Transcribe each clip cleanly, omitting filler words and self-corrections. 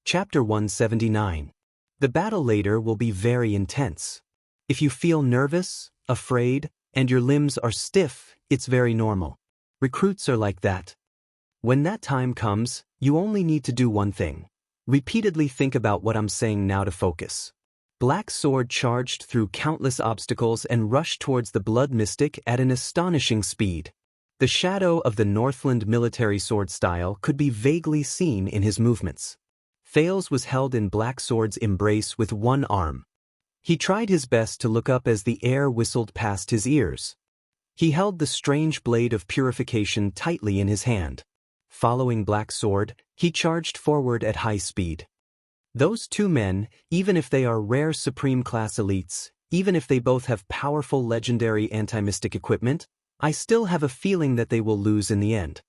Chapter 179. The battle later will be very intense. If you feel nervous, afraid, and your limbs are stiff, it's very normal. Recruits are like that. When that time comes, you only need to do one thing. Repeatedly think about what I'm saying now to focus. Black Sword charged through countless obstacles and rushed towards the Blood Mystic at an astonishing speed. The shadow of the Northland military sword style could be vaguely seen in his movements. Thales was held in Black Sword's embrace with one arm. He tried his best to look up as the air whistled past his ears. He held the strange blade of purification tightly in his hand. Following Black Sword, he charged forward at high speed. Those two men, even if they are rare Supreme Class elites, even if they both have powerful legendary anti-mystic equipment, I still have a feeling that they will lose in the end.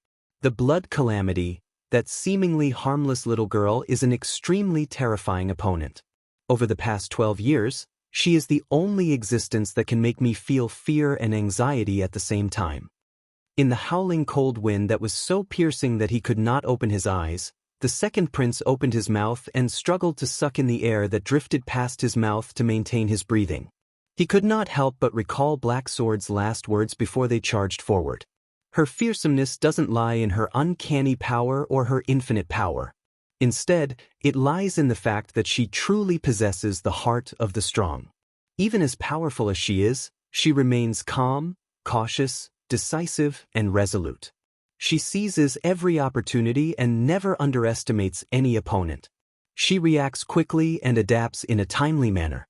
The Blood Calamity, that seemingly harmless little girl, is an extremely terrifying opponent. Over the past 12 years, she is the only existence that can make me feel fear and anxiety at the same time. In the howling cold wind that was so piercing that he could not open his eyes, the second prince opened his mouth and struggled to suck in the air that drifted past his mouth to maintain his breathing. He could not help but recall Black Sword's last words before they charged forward. Her fearsomeness doesn't lie in her uncanny power or her infinite power. Instead, it lies in the fact that she truly possesses the heart of the strong. Even as powerful as she remains calm, cautious, decisive, and resolute. She seizes every opportunity and never underestimates any opponent. She reacts quickly and adapts in a timely manner.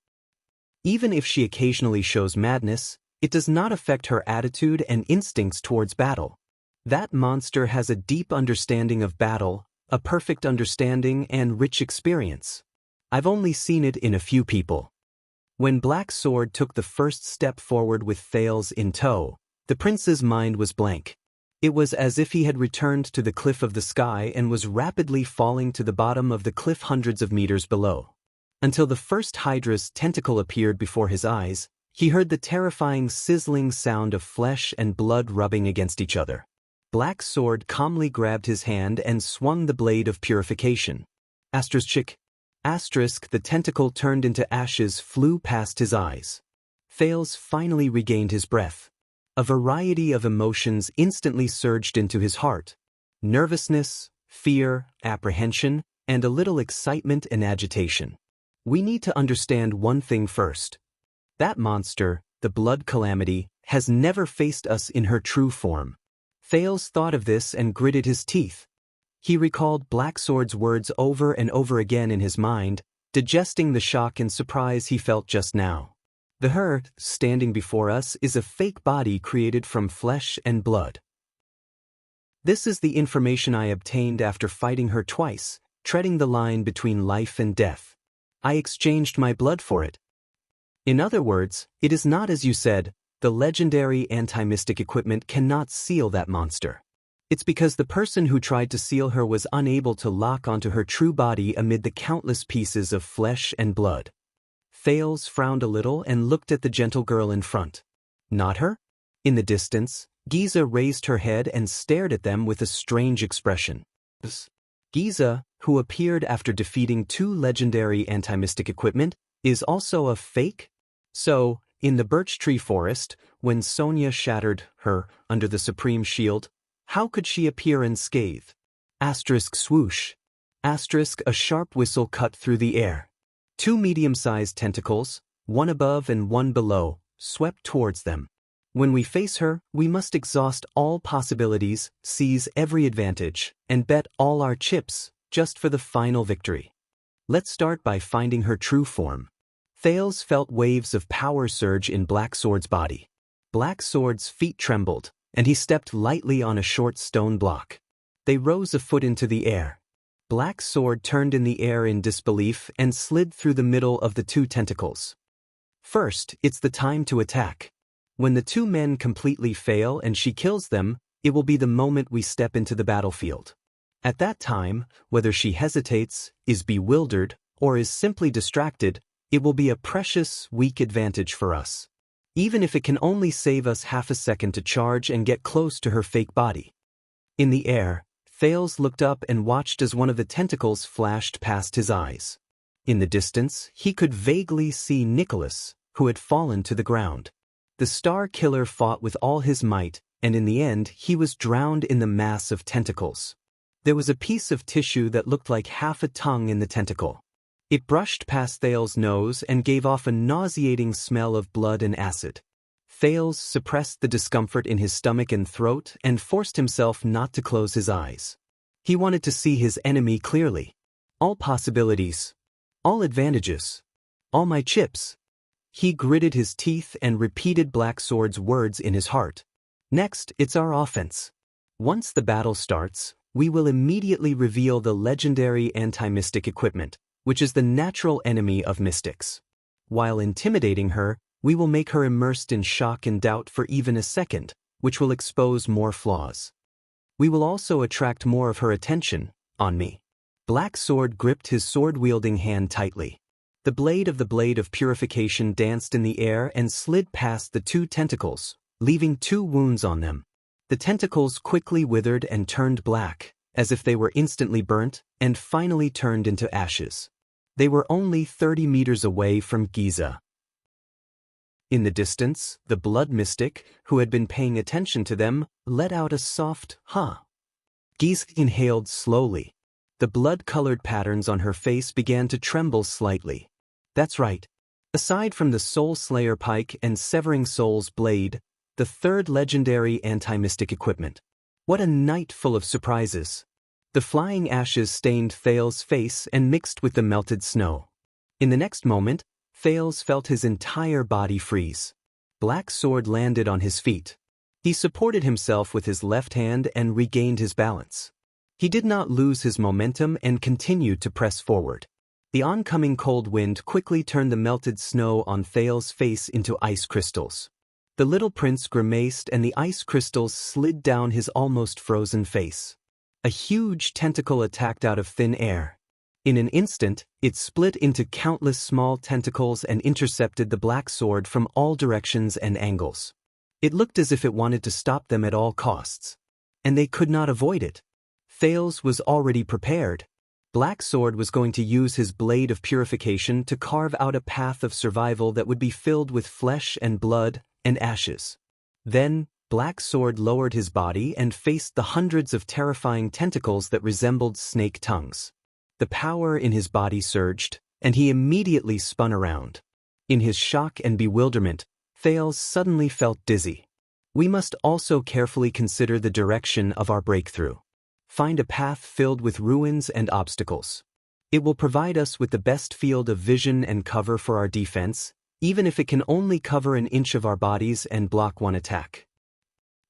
Even if she occasionally shows madness, it does not affect her attitude and instincts towards battle. That monster has a deep understanding of battle, a perfect understanding and rich experience. I've only seen it in a few people. When Black Sword took the first step forward with Thales in tow, the prince's mind was blank. It was as if he had returned to the cliff of the sky and was rapidly falling to the bottom of the cliff hundreds of meters below. Until the first Hydra's tentacle appeared before his eyes, he heard the terrifying sizzling sound of flesh and blood rubbing against each other. Black Sword calmly grabbed his hand and swung the blade of purification. Asterisk, the tentacle turned into ashes flew past his eyes. Thales finally regained his breath. A variety of emotions instantly surged into his heart. Nervousness, fear, apprehension, and a little excitement and agitation. We need to understand one thing first. That monster, the Blood Calamity, has never faced us in her true form. Thales thought of this and gritted his teeth. He recalled Black Sword's words over and over again in his mind, digesting the shock and surprise he felt just now. The her, standing before us, is a fake body created from flesh and blood. This is the information I obtained after fighting her twice, treading the line between life and death. I exchanged my blood for it. In other words, it is not as you said, the legendary anti-mystic equipment cannot seal that monster. It's because the person who tried to seal her was unable to lock onto her true body amid the countless pieces of flesh and blood. Thales frowned a little and looked at the gentle girl in front. Not her? In the distance, Giza raised her head and stared at them with a strange expression. Giza, who appeared after defeating two legendary anti-mystic equipment, is also a fake? So, in the birch tree forest, when Sonia shattered her under the Supreme Shield, how could she appear unscathed? Swoosh. A sharp whistle cut through the air. Two medium-sized tentacles, one above and one below, swept towards them. When we face her, we must exhaust all possibilities, seize every advantage, and bet all our chips, just for the final victory. Let's start by finding her true form. Thales felt waves of power surge in Black Sword's body. Black Sword's feet trembled, and he stepped lightly on a short stone block. They rose a foot into the air. Black Sword turned in the air in disbelief and slid through the middle of the two tentacles. First, it's the time to attack. When the two men completely fail and she kills them, it will be the moment we step into the battlefield. At that time, whether she hesitates, is bewildered, or is simply distracted, it will be a precious, weak advantage for us. Even if it can only save us half a second to charge and get close to her fake body. In the air, Thales looked up and watched as one of the tentacles flashed past his eyes. In the distance, he could vaguely see Nicholas, who had fallen to the ground. The Star Killer fought with all his might, and in the end he was drowned in the mass of tentacles. There was a piece of tissue that looked like half a tongue in the tentacle. It brushed past Thales' nose and gave off a nauseating smell of blood and acid. Thales suppressed the discomfort in his stomach and throat and forced himself not to close his eyes. He wanted to see his enemy clearly. All possibilities. All advantages. All my chips. He gritted his teeth and repeated Black Sword's words in his heart. Next, it's our offense. Once the battle starts, we will immediately reveal the legendary anti-mystic equipment, which is the natural enemy of mystics. While intimidating her, we will make her immersed in shock and doubt for even a second, which will expose more flaws. We will also attract more of her attention on me. Black Sword gripped his sword-wielding hand tightly. The blade of purification danced in the air and slid past the two tentacles, leaving 2 wounds on them. The tentacles quickly withered and turned black, as if they were instantly burnt, and finally turned into ashes. They were only 30 meters away from Giza. In the distance, the blood mystic, who had been paying attention to them, let out a soft "huh." Giza inhaled slowly. The blood-colored patterns on her face began to tremble slightly. That's right. Aside from the Soul Slayer Pike and Severing Soul's Blade, the third legendary anti-mystic equipment. What a night full of surprises. The flying ashes stained Thales' face and mixed with the melted snow. In the next moment, Thales felt his entire body freeze. Black Sword landed on his feet. He supported himself with his left hand and regained his balance. He did not lose his momentum and continued to press forward. The oncoming cold wind quickly turned the melted snow on Thales' face into ice crystals. The little prince grimaced and the ice crystals slid down his almost frozen face. A huge tentacle attacked out of thin air. In an instant, it split into countless small tentacles and intercepted the Black Sword from all directions and angles. It looked as if it wanted to stop them at all costs. And they could not avoid it. Thales was already prepared. Black Sword was going to use his blade of purification to carve out a path of survival that would be filled with flesh and blood and ashes. Then, Black Sword lowered his body and faced the hundreds of terrifying tentacles that resembled snake tongues. The power in his body surged, and he immediately spun around. In his shock and bewilderment, Thales suddenly felt dizzy. We must also carefully consider the direction of our breakthrough. Find a path filled with ruins and obstacles. It will provide us with the best field of vision and cover for our defense, even if it can only cover an inch of our bodies and block one attack.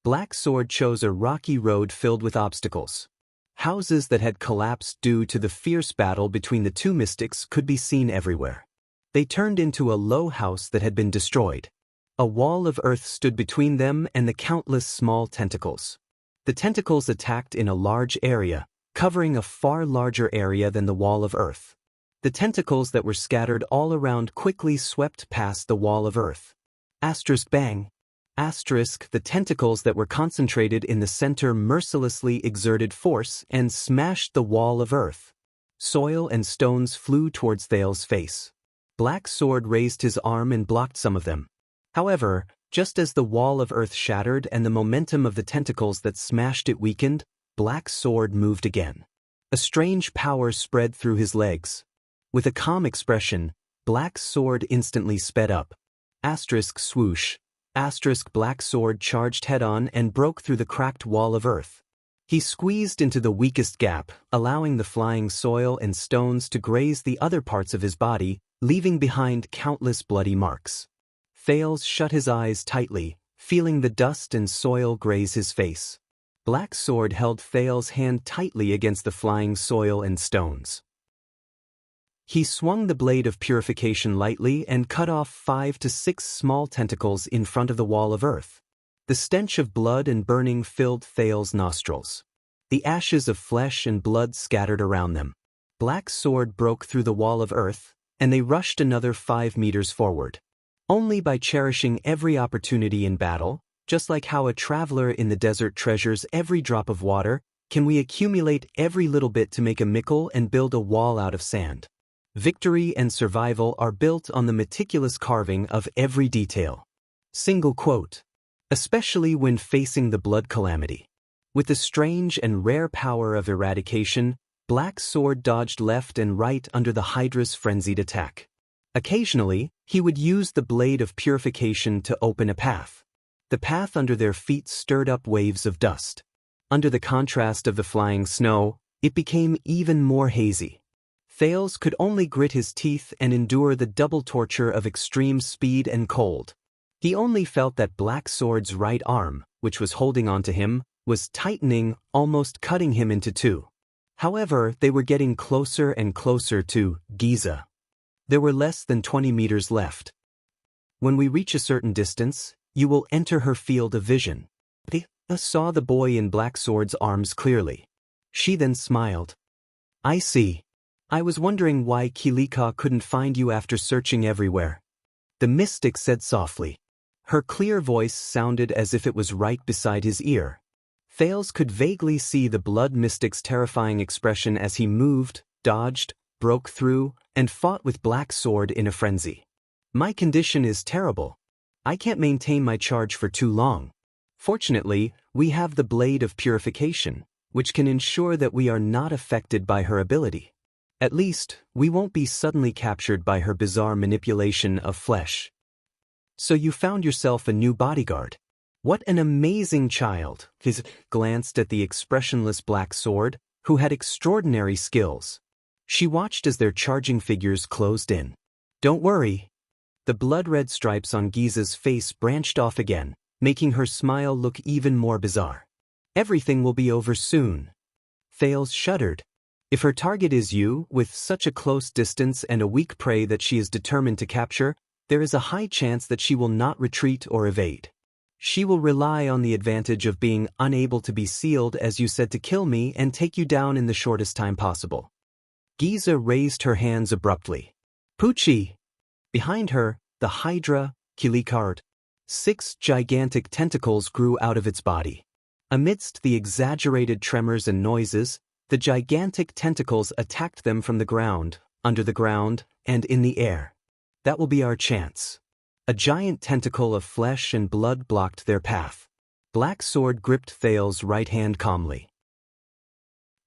Black Sword chose a rocky road filled with obstacles. Houses that had collapsed due to the fierce battle between the two mystics could be seen everywhere. They turned into a low house that had been destroyed. A wall of earth stood between them and the countless small tentacles. The tentacles attacked in a large area, covering a far larger area than the wall of earth. The tentacles that were scattered all around quickly swept past the wall of earth. Asterisk bang. Asterisk, the tentacles that were concentrated in the center mercilessly exerted force and smashed the wall of earth. Soil and stones flew towards Thales' face. Black Sword raised his arm and blocked some of them. However, just as the wall of earth shattered and the momentum of the tentacles that smashed it weakened, Black Sword moved again. A strange power spread through his legs. With a calm expression, Black Sword instantly sped up. Asterisk swoosh. Asterisk Black Sword charged head-on and broke through the cracked wall of earth. He squeezed into the weakest gap, allowing the flying soil and stones to graze the other parts of his body, leaving behind countless bloody marks. Thales shut his eyes tightly, feeling the dust and soil graze his face. Black Sword held Thales' hand tightly against the flying soil and stones. He swung the blade of purification lightly and cut off 5 to 6 small tentacles in front of the wall of earth. The stench of blood and burning filled Thales' nostrils. The ashes of flesh and blood scattered around them. Black Sword broke through the wall of earth, and they rushed another 5 meters forward. Only by cherishing every opportunity in battle, just like how a traveler in the desert treasures every drop of water, Can we accumulate every little bit to make a mickle and build a wall out of sand? Victory and survival are built on the meticulous carving of every detail. Single quote. Especially when facing the blood calamity. With the strange and rare power of eradication, Black Sword dodged left and right under the Hydra's frenzied attack. Occasionally, he would use the blade of purification to open a path. The path under their feet stirred up waves of dust. Under the contrast of the flying snow, it became even more hazy. Thales could only grit his teeth and endure the double torture of extreme speed and cold. He only felt that Black Sword's right arm, which was holding onto him, was tightening, almost cutting him into two. However, they were getting closer and closer to Giza. There were less than 20 meters left. When we reach a certain distance, you will enter her field of vision. They saw the boy in Black Sword's arms clearly. She then smiled. I see. I was wondering why Kilika couldn't find you after searching everywhere. The mystic said softly. Her clear voice sounded as if it was right beside his ear. Thales could vaguely see the blood mystic's terrifying expression as he moved, dodged, broke through, and fought with Black Sword in a frenzy. My condition is terrible. I can't maintain my charge for too long. Fortunately, we have the blade of purification, which can ensure that we are not affected by her ability. At least, we won't be suddenly captured by her bizarre manipulation of flesh. So you found yourself a new bodyguard. What an amazing child! He glanced at the expressionless Black Sword, who had extraordinary skills. She watched as their charging figures closed in. Don't worry. The blood-red stripes on Giza's face branched off again, making her smile look even more bizarre. Everything will be over soon. Thales shuddered. If her target is you, with such a close distance and a weak prey that she is determined to capture, there is a high chance that she will not retreat or evade. She will rely on the advantage of being unable to be sealed, as you said, to kill me and take you down in the shortest time possible. Giza raised her hands abruptly. Poochie! Behind her, the Hydra, Kilikard. 6 gigantic tentacles grew out of its body. Amidst the exaggerated tremors and noises, the gigantic tentacles attacked them from the ground, under the ground, and in the air. That will be our chance. A giant tentacle of flesh and blood blocked their path. Black Sword gripped Thales' right hand calmly.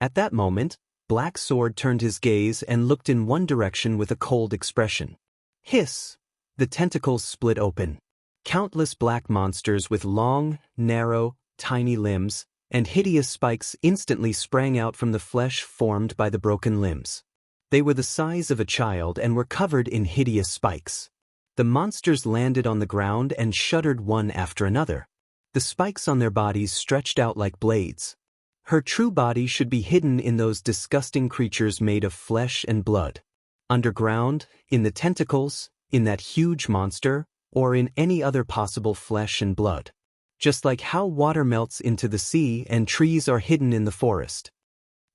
At that moment, Black Sword turned his gaze and looked in one direction with a cold expression. Hiss! The tentacles split open. Countless black monsters with long, narrow, tiny limbs and hideous spikes instantly sprang out from the flesh formed by the broken limbs. They were the size of a child and were covered in hideous spikes. The monsters landed on the ground and shuddered one after another. The spikes on their bodies stretched out like blades. Her true body should be hidden in those disgusting creatures made of flesh and blood. Underground, in the tentacles, in that huge monster, or in any other possible flesh and blood. Just like how water melts into the sea and trees are hidden in the forest.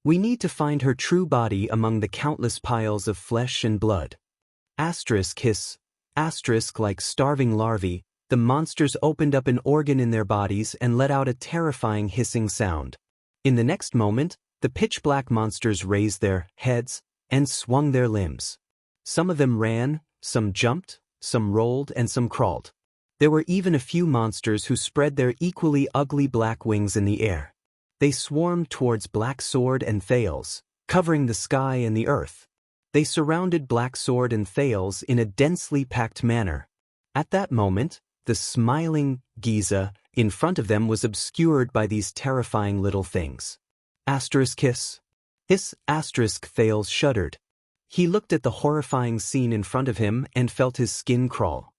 We need to find her true body among the countless piles of flesh and blood. Asterisk hiss. Asterisk like starving larvae, the monsters opened up an organ in their bodies and let out a terrifying hissing sound. In the next moment, the pitch-black monsters raised their heads and swung their limbs. Some of them ran, some jumped, some rolled, and some crawled. There were even a few monsters who spread their equally ugly black wings in the air. They swarmed towards Black Sword and Thales, covering the sky and the earth. They surrounded Black Sword and Thales in a densely packed manner. At that moment, the smiling Giza in front of them was obscured by these terrifying little things. Asterisk hiss. Hiss asterisk Thales shuddered. He looked at the horrifying scene in front of him and felt his skin crawl.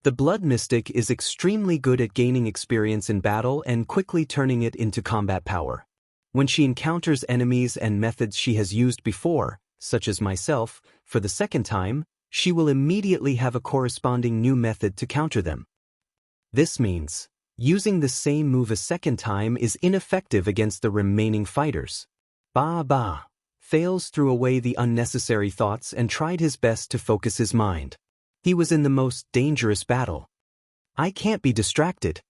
The blood mystic is extremely good at gaining experience in battle and quickly turning it into combat power. When she encounters enemies and methods she has used before, such as myself, for the second time, she will immediately have a corresponding new method to counter them. This means, using the same move a second time is ineffective against the remaining fighters. Bah. Thales threw away the unnecessary thoughts and tried his best to focus his mind. He was in the most dangerous battle. I can't be distracted.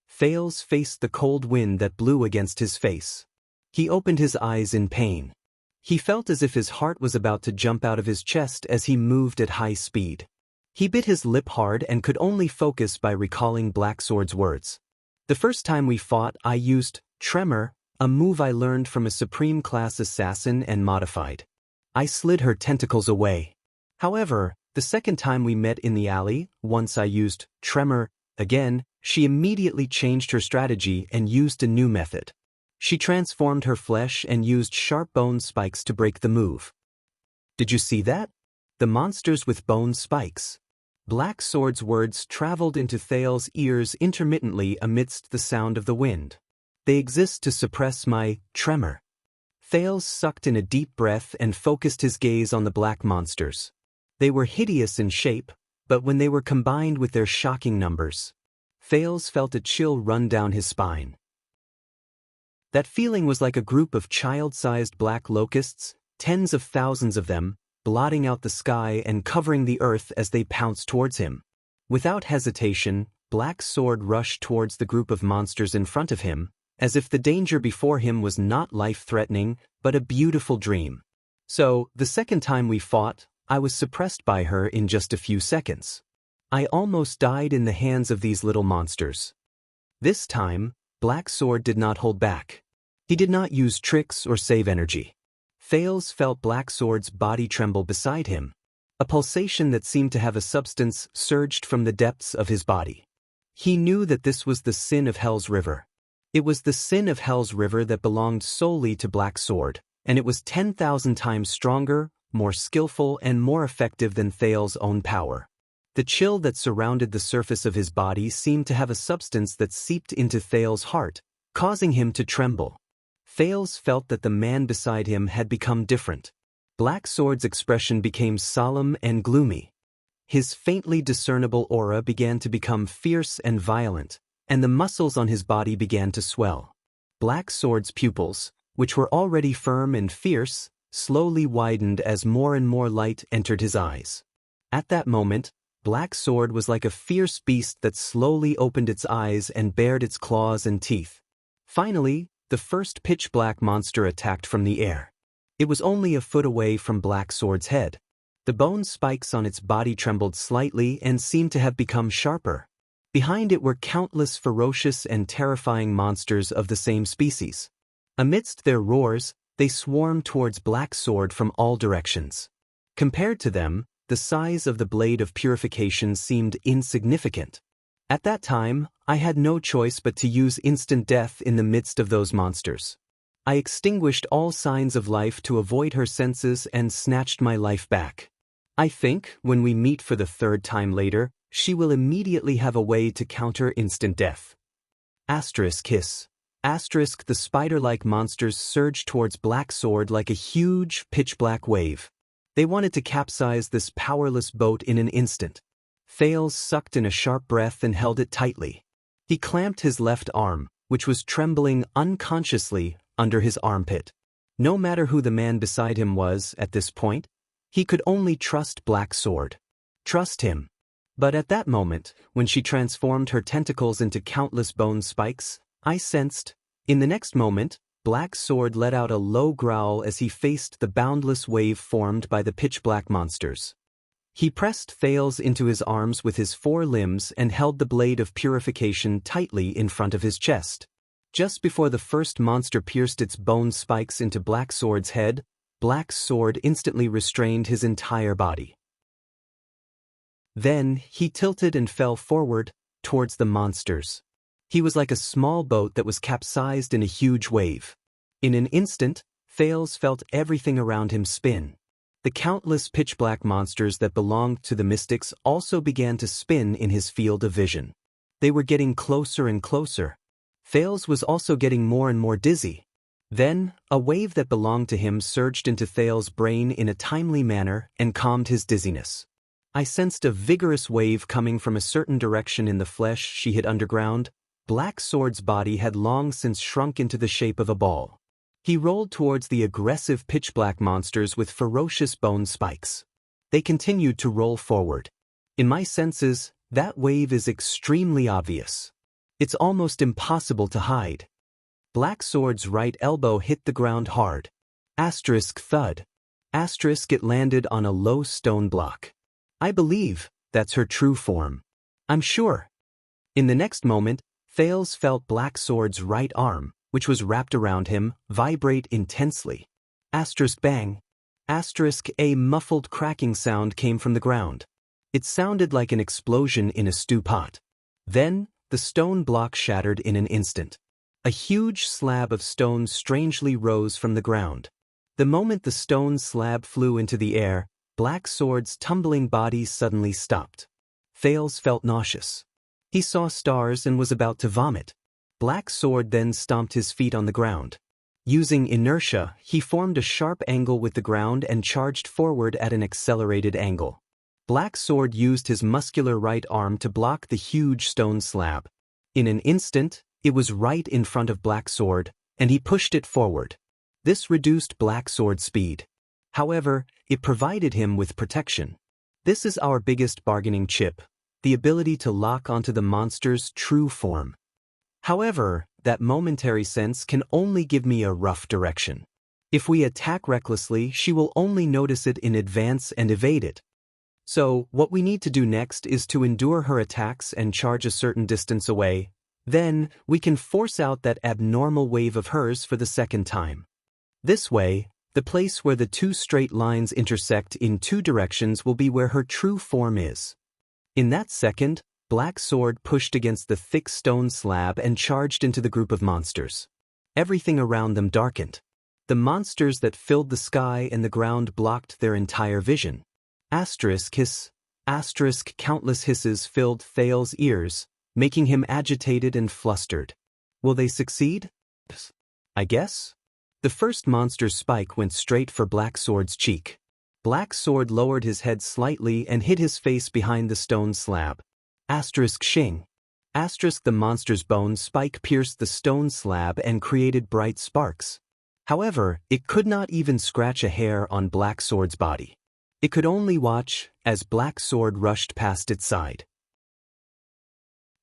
Thales faced the cold wind that blew against his face. He opened his eyes in pain. He felt as if his heart was about to jump out of his chest as he moved at high speed. He bit his lip hard and could only focus by recalling Black Sword's words. The first time we fought, I used Tremor, a move I learned from a Supreme Class assassin and modified. I slid her tentacles away. However, the second time we met in the alley, once I used Tremor again, she immediately changed her strategy and used a new method. She transformed her flesh and used sharp bone spikes to break the move. Did you see that? The monsters with bone spikes. Black Sword's words traveled into Thales's ears intermittently amidst the sound of the wind. They exist to suppress my tremor. Thales sucked in a deep breath and focused his gaze on the black monsters. They were hideous in shape, but when they were combined with their shocking numbers, Thales felt a chill run down his spine. That feeling was like a group of child-sized black locusts, tens of thousands of them, blotting out the sky and covering the earth as they pounced towards him. Without hesitation, Black Sword rushed towards the group of monsters in front of him, as if the danger before him was not life-threatening, but a beautiful dream. So, the second time we fought, I was suppressed by her in just a few seconds. I almost died in the hands of these little monsters. This time, Black Sword did not hold back. He did not use tricks or save energy. Thales felt Black Sword's body tremble beside him. A pulsation that seemed to have a substance surged from the depths of his body. He knew that this was the sin of Hell's River. It was the sin of Hell's River that belonged solely to Black Sword, and it was 10,000 times stronger, more skillful, and more effective than Thales' own power. The chill that surrounded the surface of his body seemed to have a substance that seeped into Thales' heart, causing him to tremble. Thales felt that the man beside him had become different. Black Sword's expression became solemn and gloomy. His faintly discernible aura began to become fierce and violent, and the muscles on his body began to swell. Black Sword's pupils, which were already firm and fierce, slowly widened as more and more light entered his eyes. At that moment, Black Sword was like a fierce beast that slowly opened its eyes and bared its claws and teeth. Finally, the first pitch-black monster attacked from the air. It was only a foot away from Black Sword's head. The bone spikes on its body trembled slightly and seemed to have become sharper. Behind it were countless ferocious and terrifying monsters of the same species. Amidst their roars, they swarmed towards Black Sword from all directions. Compared to them, the size of the blade of purification seemed insignificant. At that time, I had no choice but to use instant death in the midst of those monsters. I extinguished all signs of life to avoid her senses and snatched my life back. I think, when we meet for the third time later, she will immediately have a way to counter instant death. Kiss. The spider-like monsters surged towards Black Sword like a huge, pitch-black wave. They wanted to capsize this powerless boat in an instant. Thales sucked in a sharp breath and held it tightly. He clamped his left arm, which was trembling unconsciously, under his armpit. No matter who the man beside him was at this point, he could only trust Black Sword. Trust him. But at that moment, when she transformed her tentacles into countless bone spikes, I sensed, in the next moment, Black Sword let out a low growl as he faced the boundless wave formed by the pitch-black monsters. He pressed Thales into his arms with his four limbs and held the blade of purification tightly in front of his chest. Just before the first monster pierced its bone spikes into Black Sword's head, Black Sword instantly restrained his entire body. Then, he tilted and fell forward, towards the monsters. He was like a small boat that was capsized in a huge wave. In an instant, Thales felt everything around him spin. The countless pitch-black monsters that belonged to the mystics also began to spin in his field of vision. They were getting closer and closer. Thales was also getting more and more dizzy. Then, a wave that belonged to him surged into Thales' brain in a timely manner and calmed his dizziness. I sensed a vigorous wave coming from a certain direction in the flesh she hid underground. Black Sword's body had long since shrunk into the shape of a ball. He rolled towards the aggressive pitch-black monsters with ferocious bone spikes. They continued to roll forward. In my senses, that wave is extremely obvious. It's almost impossible to hide. Black Sword's right elbow hit the ground hard. Asterisk thud. Asterisk it landed on a low stone block. I believe that's her true form. I'm sure. In the next moment, Thales felt Black Sword's right arm, which was wrapped around him, vibrate intensely. Asterisk bang. Asterisk a muffled cracking sound came from the ground. It sounded like an explosion in a stew pot. Then, the stone block shattered in an instant. A huge slab of stone strangely rose from the ground. The moment the stone slab flew into the air, Black Sword's tumbling body suddenly stopped. Thales felt nauseous. He saw stars and was about to vomit. Black Sword then stomped his feet on the ground. Using inertia, he formed a sharp angle with the ground and charged forward at an accelerated angle. Black Sword used his muscular right arm to block the huge stone slab. In an instant, it was right in front of Black Sword, and he pushed it forward. This reduced Black Sword's speed. However, it provided him with protection. This is our biggest bargaining chip, the ability to lock onto the monster's true form. However, that momentary sense can only give me a rough direction. If we attack recklessly, she will only notice it in advance and evade it. So, what we need to do next is to endure her attacks and charge a certain distance away. Then, we can force out that abnormal wave of hers for the second time. This way, the place where the two straight lines intersect in two directions will be where her true form is. In that second, Black Sword pushed against the thick stone slab and charged into the group of monsters. Everything around them darkened. The monsters that filled the sky and the ground blocked their entire vision. Asterisk hiss. Asterisk countless hisses filled Thales' ears, making him agitated and flustered. Will they succeed? I guess? The first monster's spike went straight for Black Sword's cheek. Black Sword lowered his head slightly and hid his face behind the stone slab. Asterisk shing. Asterisk the monster's bone spike pierced the stone slab and created bright sparks. However, it could not even scratch a hair on Black Sword's body. It could only watch as Black Sword rushed past its side.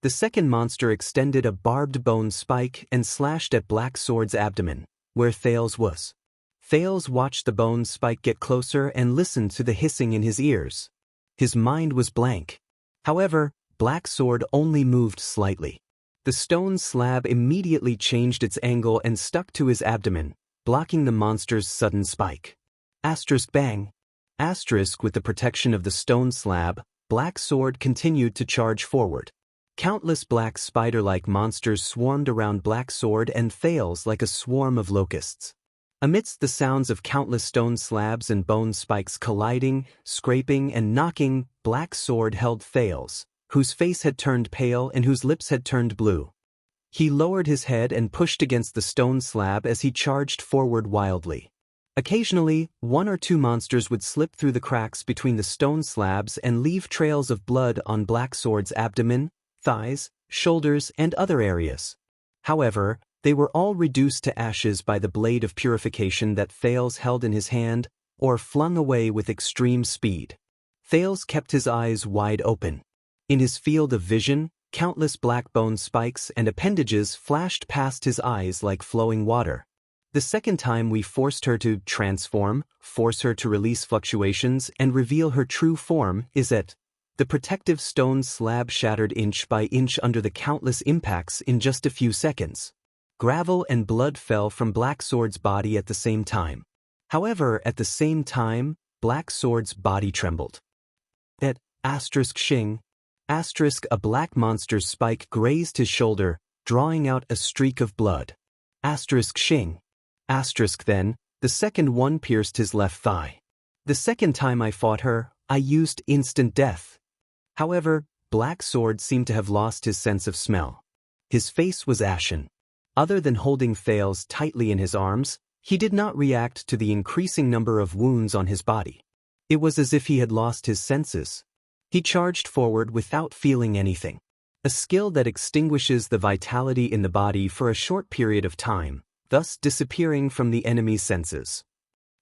The second monster extended a barbed bone spike and slashed at Black Sword's abdomen, where Thales was. Thales watched the bone spike get closer and listened to the hissing in his ears. His mind was blank. However, Black Sword only moved slightly. The stone slab immediately changed its angle and stuck to his abdomen, blocking the monster's sudden spike. Asterisk bang. Asterisk with the protection of the stone slab, Black Sword continued to charge forward. Countless black spider-like monsters swarmed around Black Sword and Thales like a swarm of locusts. Amidst the sounds of countless stone slabs and bone spikes colliding, scraping, and knocking, Black Sword held Thales, whose face had turned pale and whose lips had turned blue. He lowered his head and pushed against the stone slab as he charged forward wildly. Occasionally, one or two monsters would slip through the cracks between the stone slabs and leave trails of blood on Black Sword's abdomen, thighs, shoulders, and other areas. However, they were all reduced to ashes by the blade of purification that Thales held in his hand, or flung away with extreme speed. Thales kept his eyes wide open. In his field of vision, countless black bone spikes and appendages flashed past his eyes like flowing water. The second time we forced her to transform, force her to release fluctuations, and reveal her true form is at the protective stone slab shattered inch by inch under the countless impacts in just a few seconds. Gravel and blood fell from Black Sword's body at the same time. However, at the same time, Black Sword's body trembled. At asterisk shing, asterisk a black monster's spike grazed his shoulder, drawing out a streak of blood. Asterisk shing. Asterisk then, the second one pierced his left thigh. The second time I fought her, I used instant death. However, Black Sword seemed to have lost his sense of smell. His face was ashen. Other than holding Thales tightly in his arms, he did not react to the increasing number of wounds on his body. It was as if he had lost his senses. He charged forward without feeling anything. A skill that extinguishes the vitality in the body for a short period of time, thus disappearing from the enemy's senses.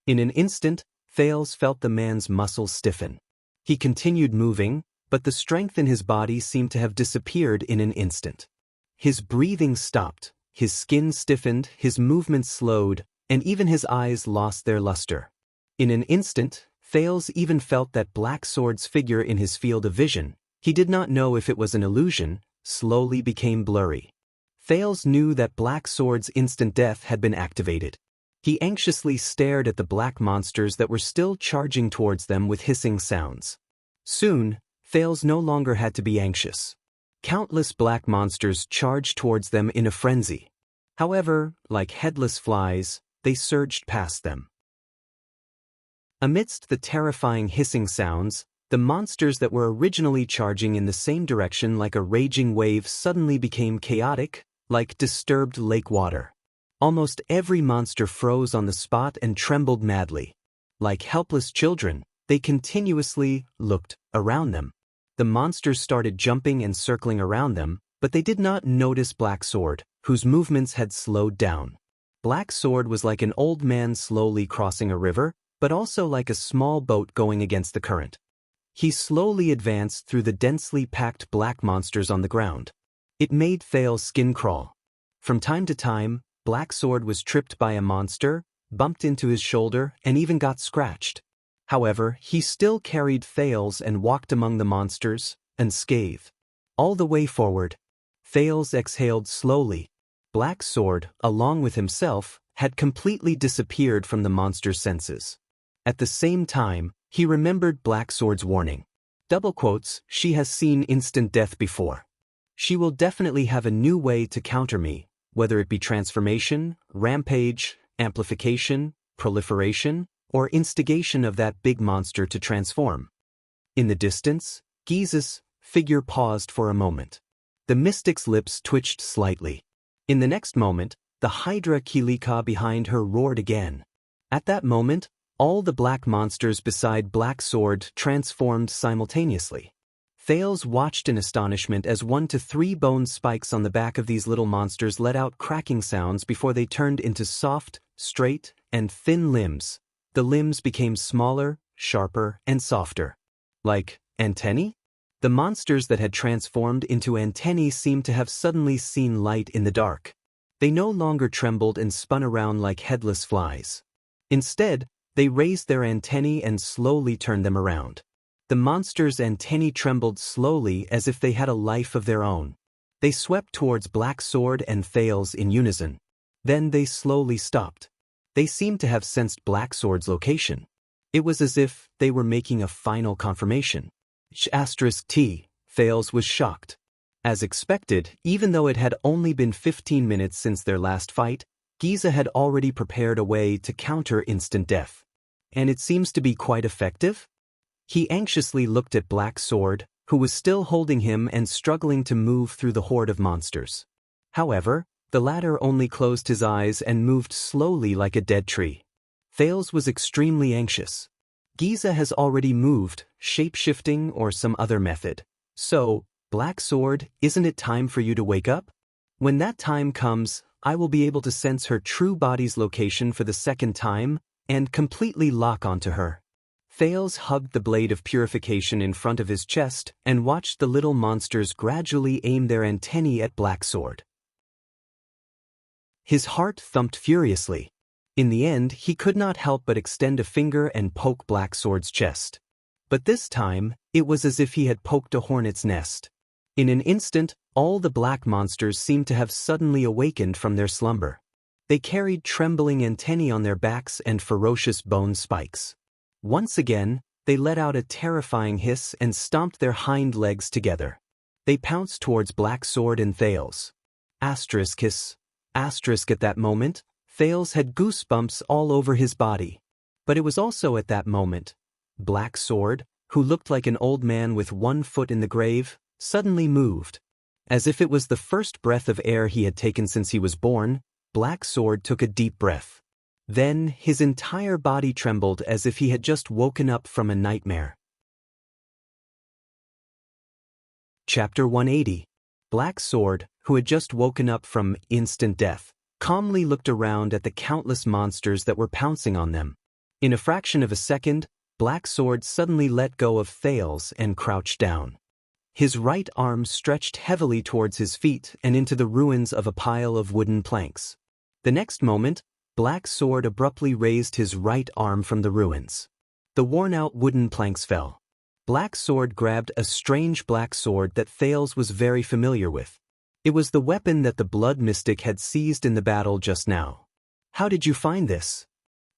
In an instant, Thales felt the man's muscles stiffen. He continued moving, but the strength in his body seemed to have disappeared in an instant. His breathing stopped, His skin stiffened, his movements slowed, and even his eyes lost their luster. In an instant, Thales even felt that Black Sword's figure in his field of vision, he did not know if it was an illusion, slowly became blurry. Thales knew that Black Sword's instant death had been activated. He anxiously stared at the black monsters that were still charging towards them with hissing sounds. Soon, Thales no longer had to be anxious. Countless black monsters charged towards them in a frenzy. However, like headless flies, they surged past them. Amidst the terrifying hissing sounds, the monsters that were originally charging in the same direction like a raging wave suddenly became chaotic, like disturbed lake water. Almost every monster froze on the spot and trembled madly. Like helpless children, they continuously looked around them. The monsters started jumping and circling around them, but they did not notice Black Sword, whose movements had slowed down. Black Sword was like an old man slowly crossing a river, but also like a small boat going against the current. He slowly advanced through the densely packed black monsters on the ground. It made Thales' skin crawl. From time to time, Black Sword was tripped by a monster, bumped into his shoulder, and even got scratched. However, he still carried Thales and walked among the monsters, unscathed. All the way forward, Thales exhaled slowly. Black Sword, along with himself, had completely disappeared from the monster's senses. At the same time, he remembered Black Sword's warning. Double quotes, "She has seen instant death before. She will definitely have a new way to counter me, whether it be transformation, rampage, amplification, proliferation, or instigation of that big monster to transform." In the distance, Giza's figure paused for a moment. The mystic's lips twitched slightly. In the next moment, the Hydra Kilika behind her roared again. At that moment, all the black monsters beside Black Sword transformed simultaneously. Thales watched in astonishment as 1 to 3 bone spikes on the back of these little monsters let out cracking sounds before they turned into soft, straight, and thin limbs. The limbs became smaller, sharper, and softer. Like antennae? The monsters that had transformed into antennae seemed to have suddenly seen light in the dark. They no longer trembled and spun around like headless flies. Instead, they raised their antennae and slowly turned them around. The monsters' antennae trembled slowly as if they had a life of their own. They swept towards Black Sword and Thales in unison. Then they slowly stopped. They seemed to have sensed Black Sword's location. It was as if they were making a final confirmation. T. Thales was shocked. As expected, even though it had only been 15 minutes since their last fight, Giza had already prepared a way to counter instant death. And it seems to be quite effective? He anxiously looked at Black Sword, who was still holding him and struggling to move through the horde of monsters. However, the latter only closed his eyes and moved slowly like a dead tree. Thales was extremely anxious. Giza has already moved, shape-shifting or some other method. So, Black Sword, isn't it time for you to wake up? When that time comes, I will be able to sense her true body's location for the second time and completely lock onto her. Thales hugged the blade of purification in front of his chest and watched the little monsters gradually aim their antennae at Black Sword. His heart thumped furiously. In the end, he could not help but extend a finger and poke Black Sword's chest. But this time, it was as if he had poked a hornet's nest. In an instant, all the black monsters seemed to have suddenly awakened from their slumber. They carried trembling antennae on their backs and ferocious bone spikes. Once again, they let out a terrifying hiss and stomped their hind legs together. They pounced towards Black Sword and Thales. Asterisk at that moment, Thales had goosebumps all over his body. But it was also at that moment, Black Sword, who looked like an old man with 1 foot in the grave, suddenly moved. As if it was the first breath of air he had taken since he was born, Black Sword took a deep breath. Then his entire body trembled as if he had just woken up from a nightmare. Chapter 180. Black Sword, who had just woken up from instant death, calmly looked around at the countless monsters that were pouncing on them. In a fraction of a second, Black Sword suddenly let go of Thales and crouched down. His right arm stretched heavily towards his feet and into the ruins of a pile of wooden planks. The next moment, Black Sword abruptly raised his right arm from the ruins. The worn-out wooden planks fell. Black Sword grabbed a strange black sword that Thales was very familiar with. It was the weapon that the blood mystic had seized in the battle just now. "How did you find this?"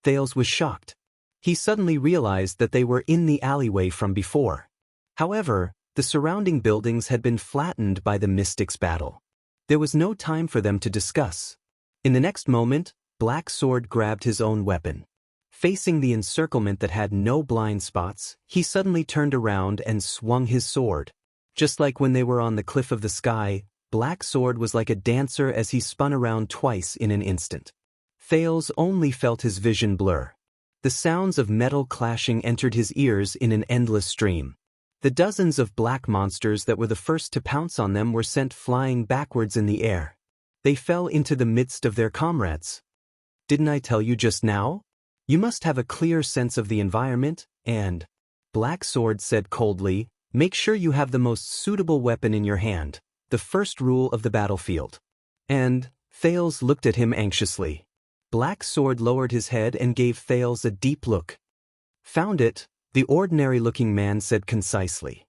Thales was shocked. He suddenly realized that they were in the alleyway from before. However, the surrounding buildings had been flattened by the mystic's battle. There was no time for them to discuss. In the next moment, Black Sword grabbed his own weapon. Facing the encirclement that had no blind spots, he suddenly turned around and swung his sword. Just like when they were on the cliff of the sky, Black Sword was like a dancer as he spun around twice in an instant. Thales only felt his vision blur. The sounds of metal clashing entered his ears in an endless stream. The dozens of black monsters that were the first to pounce on them were sent flying backwards in the air. They fell into the midst of their comrades. "Didn't I tell you just now? You must have a clear sense of the environment, and," Black Sword said coldly, "make sure you have the most suitable weapon in your hand, the first rule of the battlefield." And Thales looked at him anxiously. Black Sword lowered his head and gave Thales a deep look. "Found it," the ordinary-looking man said concisely.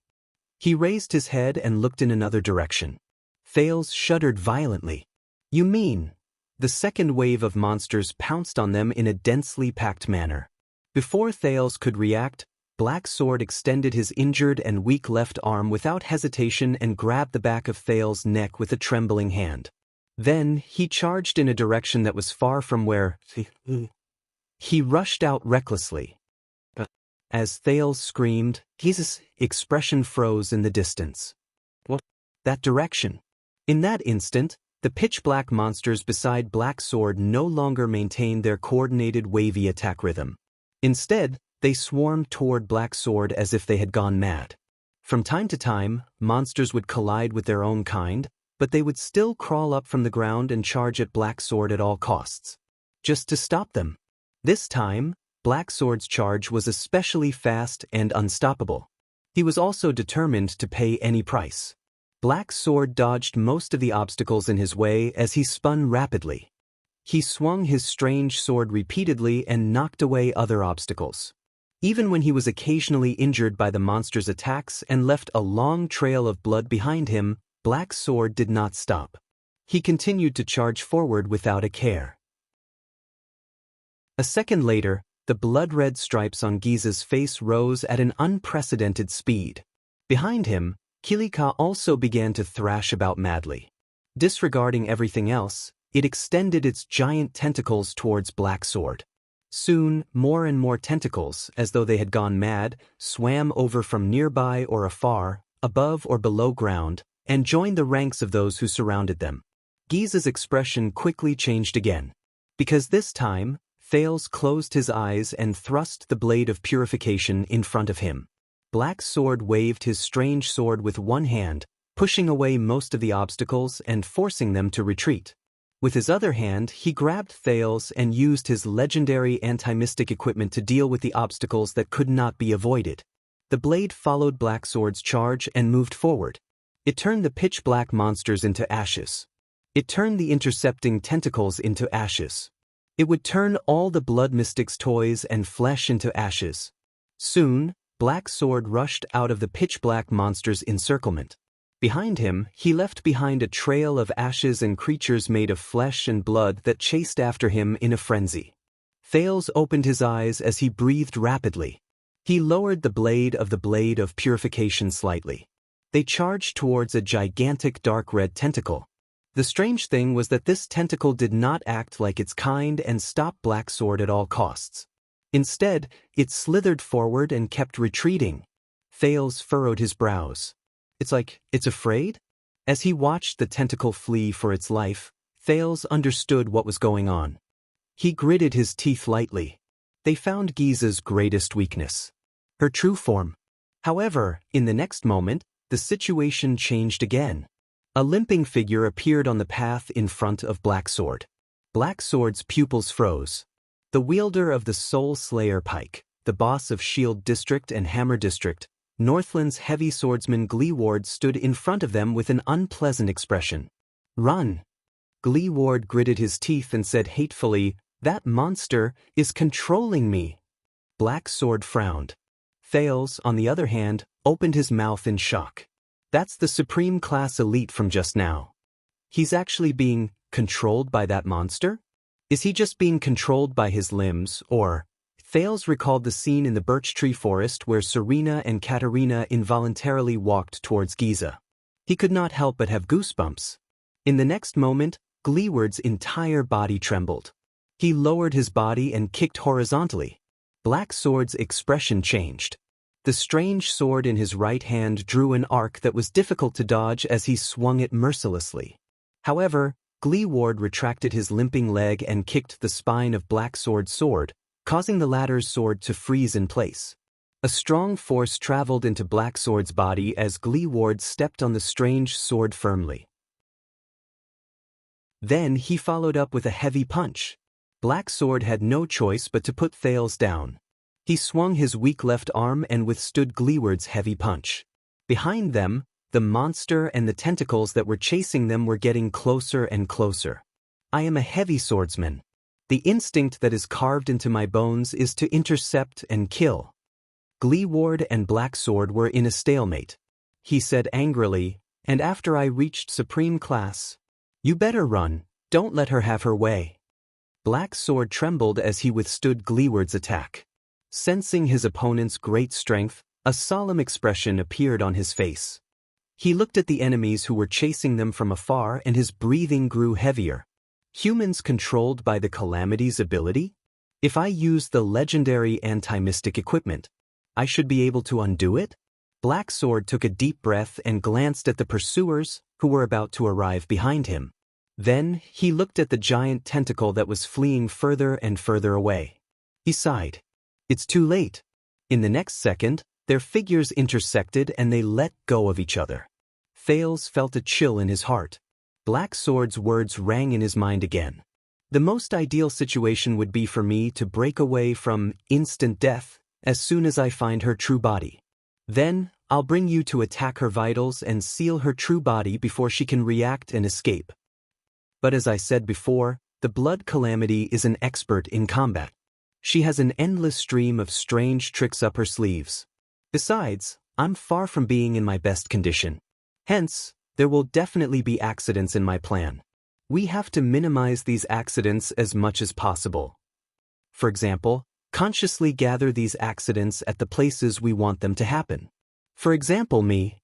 He raised his head and looked in another direction. Thales shuddered violently. "You mean?" The second wave of monsters pounced on them in a densely packed manner. Before Thales could react, Black Sword extended his injured and weak left arm without hesitation and grabbed the back of Thales' neck with a trembling hand. Then, he charged in a direction that was far from where he rushed out recklessly. As Thales screamed, his expression froze in the distance. "What? That direction?" In that instant, the pitch-black monsters beside Black Sword no longer maintained their coordinated wavy attack rhythm. Instead, they swarmed toward Black Sword as if they had gone mad. From time to time, monsters would collide with their own kind, but they would still crawl up from the ground and charge at Black Sword at all costs. Just to stop them. This time, Black Sword's charge was especially fast and unstoppable. He was also determined to pay any price. Black Sword dodged most of the obstacles in his way as he spun rapidly. He swung his strange sword repeatedly and knocked away other obstacles. Even when he was occasionally injured by the monster's attacks and left a long trail of blood behind him, Black Sword did not stop. He continued to charge forward without a care. A second later, the blood-red stripes on Giza's face rose at an unprecedented speed. Behind him, Kilika also began to thrash about madly. Disregarding everything else, it extended its giant tentacles towards Black Sword. Soon, more and more tentacles, as though they had gone mad, swam over from nearby or afar, above or below ground, and joined the ranks of those who surrounded them. Giza's expression quickly changed again. Because this time, Thales closed his eyes and thrust the blade of purification in front of him. Black Sword waved his strange sword with one hand, pushing away most of the obstacles and forcing them to retreat. With his other hand, he grabbed Thales and used his legendary anti-mystic equipment to deal with the obstacles that could not be avoided. The blade followed Black Sword's charge and moved forward. It turned the pitch-black monsters into ashes. It turned the intercepting tentacles into ashes. It would turn all the blood mystic's toys and flesh into ashes. Soon, Black Sword rushed out of the pitch-black monster's encirclement. Behind him, he left behind a trail of ashes and creatures made of flesh and blood that chased after him in a frenzy. Thales opened his eyes as he breathed rapidly. He lowered the blade of purification slightly. They charged towards a gigantic dark red tentacle. The strange thing was that this tentacle did not act like its kind and stop Black Sword at all costs. Instead, it slithered forward and kept retreating. Thales furrowed his brows. "It's like it's afraid?" As he watched the tentacle flee for its life, Thales understood what was going on. He gritted his teeth lightly. They found Giza's greatest weakness. Her true form. However, in the next moment, the situation changed again. A limping figure appeared on the path in front of Black Sword. Black Sword's pupils froze. The wielder of the Soul Slayer Pike, the boss of Shield District and Hammer District, Northland's heavy swordsman Gleeward stood in front of them with an unpleasant expression. "Run!" Gleeward gritted his teeth and said hatefully, "That monster is controlling me." Black Sword frowned. Thales, on the other hand, opened his mouth in shock. That's the supreme class elite from just now. He's actually being controlled by that monster? Is he just being controlled by his limbs, or... Thales recalled the scene in the birch tree forest where Serena and Katerina involuntarily walked towards Giza. He could not help but have goosebumps. In the next moment, Gleeward's entire body trembled. He lowered his body and kicked horizontally. Black Sword's expression changed. The strange sword in his right hand drew an arc that was difficult to dodge as he swung it mercilessly. However, Gleeward retracted his limping leg and kicked the spine of Black Sword's sword, causing the latter's sword to freeze in place. A strong force traveled into Black Sword's body as Gleeward stepped on the strange sword firmly. Then he followed up with a heavy punch. Black Sword had no choice but to put Thales down. He swung his weak left arm and withstood Gleeward's heavy punch. Behind them, the monster and the tentacles that were chasing them were getting closer and closer. I am a heavy swordsman. The instinct that is carved into my bones is to intercept and kill. Gleeward and Black Sword were in a stalemate. He said angrily, "And after I reached supreme class, you better run, don't let her have her way." Black Sword trembled as he withstood Gleeward's attack. Sensing his opponent's great strength, a solemn expression appeared on his face. He looked at the enemies who were chasing them from afar and his breathing grew heavier. Humans controlled by the Calamity's ability? If I use the legendary anti-mystic equipment, I should be able to undo it? Black Sword took a deep breath and glanced at the pursuers, who were about to arrive behind him. Then, he looked at the giant tentacle that was fleeing further and further away. He sighed. It's too late. In the next second, their figures intersected and they let go of each other. Thales felt a chill in his heart. Black Sword's words rang in his mind again. The most ideal situation would be for me to break away from instant death as soon as I find her true body. Then, I'll bring you to attack her vitals and seal her true body before she can react and escape. But as I said before, the Blood Calamity is an expert in combat. She has an endless stream of strange tricks up her sleeves. Besides, I'm far from being in my best condition. Hence, there will definitely be accidents in my plan. We have to minimize these accidents as much as possible. For example, consciously gather these accidents at the places we want them to happen. For example, me.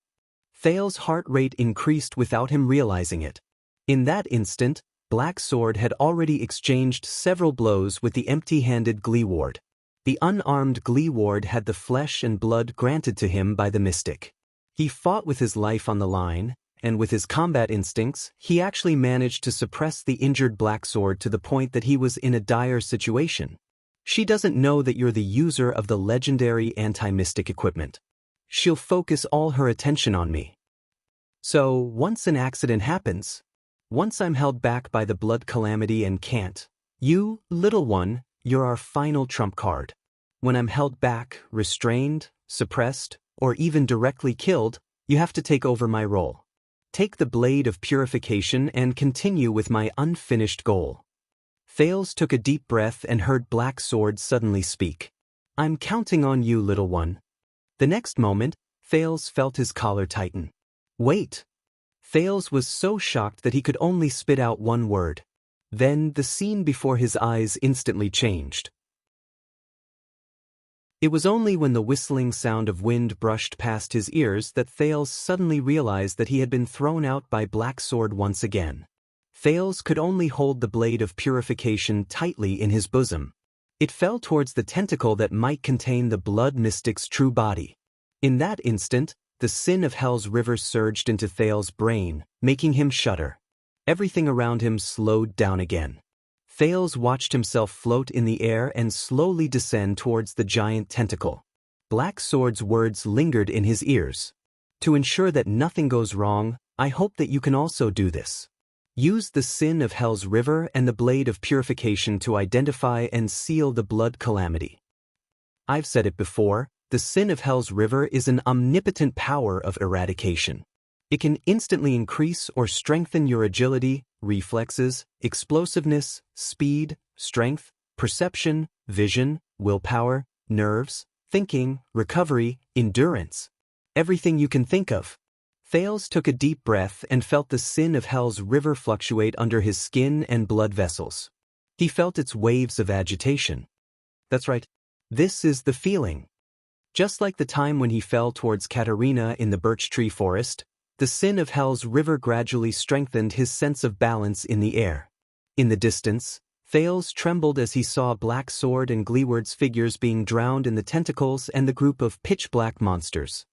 Thales' heart rate increased without him realizing it. In that instant, Black Sword had already exchanged several blows with the empty-handed Gleeward. The unarmed Gleeward had the flesh and blood granted to him by the mystic. He fought with his life on the line, and with his combat instincts, he actually managed to suppress the injured Black Sword to the point that he was in a dire situation. She doesn't know that you're the user of the legendary anti-mystic equipment. She'll focus all her attention on me. So, once an accident happens, once I'm held back by the Blood Calamity and can't, you, little one, you're our final trump card. When I'm held back, restrained, suppressed, or even directly killed, you have to take over my role. Take the blade of purification and continue with my unfinished goal. Thales took a deep breath and heard Black Sword suddenly speak. I'm counting on you, little one. The next moment, Thales felt his collar tighten. Wait! Thales was so shocked that he could only spit out one word. Then the scene before his eyes instantly changed. It was only when the whistling sound of wind brushed past his ears that Thales suddenly realized that he had been thrown out by Black Sword once again. Thales could only hold the blade of purification tightly in his bosom. It fell towards the tentacle that might contain the blood mystic's true body. In that instant, the sin of Hell's river surged into Thales' brain, making him shudder. Everything around him slowed down again. Thales watched himself float in the air and slowly descend towards the giant tentacle. Black Sword's words lingered in his ears. To ensure that nothing goes wrong, I hope that you can also do this. Use the sin of Hell's river and the blade of purification to identify and seal the Blood Calamity. I've said it before, the Sin of Hell's river is an omnipotent power of eradication. It can instantly increase or strengthen your agility, reflexes, explosiveness, speed, strength, perception, vision, willpower, nerves, thinking, recovery, endurance. Everything you can think of. Thales took a deep breath and felt the Sin of Hell's river fluctuate under his skin and blood vessels. He felt its waves of agitation. That's right. This is the feeling. Just like the time when he fell towards Katerina in the birch tree forest, the Sin of Hell's river gradually strengthened his sense of balance in the air. In the distance, Thales trembled as he saw Black Sword and Gleeward's figures being drowned in the tentacles and the group of pitch-black monsters.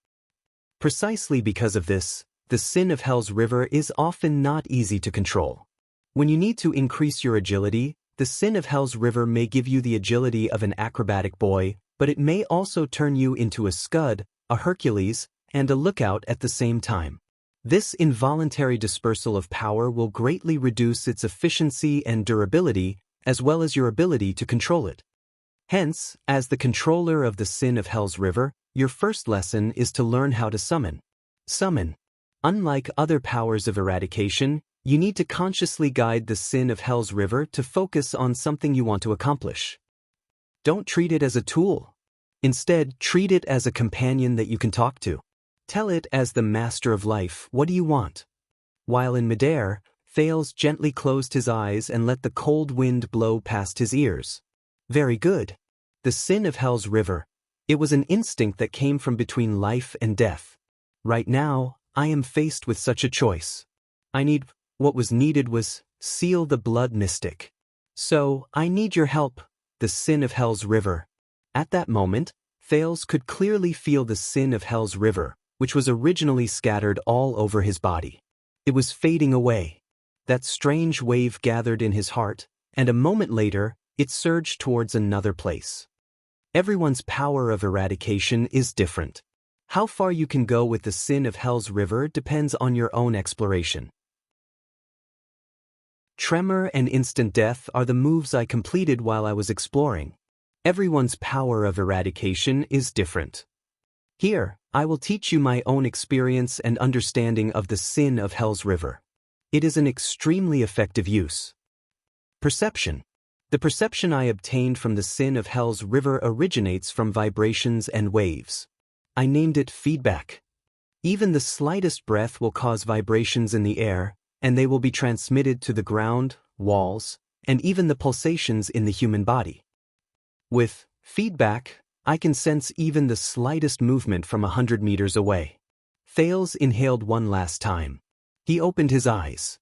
Precisely because of this, the Sin of Hell's river is often not easy to control. When you need to increase your agility, the Sin of Hell's river may give you the agility of an acrobatic boy, but it may also turn you into a Scud, a Hercules, and a Lookout at the same time. This involuntary dispersal of power will greatly reduce its efficiency and durability, as well as your ability to control it. Hence, as the controller of the Sin of Hell's river, your first lesson is to learn how to summon. Summon. Unlike other powers of eradication, you need to consciously guide the Sin of Hell's river to focus on something you want to accomplish. Don't treat it as a tool. Instead, treat it as a companion that you can talk to. Tell it as the master of life, what do you want? While in midair, Thales gently closed his eyes and let the cold wind blow past his ears. Very good. The Sin of Hell's river. It was an instinct that came from between life and death. Right now, I am faced with such a choice. What was needed was seal the blood mystic. So, I need your help, the Sin of Hell's river. At that moment, Thales could clearly feel the Sin of Hell's river, which was originally scattered all over his body. It was fading away. That strange wave gathered in his heart, and a moment later, it surged towards another place. Everyone's power of eradication is different. How far you can go with the Sin of Hell's river depends on your own exploration. Tremor and instant death are the moves I completed while I was exploring. Everyone's power of eradication is different. Here, I will teach you my own experience and understanding of the Sin of Hell's river. It is an extremely effective use. Perception. The perception I obtained from the Sin of Hell's river originates from vibrations and waves. I named it feedback. Even the slightest breath will cause vibrations in the air, and they will be transmitted to the ground, walls, and even the pulsations in the human body. With feedback, I can sense even the slightest movement from 100 meters away. Thales inhaled one last time. He opened his eyes.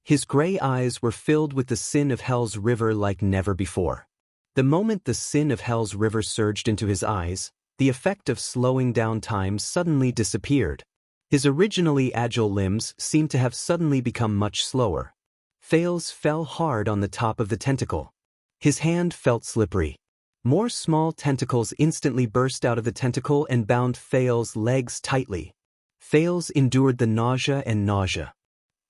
His gray eyes were filled with the Sin of Hell's river like never before. The moment the Sin of Hell's river surged into his eyes, the effect of slowing down time suddenly disappeared. His originally agile limbs seemed to have suddenly become much slower. Thales fell hard on the top of the tentacle. His hand felt slippery. More small tentacles instantly burst out of the tentacle and bound Thales' legs tightly. Thales endured the nausea and nausea.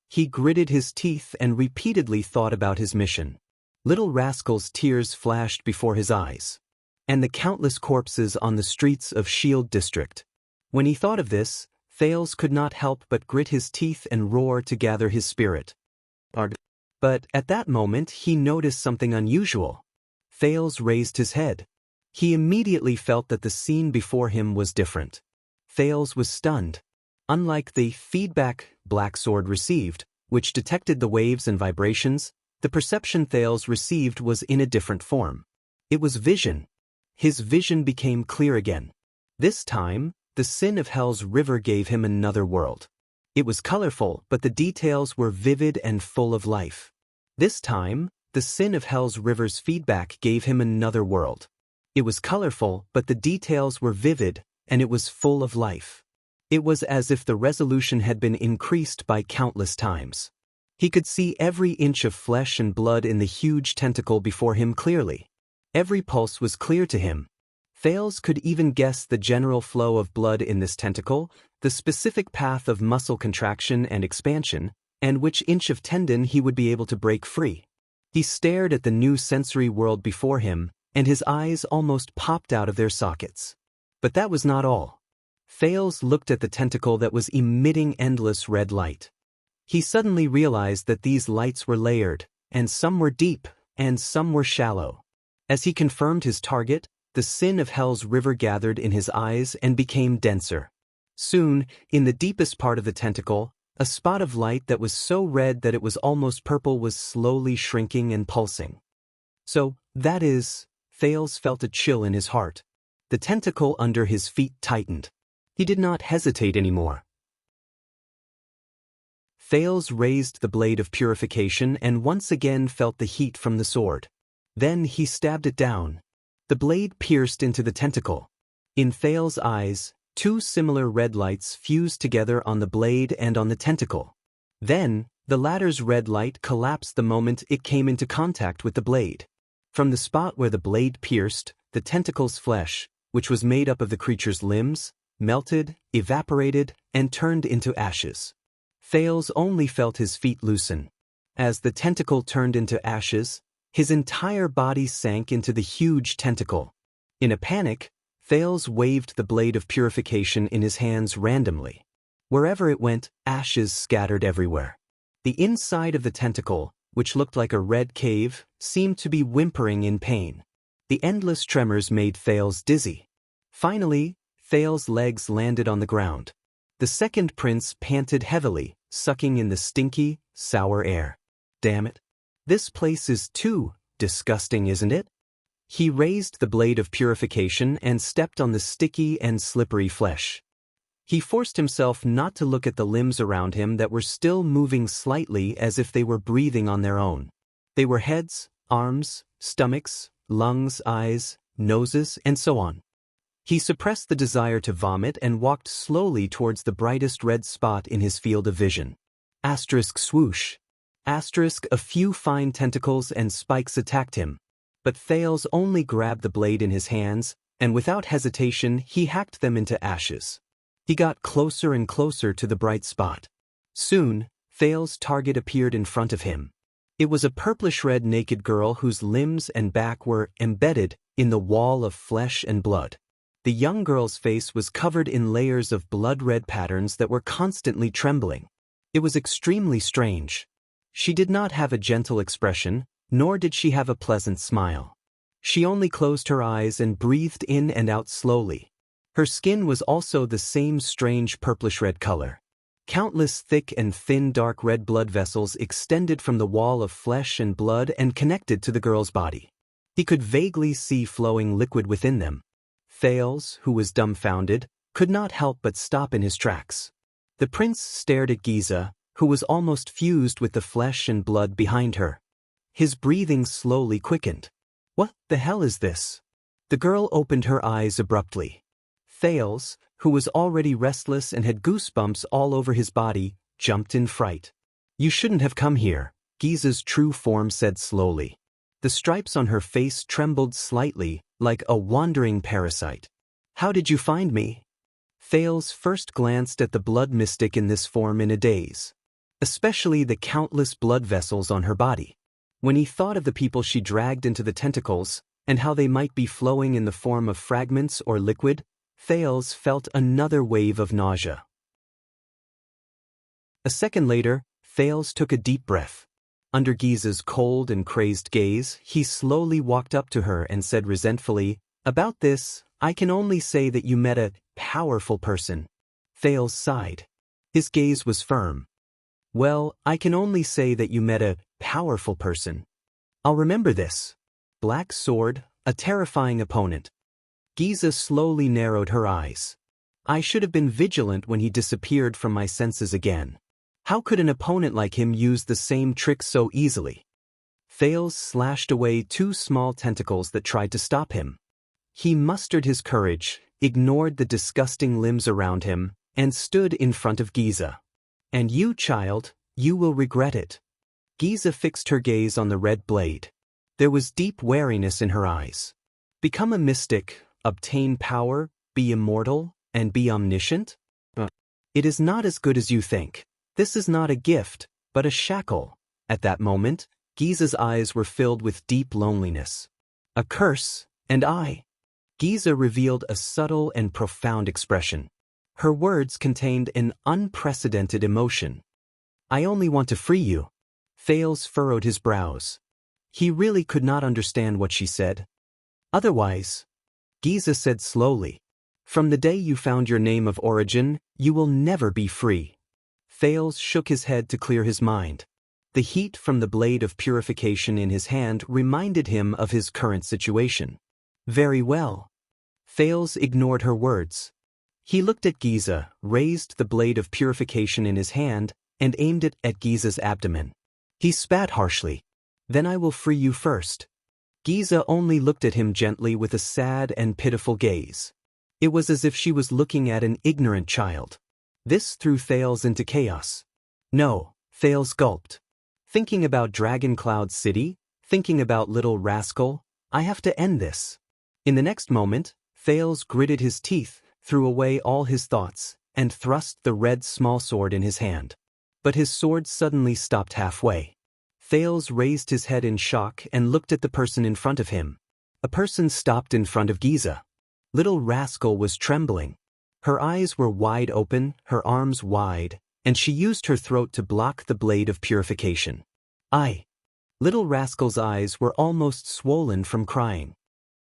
He gritted his teeth and repeatedly thought about his mission. Little Rascal's tears flashed before his eyes. And the countless corpses on the streets of Shield District. When he thought of this, Thales could not help but grit his teeth and roar to gather his spirit. But at that moment he noticed something unusual. Thales raised his head. He immediately felt that the scene before him was different. Thales was stunned. Unlike the feedback Black Sword received, which detected the waves and vibrations, the perception Thales received was in a different form. It was vision. His vision became clear again. This time, the Sin of Hell's river gave him another world. It was colorful, but the details were vivid and full of life. This time, the Sin of Hell's river's feedback gave him another world. It was colorful, but the details were vivid, and it was full of life. It was as if the resolution had been increased by countless times. He could see every inch of flesh and blood in the huge tentacle before him clearly. Every pulse was clear to him. Thales could even guess the general flow of blood in this tentacle, the specific path of muscle contraction and expansion, and which inch of tendon he would be able to break free. He stared at the new sensory world before him, and his eyes almost popped out of their sockets. But that was not all. Thales looked at the tentacle that was emitting endless red light. He suddenly realized that these lights were layered, and some were deep, and some were shallow. As he confirmed his target, the sin of hell's river gathered in his eyes and became denser. Soon, in the deepest part of the tentacle, a spot of light that was so red that it was almost purple was slowly shrinking and pulsing. So, that is, Thales felt a chill in his heart. The tentacle under his feet tightened. He did not hesitate anymore. Thales raised the blade of purification and once again felt the heat from the sword. Then he stabbed it down. The blade pierced into the tentacle. In Thales' eyes, two similar red lights fused together on the blade and on the tentacle. Then, the latter's red light collapsed the moment it came into contact with the blade. From the spot where the blade pierced, the tentacle's flesh, which was made up of the creature's limbs, melted, evaporated, and turned into ashes. Thales only felt his feet loosen. As the tentacle turned into ashes, his entire body sank into the huge tentacle. In a panic, Thales waved the blade of purification in his hands randomly. Wherever it went, ashes scattered everywhere. The inside of the tentacle, which looked like a red cave, seemed to be whimpering in pain. The endless tremors made Thales dizzy. Finally, Thales' legs landed on the ground. The second prince panted heavily, sucking in the stinky, sour air. Damn it. This place is too disgusting, isn't it? He raised the blade of purification and stepped on the sticky and slippery flesh. He forced himself not to look at the limbs around him that were still moving slightly as if they were breathing on their own. They were heads, arms, stomachs, lungs, eyes, noses, and so on. He suppressed the desire to vomit and walked slowly towards the brightest red spot in his field of vision. Asterisk swoosh. Asterisk a few fine tentacles and spikes attacked him. But Thales only grabbed the blade in his hands, and without hesitation he hacked them into ashes. He got closer and closer to the bright spot. Soon, Thales' target appeared in front of him. It was a purplish-red naked girl whose limbs and back were embedded in the wall of flesh and blood. The young girl's face was covered in layers of blood-red patterns that were constantly trembling. It was extremely strange. She did not have a gentle expression, nor did she have a pleasant smile. She only closed her eyes and breathed in and out slowly. Her skin was also the same strange purplish-red color. Countless thick and thin dark red blood vessels extended from the wall of flesh and blood and connected to the girl's body. He could vaguely see flowing liquid within them. Thales, who was dumbfounded, could not help but stop in his tracks. The prince stared at Giza, who was almost fused with the flesh and blood behind her. His breathing slowly quickened. What the hell is this? The girl opened her eyes abruptly. Thales, who was already restless and had goosebumps all over his body, jumped in fright. You shouldn't have come here, Giza's true form said slowly. The stripes on her face trembled slightly, like a wandering parasite. How did you find me? Thales first glanced at the blood mystic in this form in a daze, especially the countless blood vessels on her body. When he thought of the people she dragged into the tentacles, and how they might be flowing in the form of fragments or liquid, Thales felt another wave of nausea. A second later, Thales took a deep breath. Under Giza's cold and crazed gaze, he slowly walked up to her and said resentfully, About this, I can only say that you met a powerful person. Thales sighed. His gaze was firm. Well, I can only say that you met a powerful person. I'll remember this. Black sword, a terrifying opponent. Giza slowly narrowed her eyes. I should have been vigilant when he disappeared from my senses again. How could an opponent like him use the same trick so easily? Thales slashed away two small tentacles that tried to stop him. He mustered his courage, ignored the disgusting limbs around him, and stood in front of Giza. And you, child, you will regret it. Giza fixed her gaze on the red blade. There was deep wariness in her eyes. Become a mystic, obtain power, be immortal, and be omniscient? It is not as good as you think. This is not a gift, but a shackle. At that moment, Giza's eyes were filled with deep loneliness. A curse, and I. Giza revealed a subtle and profound expression. Her words contained an unprecedented emotion. I only want to free you. Thales furrowed his brows. He really could not understand what she said. Otherwise, Giza said slowly, from the day you found your name of origin, you will never be free. Thales shook his head to clear his mind. The heat from the blade of purification in his hand reminded him of his current situation. Very well. Thales ignored her words. He looked at Giza, raised the blade of purification in his hand, and aimed it at Giza's abdomen. He spat harshly. Then I will free you first. Giza only looked at him gently with a sad and pitiful gaze. It was as if she was looking at an ignorant child. This threw Thales into chaos. No, Thales gulped. Thinking about Dragon Cloud City, thinking about Little Rascal, I have to end this. In the next moment, Thales gritted his teeth, threw away all his thoughts, and thrust the red smallsword in his hand. But his sword suddenly stopped halfway. Thales raised his head in shock and looked at the person in front of him. A person stopped in front of Giza. Little Rascal was trembling. Her eyes were wide open, her arms wide, and she used her throat to block the blade of purification. Little Rascal's eyes were almost swollen from crying.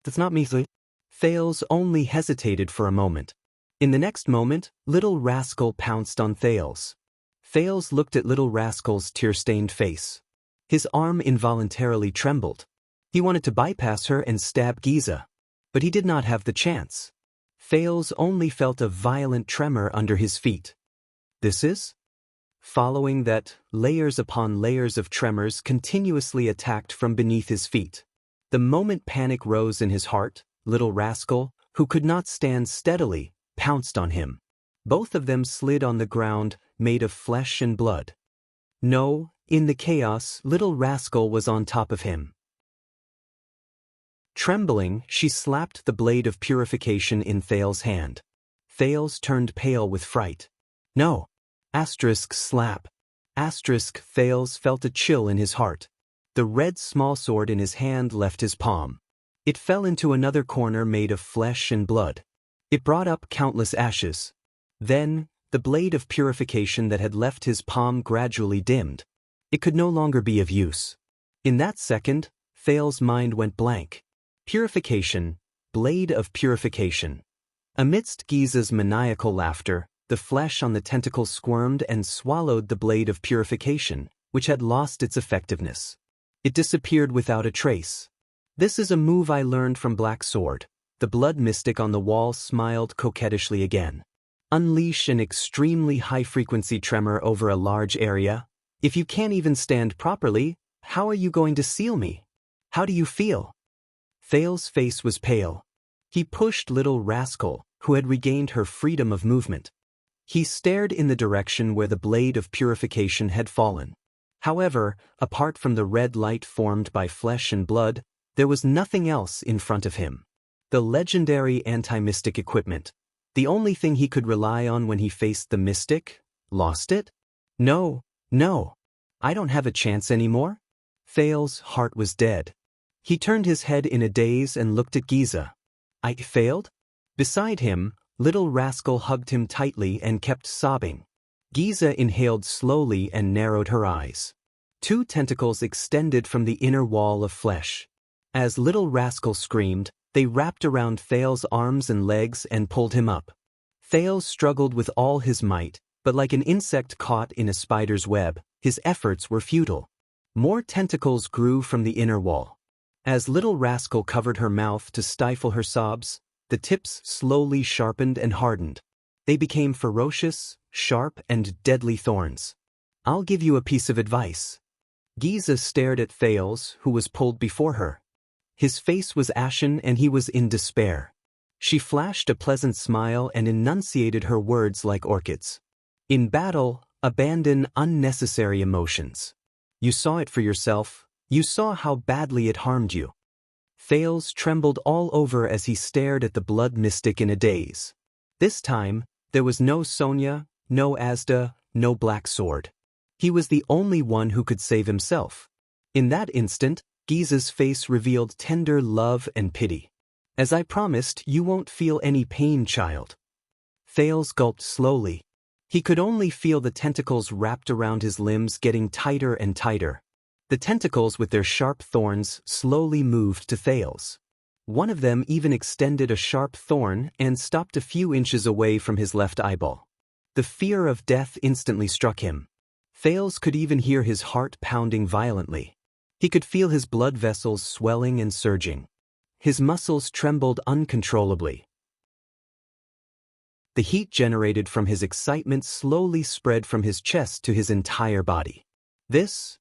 That's not me, sir. Thales only hesitated for a moment. In the next moment, Little Rascal pounced on Thales. Thales looked at Little Rascal's tear-stained face. His arm involuntarily trembled. He wanted to bypass her and stab Giza. But he did not have the chance. Thales only felt a violent tremor under his feet. This is? Following that, layers upon layers of tremors continuously attacked from beneath his feet. The moment panic rose in his heart, Little Rascal, who could not stand steadily, pounced on him. Both of them slid on the ground, made of flesh and blood. No, in the chaos, Little Rascal was on top of him. Trembling, she slapped the blade of purification in Thales' hand. Thales turned pale with fright. No. Slap. Thales felt a chill in his heart. The red smallsword in his hand left his palm. It fell into another corner made of flesh and blood. It brought up countless ashes. Then, the blade of purification that had left his palm gradually dimmed. It could no longer be of use. In that second, Thales' mind went blank. Purification, blade of purification. Amidst Giza's maniacal laughter, the flesh on the tentacle squirmed and swallowed the blade of purification, which had lost its effectiveness. It disappeared without a trace. This is a move I learned from Black Sword. The blood mystic on the wall smiled coquettishly again. Unleash an extremely high-frequency tremor over a large area. If you can't even stand properly, how are you going to seal me? How do you feel? Thales' face was pale. He pushed Little Rascal, who had regained her freedom of movement. He stared in the direction where the blade of purification had fallen. However, apart from the red light formed by flesh and blood, there was nothing else in front of him. The legendary anti-mystic equipment. The only thing he could rely on when he faced the mystic? Lost it? No. I don't have a chance anymore. Thales' heart was dead. He turned his head in a daze and looked at Giza. I failed? Beside him, Little Rascal hugged him tightly and kept sobbing. Giza inhaled slowly and narrowed her eyes. Two tentacles extended from the inner wall of flesh. As Little Rascal screamed, they wrapped around Thales' arms and legs and pulled him up. Thales struggled with all his might, but like an insect caught in a spider's web, his efforts were futile. More tentacles grew from the inner wall. As Little Rascal covered her mouth to stifle her sobs, the tips slowly sharpened and hardened. They became ferocious, sharp, and deadly thorns. I'll give you a piece of advice. Giza stared at Thales, who was pulled before her. His face was ashen and he was in despair. She flashed a pleasant smile and enunciated her words like orchids. In battle, abandon unnecessary emotions. You saw it for yourself. You saw how badly it harmed you. Thales trembled all over as he stared at the blood mystic in a daze. This time, there was no Sonia, no Asda, no Black Sword. He was the only one who could save himself. In that instant, Giza's face revealed tender love and pity. As I promised, you won't feel any pain, child. Thales gulped slowly. He could only feel the tentacles wrapped around his limbs getting tighter and tighter. The tentacles with their sharp thorns slowly moved to Thales. One of them even extended a sharp thorn and stopped a few inches away from his left eyeball. The fear of death instantly struck him. Thales could even hear his heart pounding violently. He could feel his blood vessels swelling and surging. His muscles trembled uncontrollably. The heat generated from his excitement slowly spread from his chest to his entire body. Is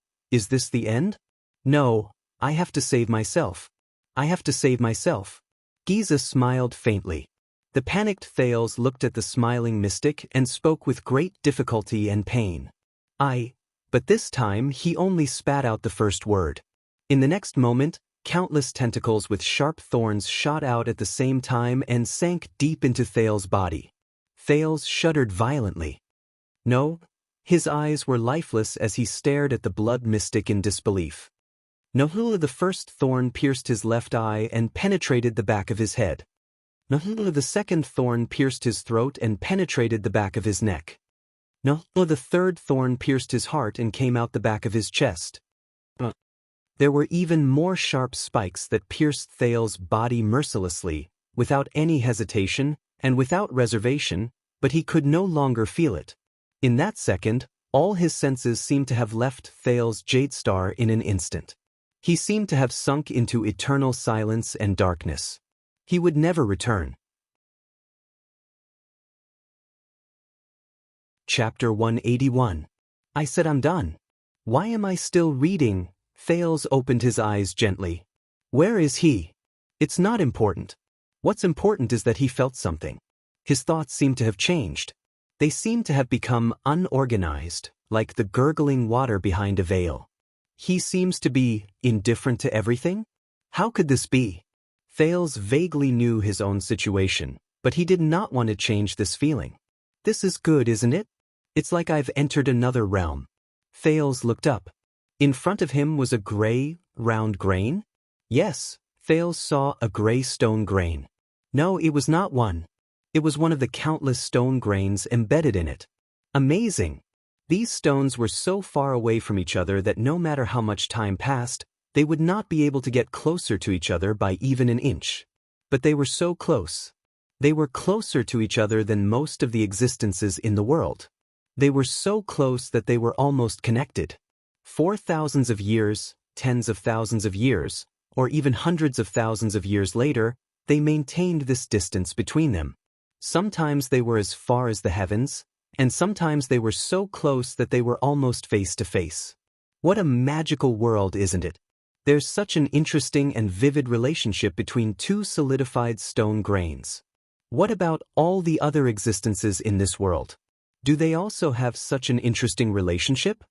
this the end? No, I have to save myself. I have to save myself. Giza smiled faintly. The panicked Thales looked at the smiling mystic and spoke with great difficulty and pain. But this time he only spat out the first word. In the next moment, countless tentacles with sharp thorns shot out at the same time and sank deep into Thales' body. Thales shuddered violently. No, his eyes were lifeless as he stared at the blood mystic in disbelief. No, the first thorn pierced his left eye and penetrated the back of his head. No, the second thorn pierced his throat and penetrated the back of his neck. No, the third thorn pierced his heart and came out the back of his chest. There were even more sharp spikes that pierced Thales' body mercilessly, without any hesitation, and without reservation, but he could no longer feel it. In that second, all his senses seemed to have left Thales' jade star in an instant. He seemed to have sunk into eternal silence and darkness. He would never return. Chapter 181. I said I'm done. Why am I still reading? Thales opened his eyes gently. Where is he? It's not important. What's important is that he felt something. His thoughts seemed to have changed. They seemed to have become unorganized, like the gurgling water behind a veil. He seems to be indifferent to everything? How could this be? Thales vaguely knew his own situation, but he did not want to change this feeling. This is good, isn't it? It's like I've entered another realm. Thales looked up. In front of him was a gray, round grain? Yes, Thales saw a gray stone grain. No, it was not one. It was one of the countless stone grains embedded in it. Amazing! These stones were so far away from each other that no matter how much time passed, they would not be able to get closer to each other by even an inch. But they were so close. They were closer to each other than most of the existences in the world. They were so close that they were almost connected. For thousands of years, tens of thousands of years, or even hundreds of thousands of years later, they maintained this distance between them. Sometimes they were as far as the heavens, and sometimes they were so close that they were almost face to face. What a magical world, isn't it? There's such an interesting and vivid relationship between two solidified stone grains. What about all the other existences in this world? Do they also have such an interesting relationship?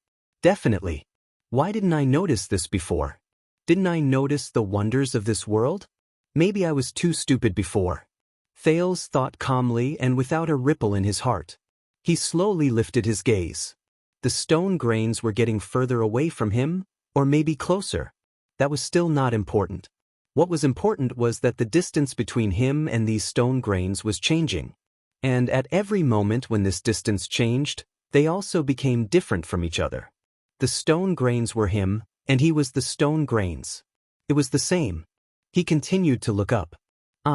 Definitely. Why didn't I notice this before? Didn't I notice the wonders of this world? Maybe I was too stupid before. Thales thought calmly and without a ripple in his heart. He slowly lifted his gaze. The stone grains were getting further away from him, or maybe closer. That was still not important. What was important was that the distance between him and these stone grains was changing. And at every moment when this distance changed, they also became different from each other. The stone grains were him, and he was the stone grains. It was the same. He continued to look up.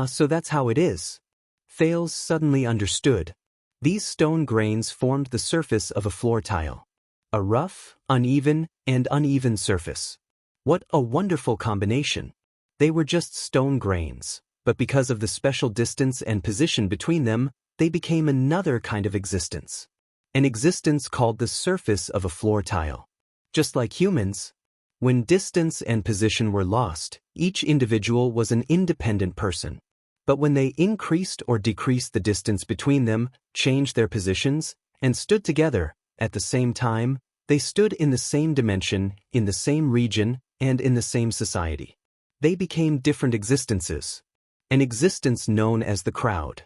So that's how it is. Thales suddenly understood. These stone grains formed the surface of a floor tile. A rough, uneven, and uneven surface. What a wonderful combination. They were just stone grains, but because of the special distance and position between them, they became another kind of existence. An existence called the surface of a floor tile. Just like humans, when distance and position were lost, each individual was an independent person. But when they increased or decreased the distance between them, changed their positions, and stood together, at the same time, they stood in the same dimension, in the same region, and in the same society. They became different existences. An existence known as the crowd.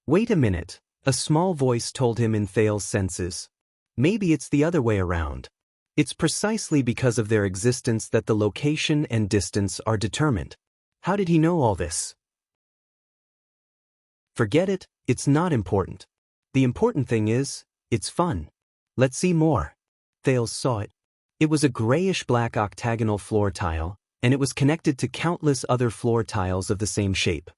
Wait a minute, a small voice told him in Thales' senses. Maybe it's the other way around. It's precisely because of their existence that the location and distance are determined. How did he know all this? Forget it, it's not important. The important thing is, it's fun. Let's see more. Thales saw it. It was a grayish-black octagonal floor tile, and it was connected to countless other floor tiles of the same shape.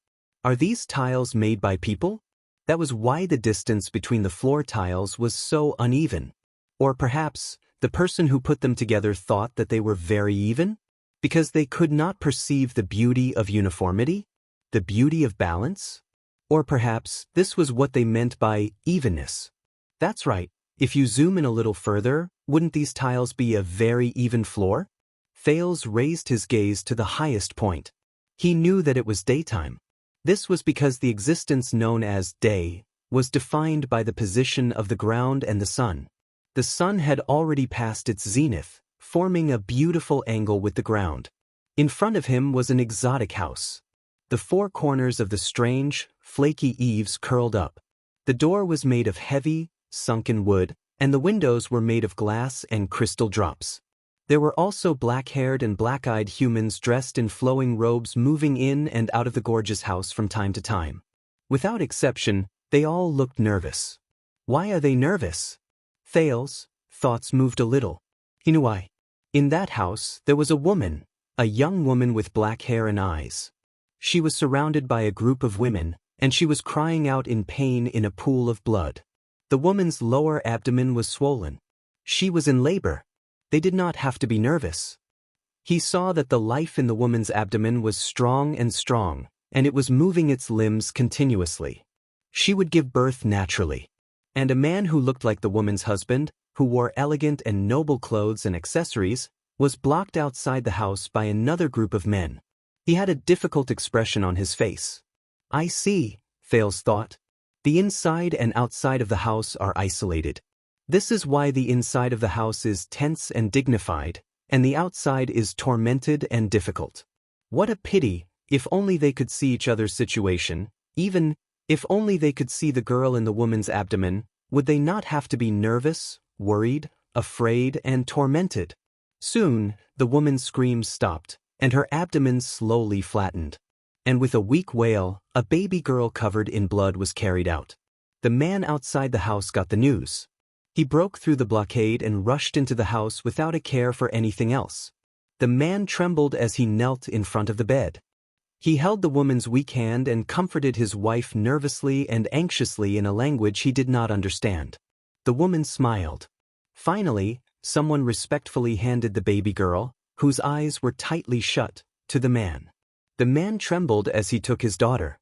Are these tiles made by people? That was why the distance between the floor tiles was so uneven. Or perhaps, the person who put them together thought that they were very even? Because they could not perceive the beauty of uniformity? The beauty of balance? Or perhaps, this was what they meant by evenness. That's right, if you zoom in a little further, wouldn't these tiles be a very even floor? Thales raised his gaze to the highest point. He knew that it was daytime. This was because the existence known as day was defined by the position of the ground and the sun. The sun had already passed its zenith, forming a beautiful angle with the ground. In front of him was an exotic house. The four corners of the strange, flaky eaves curled up. The door was made of heavy, sunken wood, and the windows were made of glass and crystal drops. There were also black-haired and black-eyed humans dressed in flowing robes moving in and out of the gorgeous house from time to time. Without exception, they all looked nervous. Why are they nervous? Thales' thoughts moved a little. He knew why. In that house, there was a woman, a young woman with black hair and eyes. She was surrounded by a group of women, and she was crying out in pain in a pool of blood. The woman's lower abdomen was swollen. She was in labor. They did not have to be nervous. He saw that the life in the woman's abdomen was strong, and it was moving its limbs continuously. She would give birth naturally. And a man who looked like the woman's husband, who wore elegant and noble clothes and accessories, was blocked outside the house by another group of men. He had a difficult expression on his face. I see, Thales thought. The inside and outside of the house are isolated. This is why the inside of the house is tense and dignified, and the outside is tormented and difficult. What a pity, if only they could see each other's situation, even if only they could see the girl in the woman's abdomen, would they not have to be nervous, worried, afraid, and tormented? Soon, the woman's screams stopped, and her abdomen slowly flattened. And with a weak wail, a baby girl covered in blood was carried out. The man outside the house got the news. He broke through the blockade and rushed into the house without a care for anything else. The man trembled as he knelt in front of the bed. He held the woman's weak hand and comforted his wife nervously and anxiously in a language he did not understand. The woman smiled. Finally, someone respectfully handed the baby girl, whose eyes were tightly shut, to the man. The man trembled as he took his daughter.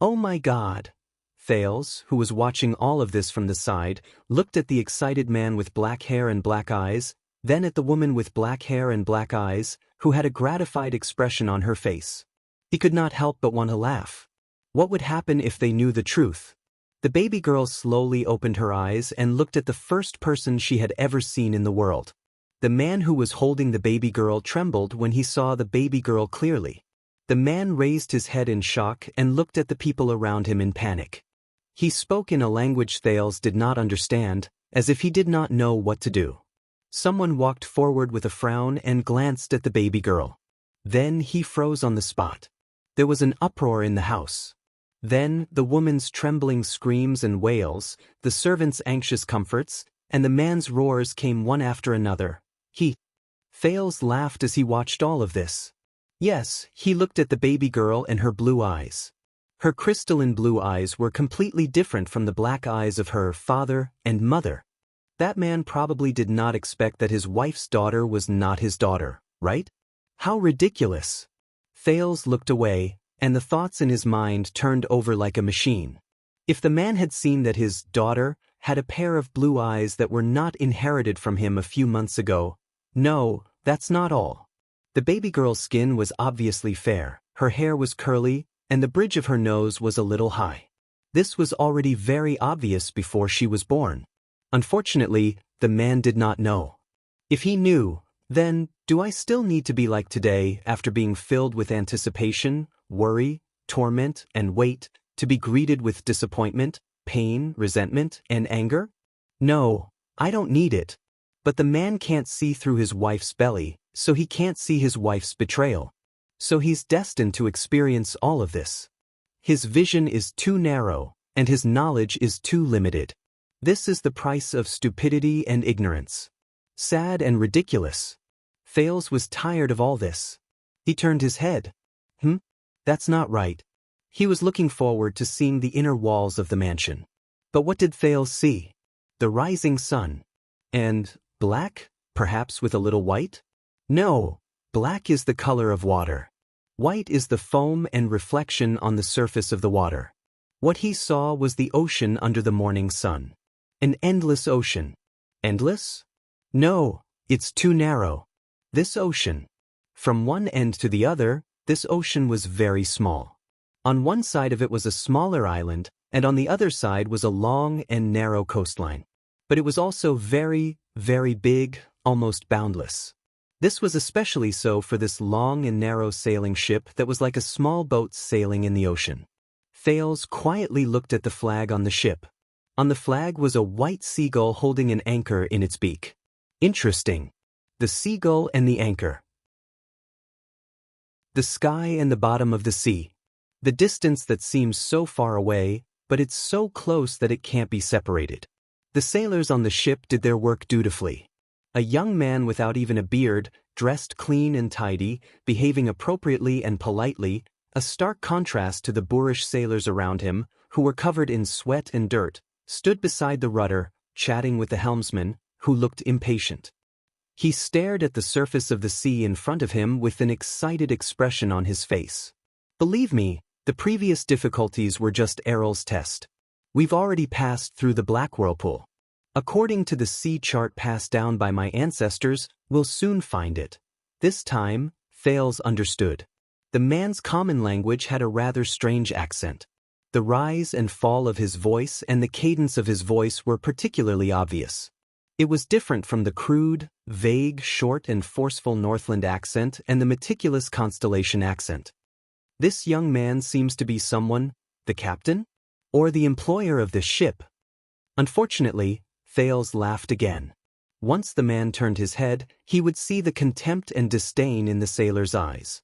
Oh my God! Thales, who was watching all of this from the side, looked at the excited man with black hair and black eyes, then at the woman with black hair and black eyes, who had a gratified expression on her face. He could not help but want to laugh. What would happen if they knew the truth? The baby girl slowly opened her eyes and looked at the first person she had ever seen in the world. The man who was holding the baby girl trembled when he saw the baby girl clearly. The man raised his head in shock and looked at the people around him in panic. He spoke in a language Thales did not understand, as if he did not know what to do. Someone walked forward with a frown and glanced at the baby girl. Then he froze on the spot. There was an uproar in the house. Then the woman's trembling screams and wails, the servant's anxious comforts, and the man's roars came one after another. Thales laughed as he watched all of this. Yes, he looked at the baby girl and her blue eyes. Her crystalline blue eyes were completely different from the black eyes of her father and mother. That man probably did not expect that his wife's daughter was not his daughter, right? How ridiculous! Thales looked away, and the thoughts in his mind turned over like a machine. If the man had seen that his daughter had a pair of blue eyes that were not inherited from him a few months ago. No, that's not all. The baby girl's skin was obviously fair, her hair was curly, and the bridge of her nose was a little high. This was already very obvious before she was born. Unfortunately, the man did not know. If he knew, then, do I still need to be like today after being filled with anticipation, worry, torment, and wait, to be greeted with disappointment, pain, resentment, and anger? No, I don't need it. But the man can't see through his wife's belly, so he can't see his wife's betrayal. So he's destined to experience all of this. His vision is too narrow, and his knowledge is too limited. This is the price of stupidity and ignorance. Sad and ridiculous. Thales was tired of all this. He turned his head. That's not right. He was looking forward to seeing the inner walls of the mansion. But what did Thales see? The rising sun. And black, perhaps with a little white? No, black is the color of water. White is the foam and reflection on the surface of the water. What he saw was the ocean under the morning sun. An endless ocean. Endless? No, it's too narrow. This ocean. From one end to the other, this ocean was very small. On one side of it was a smaller island, and on the other side was a long and narrow coastline. But it was also very, very big, almost boundless. This was especially so for this long and narrow sailing ship that was like a small boat sailing in the ocean. Thales quietly looked at the flag on the ship. On the flag was a white seagull holding an anchor in its beak. Interesting. The seagull and the anchor. The sky and the bottom of the sea. The distance that seems so far away, but it's so close that it can't be separated. The sailors on the ship did their work dutifully. A young man without even a beard, dressed clean and tidy, behaving appropriately and politely, a stark contrast to the boorish sailors around him, who were covered in sweat and dirt, stood beside the rudder, chatting with the helmsman, who looked impatient. He stared at the surface of the sea in front of him with an excited expression on his face. Believe me, the previous difficulties were just Errol's test. We've already passed through the black whirlpool. According to the sea chart passed down by my ancestors, we'll soon find it. This time, Thales understood. The man's common language had a rather strange accent. The rise and fall of his voice and the cadence of his voice were particularly obvious. It was different from the crude, vague, short and forceful Northland accent and the meticulous Constellation accent. This young man seems to be someone, the captain? Or the employer of this ship? Unfortunately, Thales laughed again. Once the man turned his head, he would see the contempt and disdain in the sailor's eyes.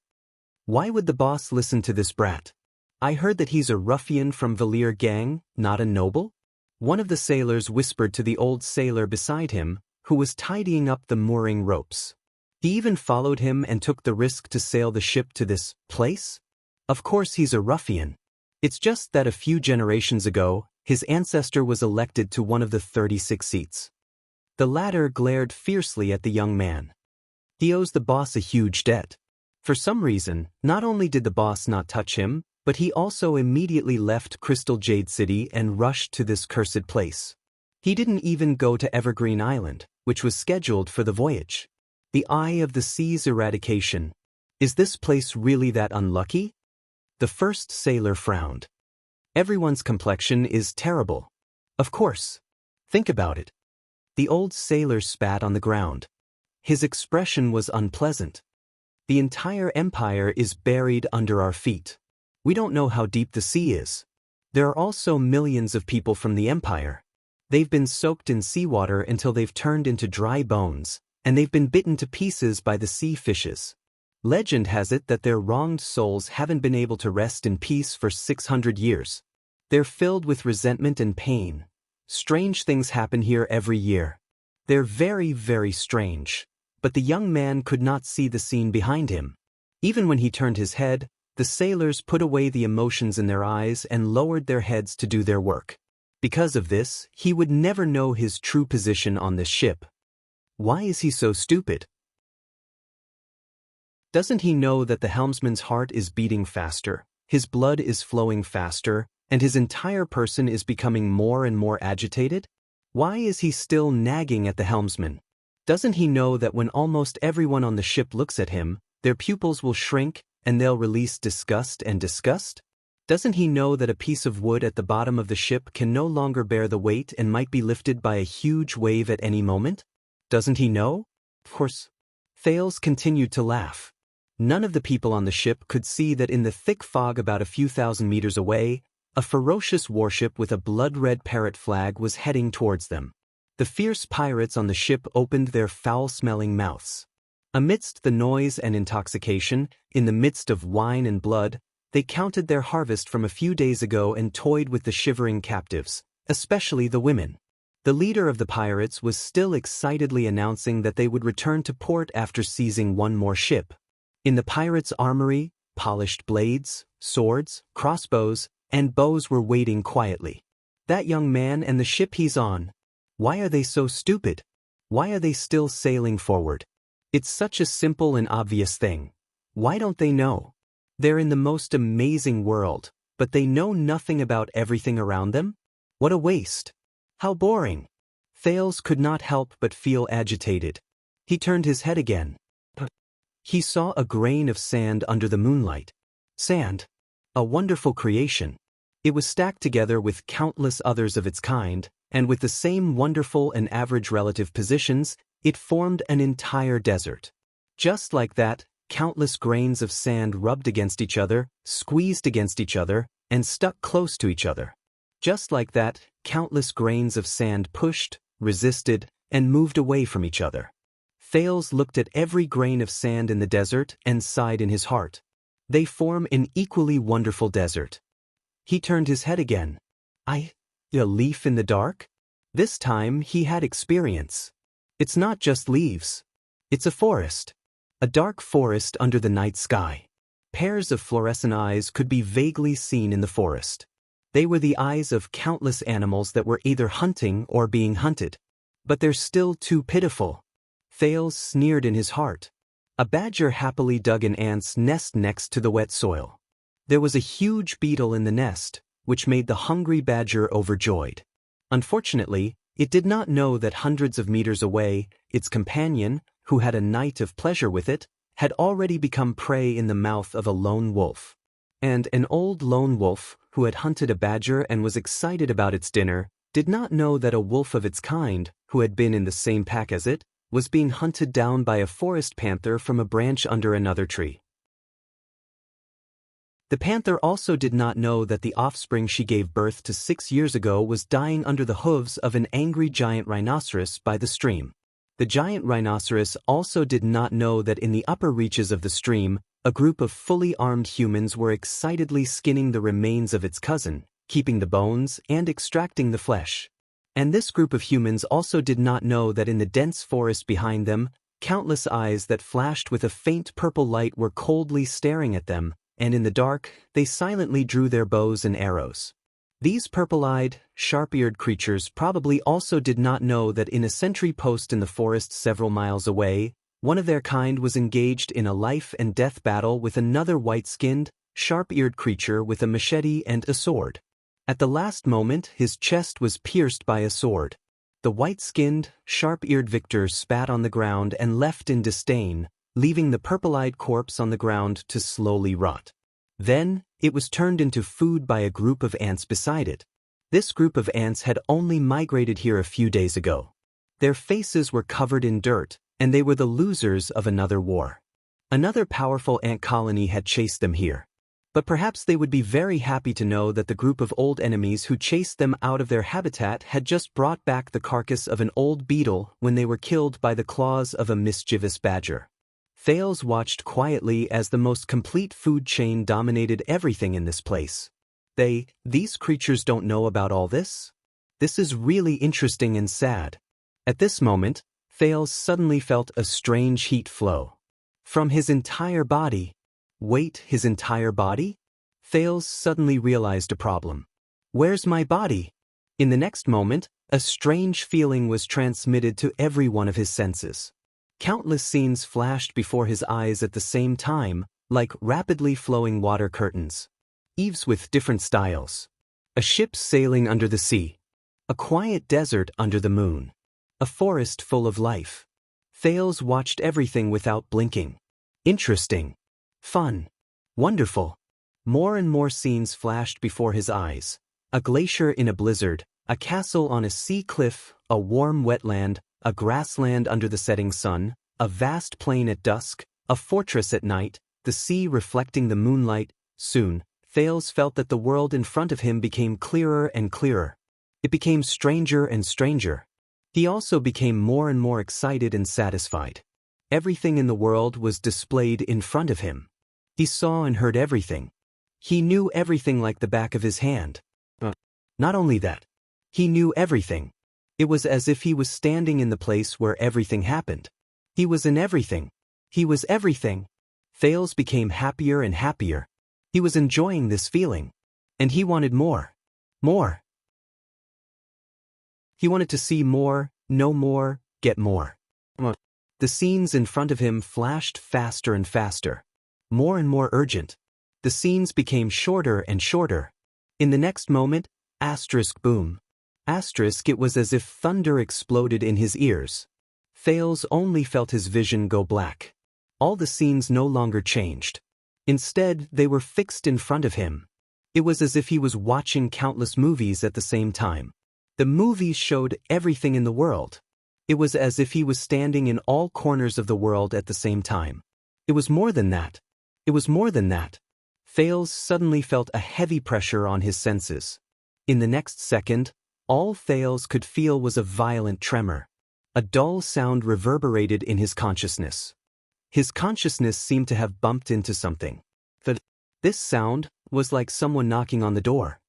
Why would the boss listen to this brat? I heard that he's a ruffian from Valir gang, not a noble? One of the sailors whispered to the old sailor beside him, who was tidying up the mooring ropes. He even followed him and took the risk to sail the ship to this place? Of course he's a ruffian. It's just that a few generations ago, his ancestor was elected to one of the 36 seats. The latter glared fiercely at the young man. He owes the boss a huge debt. For some reason, not only did the boss not touch him, but he also immediately left Crystal Jade City and rushed to this cursed place. He didn't even go to Evergreen Island, which was scheduled for the voyage. The Eye of the Sea's eradication. Is this place really that unlucky? The first sailor frowned. Everyone's complexion is terrible. Of course. Think about it. The old sailor spat on the ground. His expression was unpleasant. The entire empire is buried under our feet. We don't know how deep the sea is. There are also millions of people from the empire. They've been soaked in seawater until they've turned into dry bones, and they've been bitten to pieces by the sea fishes. Legend has it that their wronged souls haven't been able to rest in peace for 600 years. They're filled with resentment and pain. Strange things happen here every year. They're very, very strange. But the young man could not see the scene behind him. Even when he turned his head, the sailors put away the emotions in their eyes and lowered their heads to do their work. Because of this, he would never know his true position on this ship. Why is he so stupid? Doesn't he know that the helmsman's heart is beating faster, his blood is flowing faster, and his entire person is becoming more and more agitated? Why is he still nagging at the helmsman? Doesn't he know that when almost everyone on the ship looks at him, their pupils will shrink and they'll release disgust and disgust? Doesn't he know that a piece of wood at the bottom of the ship can no longer bear the weight and might be lifted by a huge wave at any moment? Doesn't he know? Of course. Thales continued to laugh. None of the people on the ship could see that in the thick fog about a few thousand meters away, a ferocious warship with a blood-red parrot flag was heading towards them. The fierce pirates on the ship opened their foul-smelling mouths. Amidst the noise and intoxication, in the midst of wine and blood, They counted their harvest from a few days ago and toyed with the shivering captives, especially the women. The leader of the pirates was still excitedly announcing that they would return to port after seizing one more ship. In the pirates' armory, polished blades, swords, crossbows, and bows were waiting quietly. That young man and the ship he's on. Why are they so stupid? Why are they still sailing forward? It's such a simple and obvious thing. Why don't they know? They're in the most amazing world, but they know nothing about everything around them? What a waste. How boring. Thales could not help but feel agitated. He turned his head again. He saw a grain of sand under the moonlight. Sand. A wonderful creation. It was stacked together with countless others of its kind, and with the same wonderful and average relative positions, it formed an entire desert. Just like that, countless grains of sand rubbed against each other, squeezed against each other, and stuck close to each other. Just like that, countless grains of sand pushed, resisted, and moved away from each other. Thales looked at every grain of sand in the desert and sighed in his heart. They form an equally wonderful desert. He turned his head again. A leaf in the dark? This time he had experience. It's not just leaves. It's a forest. A dark forest under the night sky. Pairs of fluorescent eyes could be vaguely seen in the forest. They were the eyes of countless animals that were either hunting or being hunted. But they're still too pitiful. Thales sneered in his heart. A badger happily dug an ant's nest next to the wet soil. There was a huge beetle in the nest, which made the hungry badger overjoyed. Unfortunately, it did not know that hundreds of meters away, its companion, who had a night of pleasure with it, had already become prey in the mouth of a lone wolf. And an old lone wolf, who had hunted a badger and was excited about its dinner, did not know that a wolf of its kind, who had been in the same pack as it, was being hunted down by a forest panther from a branch under another tree. The panther also did not know that the offspring she gave birth to 6 years ago was dying under the hooves of an angry giant rhinoceros by the stream. The giant rhinoceros also did not know that in the upper reaches of the stream, a group of fully armed humans were excitedly skinning the remains of its cousin, keeping the bones and extracting the flesh. And this group of humans also did not know that in the dense forest behind them, countless eyes that flashed with a faint purple light were coldly staring at them, and in the dark, they silently drew their bows and arrows. These purple-eyed, sharp-eared creatures probably also did not know that in a sentry post in the forest several miles away, one of their kind was engaged in a life-and-death battle with another white-skinned, sharp-eared creature with a machete and a sword. At the last moment, his chest was pierced by a sword. The white-skinned, sharp-eared victor spat on the ground and left in disdain, leaving the purple-eyed corpse on the ground to slowly rot. Then, it was turned into food by a group of ants beside it. This group of ants had only migrated here a few days ago. Their faces were covered in dirt, and they were the losers of another war. Another powerful ant colony had chased them here. But perhaps they would be very happy to know that the group of old enemies who chased them out of their habitat had just brought back the carcass of an old beetle when they were killed by the claws of a mischievous badger. Thales watched quietly as the most complete food chain dominated everything in this place. These creatures don't know about all this? This is really interesting and sad. At this moment, Thales suddenly felt a strange heat flow. From his entire body. Wait, his entire body? Thales suddenly realized a problem. Where's my body? In the next moment, a strange feeling was transmitted to every one of his senses. Countless scenes flashed before his eyes at the same time, like rapidly flowing water curtains. Eves with different styles. A ship sailing under the sea. A quiet desert under the moon. A forest full of life. Thales watched everything without blinking. Interesting. Fun. Wonderful. More and more scenes flashed before his eyes. A glacier in a blizzard, a castle on a sea cliff, a warm wetland, a grassland under the setting sun, a vast plain at dusk, a fortress at night, the sea reflecting the moonlight. Soon, Thales felt that the world in front of him became clearer and clearer. It became stranger and stranger. He also became more and more excited and satisfied. Everything in the world was displayed in front of him. He saw and heard everything. He knew everything like the back of his hand. Not only that. He knew everything. It was as if he was standing in the place where everything happened. He was in everything. He was everything. Thales became happier and happier. He was enjoying this feeling. And he wanted more. More. He wanted to see more, know more, get more. The scenes in front of him flashed faster and faster. More and more urgent. The scenes became shorter and shorter. In the next moment, asterisk boom. Asterisk, it was as if thunder exploded in his ears. Thales only felt his vision go black. All the scenes no longer changed. Instead, they were fixed in front of him. It was as if he was watching countless movies at the same time. The movies showed everything in the world. It was as if he was standing in all corners of the world at the same time. It was more than that. It was more than that. Thales suddenly felt a heavy pressure on his senses. In the next second, all Thales could feel was a violent tremor. A dull sound reverberated in his consciousness. His consciousness seemed to have bumped into something. This sound was like someone knocking on the door.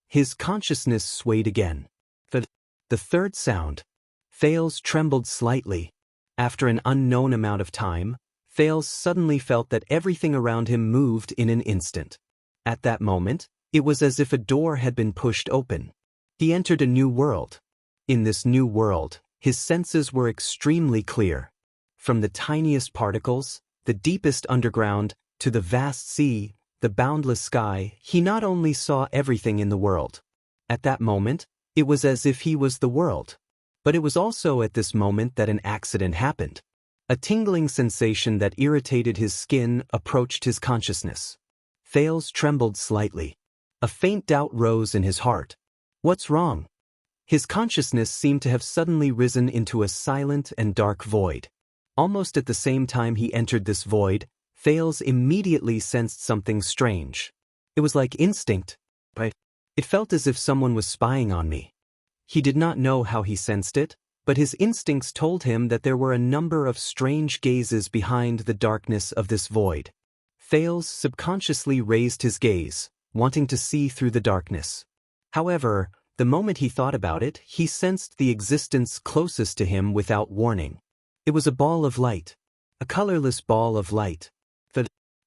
His consciousness swayed again. The third sound. Thales trembled slightly. After an unknown amount of time, Thales suddenly felt that everything around him moved in an instant. At that moment, it was as if a door had been pushed open. He entered a new world. In this new world, his senses were extremely clear. From the tiniest particles, the deepest underground, to the vast sea, the boundless sky, he not only saw everything in the world. At that moment, it was as if he was the world. But it was also at this moment that an accident happened. A tingling sensation that irritated his skin approached his consciousness. Thales trembled slightly. A faint doubt rose in his heart. What's wrong? His consciousness seemed to have suddenly risen into a silent and dark void. Almost at the same time he entered this void, Thales immediately sensed something strange. It was like instinct. It felt as if someone was spying on me. He did not know how he sensed it, but his instincts told him that there were a number of strange gazes behind the darkness of this void. Thales subconsciously raised his gaze, wanting to see through the darkness. However, the moment he thought about it, he sensed the existence closest to him without warning. It was a ball of light. A colorless ball of light.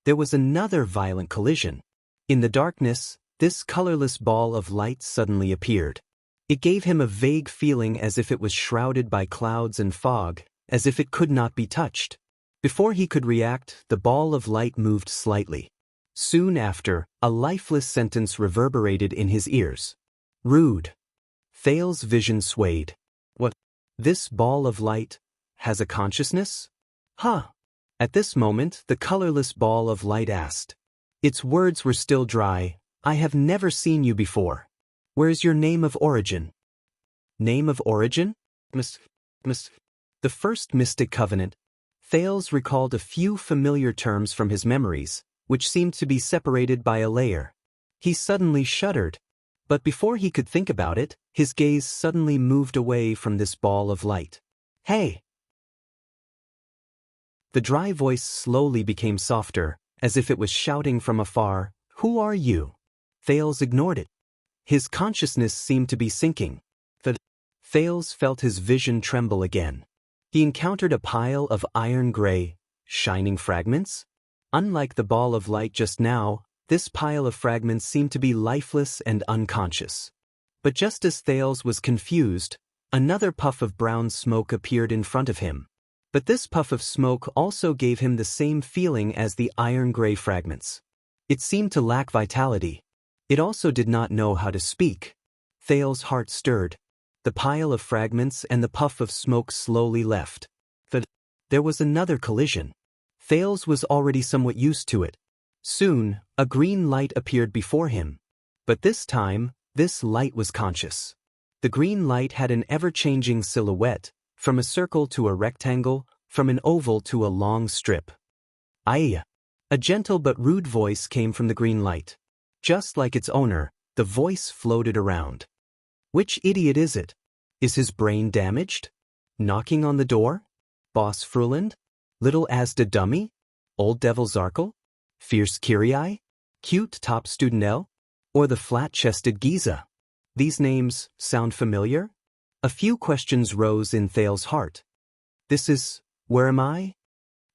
There was another violent collision. In the darkness, this colorless ball of light suddenly appeared. It gave him a vague feeling as if it was shrouded by clouds and fog, as if it could not be touched. Before he could react, the ball of light moved slightly. Soon after, a lifeless sentence reverberated in his ears. Rude. Thales' vision swayed. What? This ball of light has a consciousness? Huh. At this moment, the colorless ball of light asked. Its words were still dry. I have never seen you before. Where's your name of origin? Name of origin? The first mystic covenant. Thales recalled a few familiar terms from his memories, which seemed to be separated by a layer. He suddenly shuddered. But before he could think about it, his gaze suddenly moved away from this ball of light. Hey! The dry voice slowly became softer, as if it was shouting from afar, Who are you? Thales ignored it. His consciousness seemed to be sinking. Thales felt his vision tremble again. He encountered a pile of iron-gray, shining fragments. Unlike the ball of light just now, this pile of fragments seemed to be lifeless and unconscious. But just as Thales was confused, another puff of brown smoke appeared in front of him. But this puff of smoke also gave him the same feeling as the iron-gray fragments. It seemed to lack vitality. It also did not know how to speak. Thales' heart stirred. The pile of fragments and the puff of smoke slowly left. There was another collision. Thales was already somewhat used to it. Soon, a green light appeared before him. But this time, this light was conscious. The green light had an ever-changing silhouette, from a circle to a rectangle, from an oval to a long strip. Aye! A gentle but rude voice came from the green light. Just like its owner, the voice floated around. Which idiot is it? Is his brain damaged? Knocking on the door? Boss Fruland? Little Asda Dummy? Old Devil Zarkle? Fierce Kyrie? Cute top student L? Or the flat-chested Giza? These names sound familiar? A few questions rose in Thal's heart. Where am I?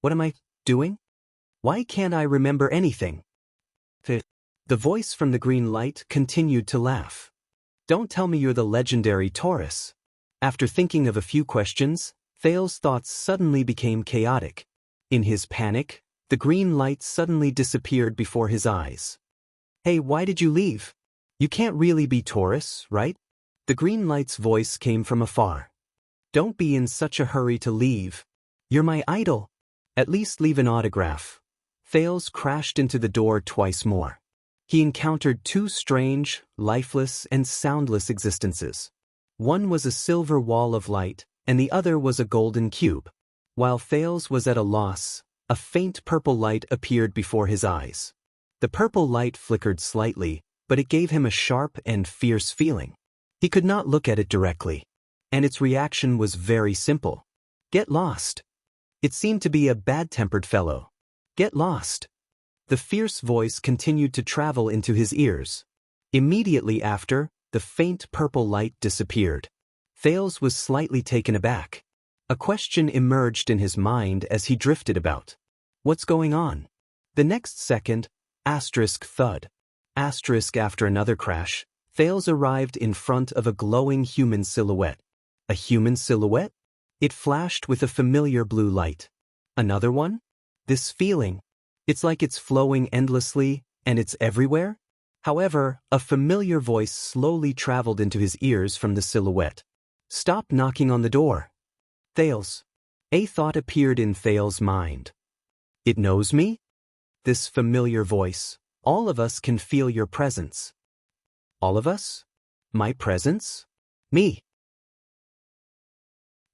What am I doing? Why can't I remember anything? The voice from the green light continued to laugh. Don't tell me you're the legendary Taurus. After thinking of a few questions, Thal's thoughts suddenly became chaotic. In his panic, the green light suddenly disappeared before his eyes. Hey, why did you leave? You can't really be Taurus, right? The green light's voice came from afar. Don't be in such a hurry to leave. You're my idol. At least leave an autograph. Thales crashed into the door twice more. He encountered two strange, lifeless, and soundless existences. One was a silver wall of light, and the other was a golden cube. While Thales was at a loss, a faint purple light appeared before his eyes. The purple light flickered slightly, but it gave him a sharp and fierce feeling. He could not look at it directly, and its reaction was very simple. Get lost. It seemed to be a bad-tempered fellow. Get lost. The fierce voice continued to travel into his ears. Immediately after, the faint purple light disappeared. Thales was slightly taken aback. A question emerged in his mind as he drifted about. What's going on? The next second, thud. After another crash, Thales arrived in front of a glowing human silhouette. A human silhouette? It flashed with a familiar blue light. Another one? This feeling. It's like it's flowing endlessly, and it's everywhere? However, a familiar voice slowly traveled into his ears from the silhouette. Stop knocking on the door. Thales. A thought appeared in Thales' mind. It knows me? This familiar voice. All of us can feel your presence. All of us? My presence? Me.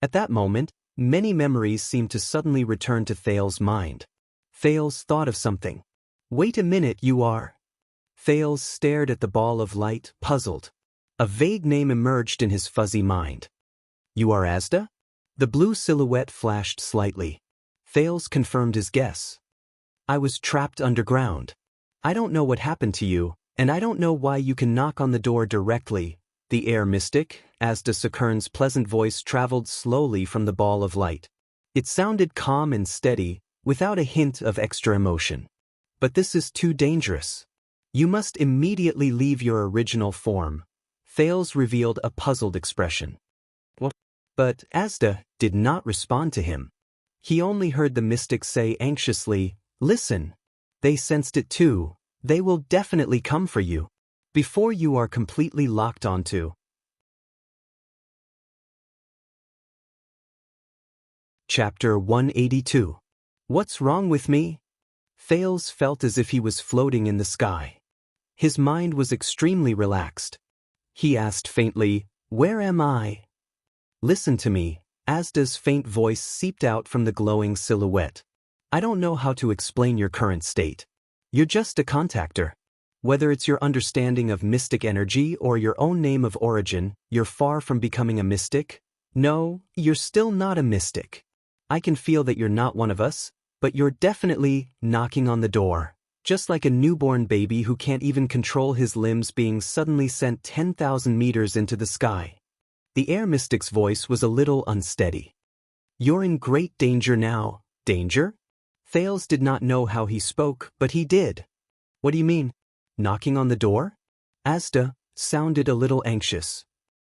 At that moment, many memories seemed to suddenly return to Thales' mind. Thales thought of something. Wait a minute, you are. Thales stared at the ball of light, puzzled. A vague name emerged in his fuzzy mind. You are Asda? The blue silhouette flashed slightly. Thales confirmed his guess. I was trapped underground. I don't know what happened to you, and I don't know why you can knock on the door directly. The air mystic, Asda Sakurn's pleasant voice traveled slowly from the ball of light. It sounded calm and steady, without a hint of extra emotion. But this is too dangerous. You must immediately leave your original form. Thales revealed a puzzled expression. What? But Asda did not respond to him. He only heard the mystic say anxiously, Listen. They sensed it too. They will definitely come for you. Before you are completely locked onto. Chapter 182. What's wrong with me? Thales felt as if he was floating in the sky. His mind was extremely relaxed. He asked faintly, Where am I? Listen to me. Asda's faint voice seeped out from the glowing silhouette. I don't know how to explain your current state. You're just a contactor. Whether it's your understanding of mystic energy or your own name of origin, you're far from becoming a mystic. No, you're still not a mystic. I can feel that you're not one of us, but you're definitely knocking on the door. Just like a newborn baby who can't even control his limbs being suddenly sent 10,000 meters into the sky. The air mystic's voice was a little unsteady. You're in great danger now. Danger? Thales did not know how he spoke, but he did. What do you mean? Knocking on the door? Asda sounded a little anxious.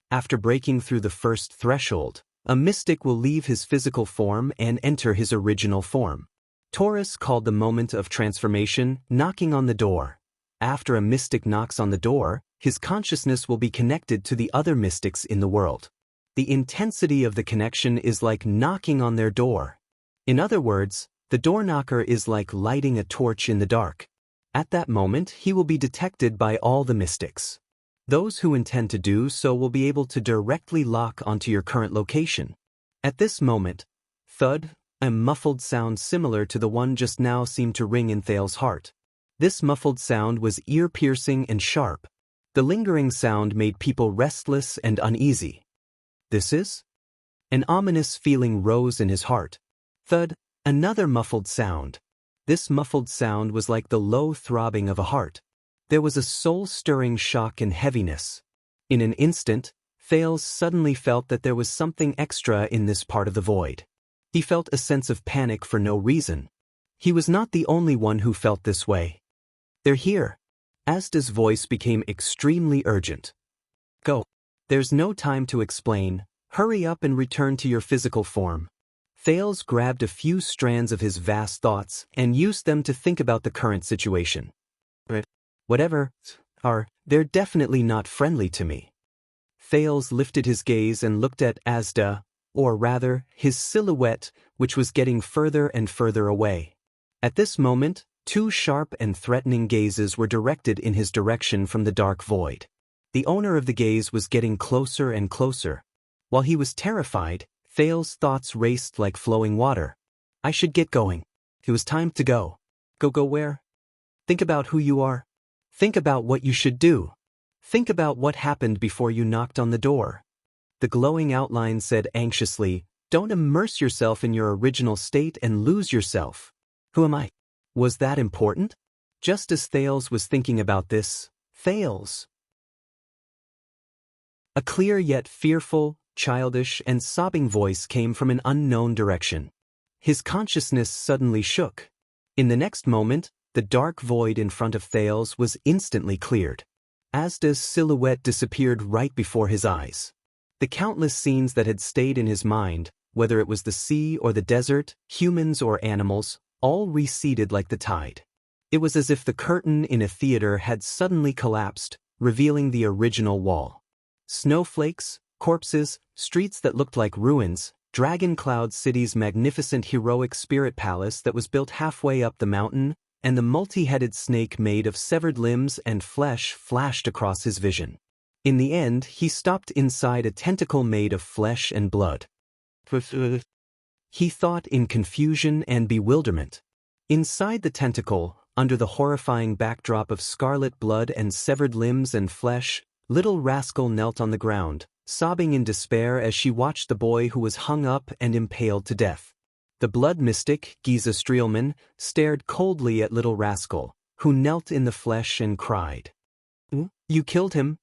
After breaking through the first threshold, a mystic will leave his physical form and enter his original form. Taurus called the moment of transformation knocking on the door. After a mystic knocks on the door, his consciousness will be connected to the other mystics in the world. The intensity of the connection is like knocking on their door. In other words, the door knocker is like lighting a torch in the dark. At that moment, he will be detected by all the mystics. Those who intend to do so will be able to directly lock onto your current location. At this moment, thud, a muffled sound similar to the one just now seemed to ring in Thales' heart. This muffled sound was ear-piercing and sharp. The lingering sound made people restless and uneasy. This is? An ominous feeling rose in his heart. Thud, another muffled sound. This muffled sound was like the low throbbing of a heart. There was a soul-stirring shock and heaviness. In an instant, Thales suddenly felt that there was something extra in this part of the void. He felt a sense of panic for no reason. He was not the only one who felt this way. "They're here." Asta's voice became extremely urgent. "Go. There's no time to explain. Hurry up and return to your physical form." Thales grabbed a few strands of his vast thoughts and used them to think about the current situation. "Whatever they're definitely not friendly to me." Thales lifted his gaze and looked at Asda, or rather, his silhouette, which was getting further and further away. At this moment, two sharp and threatening gazes were directed in his direction from the dark void. The owner of the gaze was getting closer and closer. While he was terrified, Thales' thoughts raced like flowing water. "I should get going. It was time to go." Go where? Think about who you are. Think about what you should do. Think about what happened before you knocked on the door. The glowing outline said anxiously, "Don't immerse yourself in your original state and lose yourself." Who am I? Was that important? Just as Thales was thinking about this, a clear yet fearful, childish, and sobbing voice came from an unknown direction. His consciousness suddenly shook. In the next moment, the dark void in front of Thales was instantly cleared. Asda's silhouette disappeared right before his eyes. The countless scenes that had stayed in his mind, whether it was the sea or the desert, humans or animals, all receded like the tide. It was as if the curtain in a theater had suddenly collapsed, revealing the original wall. Snowflakes, corpses, streets that looked like ruins, Dragon Cloud City's magnificent heroic spirit palace that was built halfway up the mountain, and the multi-headed snake made of severed limbs and flesh flashed across his vision. In the end, he stopped inside a tentacle made of flesh and blood. He thought in confusion and bewilderment. Inside the tentacle, under the horrifying backdrop of scarlet blood and severed limbs and flesh, little Rascal knelt on the ground, sobbing in despair as she watched the boy who was hung up and impaled to death. The blood mystic, Giza Streelman, stared coldly at little Rascal, who knelt in the flesh and cried. "You killed him?"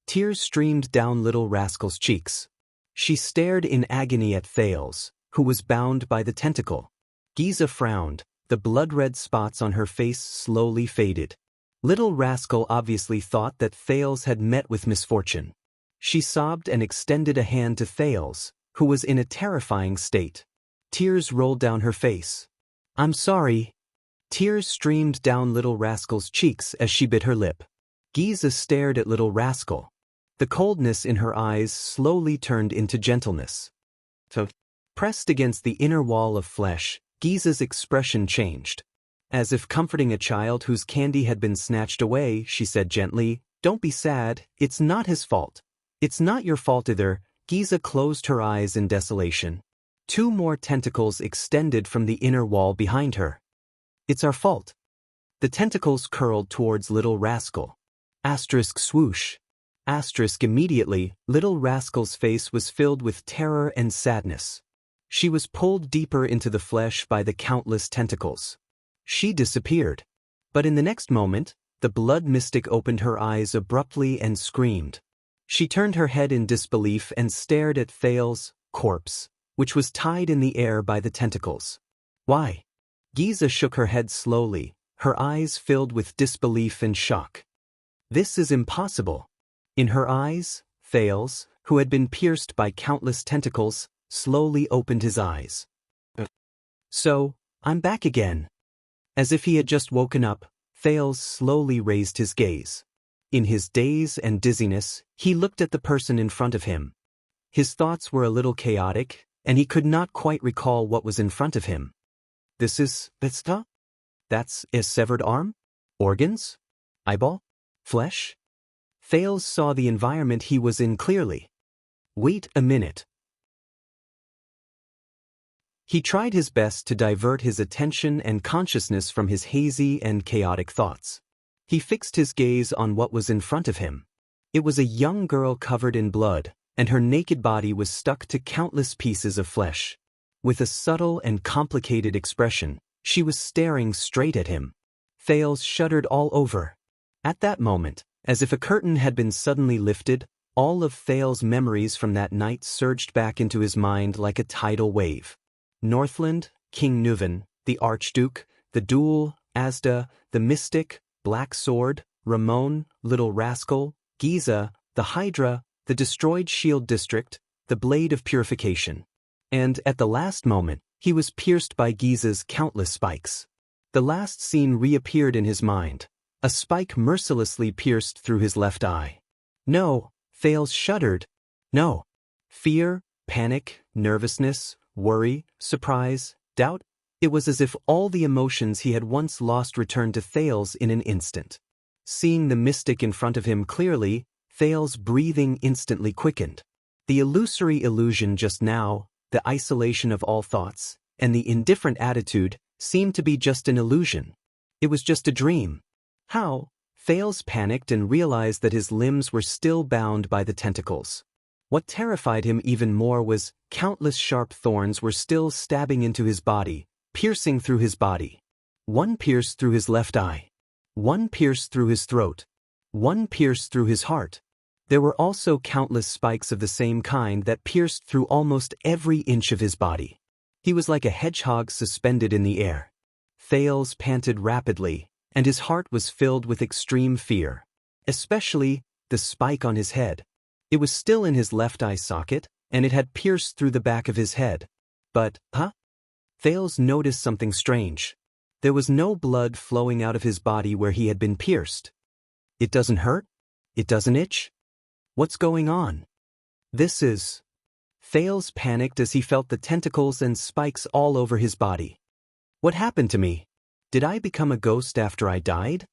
Tears streamed down little Rascal's cheeks. She stared in agony at Thales, who was bound by the tentacle. Giza frowned. The blood-red spots on her face slowly faded. Little Rascal obviously thought that Thales had met with misfortune. She sobbed and extended a hand to Thales, who was in a terrifying state. Tears rolled down her face. "I'm sorry." Tears streamed down little Rascal's cheeks as she bit her lip. Giza stared at little Rascal. The coldness in her eyes slowly turned into gentleness. Pressed against the inner wall of flesh, Giza's expression changed. As if comforting a child whose candy had been snatched away, she said gently, "Don't be sad, it's not his fault." "It's not your fault either." Giza closed her eyes in desolation. Two more tentacles extended from the inner wall behind her. "It's our fault." The tentacles curled towards little Rascal. Asterisk swoosh. Asterisk immediately, little Rascal's face was filled with terror and sadness. She was pulled deeper into the flesh by the countless tentacles. She disappeared. But in the next moment, the blood mystic opened her eyes abruptly and screamed. She turned her head in disbelief and stared at Thales' corpse, which was tied in the air by the tentacles. "Why?" Giza shook her head slowly, her eyes filled with disbelief and shock. "This is impossible." In her eyes, Thales, who had been pierced by countless tentacles, slowly opened his eyes. "So, I'm back again." As if he had just woken up, Thales slowly raised his gaze. In his daze and dizziness, he looked at the person in front of him. His thoughts were a little chaotic, and he could not quite recall what was in front of him. That's a severed arm? Organs? Eyeball? Flesh? Thales saw the environment he was in clearly. "Wait a minute." He tried his best to divert his attention and consciousness from his hazy and chaotic thoughts. He fixed his gaze on what was in front of him. It was a young girl covered in blood, and her naked body was stuck to countless pieces of flesh. With a subtle and complicated expression, She was staring straight at him. Thales shuddered all over. At that moment, as if a curtain had been suddenly lifted, all of Thales' memories from that night surged back into his mind like a tidal wave. Northland, King Nuvan, the Archduke, the duel, Asda, the Mystic, Black Sword, Ramon, Little Rascal, Giza, the Hydra, the destroyed Shield District, the Blade of Purification. And, at the last moment, he was pierced by Giza's countless spikes. The last scene reappeared in his mind. A spike mercilessly pierced through his left eye. No, Thales shuddered. No. Fear, panic, nervousness, worry, surprise, doubt. It was as if all the emotions he had once lost returned to Thales in an instant. Seeing the mystic in front of him clearly, Thales' breathing instantly quickened. The illusory illusion just now, the isolation of all thoughts, and the indifferent attitude, seemed to be just an illusion. It was just a dream. How? Thales panicked and realized that his limbs were still bound by the tentacles. What terrified him even more was countless sharp thorns were still stabbing into his body, piercing through his body. One pierced through his left eye. One pierced through his throat. One pierced through his heart. There were also countless spikes of the same kind that pierced through almost every inch of his body. He was like a hedgehog suspended in the air. Thales panted rapidly, and his heart was filled with extreme fear. Especially, the spike on his head. It was still in his left eye socket, and it had pierced through the back of his head. But, Thales noticed something strange. There was no blood flowing out of his body where he had been pierced. It doesn't hurt? It doesn't itch? What's going on? This is... Thales panicked as he felt the tentacles and spikes all over his body. What happened to me? Did I become a ghost after I died?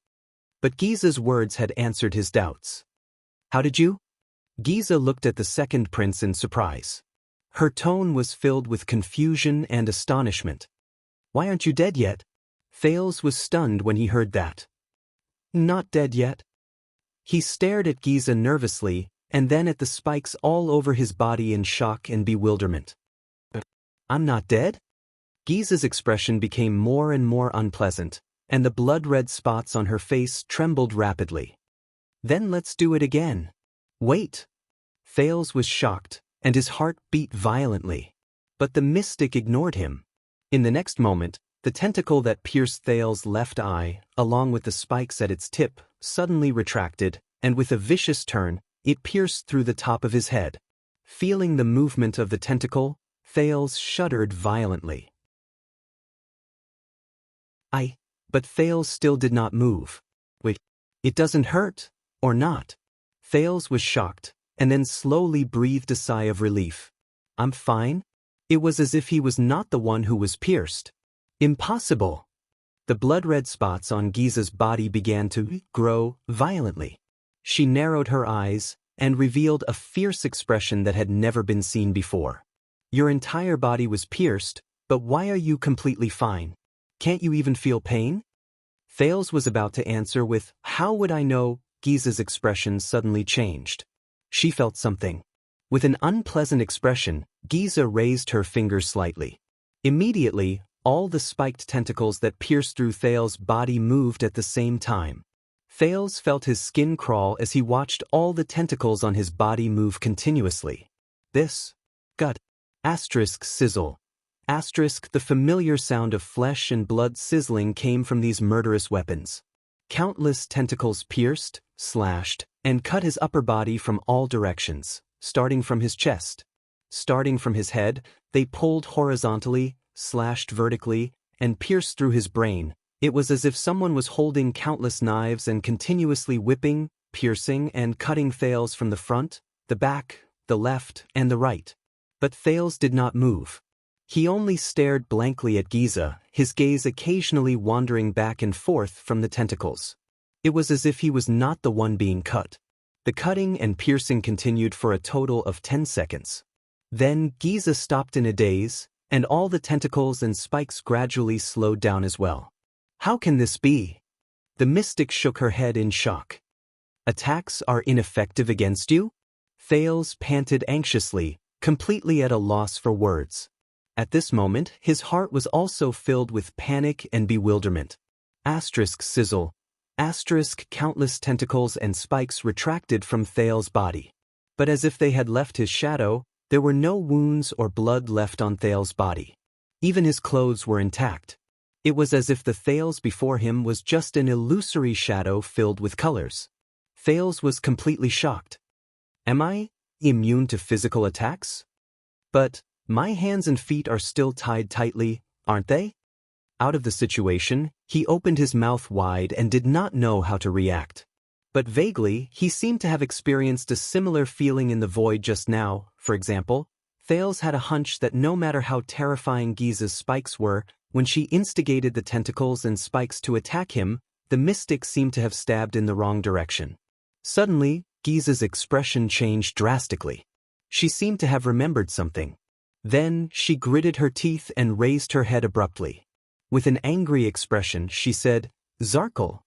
But Giza's words had answered his doubts. How did you? Giza looked at the second prince in surprise. Her tone was filled with confusion and astonishment. Why aren't you dead yet? Thales was stunned when he heard that. Not dead yet. He stared at Giza nervously, and then at the spikes all over his body in shock and bewilderment. I'm not dead? Giza's expression became more and more unpleasant, and the blood-red spots on her face trembled rapidly. Then let's do it again. Wait. Thales was shocked, and his heart beat violently. But the mystic ignored him. In the next moment, the tentacle that pierced Thales' left eye, along with the spikes at its tip, suddenly retracted, and with a vicious turn, it pierced through the top of his head. Feeling the movement of the tentacle, Thales shuddered violently. But Thales still did not move. Wait, it doesn't hurt, or not? Thales was shocked, and then slowly breathed a sigh of relief. I'm fine? It was as if he was not the one who was pierced. Impossible! The blood-red spots on Giza's body began to grow violently. She narrowed her eyes and revealed a fierce expression that had never been seen before. Your entire body was pierced, but why are you completely fine? Can't you even feel pain? Thales was about to answer with, how would I know? Giza's expression suddenly changed. She felt something. With an unpleasant expression, Giza raised her finger slightly. Immediately, all the spiked tentacles that pierced through Thales' body moved at the same time. Thales felt his skin crawl as he watched all the tentacles on his body move continuously. This, gut, sizzle. The familiar sound of flesh and blood sizzling came from these murderous weapons. Countless tentacles pierced, slashed, and cut his upper body from all directions, starting from his chest. Starting from his head, they pulled horizontally, slashed vertically, and pierced through his brain. It was as if someone was holding countless knives and continuously whipping, piercing, and cutting Thales from the front, the back, the left, and the right. But Thales did not move. He only stared blankly at Giza, his gaze occasionally wandering back and forth from the tentacles. It was as if he was not the one being cut. The cutting and piercing continued for a total of 10 seconds. Then Giza stopped in a daze, and all the tentacles and spikes gradually slowed down as well. How can this be? The mystic shook her head in shock. Attacks are ineffective against you? Thales panted anxiously, completely at a loss for words. At this moment, his heart was also filled with panic and bewilderment. Asterisk sizzle. Asterisk countless tentacles and spikes retracted from Thale's body. But as if they had left his shadow, there were no wounds or blood left on Thale's body. Even his clothes were intact. It was as if the Thales before him was just an illusory shadow filled with colors. Thales was completely shocked. Am I immune to physical attacks? But my hands and feet are still tied tightly, aren't they? Out of the situation, he opened his mouth wide and did not know how to react. But vaguely, he seemed to have experienced a similar feeling in the void just now. For example, Thales had a hunch that no matter how terrifying Giza's spikes were, when she instigated the tentacles and spikes to attack him, the mystic seemed to have stabbed in the wrong direction. Suddenly, Giza's expression changed drastically. She seemed to have remembered something. Then, she gritted her teeth and raised her head abruptly. With an angry expression, she said, "Zarkle.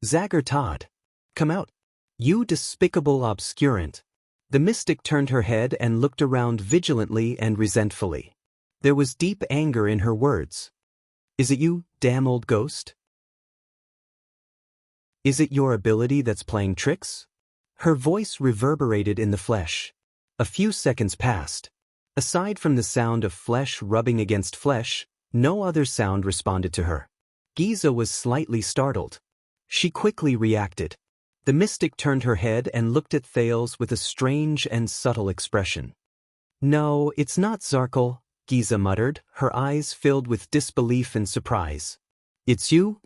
Zagger Todd. Come out. You despicable obscurant." The mystic turned her head and looked around vigilantly and resentfully. There was deep anger in her words. "Is it you, damn old ghost? Is it your ability that's playing tricks?" Her voice reverberated in the flesh. A few seconds passed. Aside from the sound of flesh rubbing against flesh, no other sound responded to her. Giza was slightly startled. She quickly reacted. The mystic turned her head and looked at Thales with a strange and subtle expression. "No, it's not Zarkle," Giza muttered, her eyes filled with disbelief and surprise. "It's you?"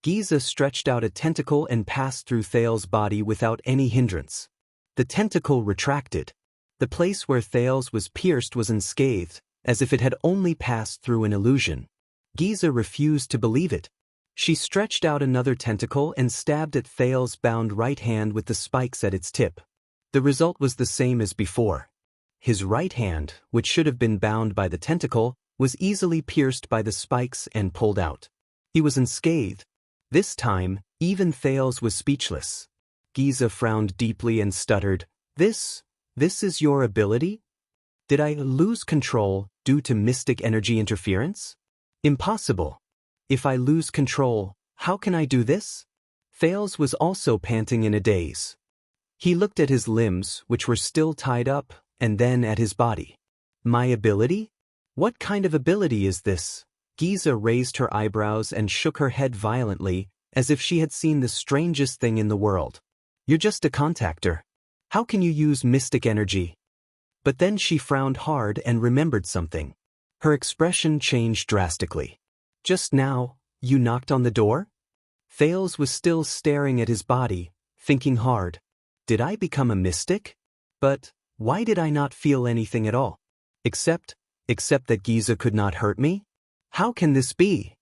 Giza stretched out a tentacle and passed through Thales' body without any hindrance. The tentacle retracted. The place where Thales was pierced was unscathed, as if it had only passed through an illusion. Giza refused to believe it. She stretched out another tentacle and stabbed at Thales' bound right hand with the spikes at its tip. The result was the same as before. His right hand, which should have been bound by the tentacle, was easily pierced by the spikes and pulled out. He was unscathed. This time, even Thales was speechless. Giza frowned deeply and stuttered, This is your ability? Did I lose control due to mystic energy interference? Impossible. If I lose control, how can I do this?" Thales was also panting in a daze. He looked at his limbs, which were still tied up, and then at his body. "My ability? What kind of ability is this?" Giza raised her eyebrows and shook her head violently, as if she had seen the strangest thing in the world. "You're just a contactor. How can you use mystic energy?" But then she frowned hard and remembered something. Her expression changed drastically. "Just now, you knocked on the door?" Thales was still staring at his body, thinking hard. Did I become a mystic? But why did I not feel anything at all? Except that Giza could not hurt me? How can this be?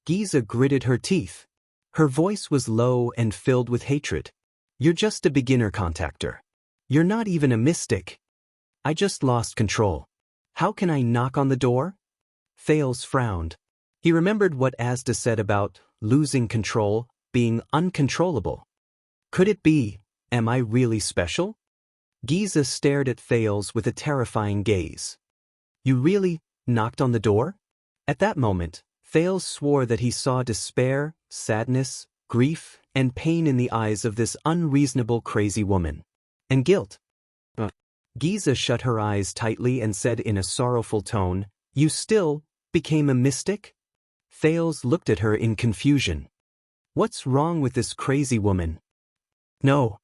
Giza gritted her teeth. Her voice was low and filled with hatred. "You're just a beginner contactor. You're not even a mystic. I just lost control. How can I knock on the door?" Thales frowned. He remembered what Asda said about losing control, being uncontrollable. Could it be, am I really special? Giza stared at Thales with a terrifying gaze. "You really knocked on the door?" At that moment, Thales swore that he saw despair, sadness, grief, and pain in the eyes of this unreasonable crazy woman. And guilt. Giza shut her eyes tightly and said in a sorrowful tone, "You still became a mystic?" Thales looked at her in confusion. What's wrong with this crazy woman? No.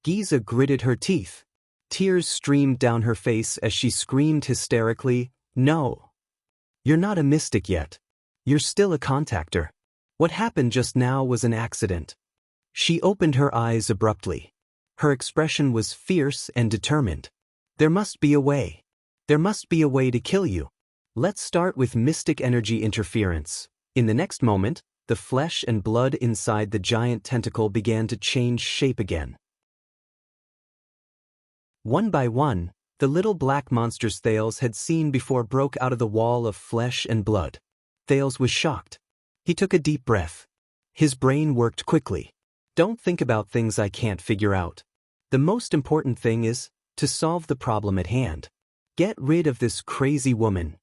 Giza gritted her teeth. Tears streamed down her face as she screamed hysterically, "No. You're not a mystic yet. You're still a contactor. What happened just now was an accident." She opened her eyes abruptly. Her expression was fierce and determined. "There must be a way. There must be a way to kill you. Let's start with mystic energy interference." In the next moment, the flesh and blood inside the giant tentacle began to change shape again. One by one, the little black monsters Thales had seen before broke out of the wall of flesh and blood. Thales was shocked. He took a deep breath. His brain worked quickly. Don't think about things I can't figure out. The most important thing is to solve the problem at hand. Get rid of this crazy woman.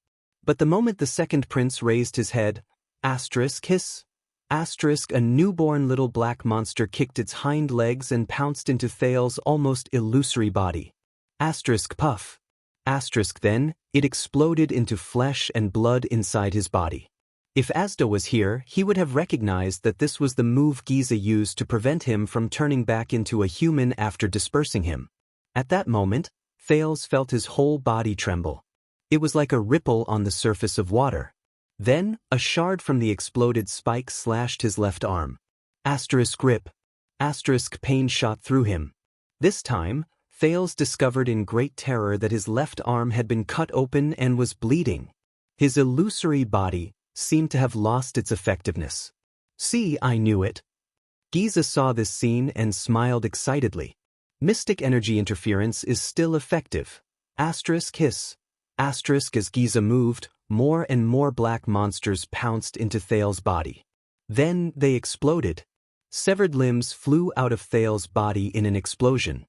But the moment the second prince raised his head, hiss, a newborn little black monster kicked its hind legs and pounced into Thales's almost illusory body. Puff. Then, it exploded into flesh and blood inside his body. If Asda was here, he would have recognized that this was the move Giza used to prevent him from turning back into a human after dispersing him. At that moment, Thales felt his whole body tremble. It was like a ripple on the surface of water. Then, a shard from the exploded spike slashed his left arm. Grip. Pain shot through him. This time, Thales discovered in great terror that his left arm had been cut open and was bleeding. His illusory body seemed to have lost its effectiveness. See, I knew it. Giza saw this scene and smiled excitedly. Mystic energy interference is still effective. Hiss. As Giza moved, more and more black monsters pounced into Thales's body. Then they exploded. Severed limbs flew out of Thales's body in an explosion.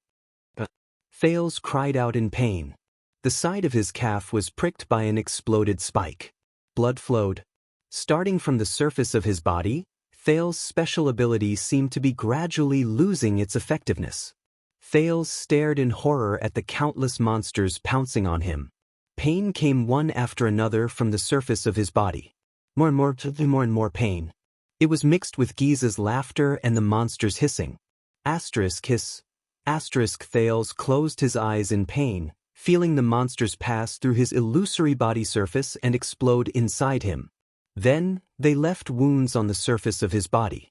Thales cried out in pain. The side of his calf was pricked by an exploded spike. Blood flowed. Starting from the surface of his body, Thales's special ability seemed to be gradually losing its effectiveness. Thales stared in horror at the countless monsters pouncing on him. Pain came one after another from the surface of his body. More and more pain. It was mixed with Giza's laughter and the monsters hissing. Hiss. Thales closed his eyes in pain, feeling the monsters pass through his illusory body surface and explode inside him. Then, they left wounds on the surface of his body.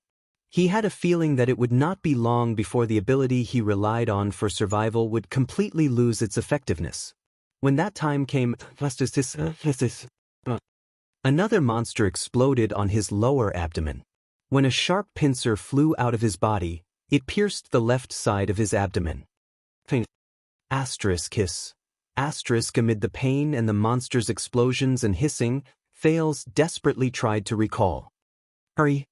He had a feeling that it would not be long before the ability he relied on for survival would completely lose its effectiveness. When that time came, another monster exploded on his lower abdomen. When a sharp pincer flew out of his body, it pierced the left side of his abdomen. Hiss. Amid the pain and the monster's explosions and hissing, Thales desperately tried to recall. Hurry.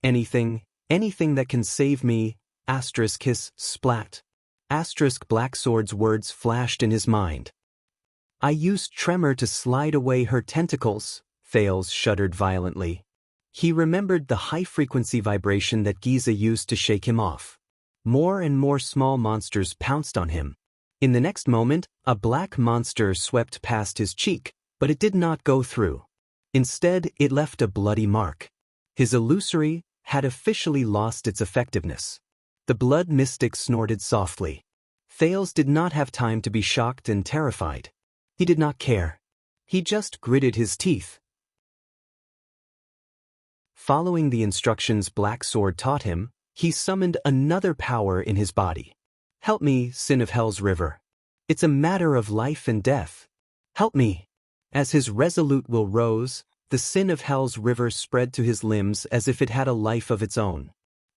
Anything that can save me, hiss, splat. Black Sword's words flashed in his mind. I used Tremor to slide away her tentacles, Thales shuddered violently. He remembered the high-frequency vibration that Giza used to shake him off. More and more small monsters pounced on him. In the next moment, a black monster swept past his cheek, but it did not go through. Instead, it left a bloody mark. His illusory had officially lost its effectiveness. The blood mystic snorted softly. Thales did not have time to be shocked and terrified. He did not care. He just gritted his teeth. Following the instructions Black Sword taught him, he summoned another power in his body. Help me, Sin of Hell's River. It's a matter of life and death. Help me. As his resolute will rose, the Sin of Hell's River spread to his limbs as if it had a life of its own.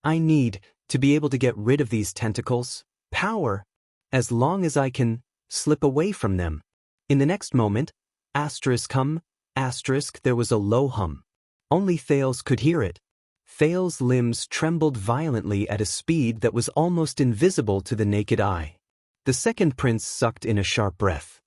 I need to be able to get rid of these tentacles, power, as long as I can slip away from them. In the next moment, there was a low hum. Only Thales could hear it. Thales' limbs trembled violently at a speed that was almost invisible to the naked eye. The second prince sucked in a sharp breath.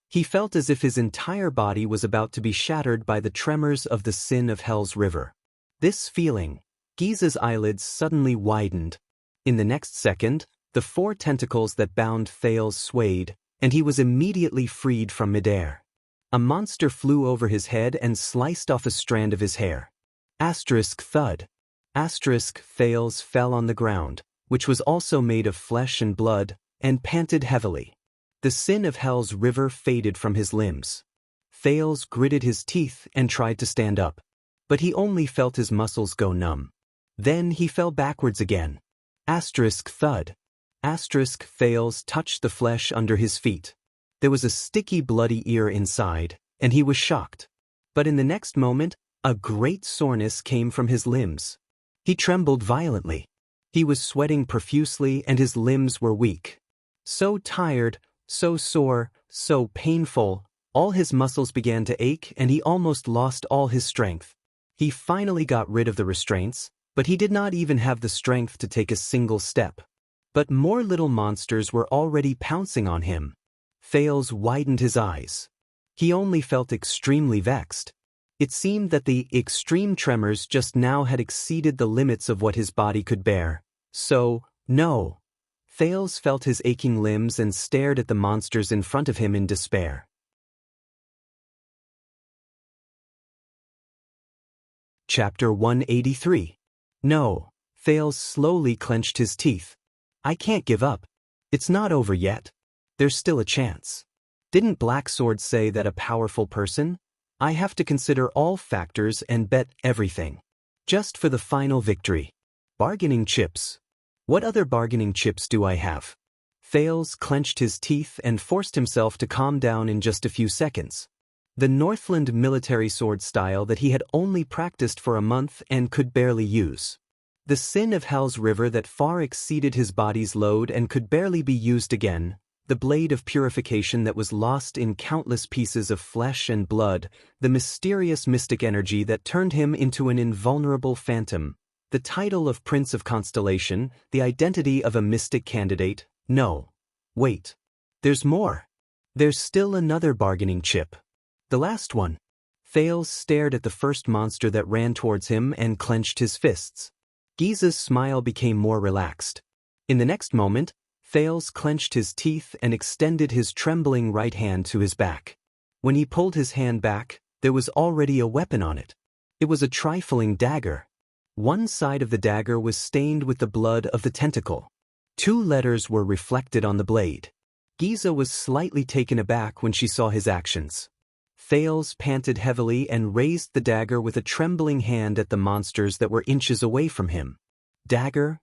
He felt as if his entire body was about to be shattered by the tremors of the Sin of Hell's River. This feeling, Giza's eyelids suddenly widened. In the next second, the 4 tentacles that bound Thales swayed, and he was immediately freed from midair. A monster flew over his head and sliced off a strand of his hair. Thud. Thales fell on the ground, which was also made of flesh and blood, and panted heavily. The Sin of Hell's River faded from his limbs. Thales gritted his teeth and tried to stand up, but he only felt his muscles go numb. Then he fell backwards again. Thud. Thales touched the flesh under his feet. There was a sticky bloody ear inside, and he was shocked. But in the next moment, a great soreness came from his limbs. He trembled violently. He was sweating profusely and his limbs were weak. So tired, so sore, so painful, all his muscles began to ache and he almost lost all his strength. He finally got rid of the restraints, but he did not even have the strength to take a single step. But more little monsters were already pouncing on him. Thales widened his eyes. He only felt extremely vexed. It seemed that the extreme tremors just now had exceeded the limits of what his body could bear. So, no. Thales felt his aching limbs and stared at the monsters in front of him in despair. Chapter 183. No. Thales slowly clenched his teeth. I can't give up. It's not over yet. There's still a chance. Didn't Black Sword say that a powerful person? I have to consider all factors and bet everything. Just for the final victory. Bargaining chips. What other bargaining chips do I have? Thales clenched his teeth and forced himself to calm down in just a few seconds. The Northland military sword style that he had only practiced for a month and could barely use. The sin of Hell's River that far exceeded his body's load and could barely be used again. The blade of purification that was lost in countless pieces of flesh and blood, the mysterious mystic energy that turned him into an invulnerable phantom, the title of Prince of Constellation, the identity of a mystic candidate. No. Wait. There's more. There's still another bargaining chip. The last one. Thales stared at the first monster that ran towards him and clenched his fists. Giza's smile became more relaxed. In the next moment, Thales clenched his teeth and extended his trembling right hand to his back. When he pulled his hand back, there was already a weapon on it. It was a trifling dagger. One side of the dagger was stained with the blood of the tentacle. 2 letters were reflected on the blade. Giza was slightly taken aback when she saw his actions. Thales panted heavily and raised the dagger with a trembling hand at the monsters that were inches away from him. Dagger?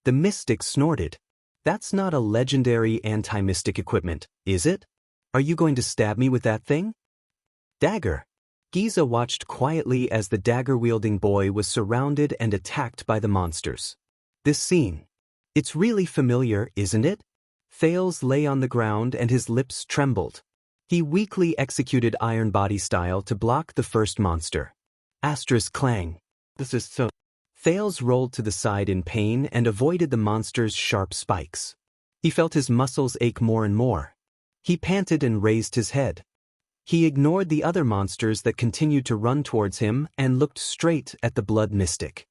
The mystic snorted. That's not a legendary anti-mystic equipment, is it? Are you going to stab me with that thing? Dagger. Giza watched quietly as the dagger-wielding boy was surrounded and attacked by the monsters. This scene. It's really familiar, isn't it? Thales lay on the ground and his lips trembled. He weakly executed Iron Body style to block the first monster. Asterisk clang. This is so. Thales rolled to the side in pain and avoided the monster's sharp spikes. He felt his muscles ache more and more. He panted and raised his head. He ignored the other monsters that continued to run towards him and looked straight at the blood mystic.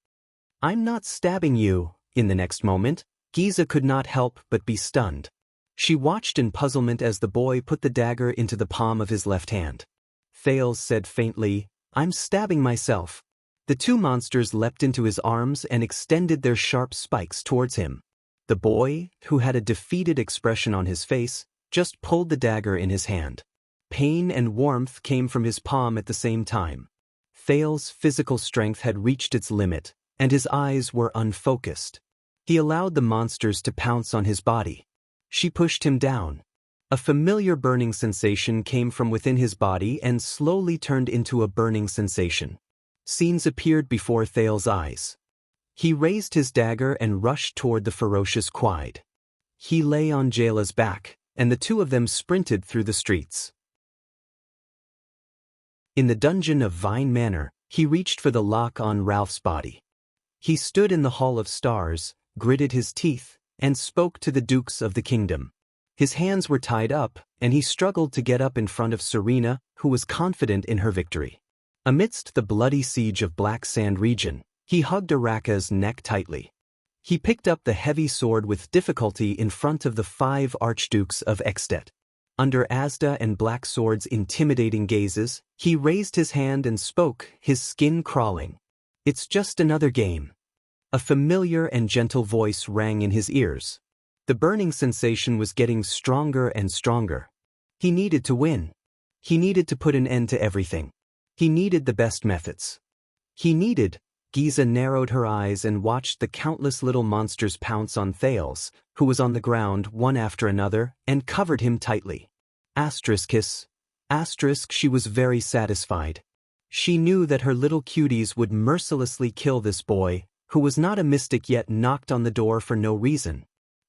I'm not stabbing you. In the next moment, Giza could not help but be stunned. She watched in puzzlement as the boy put the dagger into the palm of his left hand. Thales said faintly, I'm stabbing myself. The 2 monsters leapt into his arms and extended their sharp spikes towards him. The boy, who had a defeated expression on his face, just pulled the dagger in his hand. Pain and warmth came from his palm at the same time. Thales' physical strength had reached its limit, and his eyes were unfocused. He allowed the monsters to pounce on his body. She pushed him down. A familiar burning sensation came from within his body and slowly turned into a burning sensation. Scenes appeared before Thales' eyes. He raised his dagger and rushed toward the ferocious Quide. He lay on Jayla's back, and the 2 of them sprinted through the streets. In the dungeon of Vine Manor, he reached for the lock on Ralph's body. He stood in the Hall of Stars, gritted his teeth, and spoke to the dukes of the kingdom. His hands were tied up, and he struggled to get up in front of Serena, who was confident in her victory. Amidst the bloody siege of Black Sand region, he hugged Araka's neck tightly. He picked up the heavy sword with difficulty in front of the 5 archdukes of Extet. Under Asda and Black Sword's intimidating gazes, he raised his hand and spoke, his skin crawling. It's just another game. A familiar and gentle voice rang in his ears. The burning sensation was getting stronger and stronger. He needed to win. He needed to put an end to everything. He needed the best methods. Giza narrowed her eyes and watched the countless little monsters pounce on Thales, who was on the ground one after another, and covered him tightly. She was very satisfied. She knew that her little cuties would mercilessly kill this boy, who was not a mystic yet knocked on the door for no reason.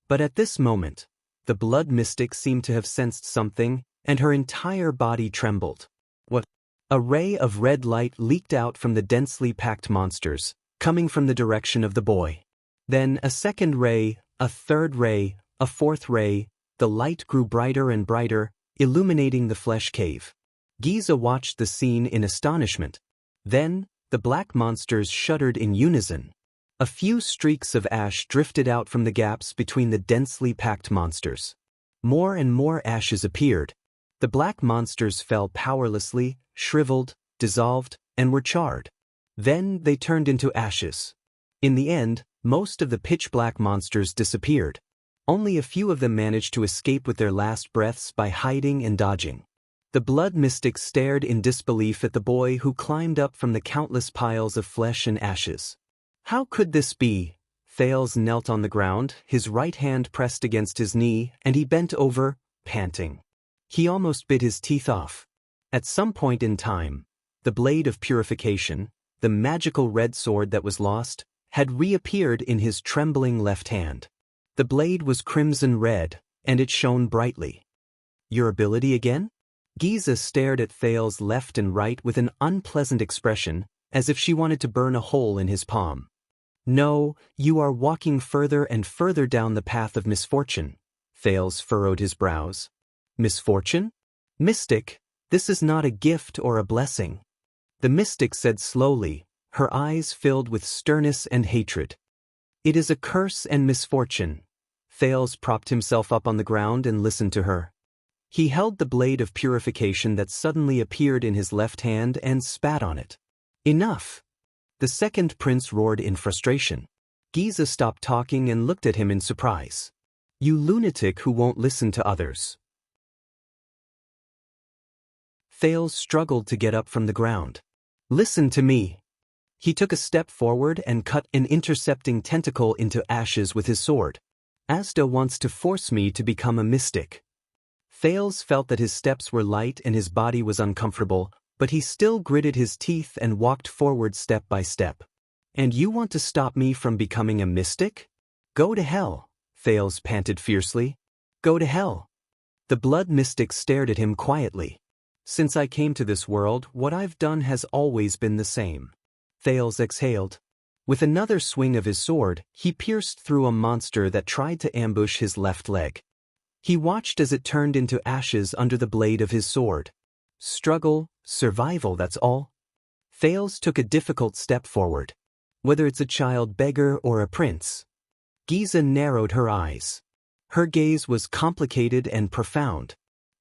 But at this moment, the blood mystic seemed to have sensed something, and her entire body trembled. What? A ray of red light leaked out from the densely packed monsters, coming from the direction of the boy. Then a second ray, a third ray, a fourth ray. The light grew brighter and brighter, illuminating the flesh cave. Giza watched the scene in astonishment. Then, the black monsters shuddered in unison. A few streaks of ash drifted out from the gaps between the densely packed monsters. More and more ashes appeared. The black monsters fell powerlessly, shriveled, dissolved, and were charred. Then they turned into ashes. In the end, most of the pitch-black monsters disappeared. Only a few of them managed to escape with their last breaths by hiding and dodging. The blood mystic stared in disbelief at the boy who climbed up from the countless piles of flesh and ashes. How could this be? Thales knelt on the ground, his right hand pressed against his knee, and he bent over, panting. He almost bit his teeth off. At some point in time, the blade of purification, the magical red sword that was lost, had reappeared in his trembling left hand. The blade was crimson red, and it shone brightly. Your ability again? Giza stared at Thales left and right with an unpleasant expression, as if she wanted to burn a hole in his palm. No, you are walking further and further down the path of misfortune. Thales furrowed his brows. Misfortune? Mystic, this is not a gift or a blessing. The mystic said slowly, her eyes filled with sternness and hatred. It is a curse and misfortune. Thales propped himself up on the ground and listened to her. He held the blade of purification that suddenly appeared in his left hand and spat on it. Enough! The second prince roared in frustration. Giza stopped talking and looked at him in surprise. You lunatic who won't listen to others. Thales struggled to get up from the ground. Listen to me. He took a step forward and cut an intercepting tentacle into ashes with his sword. Asda wants to force me to become a mystic. Thales felt that his steps were light and his body was uncomfortable, but he still gritted his teeth and walked forward step by step. And you want to stop me from becoming a mystic? Go to hell, Thales panted fiercely. Go to hell. The blood mystic stared at him quietly. Since I came to this world, what I've done has always been the same. Thales exhaled. With another swing of his sword, he pierced through a monster that tried to ambush his left leg. He watched as it turned into ashes under the blade of his sword. Struggle, survival, that's all. Thales took a difficult step forward. Whether it's a child beggar or a prince. Giza narrowed her eyes. Her gaze was complicated and profound.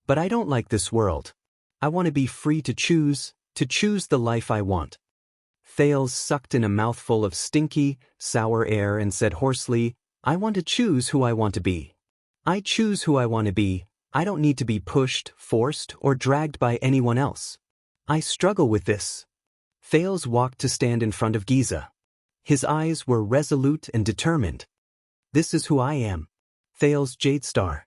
But I don't like this world. I want to be free to choose the life I want. Thales sucked in a mouthful of stinky, sour air and said hoarsely, I want to choose who I want to be. I choose who I want to be. I don't need to be pushed, forced, or dragged by anyone else. I struggle with this. Thales walked to stand in front of Giza. His eyes were resolute and determined. This is who I am. Thales Jadestar.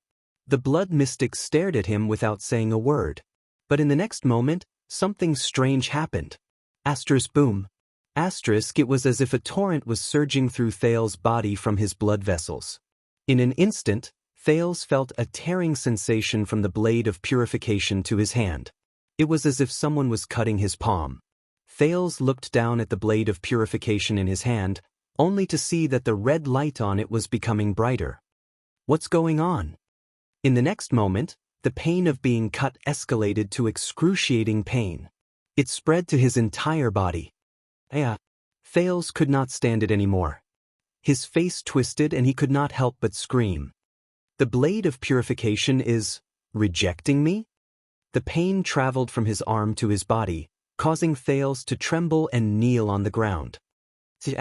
The blood mystic stared at him without saying a word. But in the next moment, something strange happened. Asterisk boom. Asterisk, it was as if a torrent was surging through Thales' body from his blood vessels. In an instant, Thales felt a tearing sensation from the blade of purification to his hand. It was as if someone was cutting his palm. Thales looked down at the blade of purification in his hand, only to see that the red light on it was becoming brighter. What's going on? In the next moment, the pain of being cut escalated to excruciating pain. It spread to his entire body. Thales could not stand it anymore. His face twisted and he could not help but scream. The blade of purification is rejecting me? The pain traveled from his arm to his body, causing Thales to tremble and kneel on the ground. T.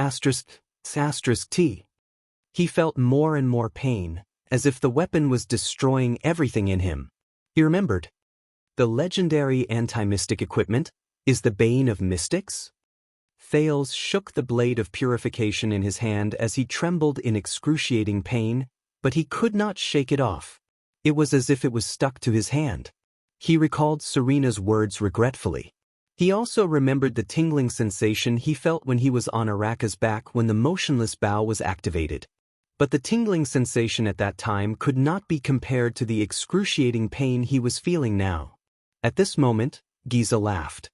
He felt more and more pain, as if the weapon was destroying everything in him. He remembered. The legendary anti-mystic equipment is the bane of mystics? Thales shook the blade of purification in his hand as he trembled in excruciating pain, but he could not shake it off. It was as if it was stuck to his hand. He recalled Serena's words regretfully. He also remembered the tingling sensation he felt when he was on Araka's back when the motionless bow was activated. But the tingling sensation at that time could not be compared to the excruciating pain he was feeling now. At this moment, Giza laughed.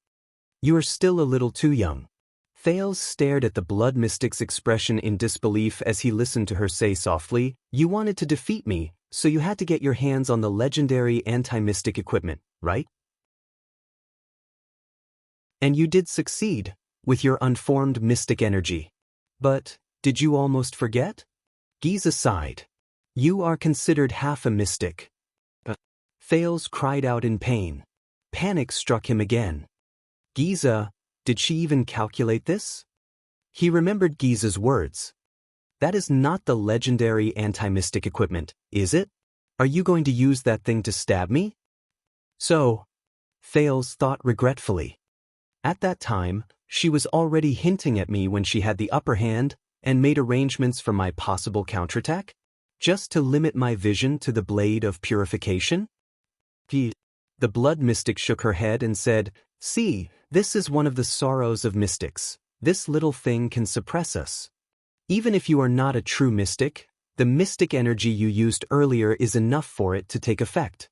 You are still a little too young. Thales stared at the blood mystic's expression in disbelief as he listened to her say softly, You wanted to defeat me, so you had to get your hands on the legendary anti-mystic equipment, right? And you did succeed, with your unformed mystic energy. But, did you almost forget? Giza sighed. You are considered half a mystic. Thales cried out in pain. Panic struck him again. Giza, did she even calculate this? He remembered Giza's words. That is not the legendary anti-mystic equipment, is it? Are you going to use that thing to stab me? So, Thales thought regretfully. At that time, she was already hinting at me when she had the upper hand and made arrangements for my possible counterattack, just to limit my vision to the blade of purification? The blood mystic shook her head and said, See, this is one of the sorrows of mystics. This little thing can suppress us. Even if you are not a true mystic, the mystic energy you used earlier is enough for it to take effect.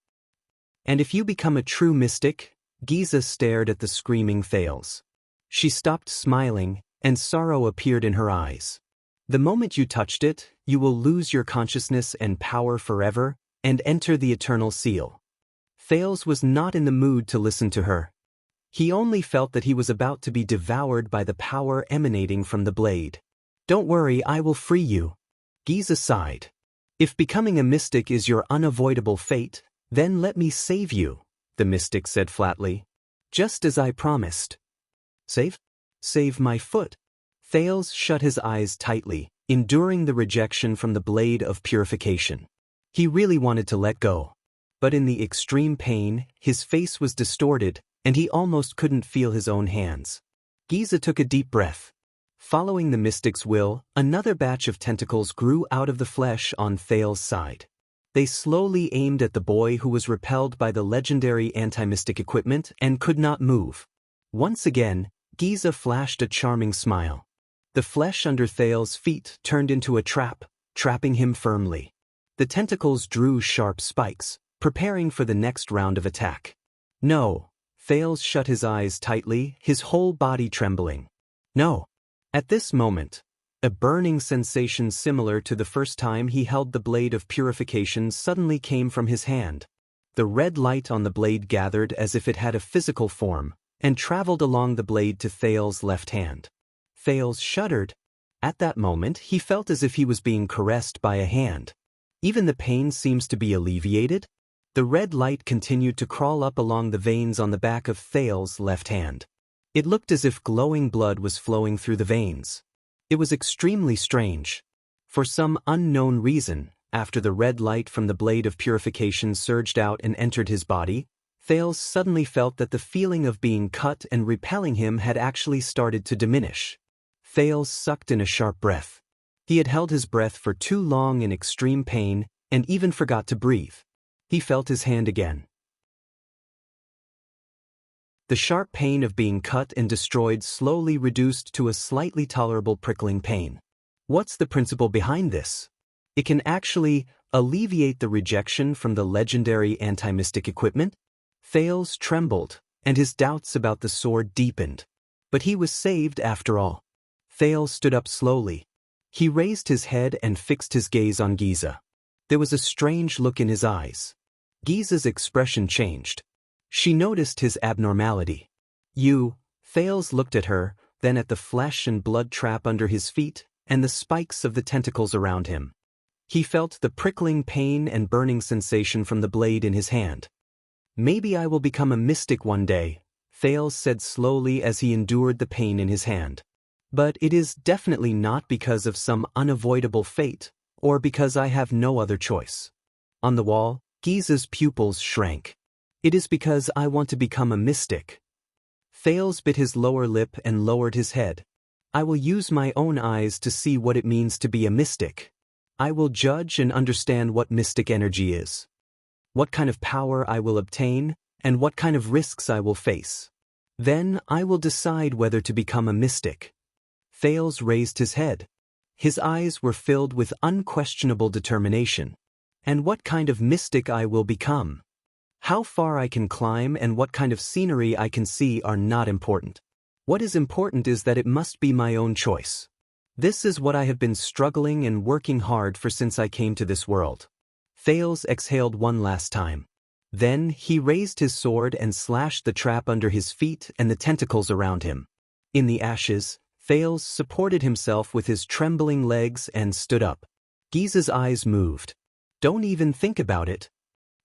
And if you become a true mystic, Giza stared at the screaming Thales. She stopped smiling, and sorrow appeared in her eyes. The moment you touched it, you will lose your consciousness and power forever, and enter the eternal seal. Thales was not in the mood to listen to her. He only felt that he was about to be devoured by the power emanating from the blade. Don't worry, I will free you. Giza sighed. If becoming a mystic is your unavoidable fate, then let me save you, the mystic said flatly. Just as I promised. Save? Save my foot. Thales shut his eyes tightly, enduring the rejection from the blade of purification. He really wanted to let go. But in the extreme pain, his face was distorted, and he almost couldn't feel his own hands. Giza took a deep breath. Following the mystic's will, another batch of tentacles grew out of the flesh on Thales' side. They slowly aimed at the boy who was repelled by the legendary anti-mystic equipment and could not move. Once again, Giza flashed a charming smile. The flesh under Thales' feet turned into a trap, trapping him firmly. The tentacles drew sharp spikes, preparing for the next round of attack. No. Thales shut his eyes tightly, his whole body trembling. No. At this moment, a burning sensation similar to the first time he held the blade of purification suddenly came from his hand. The red light on the blade gathered as if it had a physical form, and traveled along the blade to Thales' left hand. Thales shuddered. At that moment, he felt as if he was being caressed by a hand. Even the pain seems to be alleviated. The red light continued to crawl up along the veins on the back of Thales' left hand. It looked as if glowing blood was flowing through the veins. It was extremely strange. For some unknown reason, after the red light from the blade of purification surged out and entered his body, Thales suddenly felt that the feeling of being cut and repelling him had actually started to diminish. Thales sucked in a sharp breath. He had held his breath for too long in extreme pain and even forgot to breathe. He felt his hand again. The sharp pain of being cut and destroyed slowly reduced to a slightly tolerable prickling pain. What's the principle behind this? It can actually alleviate the rejection from the legendary anti-mystic equipment? Thales trembled, and his doubts about the sword deepened. But he was saved after all. Thales stood up slowly. He raised his head and fixed his gaze on Giza. There was a strange look in his eyes. Giza's expression changed. She noticed his abnormality. Thales looked at her, then at the flesh and blood trap under his feet, and the spikes of the tentacles around him. He felt the prickling pain and burning sensation from the blade in his hand. Maybe I will become a mystic one day, Thales said slowly as he endured the pain in his hand. But it is definitely not because of some unavoidable fate, or because I have no other choice. On the wall, Giza's pupils shrank. It is because I want to become a mystic. Thales bit his lower lip and lowered his head. I will use my own eyes to see what it means to be a mystic. I will judge and understand what mystic energy is, what kind of power I will obtain, and what kind of risks I will face. Then I will decide whether to become a mystic. Thales raised his head. His eyes were filled with unquestionable determination. And what kind of mystic I will become? How far I can climb and what kind of scenery I can see are not important. What is important is that it must be my own choice. This is what I have been struggling and working hard for since I came to this world. Thales exhaled one last time. Then he raised his sword and slashed the trap under his feet and the tentacles around him. In the ashes, Thales supported himself with his trembling legs and stood up. Giza's eyes moved. "Don't even think about it."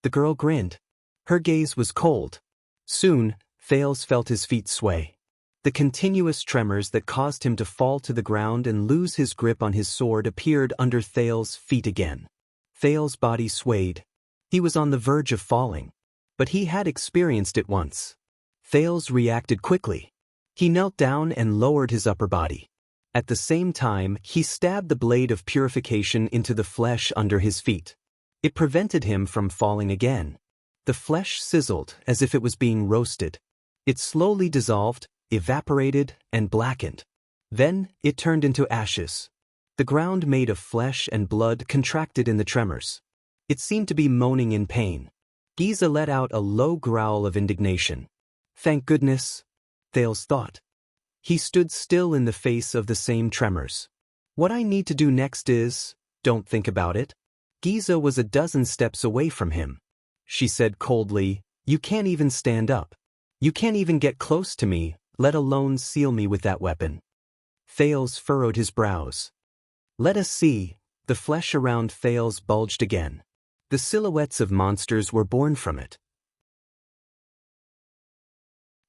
The girl grinned. Her gaze was cold. Soon, Thales felt his feet sway. The continuous tremors that caused him to fall to the ground and lose his grip on his sword appeared under Thales' feet again. Thales' body swayed. He was on the verge of falling. But he had experienced it once. Thales reacted quickly. He knelt down and lowered his upper body. At the same time, he stabbed the blade of purification into the flesh under his feet. It prevented him from falling again. The flesh sizzled as if it was being roasted. It slowly dissolved, evaporated, and blackened. Then, it turned into ashes. The ground made of flesh and blood contracted in the tremors. It seemed to be moaning in pain. Giza let out a low growl of indignation. "Thank goodness," Thales thought. He stood still in the face of the same tremors. "What I need to do next is, don't think about it." Giza was a dozen steps away from him. She said coldly, "You can't even stand up. You can't even get close to me, let alone seal me with that weapon." Thales furrowed his brows. "Let us see." The flesh around Thales bulged again. The silhouettes of monsters were born from it.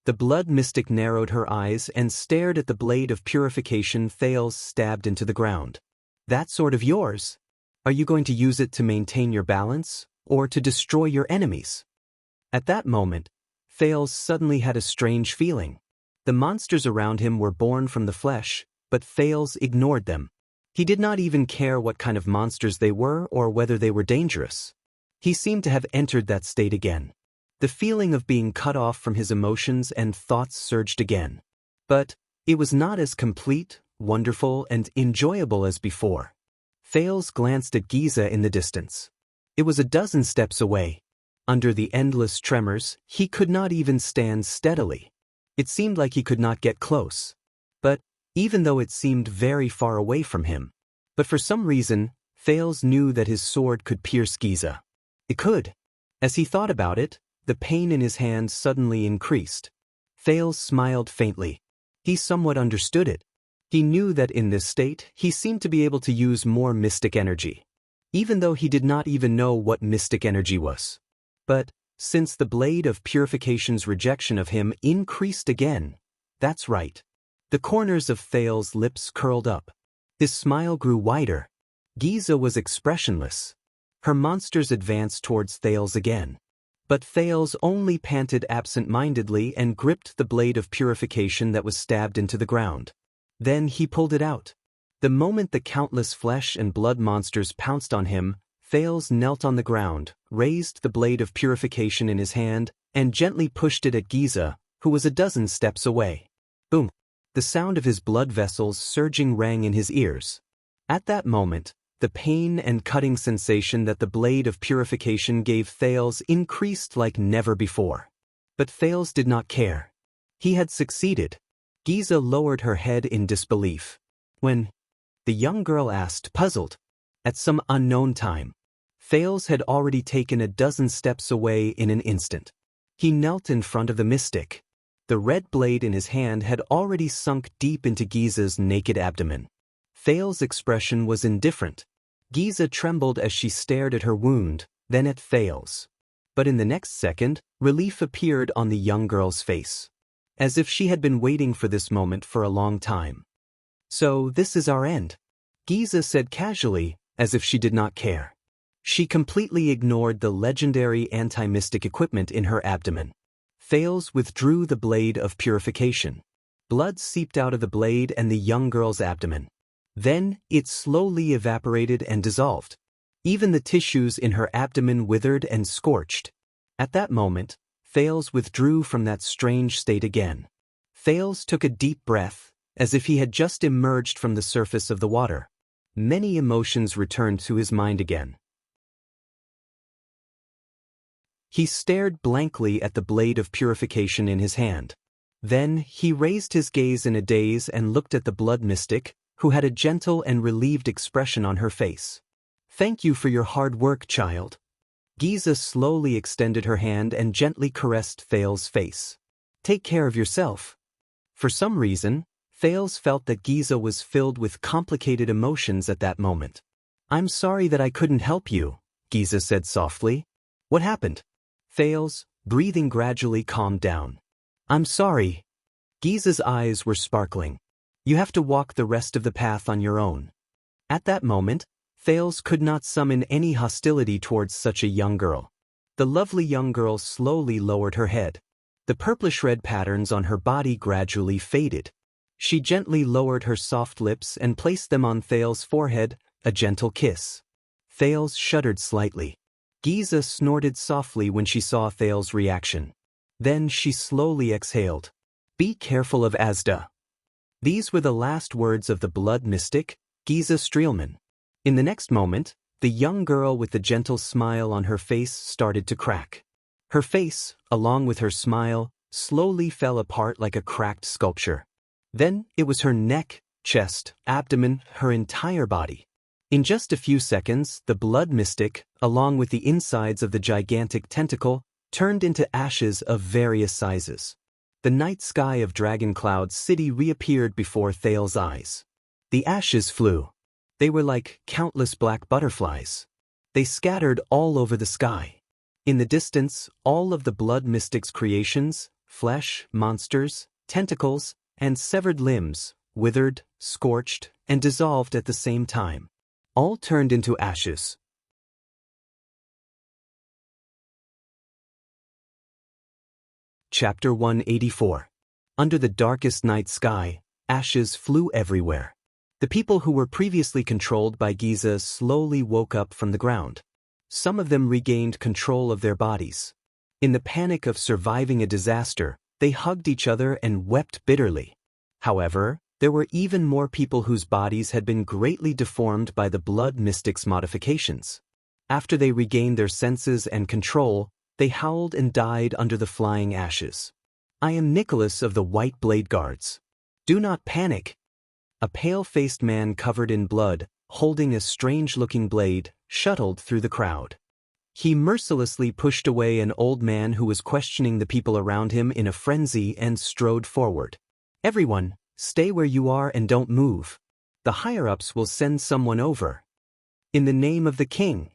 The blood mystic narrowed her eyes and stared at the blade of purification Thales stabbed into the ground. "That sword of yours? Are you going to use it to maintain your balance, or to destroy your enemies?" At that moment, Thales suddenly had a strange feeling. The monsters around him were born from the flesh, but Thales ignored them. He did not even care what kind of monsters they were or whether they were dangerous. He seemed to have entered that state again. The feeling of being cut off from his emotions and thoughts surged again. But it was not as complete, wonderful, and enjoyable as before. Thales glanced at Giza in the distance. It was a dozen steps away. Under the endless tremors, he could not even stand steadily. It seemed like he could not get close. But, even though it seemed very far away from him, but for some reason, Thales knew that his sword could pierce Giza. It could. As he thought about it, the pain in his hand suddenly increased. Thales smiled faintly. He somewhat understood it. He knew that in this state, he seemed to be able to use more mystic energy, even though he did not even know what mystic energy was. But, since the blade of purification's rejection of him increased again, that's right. The corners of Thales' lips curled up. His smile grew wider. Giza was expressionless. Her monsters advanced towards Thales again. But Thales only panted absent-mindedly and gripped the blade of purification that was stabbed into the ground. Then he pulled it out. The moment the countless flesh and blood monsters pounced on him, Thales knelt on the ground, raised the blade of purification in his hand, and gently pushed it at Giza, who was a dozen steps away. Boom! The sound of his blood vessels surging rang in his ears. At that moment, the pain and cutting sensation that the blade of purification gave Thales increased like never before. But Thales did not care. He had succeeded. Giza lowered her head in disbelief. "When?" the young girl asked, puzzled. At some unknown time. Thales had already taken a dozen steps away in an instant. He knelt in front of the mystic. The red blade in his hand had already sunk deep into Giza's naked abdomen. Thales' expression was indifferent. Giza trembled as she stared at her wound, then at Thales. But in the next second, relief appeared on the young girl's face. As if she had been waiting for this moment for a long time. "So this is our end," Giza said casually, as if she did not care. She completely ignored the legendary anti-mystic equipment in her abdomen. Thales withdrew the blade of purification. Blood seeped out of the blade and the young girl's abdomen. Then, it slowly evaporated and dissolved. Even the tissues in her abdomen withered and scorched. At that moment, Thales withdrew from that strange state again. Thales took a deep breath, as if he had just emerged from the surface of the water. Many emotions returned to his mind again. He stared blankly at the blade of purification in his hand. Then, he raised his gaze in a daze and looked at the blood mystic, who had a gentle and relieved expression on her face. "Thank you for your hard work, child." Giza slowly extended her hand and gently caressed Thales' face. Take care of yourself. For some reason, Thales felt that Giza was filled with complicated emotions at that moment. I'm sorry that I couldn't help you, Giza said softly. What happened? Thales, breathing gradually, calmed down. I'm sorry. Giza's eyes were sparkling. You have to walk the rest of the path on your own. At that moment, Thales could not summon any hostility towards such a young girl. The lovely young girl slowly lowered her head. The purplish-red patterns on her body gradually faded. She gently lowered her soft lips and placed them on Thales' forehead, a gentle kiss. Thales shuddered slightly. Giza snorted softly when she saw Thales' reaction. Then she slowly exhaled. Be careful of Asda. These were the last words of the blood mystic, Giza Streelman. In the next moment, the young girl with the gentle smile on her face started to crack. Her face, along with her smile, slowly fell apart like a cracked sculpture. Then it was her neck, chest, abdomen, her entire body. In just a few seconds, the blood mystic, along with the insides of the gigantic tentacle, turned into ashes of various sizes. The night sky of Dragon Cloud City reappeared before Thales' eyes. The ashes flew. They were like countless black butterflies. They scattered all over the sky. In the distance, all of the blood mystic's creations, flesh, monsters, tentacles, and severed limbs, withered, scorched, and dissolved at the same time. All turned into ashes. Chapter 184. Under the darkest night sky, ashes flew everywhere. The people who were previously controlled by Giza slowly woke up from the ground. Some of them regained control of their bodies. In the panic of surviving a disaster, they hugged each other and wept bitterly. However, there were even more people whose bodies had been greatly deformed by the blood mystic's modifications. After they regained their senses and control, they howled and died under the flying ashes. I am Nicholas of the White Blade Guards. Do not panic. A pale-faced man covered in blood, holding a strange-looking blade, shuttled through the crowd. He mercilessly pushed away an old man who was questioning the people around him in a frenzy and strode forward. Everyone, stay where you are and don't move. The higher-ups will send someone over. In the name of the king.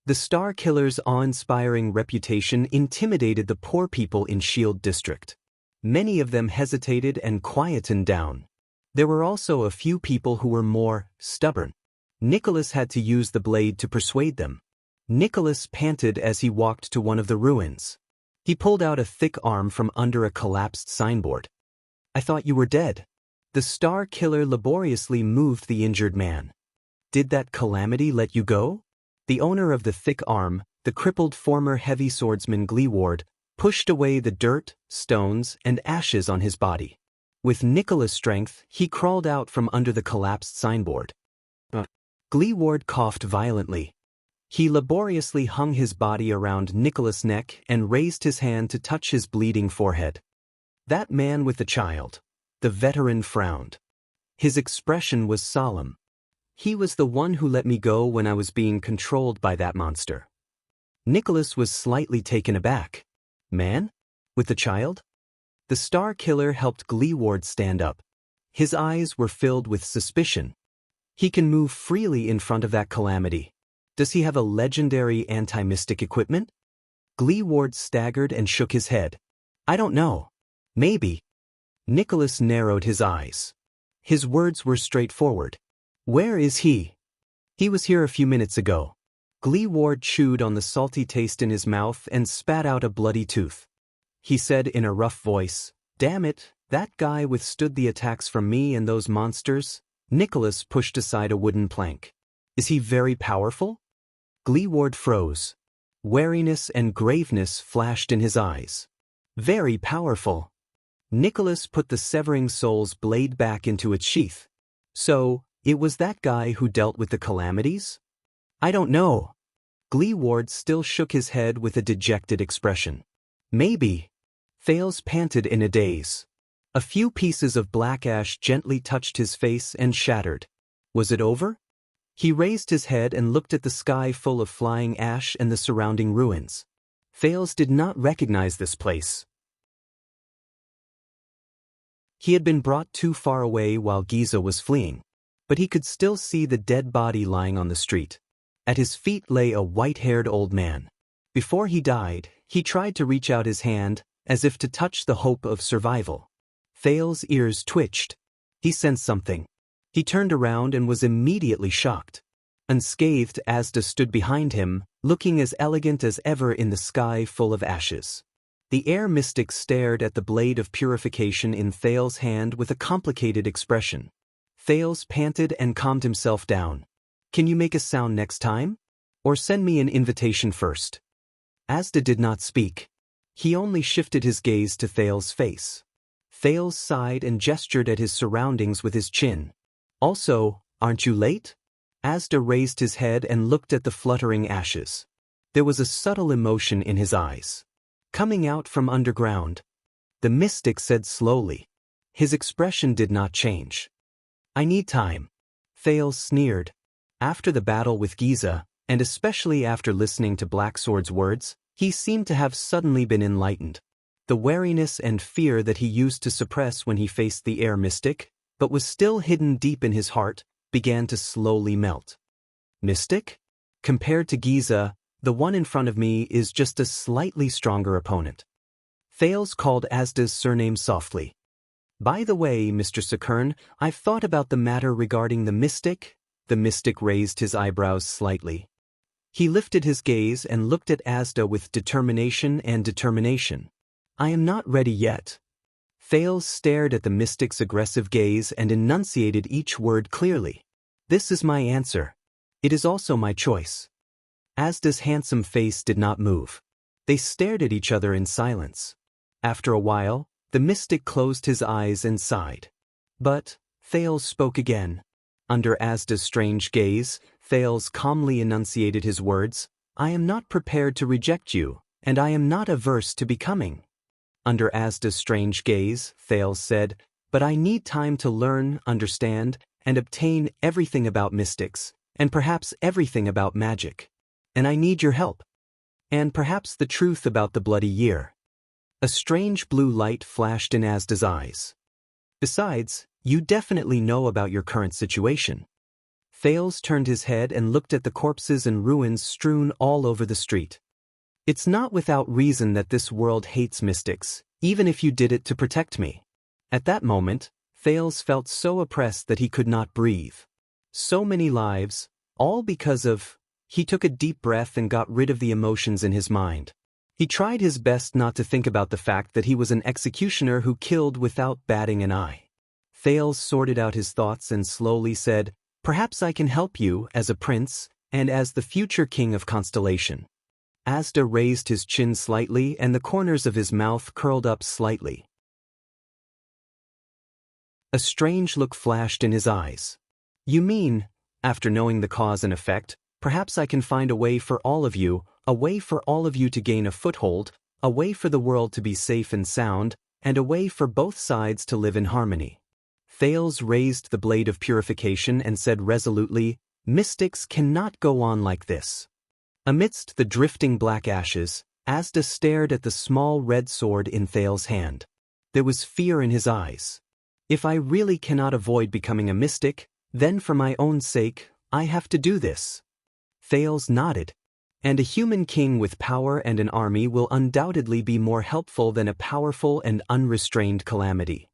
The Star Killer's awe-inspiring reputation intimidated the poor people in Shield District. Many of them hesitated and quietened down. There were also a few people who were more stubborn. Nicholas had to use the blade to persuade them. Nicholas panted as he walked to one of the ruins. He pulled out a thick arm from under a collapsed signboard. I thought you were dead. The Star Killer laboriously moved the injured man. Did that calamity let you go? The owner of the thick arm, the crippled former heavy swordsman Gleeward, pushed away the dirt, stones, and ashes on his body. With Nicholas' strength, he crawled out from under the collapsed signboard. Gleeward coughed violently. He laboriously hung his body around Nicholas' neck and raised his hand to touch his bleeding forehead. That man with the child. The veteran frowned. His expression was solemn. He was the one who let me go when I was being controlled by that monster. Nicholas was slightly taken aback. Man? With the child? The Star Killer helped Gleeward stand up. His eyes were filled with suspicion. He can move freely in front of that calamity. Does he have a legendary anti-mystic equipment? Gleeward staggered and shook his head. I don't know. Maybe. Nicholas narrowed his eyes. His words were straightforward. Where is he? He was here a few minutes ago. Gleeward chewed on the salty taste in his mouth and spat out a bloody tooth. He said in a rough voice, Damn it, that guy withstood the attacks from me and those monsters. Nicholas pushed aside a wooden plank. Is he very powerful? Gleeward froze. Wariness and graveness flashed in his eyes. Very powerful. Nicholas put the severing soul's blade back into its sheath. So, it was that guy who dealt with the calamities? I don't know. Gleeward still shook his head with a dejected expression. Maybe. Thales panted in a daze. A few pieces of black ash gently touched his face and shattered. Was it over? He raised his head and looked at the sky full of flying ash and the surrounding ruins. Thales did not recognize this place. He had been brought too far away while Giza was fleeing, but he could still see the dead body lying on the street. At his feet lay a white-haired old man. Before he died, he tried to reach out his hand, as if to touch the hope of survival. Thales' ears twitched. He sensed something. He turned around and was immediately shocked. Unscathed, Asda stood behind him, looking as elegant as ever in the sky full of ashes. The air mystic stared at the blade of purification in Thales' hand with a complicated expression. Thales panted and calmed himself down. "Can you make a sound next time? Or send me an invitation first?" Asda did not speak. He only shifted his gaze to Thales' face. Thales sighed and gestured at his surroundings with his chin. "Also, aren't you late?" Asda raised his head and looked at the fluttering ashes. There was a subtle emotion in his eyes. "Coming out from underground," the mystic said slowly. His expression did not change. "I need time." Thales sneered. After the battle with Giza, and especially after listening to Blacksword's words, he seemed to have suddenly been enlightened. The wariness and fear that he used to suppress when he faced the air mystic, but was still hidden deep in his heart, began to slowly melt. Mystic? Compared to Giza, the one in front of me is just a slightly stronger opponent. Thales called Asda's surname softly. "By the way, Mr. Sakern, I've thought about the matter regarding the mystic." The mystic raised his eyebrows slightly. He lifted his gaze and looked at Asda with determination. "I am not ready yet." Thales stared at the mystic's aggressive gaze and enunciated each word clearly. "This is my answer. It is also my choice." Asda's handsome face did not move. They stared at each other in silence. After a while, the mystic closed his eyes and sighed. But Thales spoke again. Under Asda's strange gaze, Thales calmly enunciated his words. "I am not prepared to reject you, and I am not averse to becoming." Under Asda's strange gaze, Thales said, "But I need time to learn, understand, and obtain everything about mystics, and perhaps everything about magic. And I need your help. And perhaps the truth about the bloody year." A strange blue light flashed in Asda's eyes. "Besides, you definitely know about your current situation." Thales turned his head and looked at the corpses and ruins strewn all over the street. "It's not without reason that this world hates mystics, even if you did it to protect me." At that moment, Thales felt so oppressed that he could not breathe. So many lives, all because of... He took a deep breath and got rid of the emotions in his mind. He tried his best not to think about the fact that he was an executioner who killed without batting an eye. Thales sorted out his thoughts and slowly said, "Perhaps I can help you as a prince and as the future king of Constellation." Asda raised his chin slightly and the corners of his mouth curled up slightly. A strange look flashed in his eyes. "You mean, after knowing the cause and effect, perhaps I can find a way for all of you to gain a foothold, a way for the world to be safe and sound, and a way for both sides to live in harmony." Thales raised the blade of purification and said resolutely, "Mystics cannot go on like this." Amidst the drifting black ashes, Asda stared at the small red sword in Thales' hand. There was fear in his eyes. "If I really cannot avoid becoming a mystic, then for my own sake, I have to do this." Thales nodded. "And a human king with power and an army will undoubtedly be more helpful than a powerful and unrestrained calamity."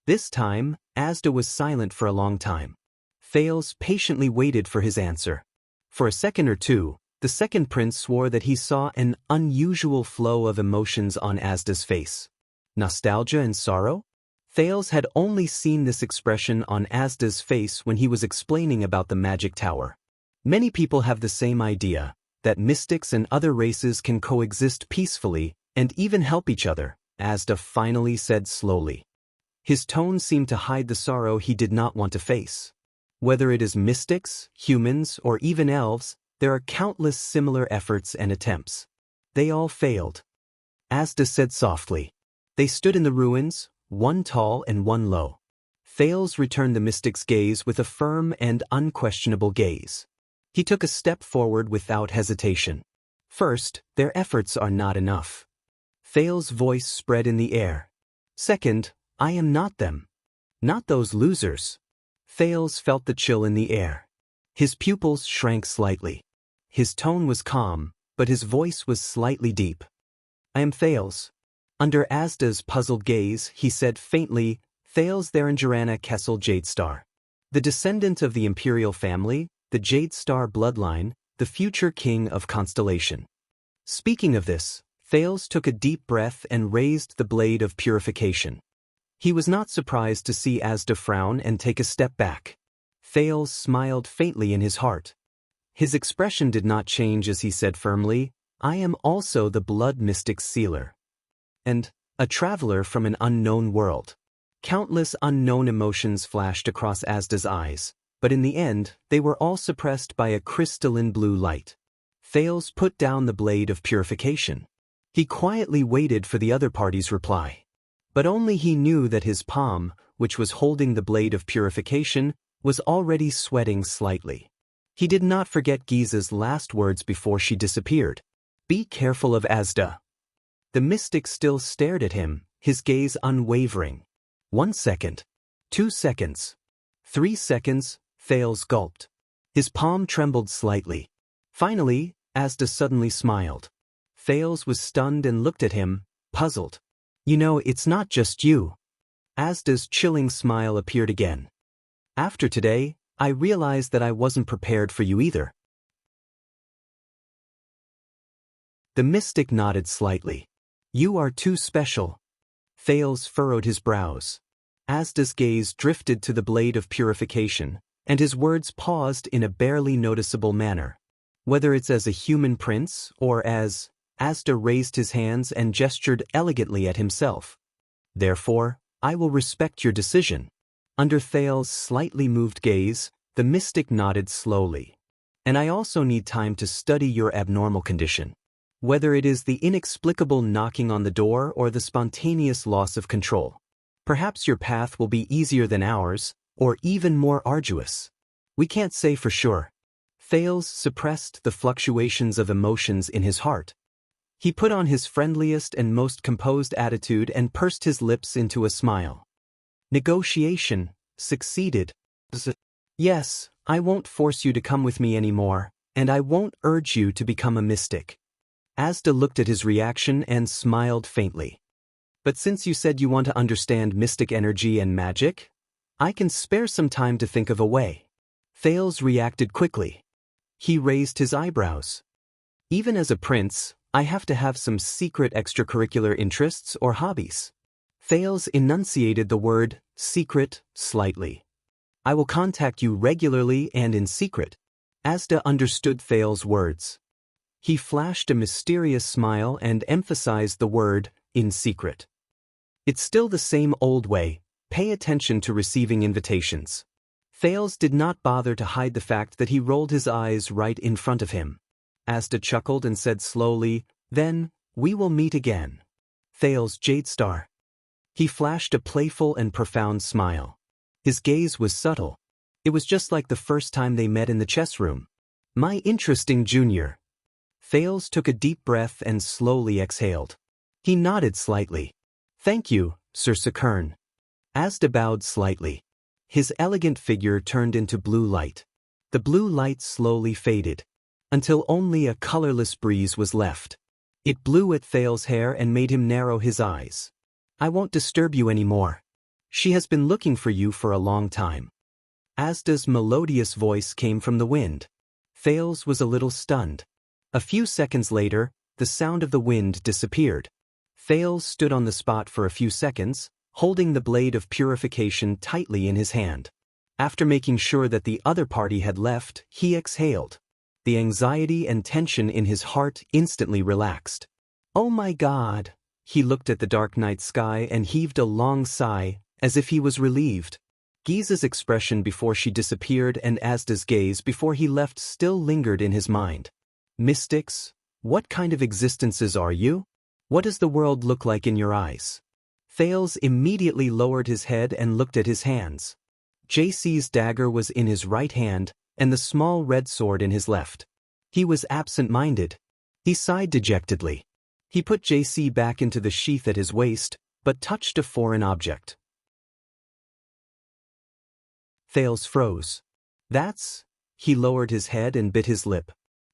This time, Asda was silent for a long time. Thales patiently waited for his answer. For a second or two, the second prince swore that he saw an unusual flow of emotions on Asda's face. Nostalgia and sorrow? Thales had only seen this expression on Asda's face when he was explaining about the magic tower. Many people have the same idea, that mystics and other races can coexist peacefully and even help each other, Asda finally said slowly. His tone seemed to hide the sorrow he did not want to face. Whether it is mystics, humans, or even elves, there are countless similar efforts and attempts. They all failed. Asda said softly. They stood in the ruins, one tall and one low. Thales returned the mystic's gaze with a firm and unquestionable gaze. He took a step forward without hesitation. First, their efforts are not enough. Thales's voice spread in the air. Second, I am not them. Not those losers. Thales felt the chill in the air. His pupils shrank slightly. His tone was calm, but his voice was slightly deep. I am Thales. Under Asda's puzzled gaze, he said faintly, Thales Therangerana Kessel Jadestar. The descendant of the imperial family, the Jadestar bloodline, the future king of Constellation. Speaking of this, Thales took a deep breath and raised the blade of purification. He was not surprised to see Asda frown and take a step back. Thales smiled faintly in his heart. His expression did not change as he said firmly, I am also the blood mystic's sealer. And a traveler from an unknown world. Countless unknown emotions flashed across Asda's eyes, but in the end, they were all suppressed by a crystalline blue light. Thales put down the blade of purification. He quietly waited for the other party's reply. But only he knew that his palm, which was holding the blade of purification, was already sweating slightly. He did not forget Giza's last words before she disappeared. Be careful of Asda. The mystic still stared at him, his gaze unwavering. 1 second. 2 seconds. 3 seconds, Thales gulped. His palm trembled slightly. Finally, Asda suddenly smiled. Thales was stunned and looked at him, puzzled. You know, it's not just you. Asda's chilling smile appeared again. After today, I realized that I wasn't prepared for you either. The mystic nodded slightly. You are too special. Thales furrowed his brows. Asda's gaze drifted to the blade of purification, and his words paused in a barely noticeable manner. Whether it's as a human prince or as... Asda raised his hands and gestured elegantly at himself. Therefore, I will respect your decision. Under Thales' slightly moved gaze, the mystic nodded slowly. And I also need time to study your abnormal condition. Whether it is the inexplicable knocking on the door or the spontaneous loss of control. Perhaps your path will be easier than ours, or even more arduous. We can't say for sure. Thales suppressed the fluctuations of emotions in his heart. He put on his friendliest and most composed attitude and pursed his lips into a smile. Negotiation succeeded. Yes, I won't force you to come with me anymore, and I won't urge you to become a mystic. Asda looked at his reaction and smiled faintly. But since you said you want to understand mystic energy and magic, I can spare some time to think of a way. Thales reacted quickly. He raised his eyebrows. Even as a prince, I have to have some secret extracurricular interests or hobbies. Thales enunciated the word secret slightly. I will contact you regularly and in secret. Asda understood Thales' words. He flashed a mysterious smile and emphasized the word in secret. It's still the same old way, pay attention to receiving invitations. Thales did not bother to hide the fact that he rolled his eyes right in front of him. Asda chuckled and said slowly, Then, we will meet again. Thales Jadestar. He flashed a playful and profound smile. His gaze was subtle. It was just like the first time they met in the chess room. My interesting junior. Thales took a deep breath and slowly exhaled. He nodded slightly. Thank you, Sir Sakern. Asda bowed slightly. His elegant figure turned into blue light. The blue light slowly faded, until only a colorless breeze was left. It blew at Thales' hair and made him narrow his eyes. I won't disturb you anymore. She has been looking for you for a long time. Asda's melodious voice came from the wind. Thales was a little stunned. A few seconds later, the sound of the wind disappeared. Thales stood on the spot for a few seconds, holding the blade of purification tightly in his hand. After making sure that the other party had left, he exhaled. The anxiety and tension in his heart instantly relaxed. Oh my God! He looked at the dark night sky and heaved a long sigh, as if he was relieved. Giza's expression before she disappeared and Asda's gaze before he left still lingered in his mind. Mystics, what kind of existences are you? What does the world look like in your eyes? Thales immediately lowered his head and looked at his hands. JC's dagger was in his right hand, and the small red sword in his left. He was absent-minded. He sighed dejectedly. He put JC back into the sheath at his waist, but touched a foreign object. Thales froze. That's... He lowered his head and bit his lip.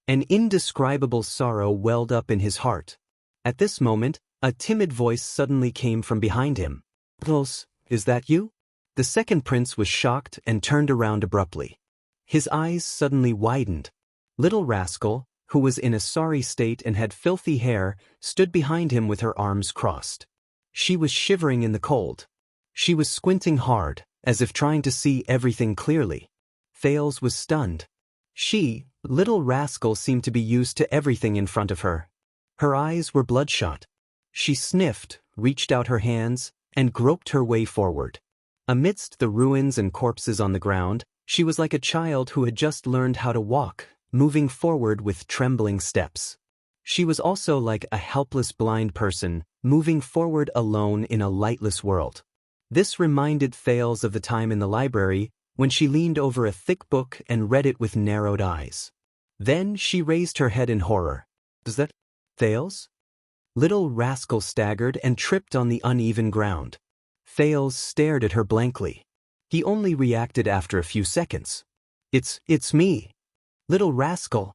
An indescribable sorrow welled up in his heart. At this moment, a timid voice suddenly came from behind him. "Thales, is that you?" The second prince was shocked and turned around abruptly. His eyes suddenly widened. Little Rascal, who was in a sorry state and had filthy hair, stood behind him with her arms crossed. She was shivering in the cold. She was squinting hard, as if trying to see everything clearly. Thales was stunned. Little Rascal, seemed to be used to everything in front of her. Her eyes were bloodshot. She sniffed, reached out her hands, and groped her way forward. Amidst the ruins and corpses on the ground, she was like a child who had just learned how to walk, moving forward with trembling steps. She was also like a helpless blind person, moving forward alone in a lightless world. This reminded Thales of the time in the library when she leaned over a thick book and read it with narrowed eyes. Then she raised her head in horror. "Is that Thales?" Little Rascal staggered and tripped on the uneven ground. Thales stared at her blankly. He only reacted after a few seconds. It's me. Little Rascal."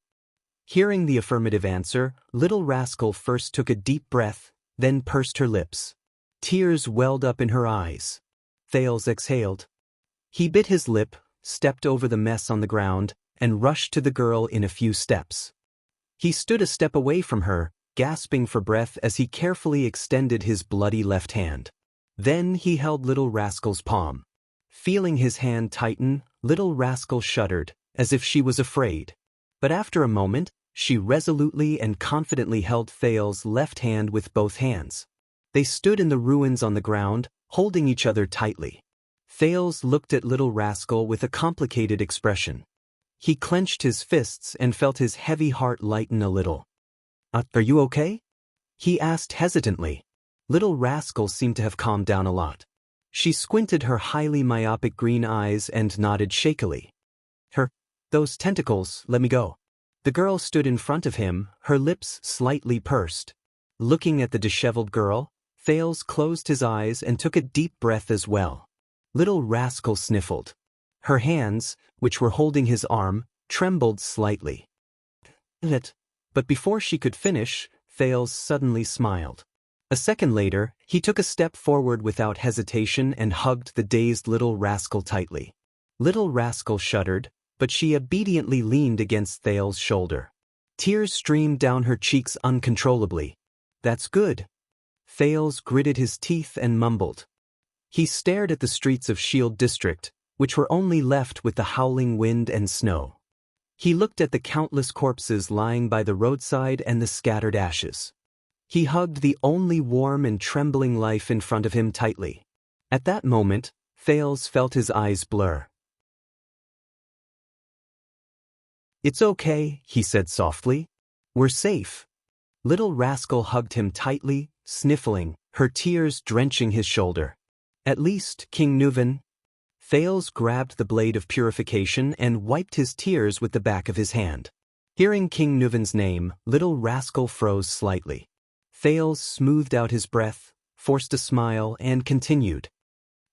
Hearing the affirmative answer, Little Rascal first took a deep breath, then pursed her lips. Tears welled up in her eyes. Thales exhaled. He bit his lip, stepped over the mess on the ground, and rushed to the girl in a few steps. He stood a step away from her, gasping for breath as he carefully extended his bloody left hand. Then he held Little Rascal's palm. Feeling his hand tighten, Little Rascal shuddered, as if she was afraid. But after a moment, she resolutely and confidently held Thales' left hand with both hands. They stood in the ruins on the ground, holding each other tightly. Thales looked at Little Rascal with a complicated expression. He clenched his fists and felt his heavy heart lighten a little. Are you okay?" he asked hesitantly. Little Rascal seemed to have calmed down a lot. She squinted her highly myopic green eyes and nodded shakily. "Those tentacles, let me go." The girl stood in front of him, her lips slightly pursed. Looking at the disheveled girl, Thales closed his eyes and took a deep breath as well. Little Rascal sniffled. Her hands, which were holding his arm, trembled slightly. But before she could finish, Thales suddenly smiled. A second later, he took a step forward without hesitation and hugged the dazed Little Rascal tightly. Little Rascal shuddered, but she obediently leaned against Thales' shoulder. Tears streamed down her cheeks uncontrollably. "That's good." Thales gritted his teeth and mumbled. He stared at the streets of Shield District, which were only left with the howling wind and snow. He looked at the countless corpses lying by the roadside and the scattered ashes. He hugged the only warm and trembling life in front of him tightly. At that moment, Thales felt his eyes blur. "It's okay," he said softly. "We're safe." Little Rascal hugged him tightly, sniffling, her tears drenching his shoulder. "At least, King Nuven." Thales grabbed the blade of purification and wiped his tears with the back of his hand. Hearing King Nuven's name, Little Rascal froze slightly. Thales smoothed out his breath, forced a smile, and continued.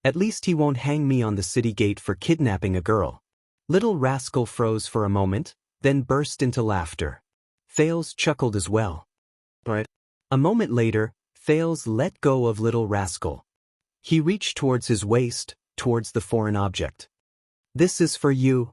"At least he won't hang me on the city gate for kidnapping a girl." Little Rascal froze for a moment, then burst into laughter. Thales chuckled as well. Right. A moment later, Thales let go of Little Rascal. He reached towards his waist, towards the foreign object. "This is for you."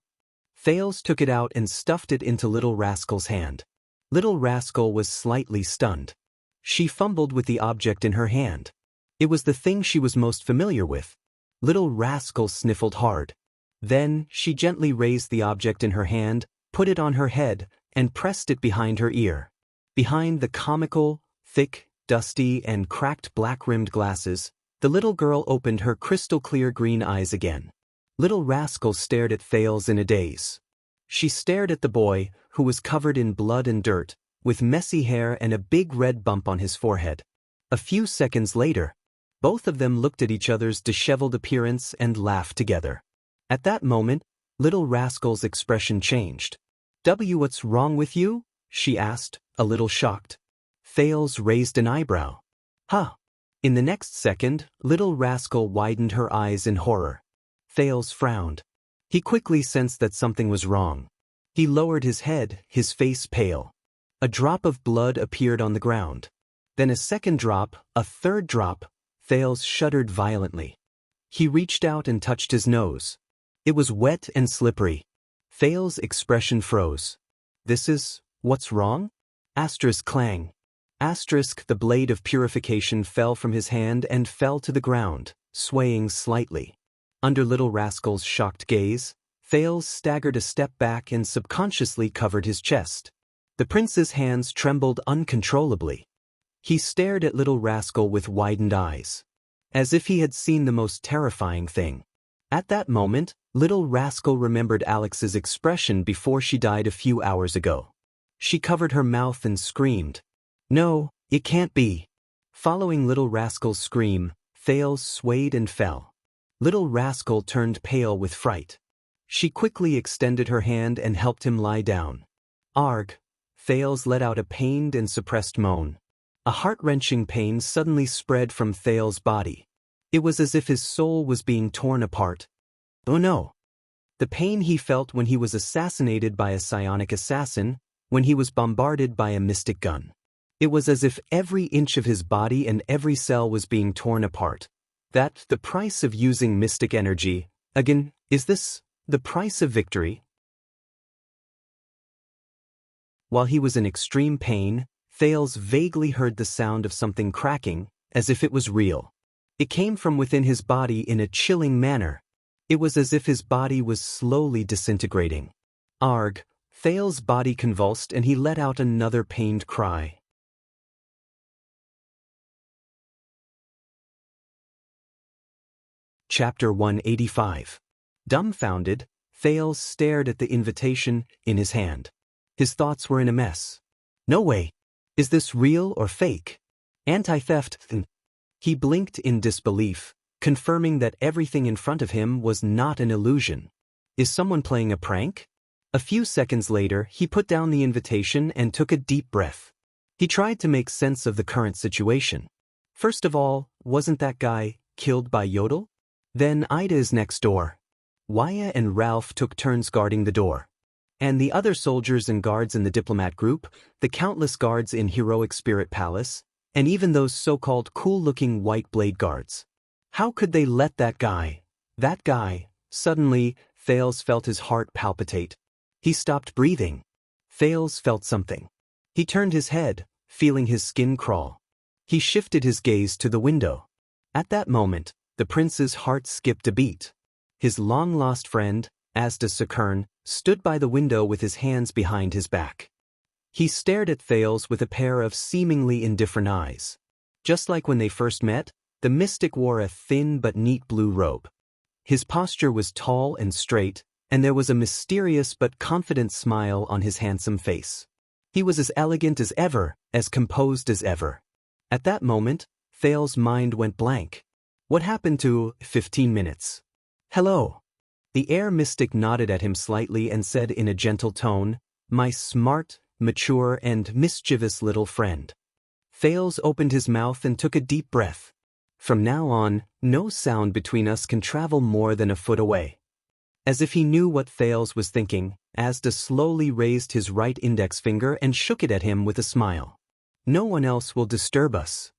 Thales took it out and stuffed it into Little Rascal's hand. Little Rascal was slightly stunned. She fumbled with the object in her hand. It was the thing she was most familiar with. Little Rascal sniffled hard. Then, she gently raised the object in her hand, put it on her head, and pressed it behind her ear. Behind the comical, thick, dusty, and cracked black-rimmed glasses, the little girl opened her crystal-clear green eyes again. Little Rascal stared at Thales in a daze. She stared at the boy, who was covered in blood and dirt, with messy hair and a big red bump on his forehead. A few seconds later, both of them looked at each other's disheveled appearance and laughed together. At that moment, Little Rascal's expression changed. What's wrong with you? She asked, a little shocked. Thales raised an eyebrow. Huh. In the next second, Little Rascal widened her eyes in horror. Thales frowned. He quickly sensed that something was wrong. He lowered his head, his face pale. A drop of blood appeared on the ground. Then a second drop, a third drop. Thales shuddered violently. He reached out and touched his nose. It was wet and slippery. Thales' expression froze. This is what's wrong? Asterisk clang. Asterisk, the blade of purification fell from his hand and fell to the ground, swaying slightly. Under Little Rascal's shocked gaze, Thales staggered a step back and subconsciously covered his chest. The prince's hands trembled uncontrollably. He stared at Little Rascal with widened eyes, as if he had seen the most terrifying thing. At that moment, Little Rascal remembered Alex's expression before she died a few hours ago. She covered her mouth and screamed. No, it can't be. Following Little Rascal's scream, Thales swayed and fell. Little Rascal turned pale with fright. She quickly extended her hand and helped him lie down. Arg! Thales let out a pained and suppressed moan. A heart-wrenching pain suddenly spread from Thales' body. It was as if his soul was being torn apart. Oh no! The pain he felt when he was assassinated by a psionic assassin, when he was bombarded by a mystic gun. It was as if every inch of his body and every cell was being torn apart. That, the price of using mystic energy. Again, is this the price of victory? While he was in extreme pain, Thales vaguely heard the sound of something cracking, as if it was real. It came from within his body in a chilling manner. It was as if his body was slowly disintegrating. Arg! Thales' body convulsed and he let out another pained cry. Chapter 185. Dumbfounded, Thales stared at the invitation in his hand. His thoughts were in a mess. No way! Is this real or fake? Anti-theft? He blinked in disbelief, confirming that everything in front of him was not an illusion. Is someone playing a prank? A few seconds later, he put down the invitation and took a deep breath. He tried to make sense of the current situation. First of all, wasn't that guy killed by Yodel? Then Ida is next door. Wuxia and Ralph took turns guarding the door. And the other soldiers and guards in the diplomat group, the countless guards in Heroic Spirit Palace, and even those so-called cool-looking white blade guards. How could they let that guy? Suddenly, Thales felt his heart palpitate. He stopped breathing. Thales felt something. He turned his head, feeling his skin crawl. He shifted his gaze to the window. At that moment, the prince's heart skipped a beat. His long-lost friend, Asda Sakern, stood by the window with his hands behind his back. He stared at Thales with a pair of seemingly indifferent eyes. Just like when they first met, the mystic wore a thin but neat blue robe. His posture was tall and straight, and there was a mysterious but confident smile on his handsome face. He was as elegant as ever, as composed as ever. At that moment, Thales' mind went blank. What happened to 15 minutes? Hello. The air mystic nodded at him slightly and said in a gentle tone, My smart, mature, and mischievous little friend. Thales opened his mouth and took a deep breath. From now on, no sound between us can travel more than a foot away. As if he knew what Thales was thinking, Asda slowly raised his right index finger and shook it at him with a smile. No one else will disturb us.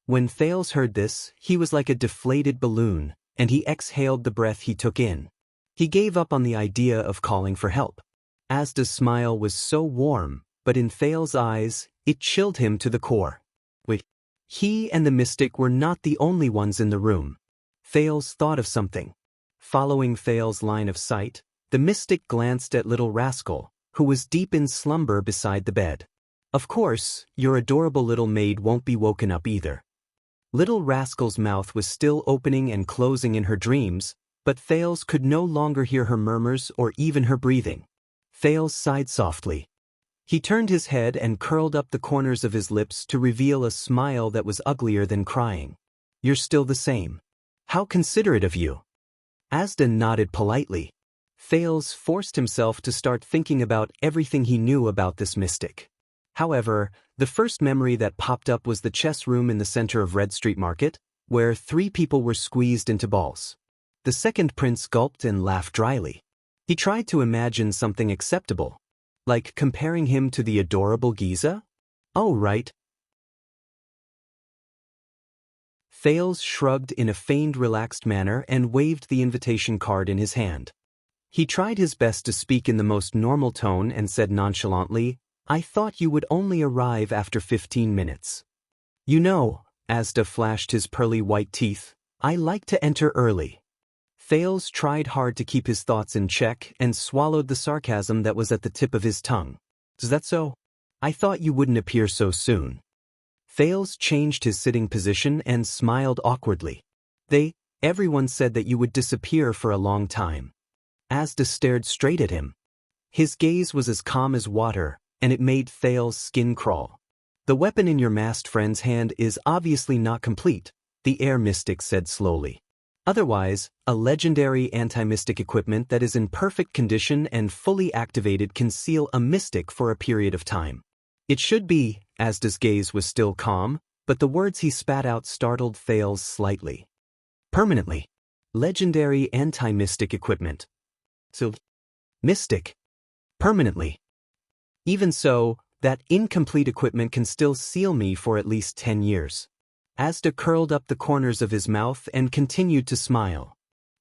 When Thales heard this, he was like a deflated balloon, and he exhaled the breath he took in. He gave up on the idea of calling for help. Asda's smile was so warm, but in Thales' eyes, it chilled him to the core. Wait, he and the mystic were not the only ones in the room. Thales thought of something. Following Thales' line of sight, the mystic glanced at Little Rascal, who was deep in slumber beside the bed. Of course, your adorable little maid won't be woken up either. Little Rascal's mouth was still opening and closing in her dreams, but Thales could no longer hear her murmurs or even her breathing. Thales sighed softly. He turned his head and curled up the corners of his lips to reveal a smile that was uglier than crying. You're still the same. How considerate of you. Asda nodded politely. Thales forced himself to start thinking about everything he knew about this mystic. However, the first memory that popped up was the chess room in the center of Red Street Market, where 3 people were squeezed into balls. The second prince gulped and laughed dryly. He tried to imagine something acceptable, like comparing him to the adorable Giza? Oh, right. Thales shrugged in a feigned relaxed manner and waved the invitation card in his hand. He tried his best to speak in the most normal tone and said nonchalantly, "I thought you would only arrive after 15 minutes. You know," Asda flashed his pearly white teeth, "I like to enter early." Thales tried hard to keep his thoughts in check and swallowed the sarcasm that was at the tip of his tongue. "Is that so? I thought you wouldn't appear so soon." Thales changed his sitting position and smiled awkwardly. Everyone said that you would disappear for a long time." Asda stared straight at him. His gaze was as calm as water, and it made Thales' skin crawl. "The weapon in your masked friend's hand is obviously not complete," the air mystic said slowly. "Otherwise, a legendary anti-mystic equipment that is in perfect condition and fully activated can seal a mystic for a period of time. It should be," Asda's gaze was still calm, but the words he spat out startled Thales slightly. "Permanently. Legendary anti-mystic equipment. So, mystic. Permanently. Even so, that incomplete equipment can still seal me for at least 10 years. Asda curled up the corners of his mouth and continued to smile.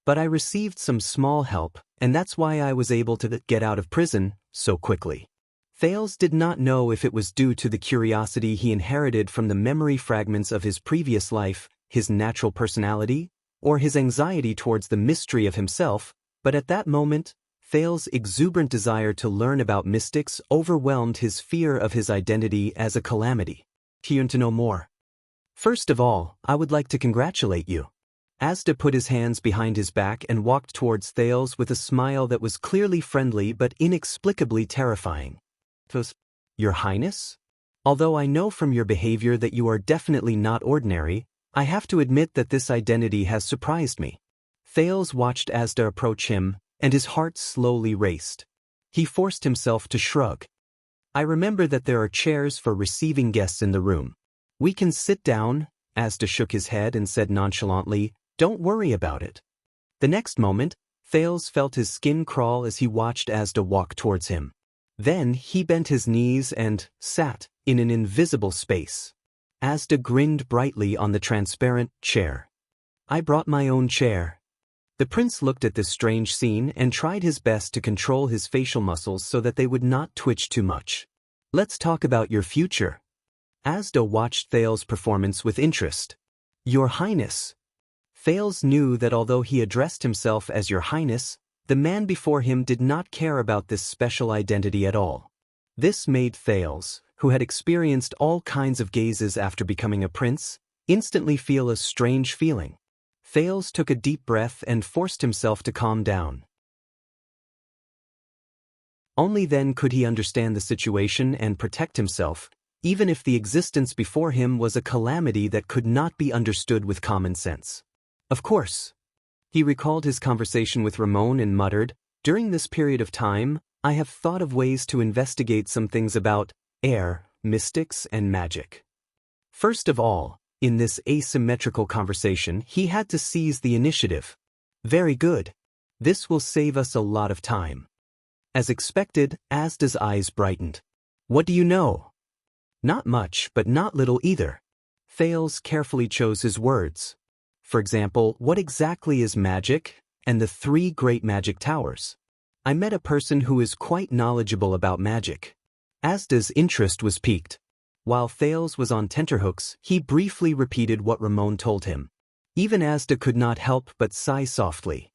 "But I received some small help, and that's why I was able to get out of prison so quickly." Thales did not know if it was due to the curiosity he inherited from the memory fragments of his previous life, his natural personality, or his anxiety towards the mystery of himself, but at that moment, Thales' exuberant desire to learn about mystics overwhelmed his fear of his identity as a calamity. He yearned to know more. "First of all, I would like to congratulate you." Asda put his hands behind his back and walked towards Thales with a smile that was clearly friendly but inexplicably terrifying. "Your Highness? Although I know from your behavior that you are definitely not ordinary, I have to admit that this identity has surprised me." Thales watched Asda approach him, and his heart slowly raced. He forced himself to shrug. "I remember that there are chairs for receiving guests in the room. We can sit down." Asda shook his head and said nonchalantly, "Don't worry about it." The next moment, Thales felt his skin crawl as he watched Asda walk towards him. Then he bent his knees and sat in an invisible space. Asda grinned brightly on the transparent chair. "I brought my own chair." The prince looked at this strange scene and tried his best to control his facial muscles so that they would not twitch too much. "Let's talk about your future." Asda watched Thales' performance with interest. "Your Highness." Thales knew that although he addressed himself as Your Highness, the man before him did not care about this special identity at all. This made Thales, who had experienced all kinds of gazes after becoming a prince, instantly feel a strange feeling. Thales took a deep breath and forced himself to calm down. Only then could he understand the situation and protect himself, even if the existence before him was a calamity that could not be understood with common sense. Of course. He recalled his conversation with Ramon and muttered, "During this period of time, I have thought of ways to investigate some things about air, mystics, and magic." First of all, in this asymmetrical conversation, he had to seize the initiative. "Very good. This will save us a lot of time." As expected, Asda's eyes brightened. "What do you know?" "Not much, but not little either." Thales carefully chose his words. "For example, what exactly is magic, and the 3 great magic towers?" "I met a person who is quite knowledgeable about magic." Asda's interest was piqued. While Thales was on tenterhooks, he briefly repeated what Ramon told him. Even Asda could not help but sigh softly.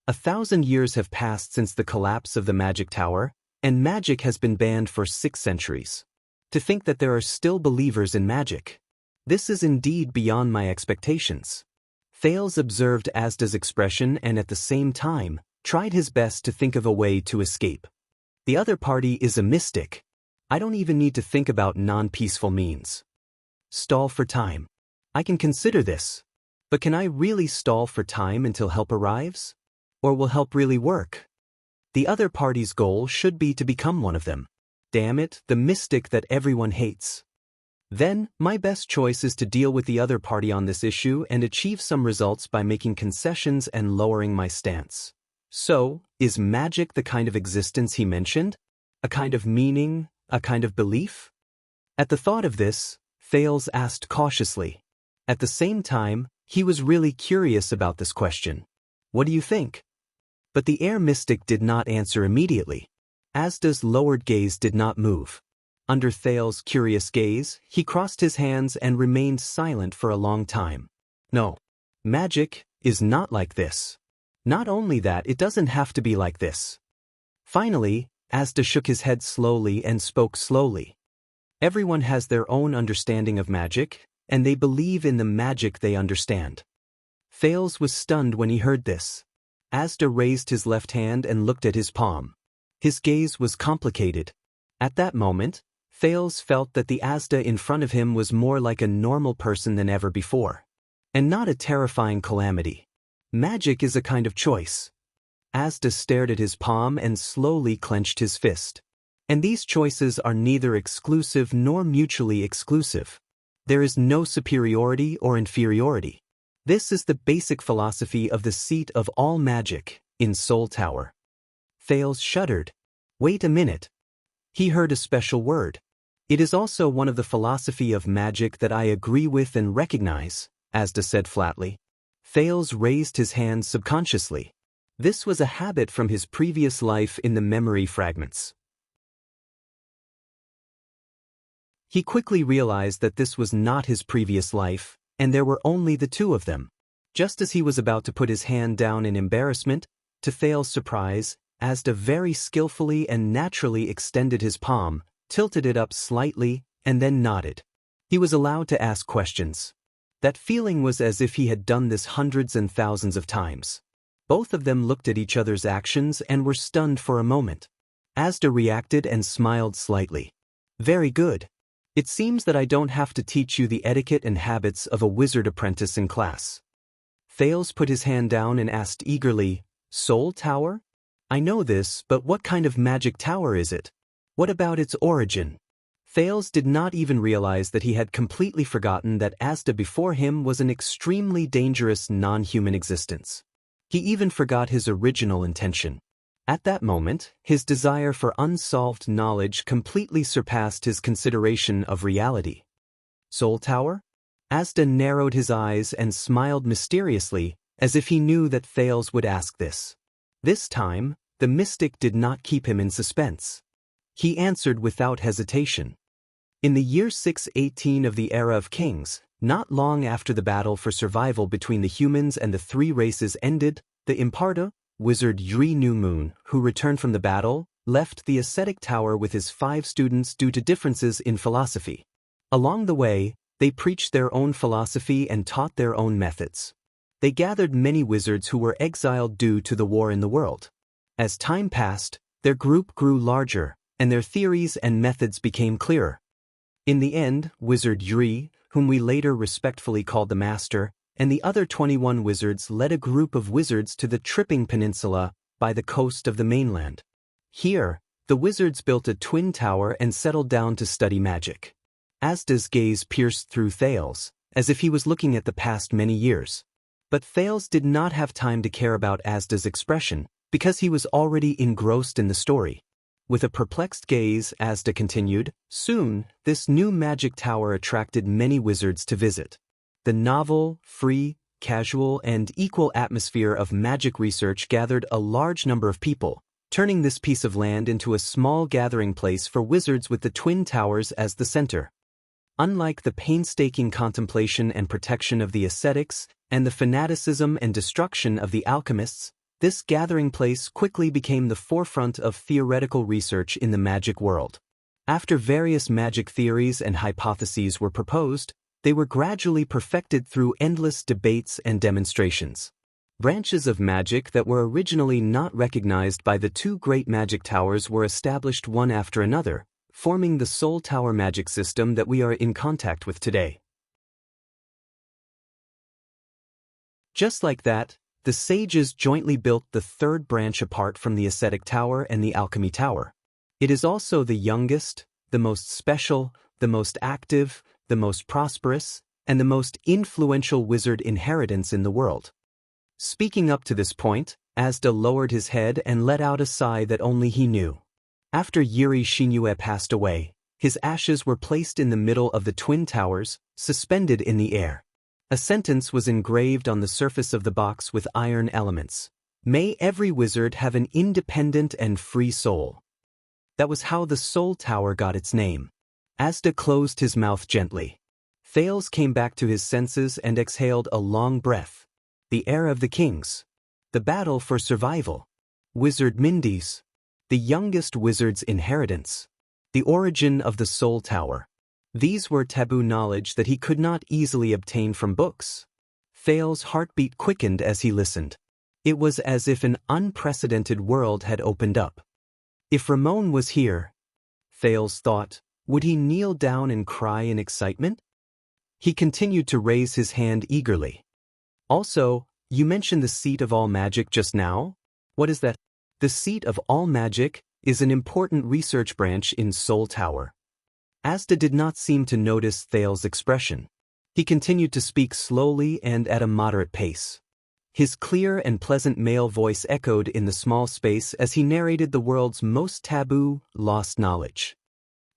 1,000 years have passed since the collapse of the magic tower, and magic has been banned for 6 centuries. To think that there are still believers in magic. This is indeed beyond my expectations. Thales observed Asda's expression and at the same time, tried his best to think of a way to escape. "The other party is a mystic. I don't even need to think about non-peaceful means. Stall for time. I can consider this. But can I really stall for time until help arrives? Or will help really work?" The other party's goal should be to become one of them. Damn it, the mystic that everyone hates. Then, my best choice is to deal with the other party on this issue and achieve some results by making concessions and lowering my stance. So, is magic the kind of existence he mentioned? A kind of meaning? A kind of belief? At the thought of this, Thales asked cautiously. At the same time, he was really curious about this question. What do you think? But the air mystic did not answer immediately. Asda's lowered gaze did not move. Under Thales' curious gaze, he crossed his hands and remained silent for a long time. No. Magic is not like this. Not only that, it doesn't have to be like this. Finally, Asda shook his head slowly and spoke slowly. Everyone has their own understanding of magic, and they believe in the magic they understand. Thales was stunned when he heard this. Asda raised his left hand and looked at his palm. His gaze was complicated. At that moment, Thales felt that the Asda in front of him was more like a normal person than ever before. And not a terrifying calamity. Magic is a kind of choice. Asda stared at his palm and slowly clenched his fist. And these choices are neither exclusive nor mutually exclusive. There is no superiority or inferiority. This is the basic philosophy of the seat of all magic, in Soul Tower. Thales shuddered. Wait a minute. He heard a special word. It is also one of the philosophy of magic that I agree with and recognize, Asda said flatly. Thales raised his hands subconsciously. This was a habit from his previous life in the memory fragments. He quickly realized that this was not his previous life, and there were only the two of them. Just as he was about to put his hand down in embarrassment, to Thales' surprise, Asda very skillfully and naturally extended his palm, tilted it up slightly, and then nodded. He was allowed to ask questions. That feeling was as if he had done this hundreds and thousands of times. Both of them looked at each other's actions and were stunned for a moment. Asda reacted and smiled slightly. Very good. It seems that I don't have to teach you the etiquette and habits of a wizard apprentice in class. Thales put his hand down and asked eagerly, Soul Tower? I know this, but what kind of magic tower is it? What about its origin? Thales did not even realize that he had completely forgotten that Asda before him was an extremely dangerous non-human existence. He even forgot his original intention. At that moment, his desire for unsolved knowledge completely surpassed his consideration of reality. Soul Tower? Asda narrowed his eyes and smiled mysteriously, as if he knew that Thales would ask this. This time, the mystic did not keep him in suspense. He answered without hesitation. In the year 618 of the Era of Kings, not long after the battle for survival between the humans and the three races ended, the Imparta, wizard Yuri New Moon, who returned from the battle, left the ascetic tower with his 5 students due to differences in philosophy. Along the way, they preached their own philosophy and taught their own methods. They gathered many wizards who were exiled due to the war in the world. As time passed, their group grew larger, and their theories and methods became clearer. In the end, Wizard Yuri, whom we later respectfully called the Master, and the other 21 wizards led a group of wizards to the Tripping Peninsula by the coast of the mainland. Here, the wizards built a twin tower and settled down to study magic. Asda's gaze pierced through Thales, as if he was looking at the past many years. But Thales did not have time to care about Asda's expression, because he was already engrossed in the story. With a perplexed gaze, Asda continued, soon, this new magic tower attracted many wizards to visit. The novel, free, casual, and equal atmosphere of magic research gathered a large number of people, turning this piece of land into a small gathering place for wizards with the twin towers as the center. Unlike the painstaking contemplation and protection of the ascetics, and the fanaticism and destruction of the alchemists, this gathering place quickly became the forefront of theoretical research in the magic world. After various magic theories and hypotheses were proposed, they were gradually perfected through endless debates and demonstrations. Branches of magic that were originally not recognized by the 2 great magic towers were established one after another, forming the Soul Tower magic system that we are in contact with today. Just like that, the sages jointly built the third branch apart from the ascetic tower and the alchemy tower. It is also the youngest, the most special, the most active, the most prosperous, and the most influential wizard inheritance in the world. Speaking up to this point, Asda lowered his head and let out a sigh that only he knew. After Yiri Xianxia passed away, his ashes were placed in the middle of the twin towers, suspended in the air. A sentence was engraved on the surface of the box with iron elements. May every wizard have an independent and free soul. That was how the Soul Tower got its name. Asda closed his mouth gently. Thales came back to his senses and exhaled a long breath. The era of the kings. The battle for survival. Wizard Mindy's. The youngest wizard's inheritance. The origin of the Soul Tower. These were taboo knowledge that he could not easily obtain from books. Thales' heartbeat quickened as he listened. It was as if an unprecedented world had opened up. If Ramon was here, Thales thought, would he kneel down and cry in excitement? He continued to raise his hand eagerly. Also, you mentioned the seat of all magic just now? What is that? The seat of all magic is an important research branch in Soul Tower. Asda did not seem to notice Thales' expression. He continued to speak slowly and at a moderate pace. His clear and pleasant male voice echoed in the small space as he narrated the world's most taboo, lost knowledge.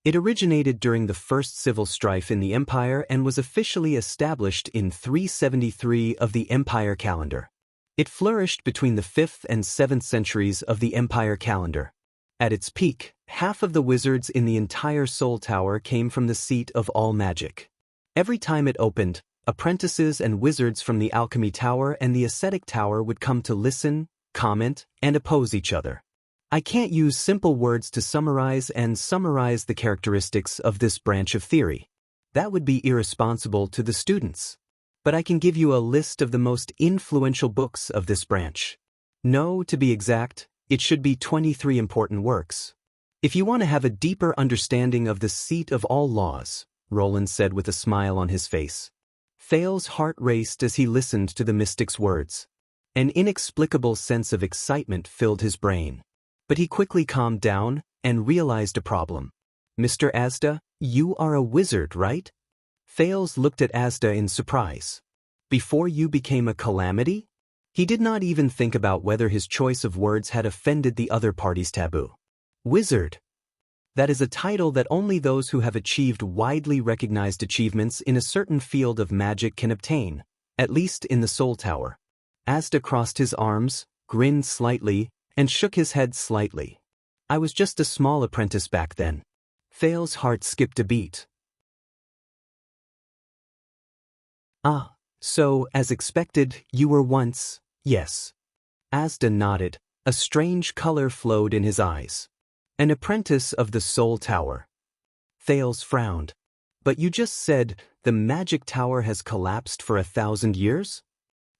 It originated during the first civil strife in the Empire and was officially established in 373 of the Empire calendar. It flourished between the 5th and 7th centuries of the Empire calendar. At its peak, half of the wizards in the entire Soul Tower came from the seat of all magic. Every time it opened, apprentices and wizards from the Alchemy Tower and the Ascetic Tower would come to listen, comment, and oppose each other. I can't use simple words to summarize the characteristics of this branch of theory. That would be irresponsible to the students. But I can give you a list of the most influential books of this branch. No, to be exact, it should be 23 important works. If you want to have a deeper understanding of the seat of all laws, Roland said with a smile on his face. Thales' heart raced as he listened to the mystic's words. An inexplicable sense of excitement filled his brain. But he quickly calmed down and realized a problem. Mr. Asda, you are a wizard, right? Thales looked at Asda in surprise. Before you became a calamity? He did not even think about whether his choice of words had offended the other party's taboo. Wizard. That is a title that only those who have achieved widely recognized achievements in a certain field of magic can obtain, at least in the Soul Tower. Asda crossed his arms, grinned slightly, and shook his head slightly. I was just a small apprentice back then. Thales' heart skipped a beat. Ah, so, as expected, you were once, yes. Asda nodded. A strange color flowed in his eyes. An apprentice of the Soul Tower. Thales frowned. But you just said the magic tower has collapsed for 1,000 years?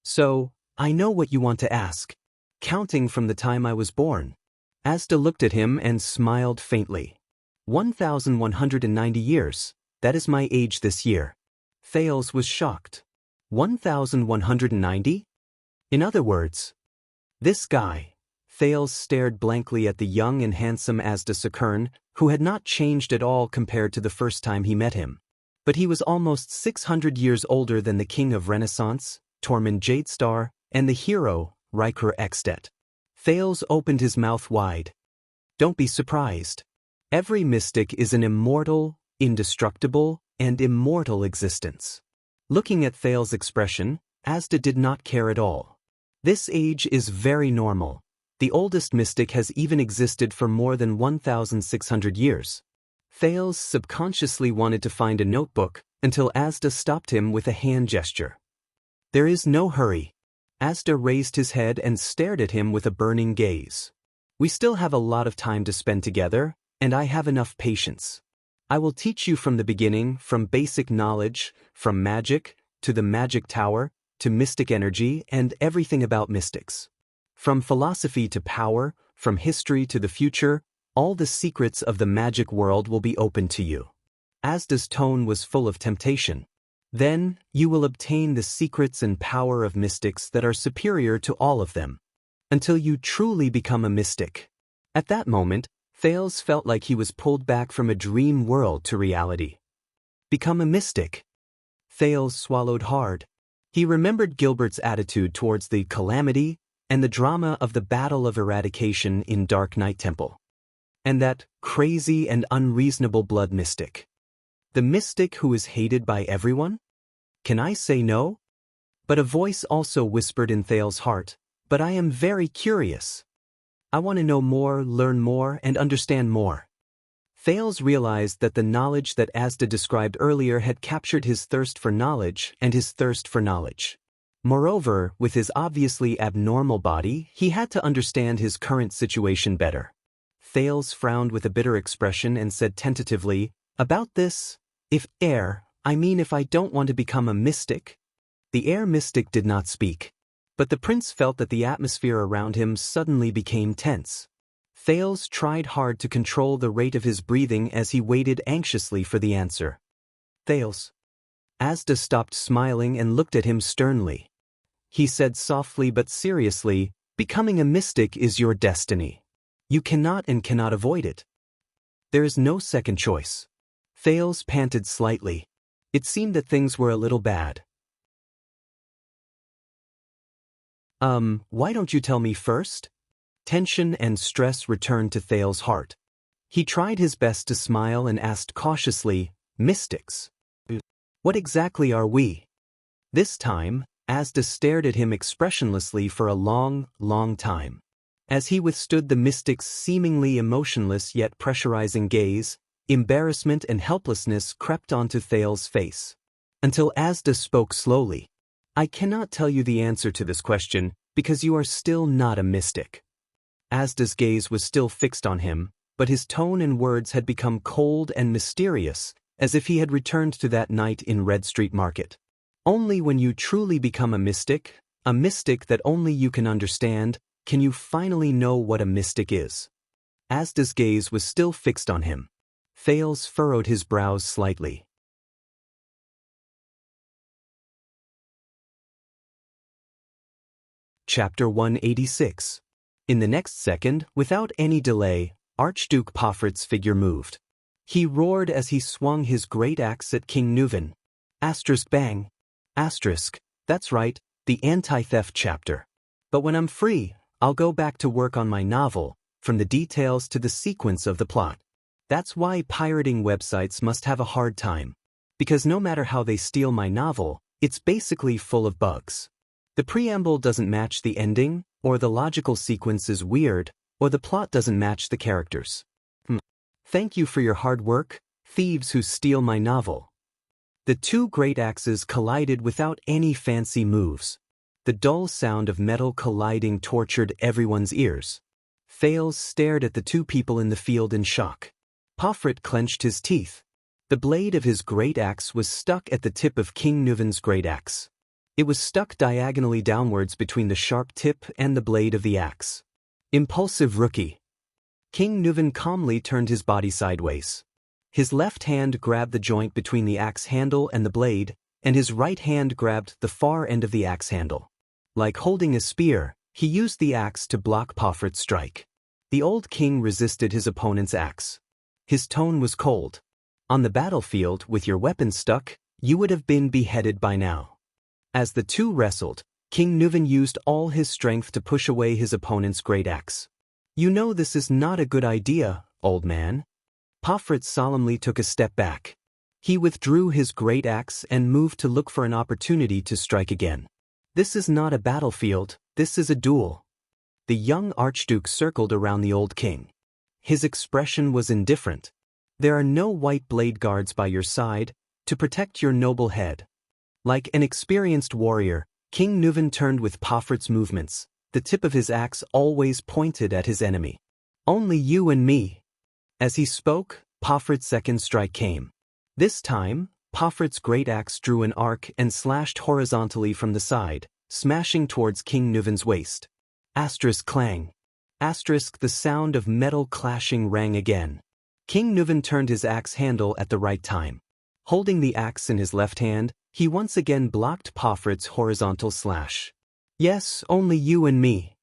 So, I know what you want to ask. Counting from the time I was born. Asda looked at him and smiled faintly. 1,190 years, that is my age this year. Thales was shocked. 1,190? In other words, this guy. Thales stared blankly at the young and handsome Asda Sakern, who had not changed at all compared to the first time he met him. But he was almost 600 years older than the king of Renaissance, Tormund Jadestar, and the hero, Riker Extet. Thales opened his mouth wide. Don't be surprised. Every mystic is an immortal, indestructible, and immortal existence. Looking at Thales' expression, Asda did not care at all. This age is very normal. The oldest mystic has even existed for more than 1,600 years. Thales subconsciously wanted to find a notebook until Asda stopped him with a hand gesture. There is no hurry. Asda raised his head and stared at him with a burning gaze. We still have a lot of time to spend together, and I have enough patience. I will teach you from the beginning, from basic knowledge, from magic, to the magic tower, to mystic energy, and everything about mystics. From philosophy to power, from history to the future, all the secrets of the magic world will be open to you. Asda's tone was full of temptation. Then, you will obtain the secrets and power of mystics that are superior to all of them, until you truly become a mystic. At that moment, Thales felt like he was pulled back from a dream world to reality. Become a mystic. Thales swallowed hard. He remembered Gilbert's attitude towards the calamity and the drama of the Battle of Eradication in Dark Knight Temple. And that crazy and unreasonable blood mystic. The mystic who is hated by everyone? Can I say no? But a voice also whispered in Thales' heart, but I am very curious. I want to know more, learn more, and understand more. Thales realized that the knowledge that Asda described earlier had captured his thirst for knowledge and his thirst for knowledge. Moreover, with his obviously abnormal body, he had to understand his current situation better. Thales frowned with a bitter expression and said tentatively, about this, if I don't want to become a mystic. The air mystic did not speak. But the prince felt that the atmosphere around him suddenly became tense. Thales tried hard to control the rate of his breathing as he waited anxiously for the answer. Thales. Asda stopped smiling and looked at him sternly. He said softly but seriously, becoming a mystic is your destiny. You cannot avoid it. There is no second choice. Thales panted slightly. It seemed that things were a little bad. Why don't you tell me first? Tension and stress returned to Thales' heart. He tried his best to smile and asked cautiously, mystics. What exactly are we? This time, Asda stared at him expressionlessly for a long, long time. As he withstood the mystic's seemingly emotionless yet pressurizing gaze, embarrassment and helplessness crept onto Thales' face. Until Asda spoke slowly. I cannot tell you the answer to this question, because you are still not a mystic. Asda's gaze was still fixed on him, but his tone and words had become cold and mysterious, as if he had returned to that night in Red Street Market. Only when you truly become a mystic that only you can understand, can you finally know what a mystic is. Asda's gaze was still fixed on him. Thales furrowed his brows slightly. Chapter 186. In the next second, without any delay, Archduke Pofrit's figure moved. He roared as he swung his great axe at King Nuven. Bang. That's right, the anti-theft chapter. But when I'm free, I'll go back to work on my novel, from the details to the sequence of the plot. That's why pirating websites must have a hard time. Because no matter how they steal my novel, it's basically full of bugs. The preamble doesn't match the ending, or the logical sequence is weird, or the plot doesn't match the characters. Thank you for your hard work, thieves who steal my novel. The two great axes collided without any fancy moves. The dull sound of metal colliding tortured everyone's ears. Thales stared at the two people in the field in shock. Pofrit clenched his teeth. The blade of his great axe was stuck at the tip of King Nuven's great axe. It was stuck diagonally downwards between the sharp tip and the blade of the axe. Impulsive rookie. King Nuven calmly turned his body sideways. His left hand grabbed the joint between the axe handle and the blade, and his right hand grabbed the far end of the axe handle. Like holding a spear, he used the axe to block Pofrit's strike. The old king resisted his opponent's axe. His tone was cold. On the battlefield, with your weapon stuck, you would have been beheaded by now. As the two wrestled, King Nuven used all his strength to push away his opponent's great axe. You know this is not a good idea, old man. Pofrit solemnly took a step back. He withdrew his great axe and moved to look for an opportunity to strike again. This is not a battlefield, this is a duel. The young Archduke circled around the old king. His expression was indifferent. There are no white blade guards by your side to protect your noble head. Like an experienced warrior, King Nuven turned with Pofrit's movements, the tip of his axe always pointed at his enemy. Only you and me. As he spoke, Pofrit's second strike came. This time, Pofrit's great axe drew an arc and slashed horizontally from the side, smashing towards King Nuven's waist. Clang. The sound of metal clashing rang again. King Nuven turned his axe handle at the right time. Holding the axe in his left hand, He once again blocked Pofrit's horizontal slash. Yes, only you and me.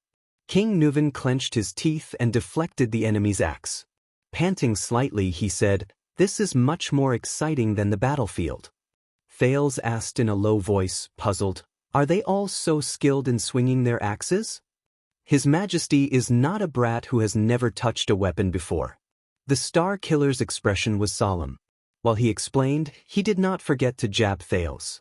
King Nuvan clenched his teeth and deflected the enemy's axe. Panting slightly, he said, "This is much more exciting than the battlefield." Thales asked in a low voice, puzzled, "Are they all so skilled in swinging their axes?" His Majesty is not a brat who has never touched a weapon before. The Star Killer's expression was solemn. While he explained, he did not forget to jab Thales.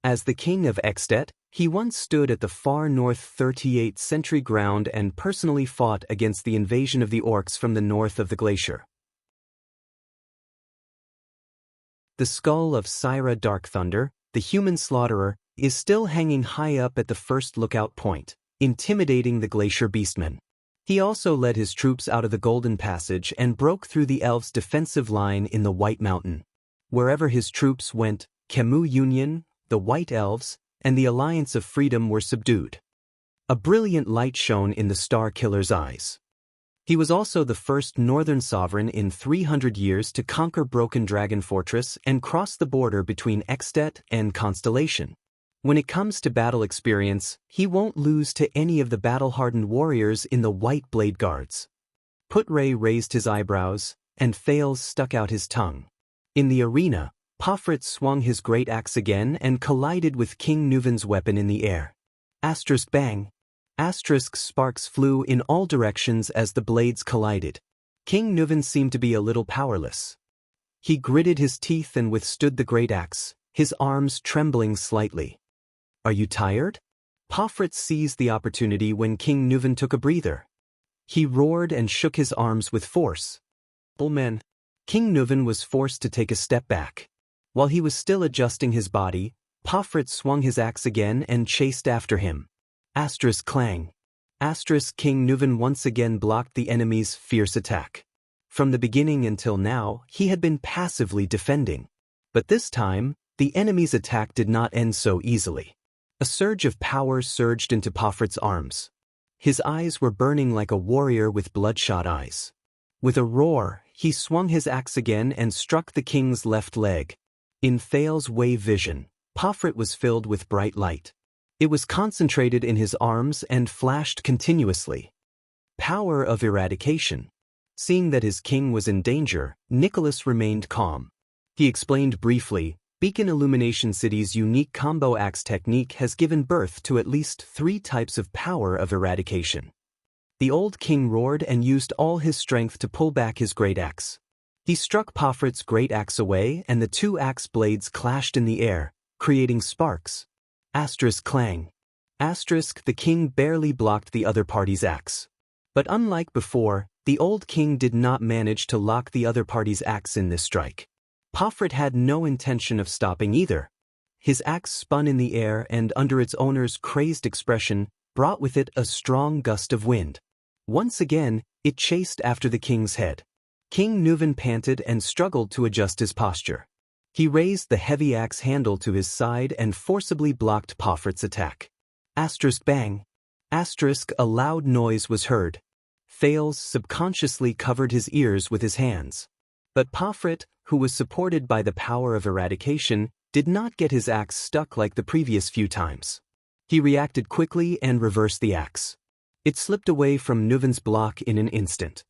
As the king of Extet, he once stood at the far north 38th century ground and personally fought against the invasion of the orcs from the north of the glacier. The skull of Syra Darkthunder, the human slaughterer, is still hanging high up at the first lookout point, intimidating the glacier beastmen. He also led his troops out of the Golden Passage and broke through the elves' defensive line in the White Mountain. Wherever his troops went, Khemu Union, the White Elves, and the Alliance of Freedom were subdued. A brilliant light shone in the Star Killer's eyes. He was also the first northern sovereign in 300 years to conquer Broken Dragon Fortress and cross the border between Extet and Constellation. When it comes to battle experience, he won't lose to any of the battle-hardened warriors in the White Blade Guards. Putray raised his eyebrows, and Thales stuck out his tongue. In the arena, Pofrit swung his great axe again and collided with King Nuvan's weapon in the air. Asterisk bang! Asterisk sparks flew in all directions as the blades collided. King Nuvan seemed to be a little powerless. He gritted his teeth and withstood the great axe, his arms trembling slightly. "Are you tired?" Pofrit seized the opportunity when King Nuvan took a breather. He roared and shook his arms with force. "Bullmen!" King Nuvan was forced to take a step back. While he was still adjusting his body, Pofrit swung his axe again and chased after him. Asterisk clang. Asterisk King Nuvan once again blocked the enemy's fierce attack. From the beginning until now, he had been passively defending. But this time, the enemy's attack did not end so easily. A surge of power surged into Pofrit's arms. His eyes were burning like a warrior with bloodshot eyes. With a roar, he swung his axe again and struck the king's left leg. In Thales' wave vision, Pofrit was filled with bright light. It was concentrated in his arms and flashed continuously. Power of eradication. Seeing that his king was in danger, Nicholas remained calm. He explained briefly, Beacon Illumination City's unique combo axe technique has given birth to at least 3 types of power of eradication. The old king roared and used all his strength to pull back his great axe. He struck Pofrit's great axe away and the 2 axe blades clashed in the air, creating sparks. Asterisk clang. Asterisk the king barely blocked the other party's axe. But unlike before, the old king did not manage to lock the other party's axe in this strike. Pofrit had no intention of stopping either. His axe spun in the air and under its owner's crazed expression, brought with it a strong gust of wind. Once again, it chased after the king's head. King Nuvan panted and struggled to adjust his posture. He raised the heavy axe handle to his side and forcibly blocked Pofrit's attack. Asterisk bang. Asterisk a loud noise was heard. Thales subconsciously covered his ears with his hands. But Pofrit, who was supported by the power of eradication, did not get his axe stuck like the previous few times. He reacted quickly and reversed the axe. It slipped away from Nuvan's block in an instant.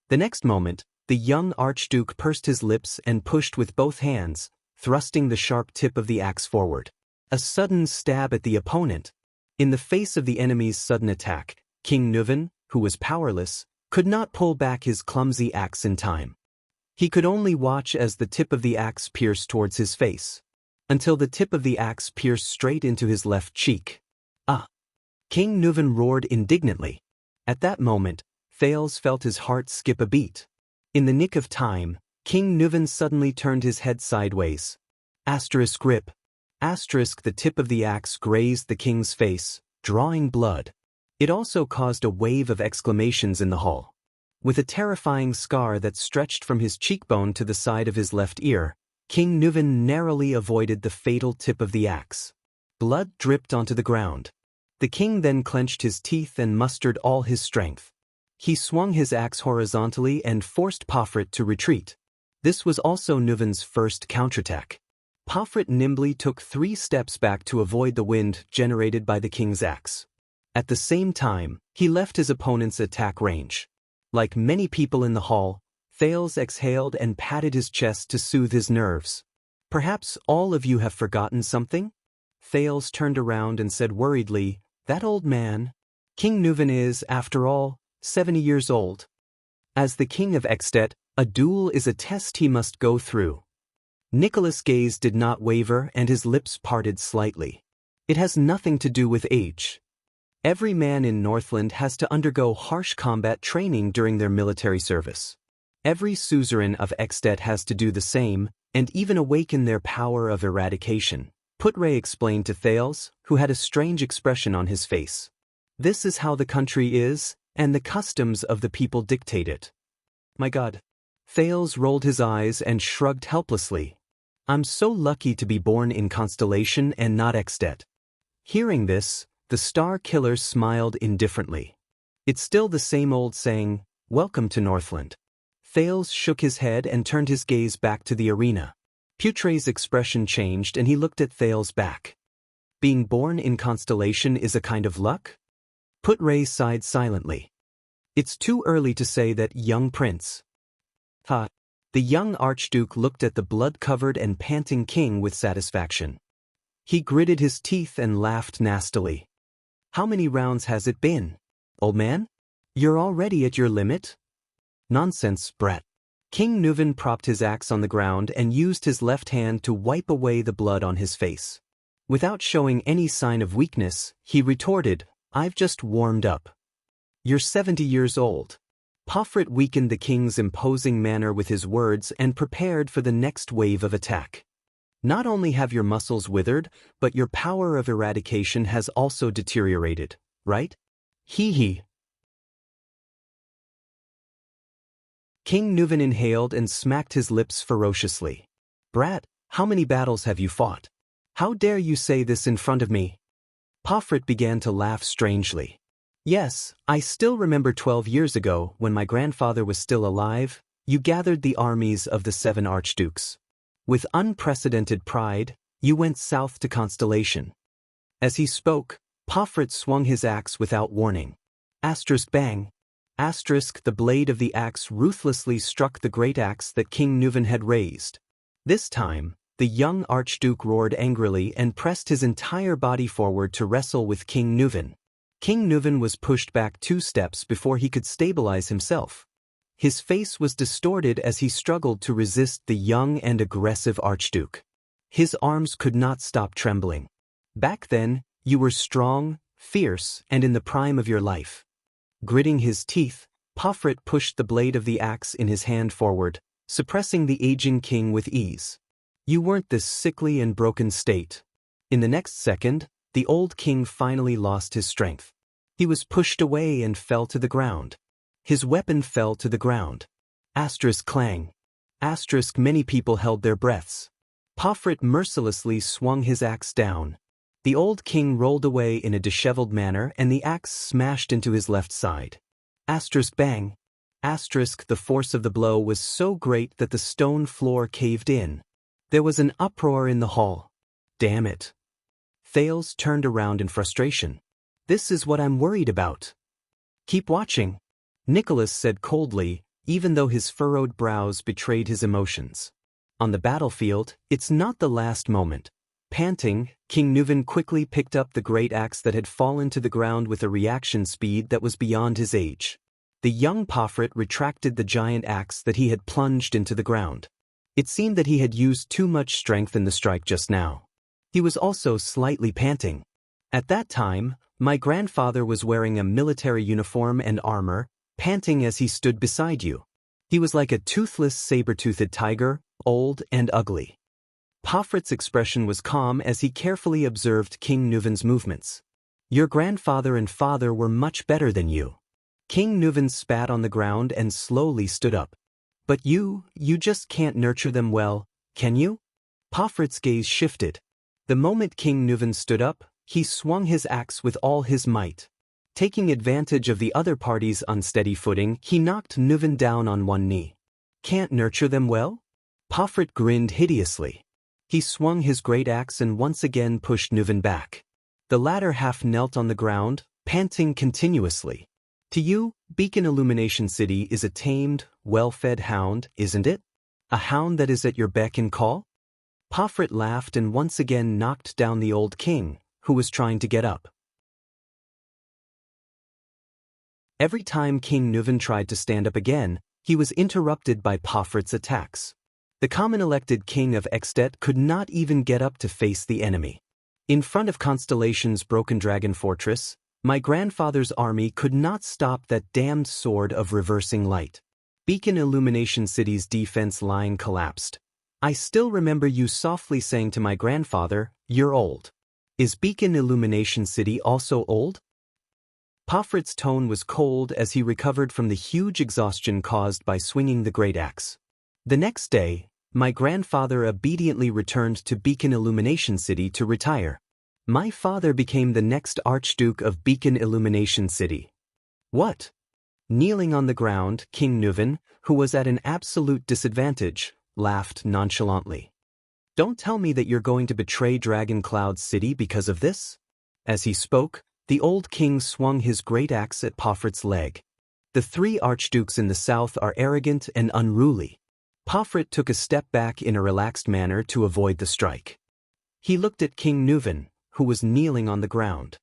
The next moment, the young Archduke pursed his lips and pushed with both hands, thrusting the sharp tip of the axe forward. A sudden stab at the opponent. In the face of the enemy's sudden attack, King Nuvan, who was powerless, could not pull back his clumsy axe in time. He could only watch as the tip of the axe pierced towards his face, until the tip of the axe pierced straight into his left cheek. Ah! King Nuvan roared indignantly. At that moment, Thales felt his heart skip a beat. In the nick of time, King Nuvan suddenly turned his head sideways. Asterisk rip. Asterisk the tip of the axe grazed the king's face, drawing blood. It also caused a wave of exclamations in the hall. With a terrifying scar that stretched from his cheekbone to the side of his left ear, King Nuvan narrowly avoided the fatal tip of the axe. Blood dripped onto the ground. The king then clenched his teeth and mustered all his strength. He swung his axe horizontally and forced Pofrit to retreat. This was also Nuven's first counterattack. Pofrit nimbly took 3 steps back to avoid the wind generated by the king's axe. At the same time, he left his opponent's attack range. Like many people in the hall, Thales exhaled and patted his chest to soothe his nerves. Perhaps all of you have forgotten something? Thales turned around and said worriedly, "That old man. King Nuven is, after all, 70 years old. As the king of Extet, a duel is a test he must go through." Nicholas' gaze did not waver and his lips parted slightly. "It has nothing to do with age. Every man in Northland has to undergo harsh combat training during their military service. Every suzerain of Extet has to do the same, and even awaken their power of eradication," Putre explained to Thales, who had a strange expression on his face. "This is how the country is, and the customs of the people dictate it." "My God." Thales rolled his eyes and shrugged helplessly. "I'm so lucky to be born in Constellation and not Extet." Hearing this, the Star Killer smiled indifferently. "It's still the same old saying, welcome to Northland." Thales shook his head and turned his gaze back to the arena. Putre's expression changed and he looked at Thales back. "Being born in Constellation is a kind of luck?" Putre sighed silently. "It's too early to say that, young prince." "Ha." The young archduke looked at the blood-covered and panting king with satisfaction. He gritted his teeth and laughed nastily. "How many rounds has it been? Old man? You're already at your limit?" "Nonsense, brat." King Nuven propped his axe on the ground and used his left hand to wipe away the blood on his face. Without showing any sign of weakness, he retorted, "I've just warmed up." "You're 70 years old." Pofrit weakened the king's imposing manner with his words and prepared for the next wave of attack. "Not only have your muscles withered, but your power of eradication has also deteriorated, right? Hee hee." King Nuven inhaled and smacked his lips ferociously. "Brat, how many battles have you fought? How dare you say this in front of me?" Pofrit began to laugh strangely. "Yes, I still remember 12 years ago, when my grandfather was still alive, you gathered the armies of the 7 archdukes. With unprecedented pride, you went south to Constellation." As he spoke, Pofrit swung his axe without warning. Asterisk bang. Asterisk the blade of the axe ruthlessly struck the great axe that King Nuven had raised. This time, the young archduke roared angrily and pressed his entire body forward to wrestle with King Nuven. King Nuven was pushed back 2 steps before he could stabilize himself. His face was distorted as he struggled to resist the young and aggressive archduke. His arms could not stop trembling. "Back then, you were strong, fierce, and in the prime of your life." Gritting his teeth, Pofrit pushed the blade of the axe in his hand forward, suppressing the aging king with ease. "You weren't this sickly and broken state." In the next second, the old king finally lost his strength. He was pushed away and fell to the ground. His weapon fell to the ground. Asterisk clang. Asterisk many people held their breaths. Pofrit mercilessly swung his axe down. The old king rolled away in a disheveled manner and the axe smashed into his left side. Asterisk bang. Asterisk the force of the blow was so great that the stone floor caved in. There was an uproar in the hall. "Damn it." Thales turned around in frustration. "This is what I'm worried about." "Keep watching," Nicholas said coldly, even though his furrowed brows betrayed his emotions. On the battlefield, it's not the last moment. Panting, King Nuven quickly picked up the great axe that had fallen to the ground with a reaction speed that was beyond his age. The young Pofrit retracted the giant axe that he had plunged into the ground. It seemed that he had used too much strength in the strike just now. He was also slightly panting. "At that time, my grandfather was wearing a military uniform and armor, panting as he stood beside you. He was like a toothless saber-toothed tiger, old and ugly." Pofrit's expression was calm as he carefully observed King Nuven's movements. "Your grandfather and father were much better than you." King Nuven spat on the ground and slowly stood up. "But you just can't nurture them well, can you?" Pofrit's gaze shifted. The moment King Nuven stood up, he swung his axe with all his might. Taking advantage of the other party's unsteady footing, he knocked Nuven down on one knee. "Can't nurture them well?" Pofrit grinned hideously. He swung his great axe and once again pushed Nuven back. The latter half knelt on the ground, panting continuously. To you, Beacon Illumination City is a tamed, well-fed hound, isn't it? A hound that is at your beck and call? Pofrit laughed and once again knocked down the old king, who was trying to get up. Every time King Nuven tried to stand up again, he was interrupted by Pofrit's attacks. The common elected king of Extet could not even get up to face the enemy. In front of Constellation's broken dragon fortress, my grandfather's army could not stop that damned sword of reversing light. Beacon Illumination City's defense line collapsed. I still remember you softly saying to my grandfather, "You're old." Is Beacon Illumination City also old? Pofrit's tone was cold as he recovered from the huge exhaustion caused by swinging the great axe. The next day, my grandfather obediently returned to Beacon Illumination City to retire. My father became the next Archduke of Beacon Illumination City. What? Kneeling on the ground, King Nuven, who was at an absolute disadvantage, laughed nonchalantly. Don't tell me that you're going to betray Dragon Cloud City because of this? As he spoke, the old king swung his great axe at Pofrit's leg. The three archdukes in the south are arrogant and unruly. Pofrit took a step back in a relaxed manner to avoid the strike. He looked at King Nuven, who was kneeling on the ground.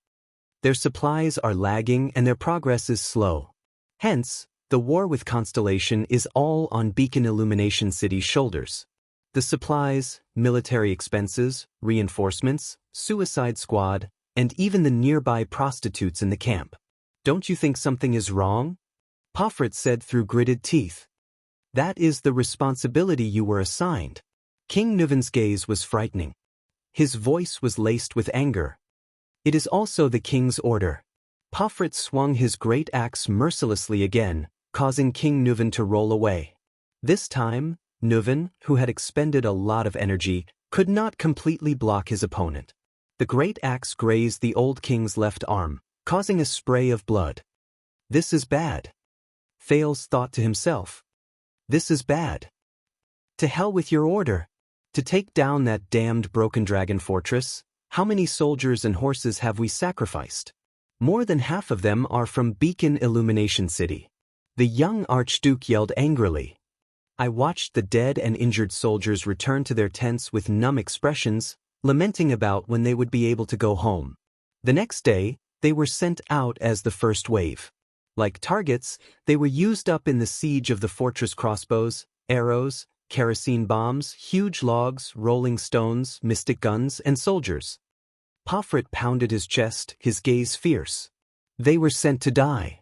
Their supplies are lagging and their progress is slow. Hence, the war with Constellation is all on Beacon Illumination City's shoulders. The supplies, military expenses, reinforcements, suicide squad, and even the nearby prostitutes in the camp. Don't you think something is wrong? Pofrit said through gritted teeth. That is the responsibility you were assigned. King Nuven's gaze was frightening. His voice was laced with anger. It is also the king's order. Pofrit swung his great axe mercilessly again, causing King Nuven to roll away. This time, Nuven, who had expended a lot of energy, could not completely block his opponent. The great axe grazed the old king's left arm, causing a spray of blood. This is bad. Thales thought to himself. This is bad. To hell with your order. To take down that damned broken dragon fortress, how many soldiers and horses have we sacrificed? More than half of them are from Beacon Illumination City. The young Archduke yelled angrily. I watched the dead and injured soldiers return to their tents with numb expressions, lamenting about when they would be able to go home. The next day, they were sent out as the first wave. Like targets, they were used up in the siege of the fortress. Crossbows, arrows, kerosene bombs, huge logs, rolling stones, mystic guns, and soldiers. Pofrit pounded his chest, his gaze fierce. They were sent to die.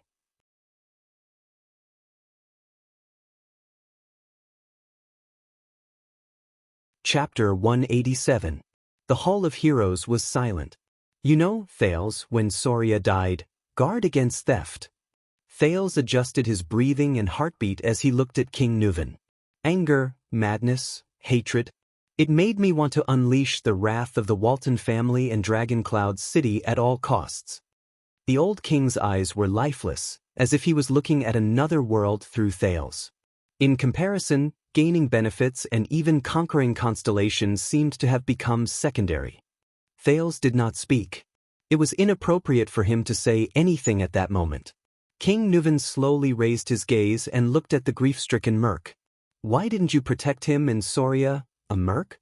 Chapter 187. The Hall of Heroes was silent. You know, Thales, when Soria died, guard against theft. Thales adjusted his breathing and heartbeat as he looked at King Nuven. Anger, madness, hatred. It made me want to unleash the wrath of the Walton family and Dragon Cloud City at all costs. The old king's eyes were lifeless, as if he was looking at another world through Thales. In comparison, gaining benefits and even conquering Constellation seemed to have become secondary. Thales did not speak. It was inappropriate for him to say anything at that moment. King Nuven slowly raised his gaze and looked at the grief-stricken merc. Why didn't you protect him and Soria, a merc?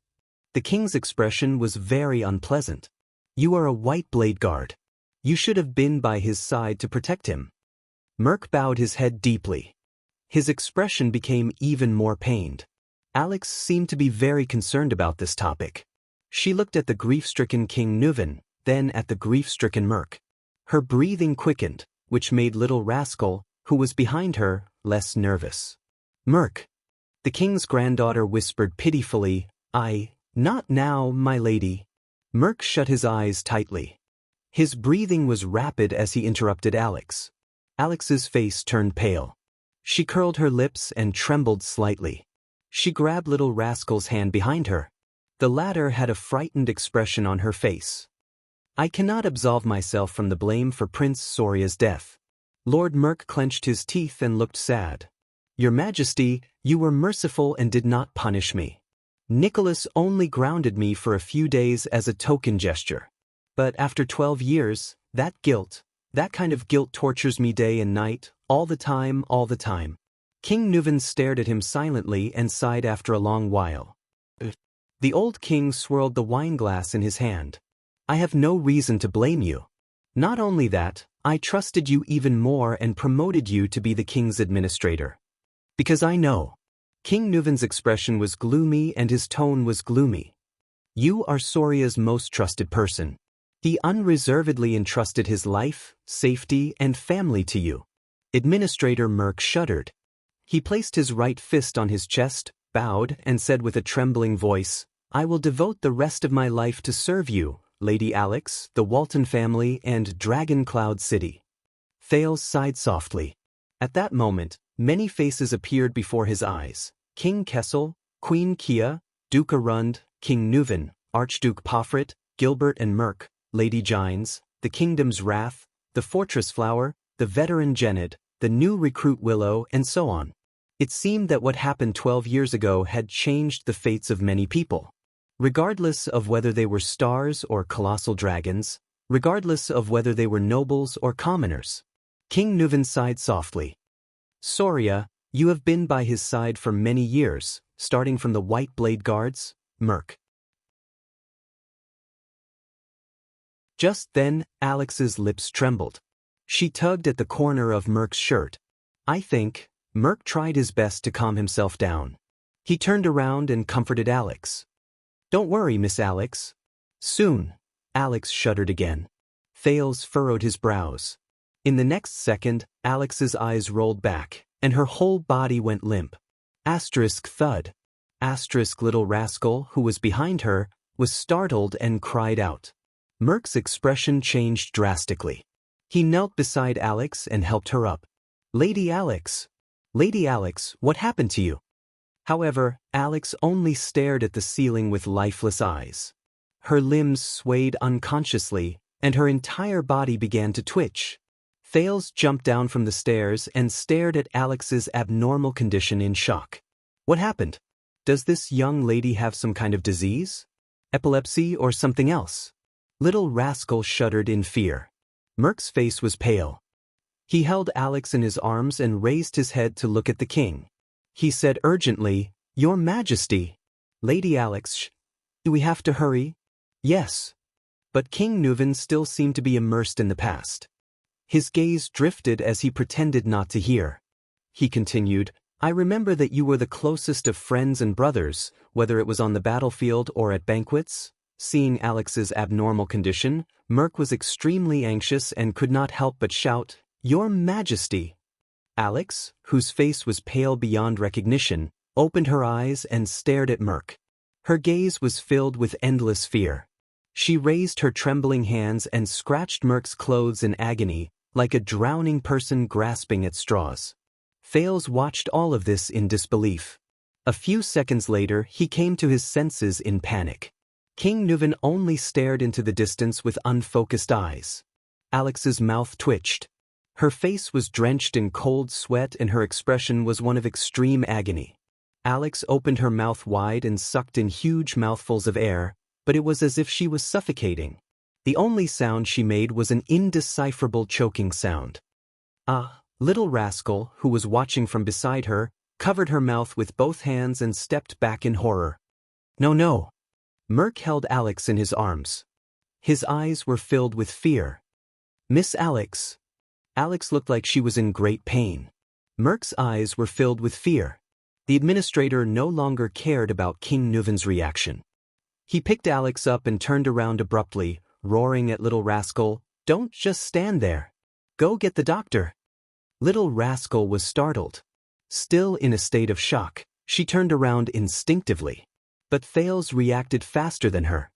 The king's expression was very unpleasant. You are a white blade guard. You should have been by his side to protect him. Merc bowed his head deeply. His expression became even more pained. Alex seemed to be very concerned about this topic. She looked at the grief-stricken King Nuven, then at the grief-stricken merc. Her breathing quickened, which made little Rascal, who was behind her, less nervous. Merc. The king's granddaughter whispered pitifully, Not now, my lady. Merc shut his eyes tightly. His breathing was rapid as he interrupted Alex. Alex's face turned pale. She curled her lips and trembled slightly. She grabbed little Rascal's hand behind her. The latter had a frightened expression on her face. I cannot absolve myself from the blame for Prince Soria's death. Lord Merc clenched his teeth and looked sad. Your Majesty, you were merciful and did not punish me. Nicholas only grounded me for a few days as a token gesture. But after 12 years, that kind of guilt tortures me day and night, all the time, all the time. King Nuven stared at him silently and sighed after a long while. The old king swirled the wineglass in his hand. I have no reason to blame you. Not only that, I trusted you even more and promoted you to be the king's administrator. Because I know. King Nuven's expression was gloomy and his tone was gloomy. You are Soria's most trusted person. He unreservedly entrusted his life, safety, and family to you. Administrator Merk shuddered. He placed his right fist on his chest, bowed, and said with a trembling voice, I will devote the rest of my life to serve you, Lady Alex, the Walton family, and Dragon Cloud City. Thales sighed softly. At that moment, many faces appeared before his eyes. King Kessel, Queen Kia, Duke Arund, King Nuven, Archduke Pofrit, Gilbert and Merk, Lady Gines, the Kingdom's Wrath, the Fortress Flower, the veteran Gened, the new recruit Willow, and so on. It seemed that what happened 12 years ago had changed the fates of many people. Regardless of whether they were stars or colossal dragons, regardless of whether they were nobles or commoners. King Nuven sighed softly. Soria, you have been by his side for many years, starting from the White Blade Guards, Merk. Just then, Alex's lips trembled. She tugged at the corner of Merk's shirt. I think, Merk tried his best to calm himself down. He turned around and comforted Alex. Don't worry, Miss Alex. Soon. Alex shuddered again. Thales furrowed his brows. In the next second, Alex's eyes rolled back, and her whole body went limp. Asterisk thud. Asterisk little rascal, who was behind her, was startled and cried out. Merk's expression changed drastically. He knelt beside Alex and helped her up. Lady Alex, what happened to you? However, Alex only stared at the ceiling with lifeless eyes. Her limbs swayed unconsciously, and her entire body began to twitch. Thales jumped down from the stairs and stared at Alex's abnormal condition in shock. What happened? Does this young lady have some kind of disease? Epilepsy or something else? Little rascal shuddered in fear. Merk's face was pale. He held Alex in his arms and raised his head to look at the king. He said urgently, Your Majesty. Lady Alex, do we have to hurry? Yes. But King Nuven still seemed to be immersed in the past. His gaze drifted as he pretended not to hear. He continued, I remember that you were the closest of friends and brothers, whether it was on the battlefield or at banquets. Seeing Alex's abnormal condition, Merk was extremely anxious and could not help but shout, Your Majesty. Alex, whose face was pale beyond recognition, opened her eyes and stared at Merk. Her gaze was filled with endless fear. She raised her trembling hands and scratched Merk's clothes in agony, like a drowning person grasping at straws. Thales watched all of this in disbelief. A few seconds later, he came to his senses in panic. King Nuven only stared into the distance with unfocused eyes. Alex's mouth twitched. Her face was drenched in cold sweat and her expression was one of extreme agony. Alex opened her mouth wide and sucked in huge mouthfuls of air, but it was as if she was suffocating. The only sound she made was an indecipherable choking sound. Little rascal, who was watching from beside her, covered her mouth with both hands and stepped back in horror. No. Merk held Alex in his arms. His eyes were filled with fear. Miss Alex. Alex looked like she was in great pain. Merk's eyes were filled with fear. The administrator no longer cared about King Nuven's reaction. He picked Alex up and turned around abruptly, roaring at Little Rascal, Don't just stand there. Go get the doctor. Little Rascal was startled. Still in a state of shock, she turned around instinctively. But Thales reacted faster than her.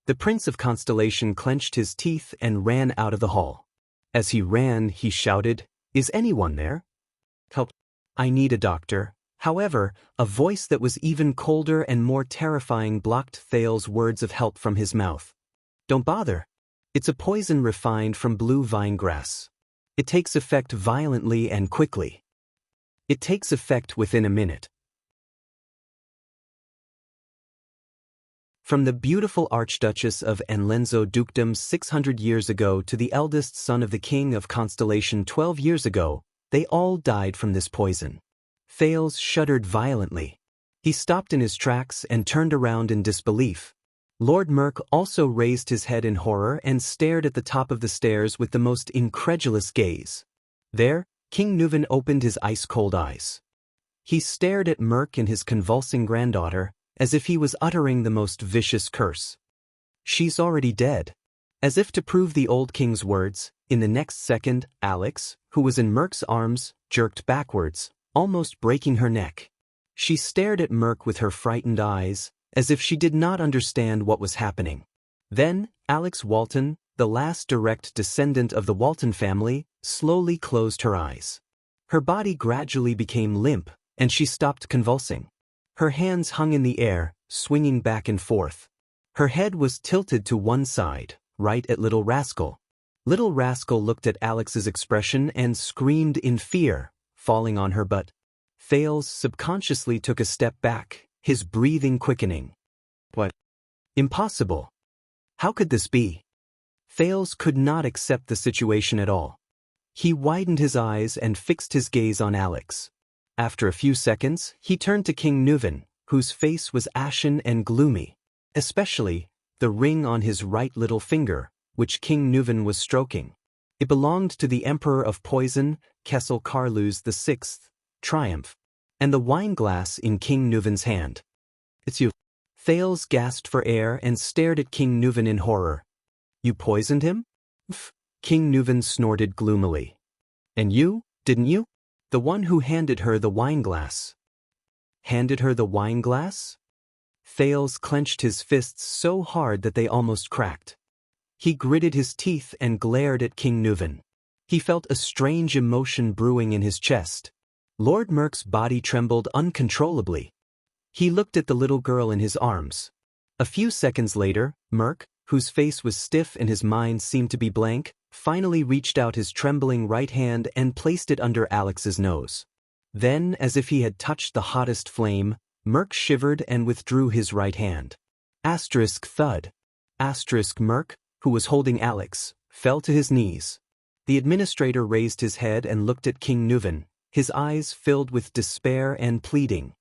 The Prince of Constellation clenched his teeth and ran out of the hall. As he ran, he shouted, Is anyone there? Help. I need a doctor. However, a voice that was even colder and more terrifying blocked Thales' words of help from his mouth. Don't bother. It's a poison refined from blue vine grass. It takes effect violently and quickly. It takes effect within a minute. From the beautiful Archduchess of Enlenzo dukedom 600 years ago to the eldest son of the king of Constellation 12 years ago, they all died from this poison. Thales shuddered violently. He stopped in his tracks and turned around in disbelief. Lord Merk also raised his head in horror and stared at the top of the stairs with the most incredulous gaze. There, King Nuven opened his ice-cold eyes. He stared at Merk and his convulsing granddaughter, as if he was uttering the most vicious curse. "She's already dead." As if to prove the old king's words, in the next second, Alex, who was in Merk's arms, jerked backwards, almost breaking her neck. She stared at Merk with her frightened eyes, as if she did not understand what was happening. Then, Alex Walton, the last direct descendant of the Walton family, slowly closed her eyes. Her body gradually became limp, and she stopped convulsing. Her hands hung in the air, swinging back and forth. Her head was tilted to one side, right at Little Rascal. Little Rascal looked at Alex's expression and screamed in fear, falling on her butt. Thales subconsciously took a step back, his breathing quickening. What? Impossible. How could this be? Thales could not accept the situation at all. He widened his eyes and fixed his gaze on Alex. After a few seconds, he turned to King Nuven, whose face was ashen and gloomy, especially the ring on his right little finger, which King Nuven was stroking. It belonged to the Emperor of Poison, Kessel Carlus VI, Triumph, and the wine glass in King Nuven's hand. "It's you." Thales gasped for air and stared at King Nuven in horror. "You poisoned him?" King Nuven snorted gloomily. "And you, didn't you? The one who handed her the wine glass." "Handed her the wine glass?" Thales clenched his fists so hard that they almost cracked. He gritted his teeth and glared at King Nuven. He felt a strange emotion brewing in his chest. Lord Merk's body trembled uncontrollably. He looked at the little girl in his arms. A few seconds later, Merk, whose face was stiff and his mind seemed to be blank, finally reached out his trembling right hand and placed it under Alex's nose. Then, as if he had touched the hottest flame, Merk shivered and withdrew his right hand. Asterisk thud. Asterisk Merk, who was holding Alex, fell to his knees. The administrator raised his head and looked at King Nuven, his eyes filled with despair and pleading.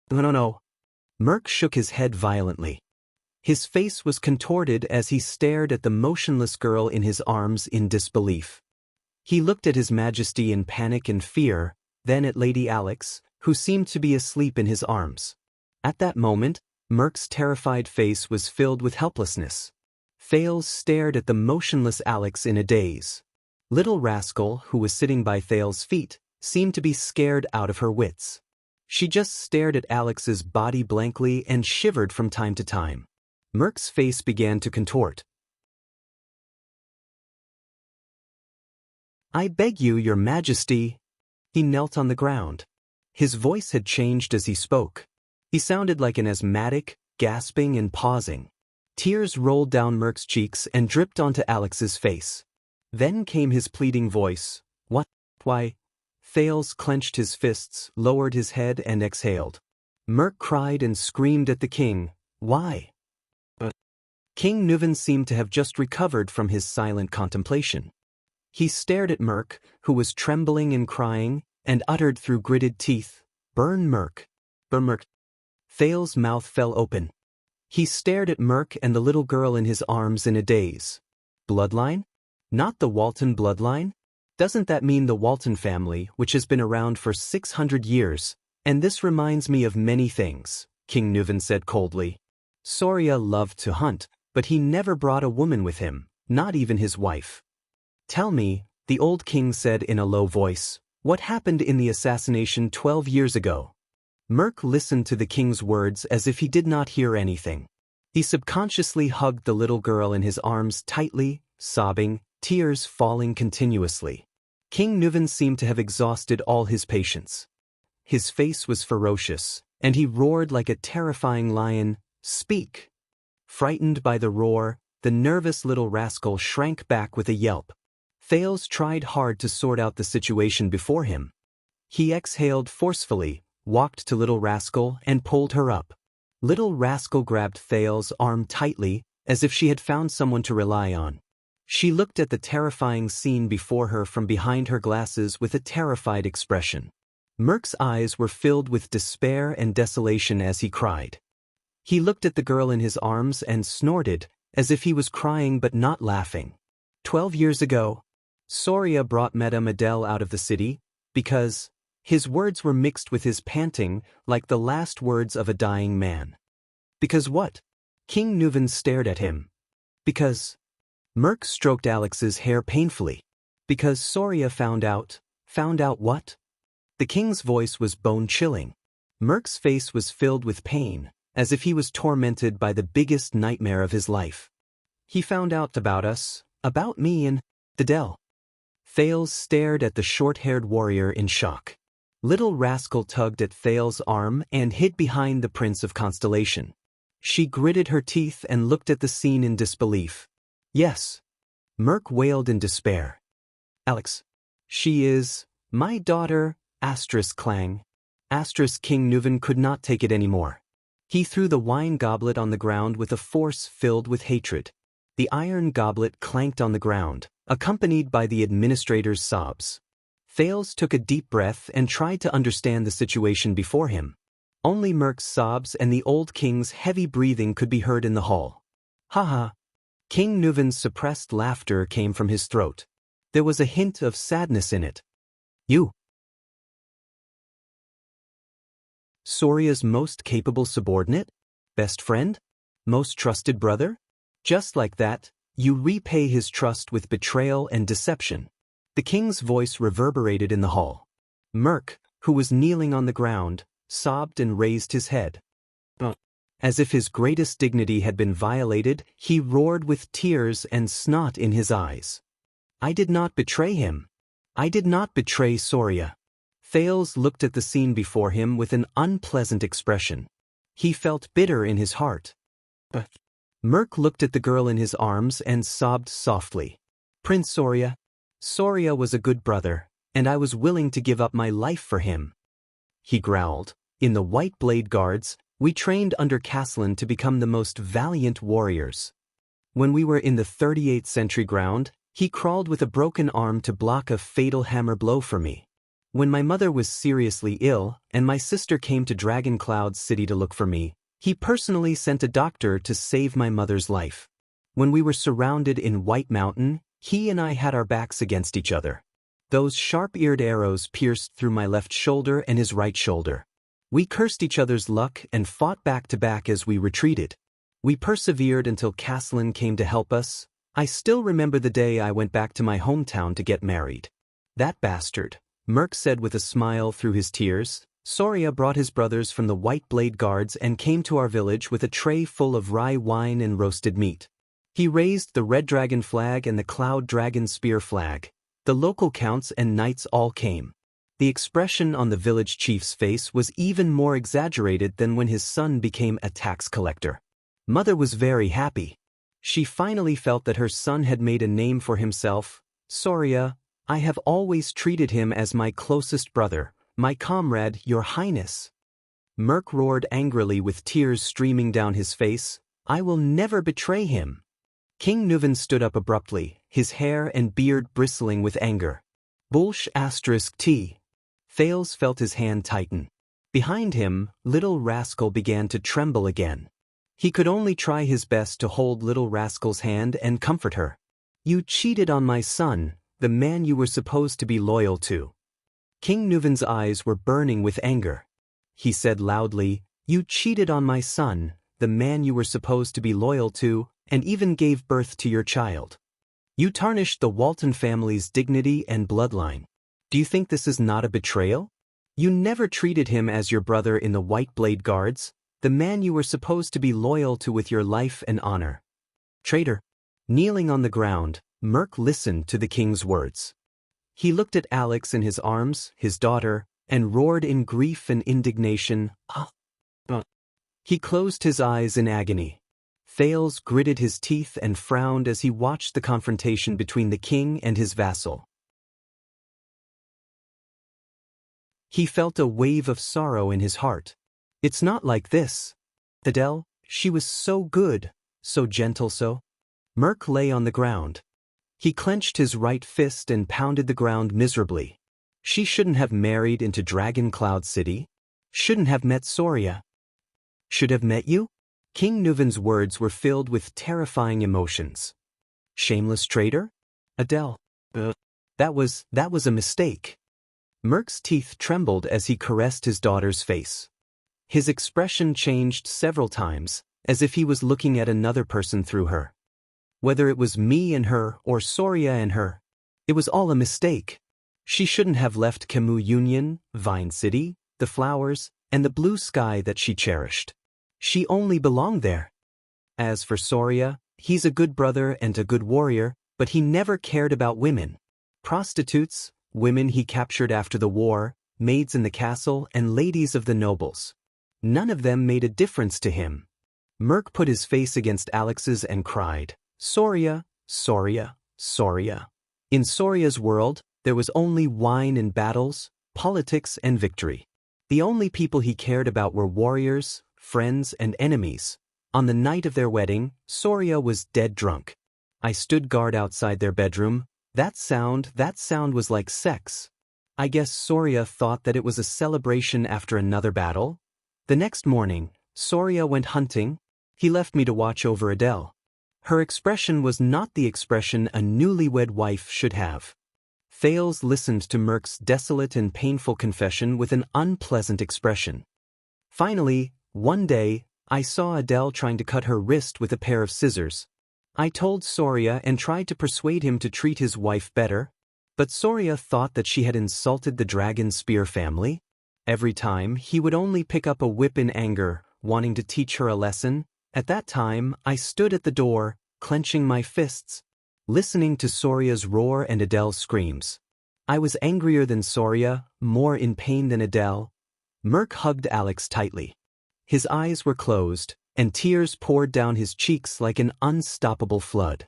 No. Merk shook his head violently. His face was contorted as he stared at the motionless girl in his arms in disbelief. He looked at His Majesty in panic and fear, then at Lady Alex, who seemed to be asleep in his arms. At that moment, Merk's terrified face was filled with helplessness. Thales stared at the motionless Alex in a daze. Little Rascal, who was sitting by Thales' feet, seemed to be scared out of her wits. She just stared at Alex's body blankly and shivered from time to time. Merk's face began to contort. "I beg you, Your Majesty." He knelt on the ground. His voice had changed as he spoke. He sounded like an asthmatic, gasping and pausing. Tears rolled down Merk's cheeks and dripped onto Alex's face. Then came his pleading voice. "What? Why?" Thales clenched his fists, lowered his head and exhaled. Merk cried and screamed at the king. "Why?" King Nuven seemed to have just recovered from his silent contemplation. He stared at Merk, who was trembling and crying, and uttered through gritted teeth, "Burn Merk. Burn Merk." Thales' mouth fell open. He stared at Merk and the little girl in his arms in a daze. Bloodline? Not the Walton bloodline? Doesn't that mean the Walton family, which has been around for 600 years? And this reminds me of many things, King Nuven said coldly. Soria loved to hunt, but he never brought a woman with him, not even his wife. "Tell me," the old king said in a low voice, "what happened in the assassination 12 years ago?" Merk listened to the king's words as if he did not hear anything. He subconsciously hugged the little girl in his arms tightly, sobbing, tears falling continuously. King Nuven seemed to have exhausted all his patience. His face was ferocious, and he roared like a terrifying lion, "Speak!" Frightened by the roar, the nervous little rascal shrank back with a yelp. Thales tried hard to sort out the situation before him. He exhaled forcefully, walked to Little Rascal and pulled her up. Little Rascal grabbed Thales's arm tightly, as if she had found someone to rely on. She looked at the terrifying scene before her from behind her glasses with a terrified expression. Merc's eyes were filled with despair and desolation as he cried. He looked at the girl in his arms and snorted, as if he was crying but not laughing. 12 years ago, Soria brought Madame Adele out of the city, because his words were mixed with his panting, like the last words of a dying man. Because what? King Nuven stared at him. Because Merc stroked Alex's hair painfully. Because Soria found out. Found out what? The king's voice was bone-chilling. Merc's face was filled with pain, as if he was tormented by the biggest nightmare of his life. He found out about us, about me and Adele. Thales stared at the short-haired warrior in shock. Little Rascal tugged at Thales' arm and hid behind the Prince of Constellation. She gritted her teeth and looked at the scene in disbelief. Yes. Merc wailed in despair. Alex. She is my daughter, Clang. King Nuven could not take it anymore. He threw the wine goblet on the ground with a force filled with hatred. The iron goblet clanked on the ground, accompanied by the administrator's sobs. Thales took a deep breath and tried to understand the situation before him. Only Merc's sobs and the old king's heavy breathing could be heard in the hall. Ha. King Nuven's suppressed laughter came from his throat. There was a hint of sadness in it. You. Soria's most capable subordinate? Best friend? Most trusted brother? Just like that, you repay his trust with betrayal and deception. The king's voice reverberated in the hall. Merc, who was kneeling on the ground, sobbed and raised his head. As if his greatest dignity had been violated, he roared with tears and snot in his eyes. I did not betray him. I did not betray Soria. Thales looked at the scene before him with an unpleasant expression. He felt bitter in his heart. But Merc looked at the girl in his arms and sobbed softly. Prince Soria. Soria was a good brother, and I was willing to give up my life for him. He growled. In the White Blade Guards, we trained under Castellan to become the most valiant warriors. When we were in the 38th century ground, he crawled with a broken arm to block a fatal hammer blow for me. When my mother was seriously ill and my sister came to Dragon Cloud City to look for me, he personally sent a doctor to save my mother's life. When we were surrounded in White Mountain, he and I had our backs against each other. Those sharp-eared arrows pierced through my left shoulder and his right shoulder. We cursed each other's luck and fought back to back as we retreated. We persevered until Castellan came to help us. I still remember the day I went back to my hometown to get married. That bastard, Merc said with a smile through his tears. Soria brought his brothers from the White Blade Guards and came to our village with a tray full of rye wine and roasted meat. He raised the Red Dragon flag and the Cloud Dragon spear flag. The local counts and knights all came. The expression on the village chief's face was even more exaggerated than when his son became a tax collector. Mother was very happy. She finally felt that her son had made a name for himself. Soria, I have always treated him as my closest brother, my comrade, your highness. Merc roared angrily with tears streaming down his face. I will never betray him. King Nuven stood up abruptly, his hair and beard bristling with anger. Bullsh *T. Thales felt his hand tighten. Behind him, Little Rascal began to tremble again. He could only try his best to hold Little Rascal's hand and comfort her. You cheated on my son, the man you were supposed to be loyal to. King Nuven's eyes were burning with anger. He said loudly, you cheated on my son, the man you were supposed to be loyal to, and even gave birth to your child. You tarnished the Walton family's dignity and bloodline. Do you think this is not a betrayal? You never treated him as your brother in the White Blade Guards, the man you were supposed to be loyal to with your life and honor. Traitor. Kneeling on the ground, Merc listened to the king's words. He looked at Alex in his arms, his daughter, and roared in grief and indignation, ah! He closed his eyes in agony. Thales gritted his teeth and frowned as he watched the confrontation between the king and his vassal. He felt a wave of sorrow in his heart. It's not like this. Adele, she was so good, so gentle so. Merc lay on the ground. He clenched his right fist and pounded the ground miserably. She shouldn't have married into Dragon Cloud City. Shouldn't have met Soria. Should have met you? King Nuven's words were filled with terrifying emotions. Shameless traitor? Adele. That was a mistake. Merc's teeth trembled as he caressed his daughter's face. His expression changed several times, as if he was looking at another person through her. Whether it was me and her or Soria and her, it was all a mistake. She shouldn't have left Camus Union, Vine City, the flowers, and the blue sky that she cherished. She only belonged there. As for Soria, he's a good brother and a good warrior, but he never cared about women. Prostitutes, women he captured after the war, maids in the castle, and ladies of the nobles. None of them made a difference to him. Merc put his face against Alex's and cried, Soria, Soria, Soria. In Soria's world, there was only wine and battles, politics and victory. The only people he cared about were warriors, friends, and enemies. On the night of their wedding, Soria was dead drunk. I stood guard outside their bedroom. That sound was like sex. I guess Soria thought that it was a celebration after another battle. The next morning, Soria went hunting. He left me to watch over Adele. Her expression was not the expression a newlywed wife should have. Thales listened to Merc's desolate and painful confession with an unpleasant expression. Finally, one day, I saw Adele trying to cut her wrist with a pair of scissors. I told Soria and tried to persuade him to treat his wife better, but Soria thought that she had insulted the Dragon Spear family. Every time, he would only pick up a whip in anger, wanting to teach her a lesson. At that time, I stood at the door, clenching my fists, listening to Soria's roar and Adele's screams. I was angrier than Soria, more in pain than Adele. Merc hugged Alex tightly. His eyes were closed, and tears poured down his cheeks like an unstoppable flood.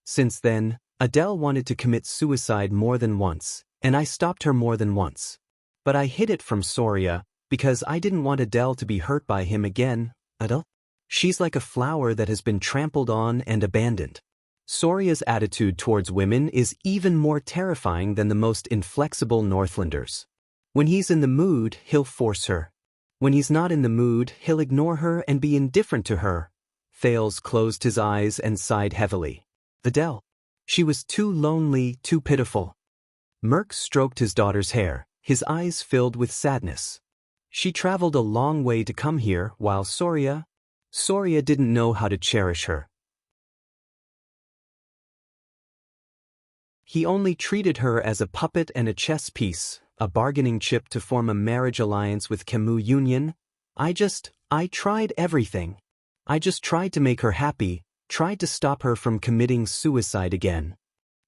Since then, Adele wanted to commit suicide more than once, and I stopped her more than once. But I hid it from Soria, because I didn't want Adele to be hurt by him again. Adele? She's like a flower that has been trampled on and abandoned. Soria's attitude towards women is even more terrifying than the most inflexible Northlanders. When he's in the mood, he'll force her. When he's not in the mood, he'll ignore her and be indifferent to her. Thales closed his eyes and sighed heavily. Adele. She was too lonely, too pitiful. Merc stroked his daughter's hair, his eyes filled with sadness. She traveled a long way to come here, while Soria didn't know how to cherish her. He only treated her as a puppet and a chess piece, a bargaining chip to form a marriage alliance with Camus Union. I tried everything. I just tried to make her happy, tried to stop her from committing suicide again.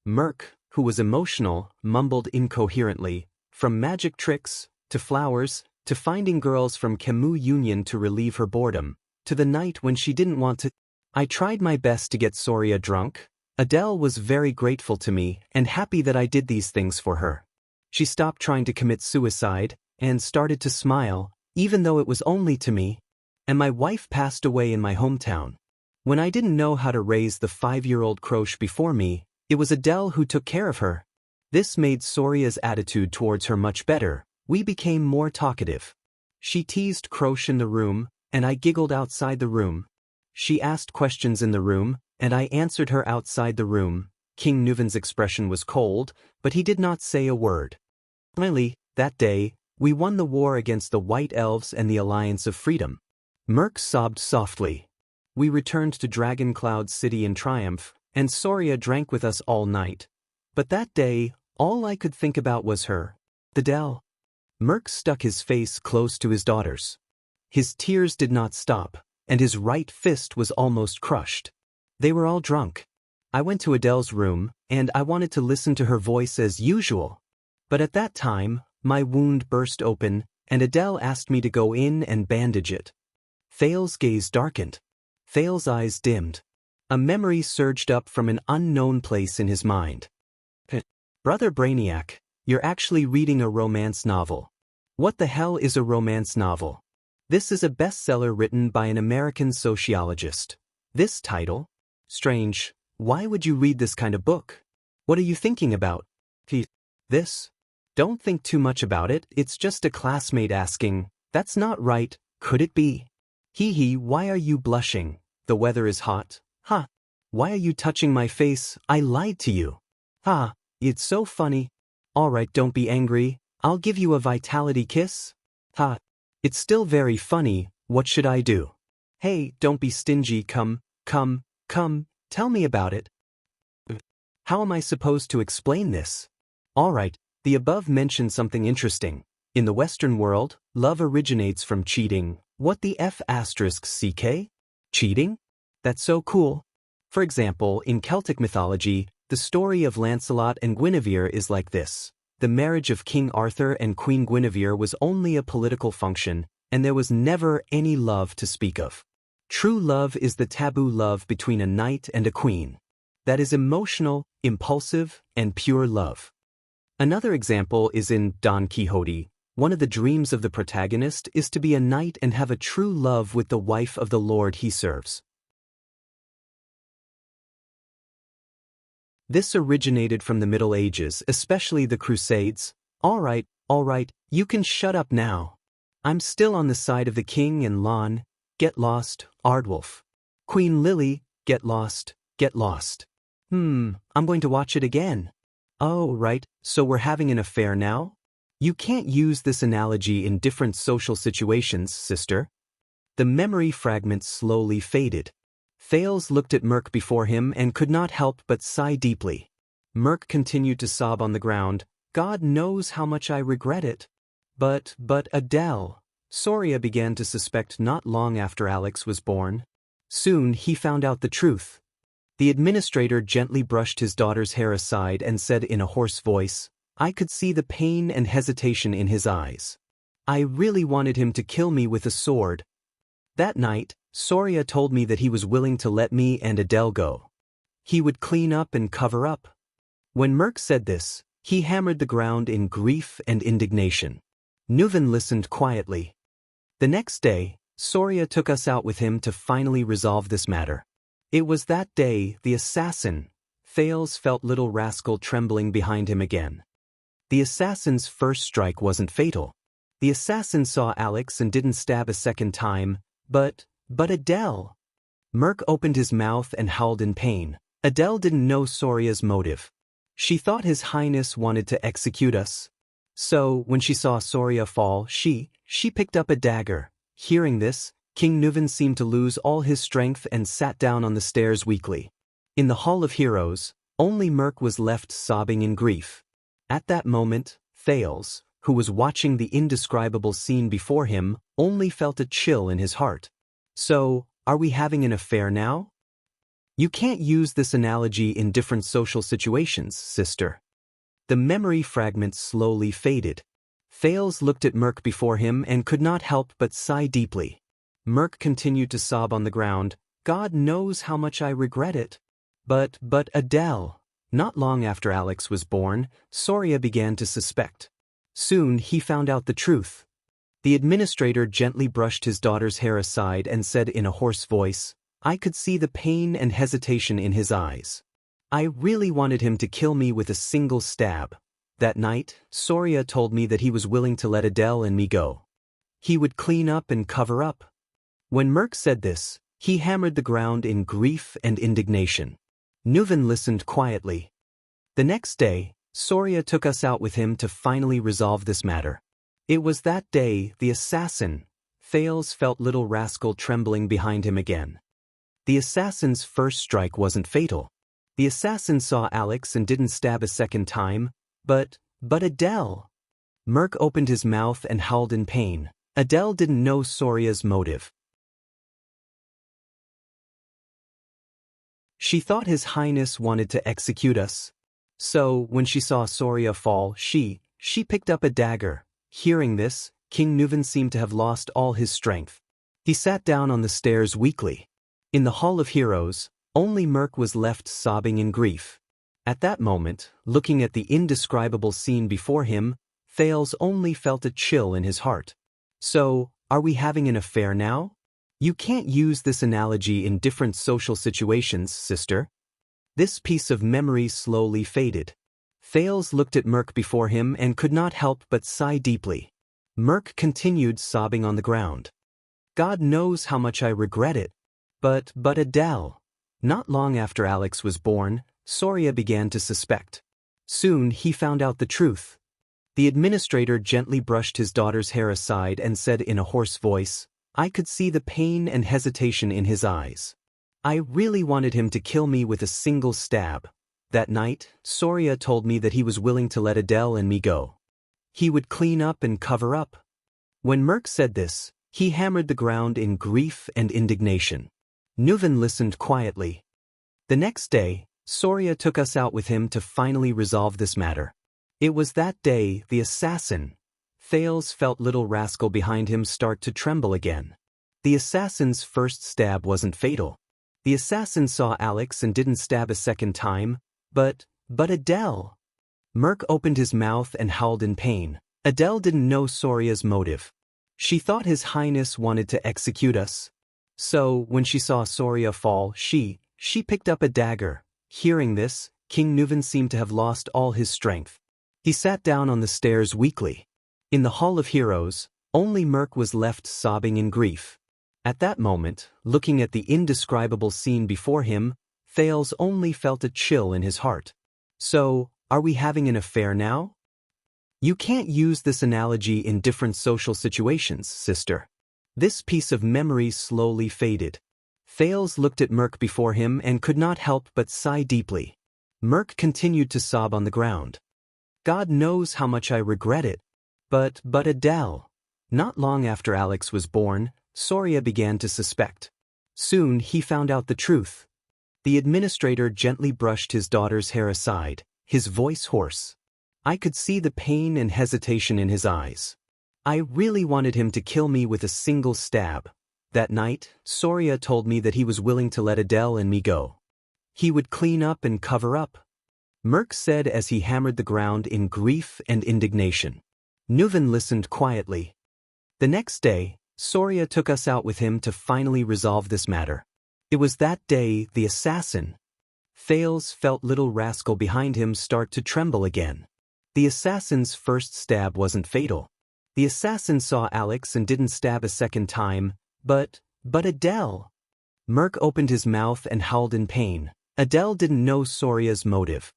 Merc, who was emotional, mumbled incoherently, from magic tricks, to flowers, to finding girls from Camus Union to relieve her boredom, to the night when she didn't want to. I tried my best to get Soria drunk. Adele was very grateful to me and happy that I did these things for her. She stopped trying to commit suicide and started to smile, even though it was only to me. And my wife passed away in my hometown. When I didn't know how to raise the 5-year-old Croche before me, it was Adele who took care of her. This made Soria's attitude towards her much better. We became more talkative. She teased Croche in the room, and I giggled outside the room. She asked questions in the room, and I answered her outside the room. King Nuven's expression was cold, but he did not say a word. Finally, that day, we won the war against the White Elves and the Alliance of Freedom. Merc sobbed softly. We returned to Dragon Cloud City in triumph, and Soria drank with us all night. But that day, all I could think about was her. Adele. Merc stuck his face close to his daughter's. His tears did not stop, and his right fist was almost crushed. They were all drunk. I went to Adele's room, and I wanted to listen to her voice as usual. But at that time, my wound burst open, and Adele asked me to go in and bandage it. Thales' gaze darkened. Thales' eyes dimmed. A memory surged up from an unknown place in his mind. Brother Brainiac, you're actually reading a romance novel. What the hell is a romance novel? This is a bestseller written by an American sociologist. This title? Strange. Why would you read this kind of book? What are you thinking about? This? Don't think too much about it, it's just a classmate asking, that's not right, could it be? Hee, why are you blushing? The weather is hot. Ha! Why are you touching my face? I lied to you. Ha! It's so funny. Alright, don't be angry. I'll give you a vitality kiss. Ha! It's still very funny, what should I do? Hey, don't be stingy, come, tell me about it. How am I supposed to explain this? Alright, the above mentions something interesting. In the Western world, love originates from cheating. What the F***ck? Cheating? That's so cool. For example, in Celtic mythology, the story of Lancelot and Guinevere is like this. The marriage of King Arthur and Queen Guinevere was only a political function, and there was never any love to speak of. True love is the taboo love between a knight and a queen. That is emotional, impulsive, and pure love. Another example is in Don Quixote. One of the dreams of the protagonist is to be a knight and have a true love with the wife of the lord he serves. This originated from the Middle Ages, especially the Crusades. Alright, you can shut up now. I'm still on the side of the king and Lon. Get lost, Ardwulf. Queen Lily, get lost. I'm going to watch it again. Oh, right, so we're having an affair now? You can't use this analogy in different social situations, sister. The memory fragment slowly faded. Thales looked at Merc before him and could not help but sigh deeply. Merc continued to sob on the ground. God knows how much I regret it. But Adele. Soria began to suspect not long after Alex was born. Soon he found out the truth. The administrator gently brushed his daughter's hair aside and said in a hoarse voice, I could see the pain and hesitation in his eyes. I really wanted him to kill me with a sword. That night, Soria told me that he was willing to let me and Adele go. He would clean up and cover up. When Merc said this, he hammered the ground in grief and indignation. Nuven listened quietly. The next day, Soria took us out with him to finally resolve this matter. It was that day the assassin, Thales, felt little rascal trembling behind him again. The assassin's first strike wasn't fatal. The assassin saw Alex and didn't stab a second time, but Adele. Merc opened his mouth and howled in pain. Adele didn't know Soria's motive. She thought His Highness wanted to execute us. So, when she saw Soria fall, she picked up a dagger. Hearing this, King Nuven seemed to lose all his strength and sat down on the stairs weakly. In the Hall of Heroes, only Merc was left sobbing in grief. At that moment, Thales, who was watching the indescribable scene before him, only felt a chill in his heart. So, are we having an affair now? You can't use this analogy in different social situations, sister. The memory fragment slowly faded. Thales looked at Merc before him and could not help but sigh deeply. Merc continued to sob on the ground. God knows how much I regret it. But Adele. Not long after Alex was born, Soria began to suspect. Soon he found out the truth. The administrator gently brushed his daughter's hair aside and said in a hoarse voice, I could see the pain and hesitation in his eyes. I really wanted him to kill me with a single stab. That night, Soria told me that he was willing to let Adele and me go. He would clean up and cover up. When Merc said this, he hammered the ground in grief and indignation. Nuven listened quietly. The next day, Soria took us out with him to finally resolve this matter. It was that day the assassin, Thales, felt little rascal trembling behind him again. The assassin's first strike wasn't fatal. The assassin saw Alex and didn't stab a second time, but Adele. Merc opened his mouth and howled in pain. Adele didn't know Soria's motive. She thought His Highness wanted to execute us. So, when she saw Soria fall, she picked up a dagger. Hearing this, King Nuven seemed to have lost all his strength. He sat down on the stairs weakly. In the Hall of Heroes, only Merc was left sobbing in grief. At that moment, looking at the indescribable scene before him, Thales only felt a chill in his heart. So, are we having an affair now? You can't use this analogy in different social situations, sister. This piece of memory slowly faded. Thales looked at Merc before him and could not help but sigh deeply. Merc continued sobbing on the ground. God knows how much I regret it. But Adele. Not long after Alex was born, Soria began to suspect. Soon he found out the truth. The administrator gently brushed his daughter's hair aside and said in a hoarse voice, I could see the pain and hesitation in his eyes. I really wanted him to kill me with a single stab. That night, Soria told me that he was willing to let Adele and me go. He would clean up and cover up. When Merc said this, he hammered the ground in grief and indignation. Nuven listened quietly. The next day, Soria took us out with him to finally resolve this matter. It was that day the assassin. Thales felt little rascal behind him start to tremble again. The assassin's first stab wasn't fatal. The assassin saw Alex and didn't stab a second time, but Adele. Merc opened his mouth and howled in pain. Adele didn't know Soria's motive. She thought His Highness wanted to execute us. So, when she saw Soria fall, she picked up a dagger. Hearing this, King Nuven seemed to have lost all his strength. He sat down on the stairs weakly. In the Hall of Heroes, only Merc was left sobbing in grief. At that moment, looking at the indescribable scene before him, Thales only felt a chill in his heart. So, are we having an affair now? You can't use this analogy in different social situations, sister. This piece of memory slowly faded. Thales looked at Merc before him and could not help but sigh deeply. Merc continued to sob on the ground. God knows how much I regret it. But Adele. Not long after Alex was born, Soria began to suspect. Soon he found out the truth. The administrator gently brushed his daughter's hair aside, his voice hoarse. I could see the pain and hesitation in his eyes. I really wanted him to kill me with a single stab. That night, Soria told me that he was willing to let Adele and me go. He would clean up and cover up. Merc said as he hammered the ground in grief and indignation. Nuven listened quietly. The next day, Soria took us out with him to finally resolve this matter. It was that day the assassin. Thales felt little rascal behind him start to tremble again. The assassin's first stab wasn't fatal. The assassin saw Alex and didn't stab a second time, but Adele. Merc opened his mouth and howled in pain. Adele didn't know Soria's motive.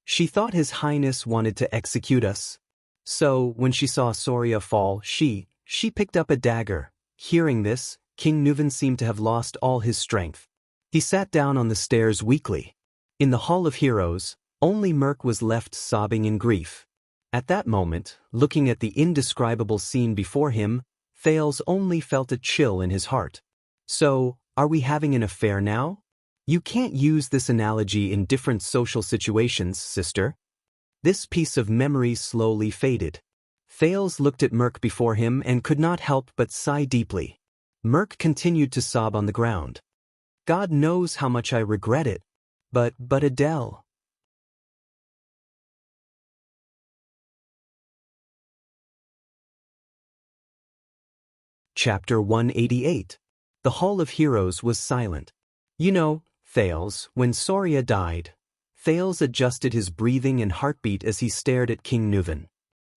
She thought His Highness wanted to execute us. So, when she saw Soria fall, she picked up a dagger. Hearing this, King Nuven seemed to have lost all his strength. He sat down on the stairs weakly. In the Hall of Heroes, only Merc was left sobbing in grief. At that moment, looking at the indescribable scene before him, Thales only felt a chill in his heart. So, are we having an affair now? You can't use this analogy in different social situations, sister. This piece of memory slowly faded. Thales looked at Merc before him and could not help but sigh deeply. Merc continued to sob on the ground. God knows how much I regret it. But Adele. Chapter 188. The Hall of Heroes was silent. You know, Thales, when Soria died, Thales adjusted his breathing and heartbeat as he stared at King Nuven.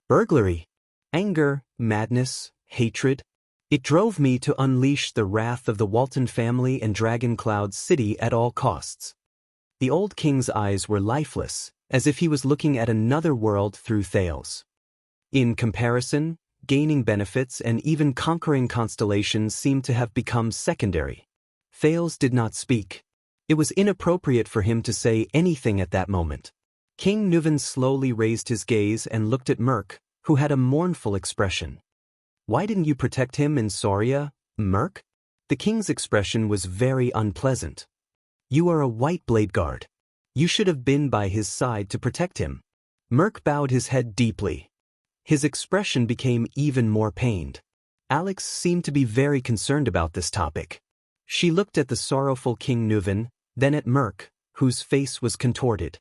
Burglary, anger, madness, hatred. It drove me to unleash the wrath of the Walton family and Dragon Cloud City at all costs. The old king's eyes were lifeless, as if he was looking at another world through Thales. In comparison, gaining benefits and even conquering constellations seemed to have become secondary. Thales did not speak. It was inappropriate for him to say anything at that moment. King Nuven slowly raised his gaze and looked at Merc, who had a mournful expression. Why didn't you protect him in Soria, Merc? The king's expression was very unpleasant. You are a white blade guard. You should have been by his side to protect him. Merc bowed his head deeply. His expression became even more pained. Alex seemed to be very concerned about this topic. She looked at the sorrowful King Nuven, then at Merc, whose face was contorted.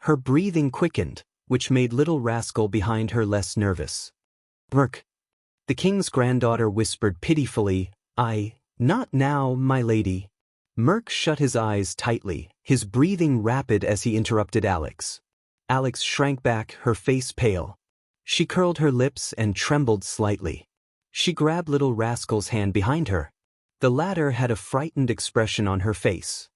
Her breathing quickened, which made little rascal behind her less nervous. "Merk." The king's granddaughter whispered pitifully, "Not now, my lady." Merk shut his eyes tightly, his breathing rapid as he interrupted Alex. Alex shrank back, her face pale. She curled her lips and trembled slightly. She grabbed little rascal's hand behind her. The latter had a frightened expression on her face.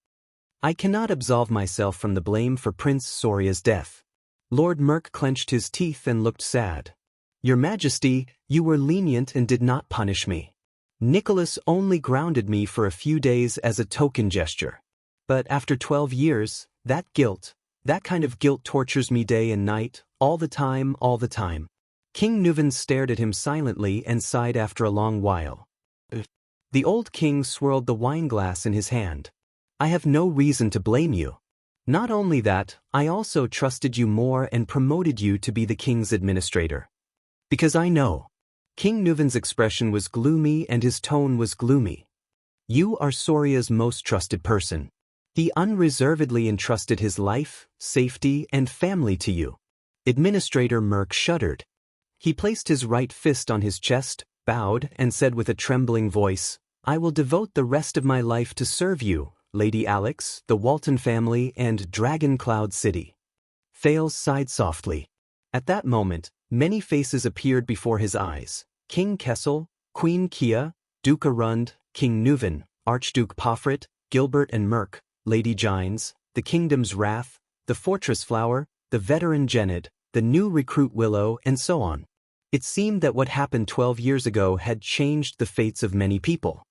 "I cannot absolve myself from the blame for Prince Soria's death." Lord Merk clenched his teeth and looked sad. "Your Majesty, you were lenient and did not punish me. Nicholas only grounded me for a few days as a token gesture. But after 12 years, that kind of guilt tortures me day and night, all the time. King Nuven stared at him silently and sighed after a long while. The old king swirled the wineglass in his hand. "I have no reason to blame you. Not only that, I also trusted you more and promoted you to be the king's administrator. Because I know." King Nuven's expression was gloomy and his tone was gloomy. "You are Soria's most trusted person. He unreservedly entrusted his life, safety, and family to you." Administrator Merk shuddered. He placed his right fist on his chest, bowed, and said with a trembling voice, "I will devote the rest of my life to serve you, Lady Alex, the Walton family, and Dragon Cloud City." Thales sighed softly. At that moment, many faces appeared before his eyes. King Kessel, Queen Kia, Duke Arund, King Nuven, Archduke Pofrit, Gilbert and Merk, Lady Gines, the Kingdom's Wrath, the Fortress Flower, the veteran Gened, the new recruit Willow, and so on. It seemed that what happened 12 years ago had changed the fates of many people.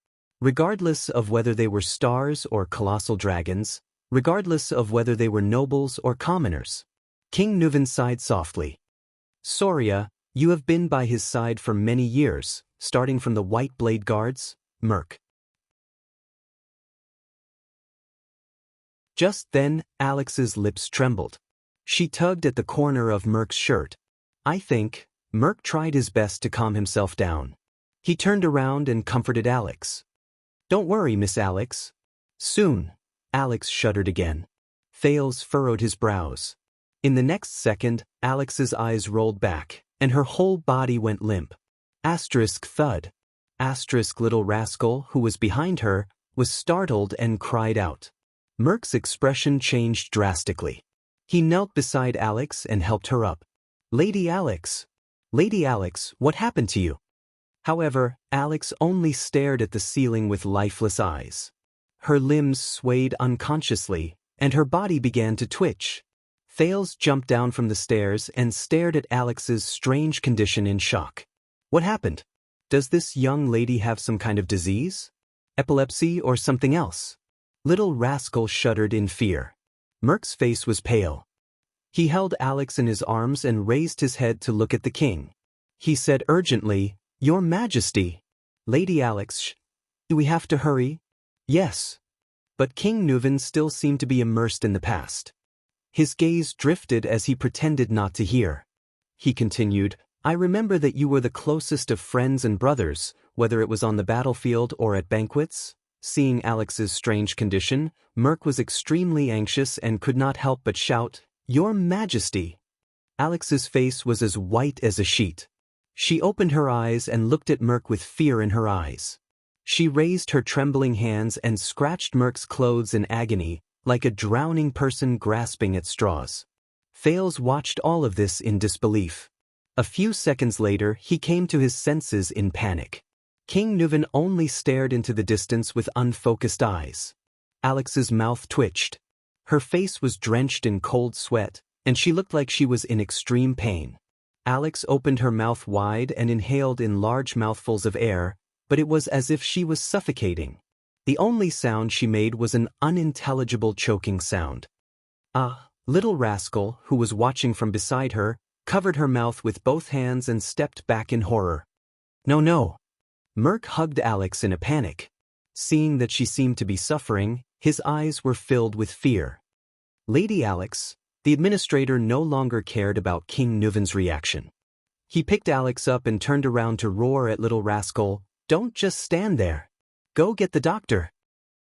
Regardless of whether they were stars or colossal dragons, regardless of whether they were nobles or commoners. King Nuven sighed softly. "Soria, you have been by his side for many years, starting from the White Blade Guards, Merk." Just then, Alex's lips trembled. She tugged at the corner of Merk's shirt. "I think." Merk tried his best to calm himself down. He turned around and comforted Alex. "Don't worry, Miss Alex. Soon." Alex shuddered again. Thales furrowed his brows. In the next second, Alex's eyes rolled back, and her whole body went limp. Asterisk thud. Asterisk little rascal, who was behind her, was startled and cried out. Merk's expression changed drastically. He knelt beside Alex and helped her up. Lady Alex, what happened to you?" However, Alex only stared at the ceiling with lifeless eyes. Her limbs swayed unconsciously, and her body began to twitch. Thales jumped down from the stairs and stared at Alex's strange condition in shock. "What happened? Does this young lady have some kind of disease? Epilepsy or something else?" Little rascal shuddered in fear. Merk's face was pale. He held Alex in his arms and raised his head to look at the king. He said urgently, "Your Majesty." "Lady Alex, do we have to hurry?" "Yes." But King Nuven still seemed to be immersed in the past. His gaze drifted as he pretended not to hear. He continued, "I remember that you were the closest of friends and brothers, whether it was on the battlefield or at banquets." Seeing Alex's strange condition, Merk was extremely anxious and could not help but shout, "Your Majesty!" Alex's face was as white as a sheet. She opened her eyes and looked at Merk with fear in her eyes. She raised her trembling hands and scratched Merk's clothes in agony, like a drowning person grasping at straws. Thales watched all of this in disbelief. A few seconds later, he came to his senses in panic. King Nuven only stared into the distance with unfocused eyes. Alex's mouth twitched. Her face was drenched in cold sweat, and she looked like she was in extreme pain. Alex opened her mouth wide and inhaled in large mouthfuls of air, but it was as if she was suffocating. The only sound she made was an unintelligible choking sound. Little rascal, who was watching from beside her, covered her mouth with both hands and stepped back in horror. No. Merk hugged Alex in a panic. Seeing that she seemed to be suffering, his eyes were filled with fear. Lady Alex, the administrator no longer cared about King Nuven's reaction. He picked Alex up and turned around to roar at little rascal, "Don't just stand there. Go get the doctor."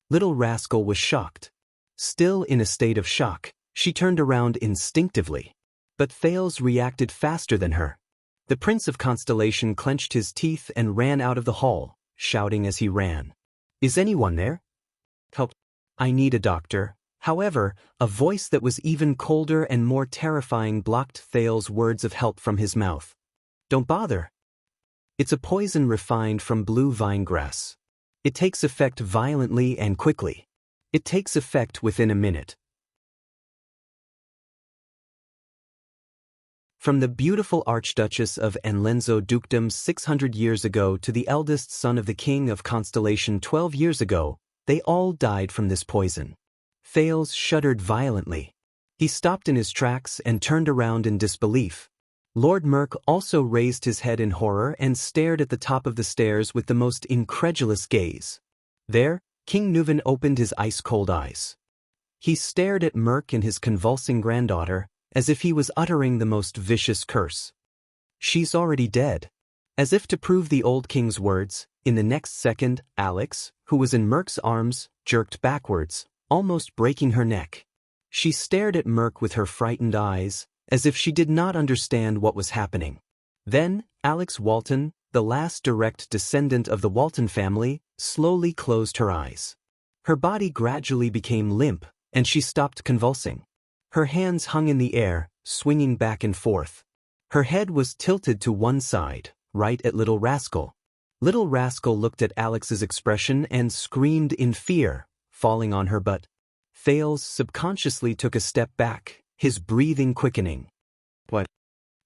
Little rascal was shocked. Still in a state of shock, She turned around instinctively. But Thales reacted faster than her. The Prince of Constellation clenched his teeth and ran out of the hall, shouting as he ran. "Is anyone there? Help. I need a doctor." However, a voice that was even colder and more terrifying blocked Thales' words of help from his mouth. "Don't bother. It's a poison refined from blue vinegrass. It takes effect violently and quickly. It takes effect within a minute." From the beautiful Archduchess of Enlenzo dukedom 600 years ago to the eldest son of the King of Constellation 12 years ago, they all died from this poison. Thales shuddered violently. He stopped in his tracks and turned around in disbelief. Lord Merk also raised his head in horror and stared at the top of the stairs with the most incredulous gaze. There, King Nuven opened his ice-cold eyes. He stared at Merk and his convulsing granddaughter, as if he was uttering the most vicious curse. "She's already dead." As if to prove the old king's words, in the next second, Alex, who was in Merk's arms, jerked backwards, almost breaking her neck. She stared at Merk with her frightened eyes, as if she did not understand what was happening. Then, Alex Walton, the last direct descendant of the Walton family, slowly closed her eyes. Her body gradually became limp, and she stopped convulsing. Her hands hung in the air, swinging back and forth. Her head was tilted to one side, right at Little Rascal. Little Rascal looked at Alex's expression and screamed in fear, falling on her butt. Thales subconsciously took a step back, his breathing quickening. What?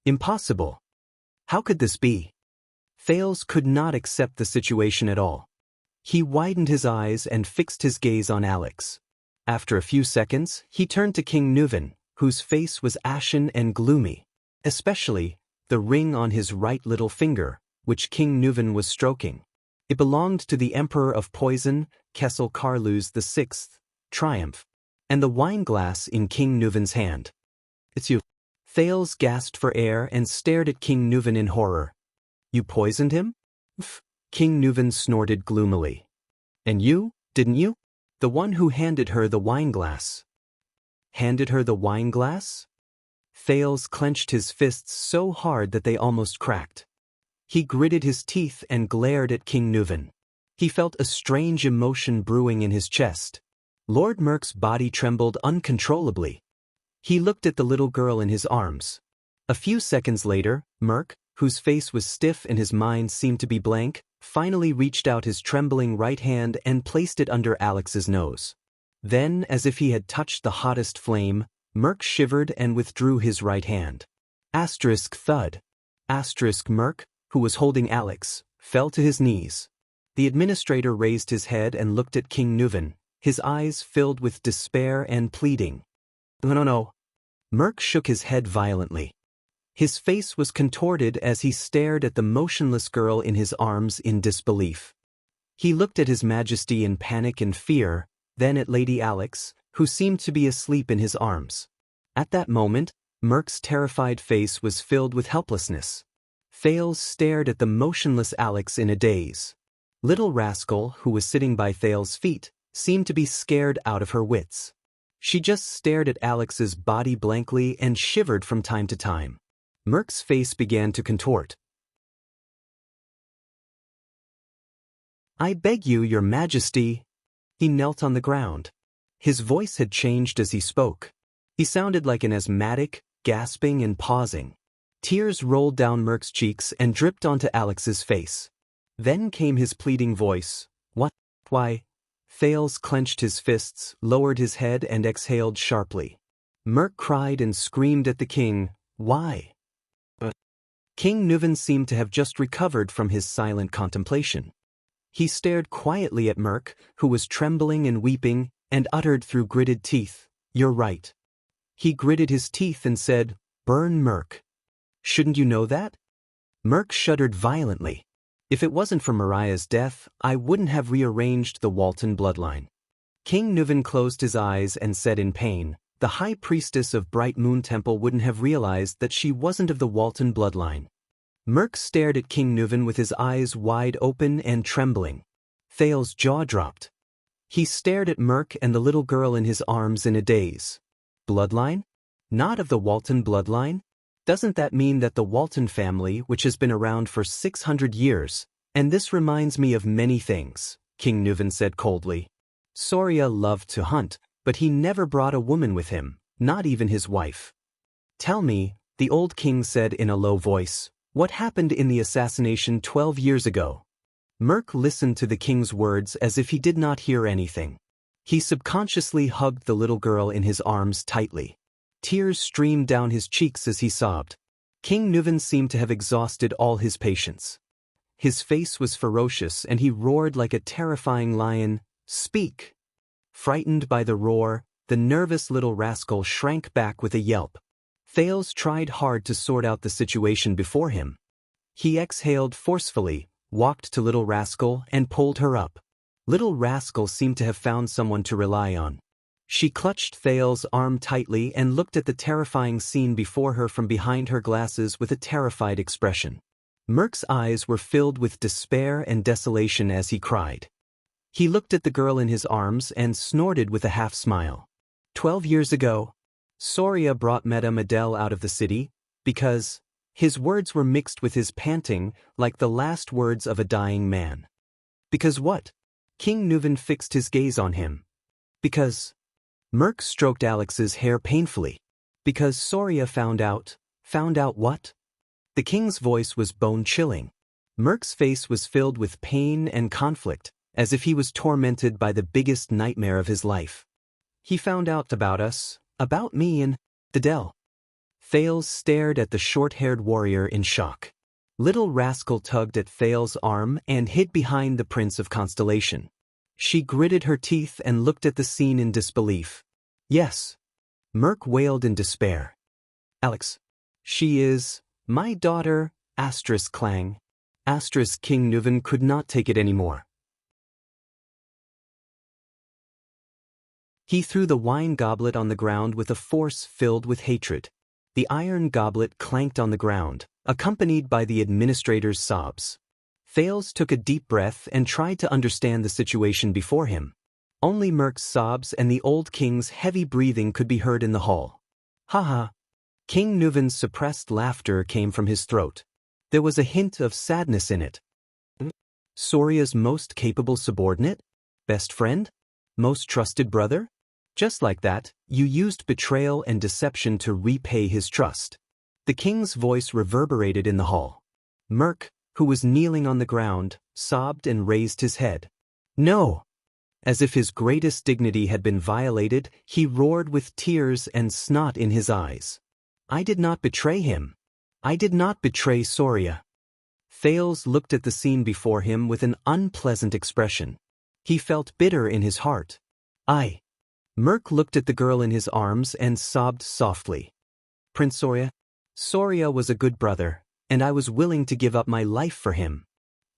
Impossible. How could this be? Thales could not accept the situation at all. He widened his eyes and fixed his gaze on Alex. After a few seconds, he turned to King Nuven, whose face was ashen and gloomy, especially the ring on his right little finger, which King Nuven was stroking. It belonged to the Emperor of Poison, Kessel Carluz VI, Triumph, and the wine glass in King Nuven's hand. "It's you." Thales gasped for air and stared at King Nuven in horror. "You poisoned him?" King Nuven snorted gloomily. "And you, didn't you? The one who handed her the wine glass." "Handed her the wine glass?" Thales clenched his fists so hard that they almost cracked. He gritted his teeth and glared at King Nuven. He felt a strange emotion brewing in his chest. Lord Merk's body trembled uncontrollably. He looked at the little girl in his arms. A few seconds later, Merk, whose face was stiff and his mind seemed to be blank, finally reached out his trembling right hand and placed it under Alex's nose. Then, as if he had touched the hottest flame, Merk shivered and withdrew his right hand. Thud. Merk, who was holding Alex, fell to his knees. The administrator raised his head and looked at King Nuven, his eyes filled with despair and pleading. No. Merk shook his head violently. His face was contorted as he stared at the motionless girl in his arms in disbelief. He looked at His Majesty in panic and fear, then at Lady Alex, who seemed to be asleep in his arms. At that moment, Merk's terrified face was filled with helplessness. Thales stared at the motionless Alex in a daze. Little Rascal, who was sitting by Thales' feet, seemed to be scared out of her wits. She just stared at Alex's body blankly and shivered from time to time. Merk's face began to contort. "I beg you, Your Majesty." He knelt on the ground. His voice had changed as he spoke. He sounded like an asthmatic, gasping and pausing. Tears rolled down Merk's cheeks and dripped onto Alex's face. Then came his pleading voice. "What? Why?" Thales clenched his fists, lowered his head and exhaled sharply. Merk cried and screamed at the king, "Why?" King Nuven seemed to have just recovered from his silent contemplation. He stared quietly at Merk, who was trembling and weeping, and uttered through gritted teeth, "You're right." He gritted his teeth and said, "Burn Merk." "Shouldn't you know that?" Merk shuddered violently. "If it wasn't for Mariah's death, I wouldn't have rearranged the Walton bloodline." King Nuven closed his eyes and said in pain, "The High Priestess of Bright Moon Temple wouldn't have realized that she wasn't of the Walton bloodline." Merk stared at King Nuven with his eyes wide open and trembling. Thales' jaw dropped. He stared at Merk and the little girl in his arms in a daze. Bloodline? Not of the Walton bloodline? Doesn't that mean that the Walton family, which has been around for 600 years, and this reminds me of many things, King Nuvan said coldly. Soria loved to hunt, but he never brought a woman with him, not even his wife. Tell me, the old king said in a low voice, what happened in the assassination 12 years ago? Merc listened to the king's words as if he did not hear anything. He subconsciously hugged the little girl in his arms tightly. Tears streamed down his cheeks as he sobbed. King Nuvan seemed to have exhausted all his patience. His face was ferocious and he roared like a terrifying lion, "Speak!" Frightened by the roar, the nervous little rascal shrank back with a yelp. Thales tried hard to sort out the situation before him. He exhaled forcefully, walked to Little Rascal and pulled her up. Little Rascal seemed to have found someone to rely on. She clutched Thales' arm tightly and looked at the terrifying scene before her from behind her glasses with a terrified expression. Merc's eyes were filled with despair and desolation as he cried. He looked at the girl in his arms and snorted with a half-smile. 12 years ago, Soria brought Madame Adele out of the city, because his words were mixed with his panting like the last words of a dying man. Because what? King Nuvan fixed his gaze on him. Because Merc stroked Alex's hair painfully. Because Soria found out what? The king's voice was bone-chilling. Merc's face was filled with pain and conflict, as if he was tormented by the biggest nightmare of his life. He found out about us, about me and Adele. Thales stared at the short-haired warrior in shock. Little Rascal tugged at Thales' arm and hid behind the Prince of Constellation. She gritted her teeth and looked at the scene in disbelief. Yes. Merc wailed in despair. Alex. She is my daughter, Clang. King Nuvan could not take it anymore. He threw the wine goblet on the ground with a force filled with hatred. The iron goblet clanked on the ground, accompanied by the administrator's sobs. Thales took a deep breath and tried to understand the situation before him. Only Merc's sobs and the old king's heavy breathing could be heard in the hall. Ha! King Nuvan's suppressed laughter came from his throat. There was a hint of sadness in it. Soria's most capable subordinate? Best friend? Most trusted brother? Just like that, you used betrayal and deception to repay his trust. The king's voice reverberated in the hall. Merc, who was kneeling on the ground, sobbed and raised his head. No! As if his greatest dignity had been violated, he roared with tears and snot in his eyes. I did not betray him. I did not betray Soria. Thales looked at the scene before him with an unpleasant expression. He felt bitter in his heart. Merc looked at the girl in his arms and sobbed softly. Prince Soria? Soria was a good brother, and I was willing to give up my life for him.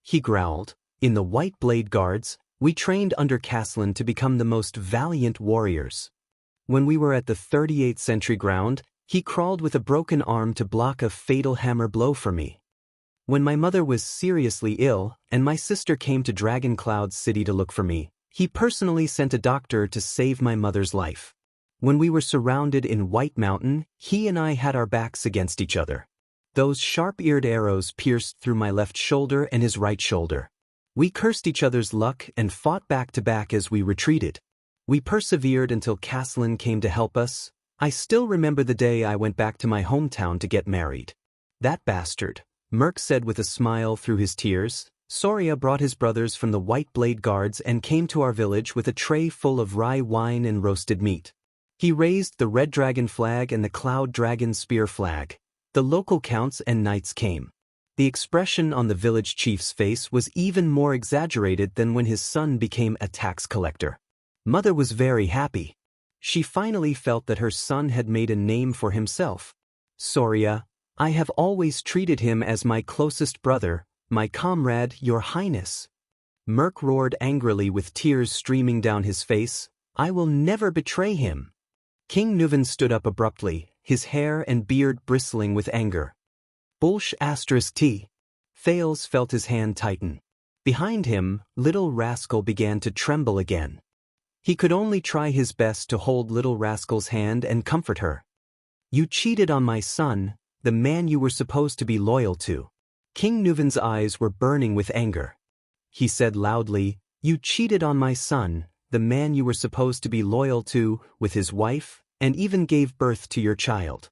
He growled. In the White Blade Guards, we trained under Caslin to become the most valiant warriors. When we were at the 38th century ground, he crawled with a broken arm to block a fatal hammer blow for me. When my mother was seriously ill and my sister came to Dragon Cloud City to look for me, he personally sent a doctor to save my mother's life. When we were surrounded in White Mountain, he and I had our backs against each other. Those sharp-eared arrows pierced through my left shoulder and his right shoulder. We cursed each other's luck and fought back to back as we retreated. We persevered until Caslin came to help us. I still remember the day I went back to my hometown to get married. That bastard, Merc said with a smile through his tears. Soria brought his brothers from the White Blade Guards and came to our village with a tray full of rye wine and roasted meat. He raised the Red Dragon flag and the Cloud Dragon spear flag. The local counts and knights came. The expression on the village chief's face was even more exaggerated than when his son became a tax collector. Mother was very happy. She finally felt that her son had made a name for himself. Soria, I have always treated him as my closest brother, my comrade, your highness. Merc roared angrily with tears streaming down his face. I will never betray him. King Nuvan stood up abruptly, his hair and beard bristling with anger. Bullsh *T. Thales felt his hand tighten. Behind him, Little Rascal began to tremble again. He could only try his best to hold little rascal's hand and comfort her. You cheated on my son, the man you were supposed to be loyal to. King Nuven's eyes were burning with anger. He said loudly, you cheated on my son, the man you were supposed to be loyal to, with his wife, and even gave birth to your child.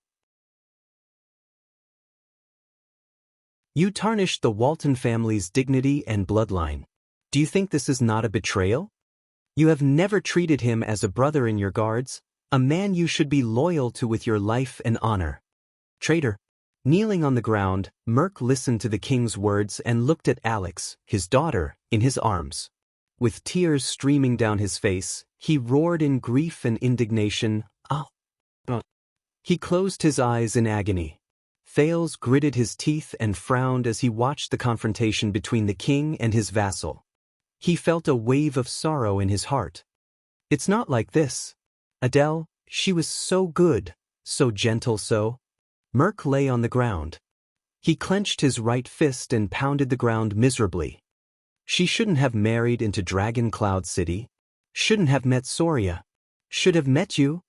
You tarnished the Walton family's dignity and bloodline. Do you think this is not a betrayal? You have never treated him as a brother in your guards, a man you should be loyal to with your life and honor. Traitor. Kneeling on the ground, Merc listened to the king's words and looked at Alex, his daughter, in his arms. With tears streaming down his face, he roared in grief and indignation, "Ah!" He closed his eyes in agony. Thales gritted his teeth and frowned as he watched the confrontation between the king and his vassal. He felt a wave of sorrow in his heart. It's not like this. Adele, she was so good, so gentle so. Merc lay on the ground. He clenched his right fist and pounded the ground miserably. She shouldn't have married into Dragon Cloud City. Shouldn't have met Soria. Should have met you.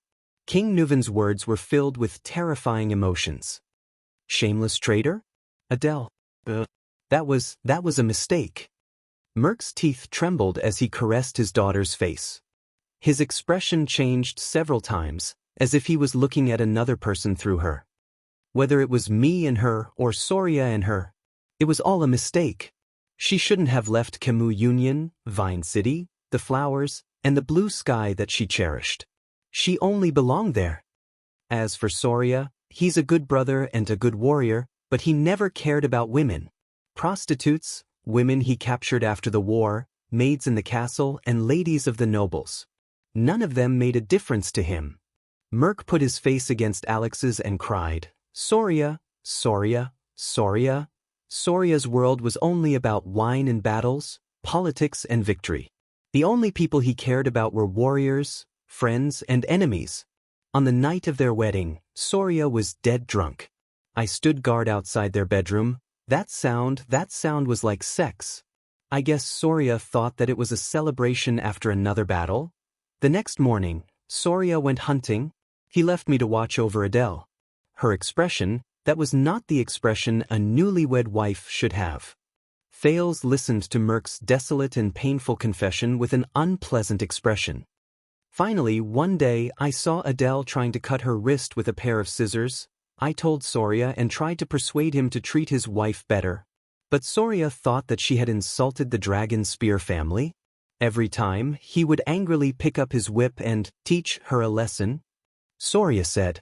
King Nuven's words were filled with terrifying emotions. Shameless traitor? Adele. That was a mistake. Merc's teeth trembled as he caressed his daughter's face. His expression changed several times, as if he was looking at another person through her. Whether it was me and her or Soria and her, it was all a mistake. She shouldn't have left Camus Union, Vine City, the flowers, and the blue sky that she cherished. She only belonged there. As for Soria, he's a good brother and a good warrior, but he never cared about women. Prostitutes, women he captured after the war, maids in the castle, and ladies of the nobles. None of them made a difference to him. Merc put his face against Alex's and cried, Soria, Soria, Soria. Soria's world was only about wine and battles, politics and victory. The only people he cared about were warriors, friends, and enemies. On the night of their wedding, Soria was dead drunk. I stood guard outside their bedroom. That sound was like sex. I guess Soria thought that it was a celebration after another battle. The next morning, Soria went hunting. He left me to watch over Adele. Her expression, that was not the expression a newlywed wife should have. Thales listened to Merc's desolate and painful confession with an unpleasant expression. Finally, one day I saw Adele trying to cut her wrist with a pair of scissors. I told Soria and tried to persuade him to treat his wife better. But Soria thought that she had insulted the Dragon Spear family. Every time, he would angrily pick up his whip and teach her a lesson. Soria said.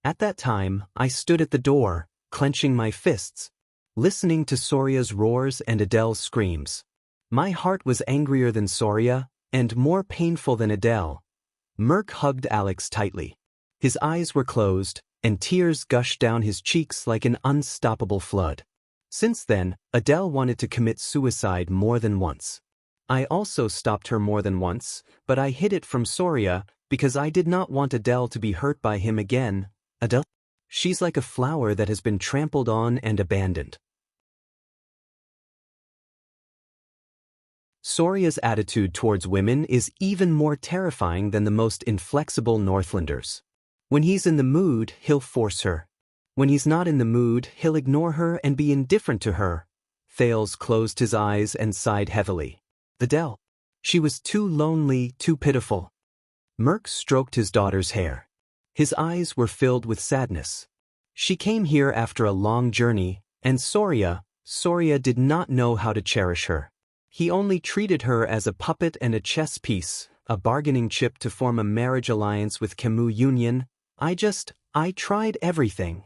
At that time, I stood at the door, clenching my fists, listening to Soria's roars and Adele's screams. My heart was angrier than Soria, and more painful than Adele. Merc hugged Alex tightly. His eyes were closed, and tears gushed down his cheeks like an unstoppable flood. Since then, Adele wanted to commit suicide more than once. I also stopped her more than once, but I hid it from Soria because I did not want Adele to be hurt by him again. Adele? She's like a flower that has been trampled on and abandoned. Soria's attitude towards women is even more terrifying than the most inflexible Northlanders. When he's in the mood, he'll force her. When he's not in the mood, he'll ignore her and be indifferent to her. Thales closed his eyes and sighed heavily. Adele. She was too lonely, too pitiful. Merc stroked his daughter's hair. His eyes were filled with sadness. She came here after a long journey, and Soria did not know how to cherish her. He only treated her as a puppet and a chess piece, a bargaining chip to form a marriage alliance with Camus Union. I tried everything.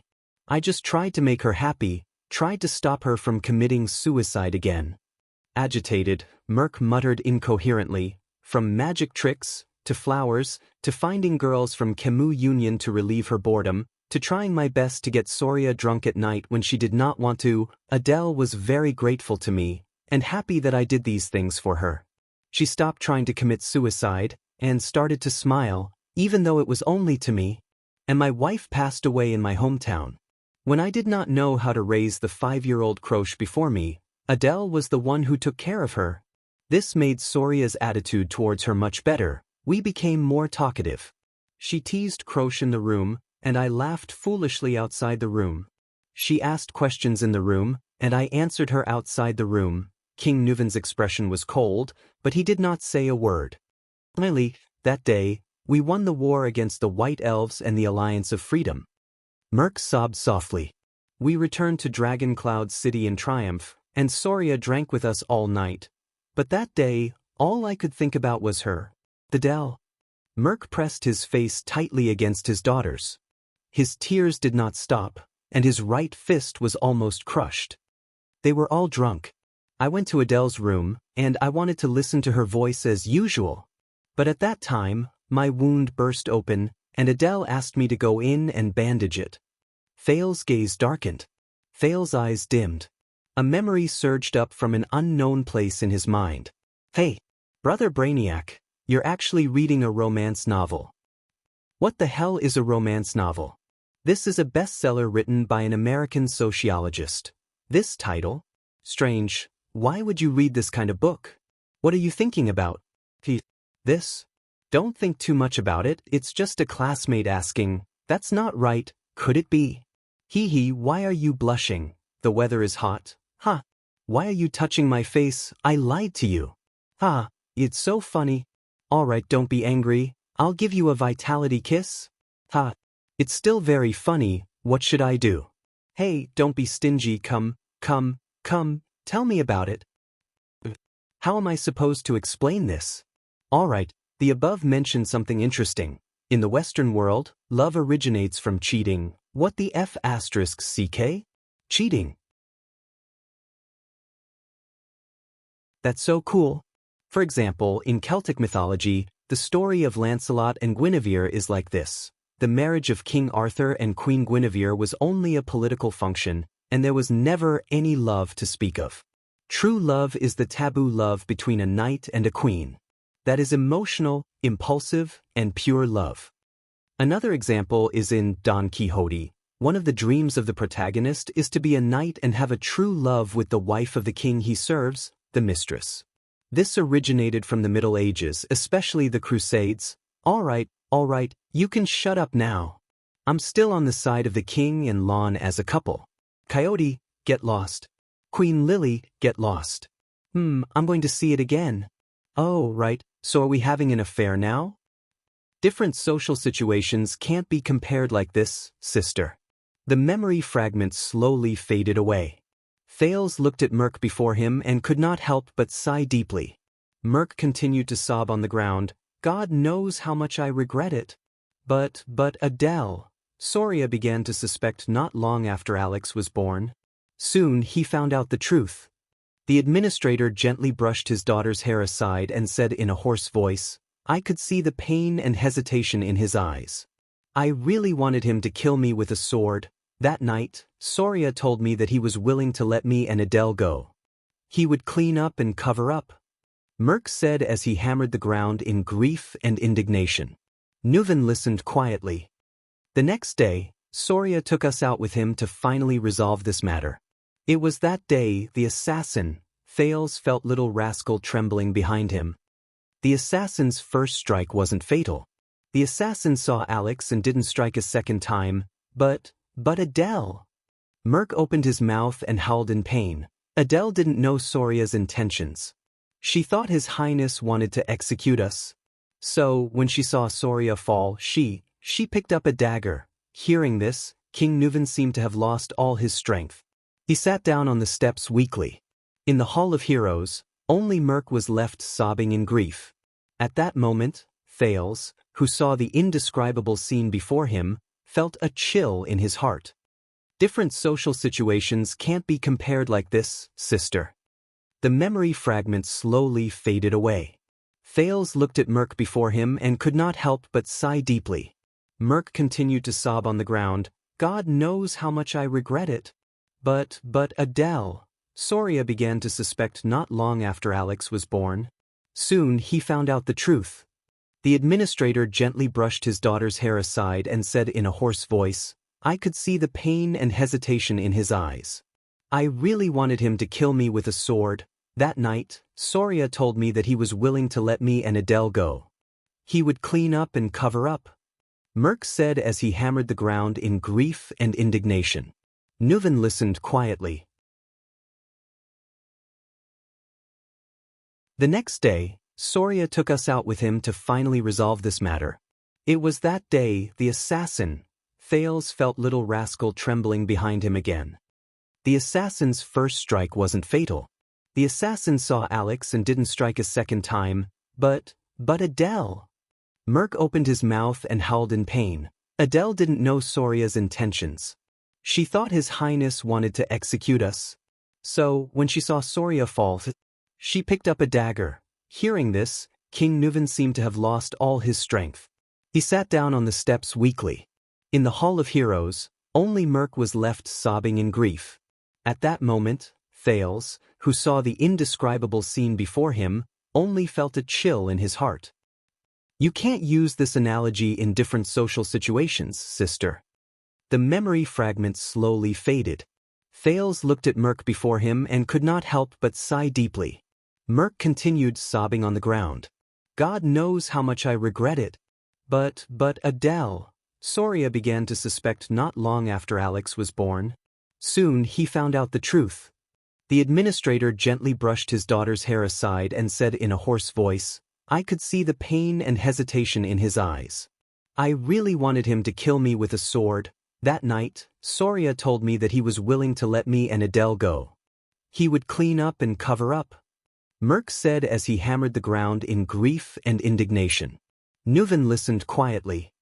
I just tried to make her happy, tried to stop her from committing suicide again. Agitated, Merc muttered incoherently, from magic tricks, to flowers, to finding girls from Camus Union to relieve her boredom, to trying my best to get Soria drunk at night when she did not want to. Adele was very grateful to me, and happy that I did these things for her. She stopped trying to commit suicide, and started to smile, even though it was only to me. And my wife passed away in my hometown. When I did not know how to raise the 5-year-old Croche before me, Adele was the one who took care of her. This made Soria's attitude towards her much better, We became more talkative. She teased Croche in the room, and I laughed foolishly outside the room. She asked questions in the room, and I answered her outside the room. King Nuven's expression was cold, but he did not say a word. Finally, that day, we won the war against the White Elves and the Alliance of Freedom. Merc sobbed softly. We returned to Dragon Cloud City in triumph, and Soria drank with us all night. But that day, all I could think about was her. The Dell. Merc pressed his face tightly against his daughter's. His tears did not stop, and his right fist was almost crushed. They were all drunk. I went to Adele's room, and I wanted to listen to her voice as usual. But at that time, my wound burst open, and Adele asked me to go in and bandage it. Thales's gaze darkened. Thales's eyes dimmed. A memory surged up from an unknown place in his mind. Hey, Brother Brainiac, you're actually reading a romance novel. What the hell is a romance novel? This is a bestseller written by an American sociologist. This title? Strange. Why would you read this kind of book? What are you thinking about? This? Don't think too much about it, it's just a classmate asking, that's not right, could it be? Hee, why are you blushing? The weather is hot. Ha! Why are you touching my face? I lied to you. Ha! It's so funny. Alright, don't be angry, I'll give you a vitality kiss. Ha! It's still very funny, what should I do? Hey, don't be stingy, come, tell me about it. How am I supposed to explain this? Alright, the above mentioned something interesting. In the Western world, love originates from cheating. What the F***? Cheating. That's so cool. For example, in Celtic mythology, the story of Lancelot and Guinevere is like this. The marriage of King Arthur and Queen Guinevere was only a political function, and there was never any love to speak of. True love is the taboo love between a knight and a queen. That is emotional, impulsive, and pure love. Another example is in Don Quixote. One of the dreams of the protagonist is to be a knight and have a true love with the wife of the king he serves, the mistress. This originated from the Middle Ages, especially the Crusades. Alright, you can shut up now. I'm still on the side of the king and Lon as a couple. Coyote, get lost. Queen Lily, get lost. I'm going to see it again. Oh, right, so are we having an affair now? Different social situations can't be compared like this, sister. The memory fragment slowly faded away. Thales looked at Merc before him and could not help but sigh deeply. Merc continued to sob on the ground. God knows how much I regret it. But Adele. Soria began to suspect not long after Alex was born. Soon he found out the truth. The administrator gently brushed his daughter's hair aside and said in a hoarse voice, I could see the pain and hesitation in his eyes. I really wanted him to kill me with a sword. That night, Soria told me that he was willing to let me and Adele go. He would clean up and cover up. Merc said as he hammered the ground in grief and indignation. Nuven listened quietly. The next day, Soria took us out with him to finally resolve this matter. It was that day the assassin, Thales, felt little rascal trembling behind him. The assassin's first strike wasn't fatal. The assassin saw Alex and didn't strike a second time, but Adele. Merc opened his mouth and howled in pain. Adele didn't know Soria's intentions. She thought His Highness wanted to execute us. So, when she saw Soria fall, she picked up a dagger. Hearing this, King Nuven seemed to have lost all his strength. He sat down on the steps weakly. In the Hall of Heroes, only Merc was left sobbing in grief. At that moment, Thales, who saw the indescribable scene before him, felt a chill in his heart. Different social situations can't be compared like this, sister. The memory fragment slowly faded away. Thales looked at Merc before him and could not help but sigh deeply. Merc continued to sob on the ground. God knows how much I regret it. But Adele. Soria began to suspect not long after Alex was born. Soon he found out the truth. The administrator gently brushed his daughter's hair aside and said in a hoarse voice, I could see the pain and hesitation in his eyes. I really wanted him to kill me with a sword. That night, Soria told me that he was willing to let me and Adele go. He would clean up and cover up, Merc said as he hammered the ground in grief and indignation. Nuven listened quietly. The next day, Soria took us out with him to finally resolve this matter. It was that day the assassin, Thales, felt little rascal trembling behind him again. The assassin's first strike wasn't fatal. The assassin saw Alex and didn't strike a second time, but Adele. Merc opened his mouth and howled in pain. Adele didn't know Soria's intentions. She thought His Highness wanted to execute us. So, when she saw Soria fall, she picked up a dagger. Hearing this, King Nuven seemed to have lost all his strength. He sat down on the steps weakly. In the Hall of Heroes, only Merc was left sobbing in grief. At that moment, Thales, who saw the indescribable scene before him, only felt a chill in his heart. You can't use this analogy in different social situations, sister. The memory fragment slowly faded. Thales looked at Merc before him and could not help but sigh deeply. Merc continued sobbing on the ground. God knows how much I regret it. But Adele, Soria began to suspect not long after Alex was born. Soon he found out the truth. The administrator gently brushed his daughter's hair aside and said in a hoarse voice, I could see the pain and hesitation in his eyes. I really wanted him to kill me with a sword. That night, Soria told me that he was willing to let me and Adele go. He would clean up and cover up, Merc said as he hammered the ground in grief and indignation. Nuven listened quietly.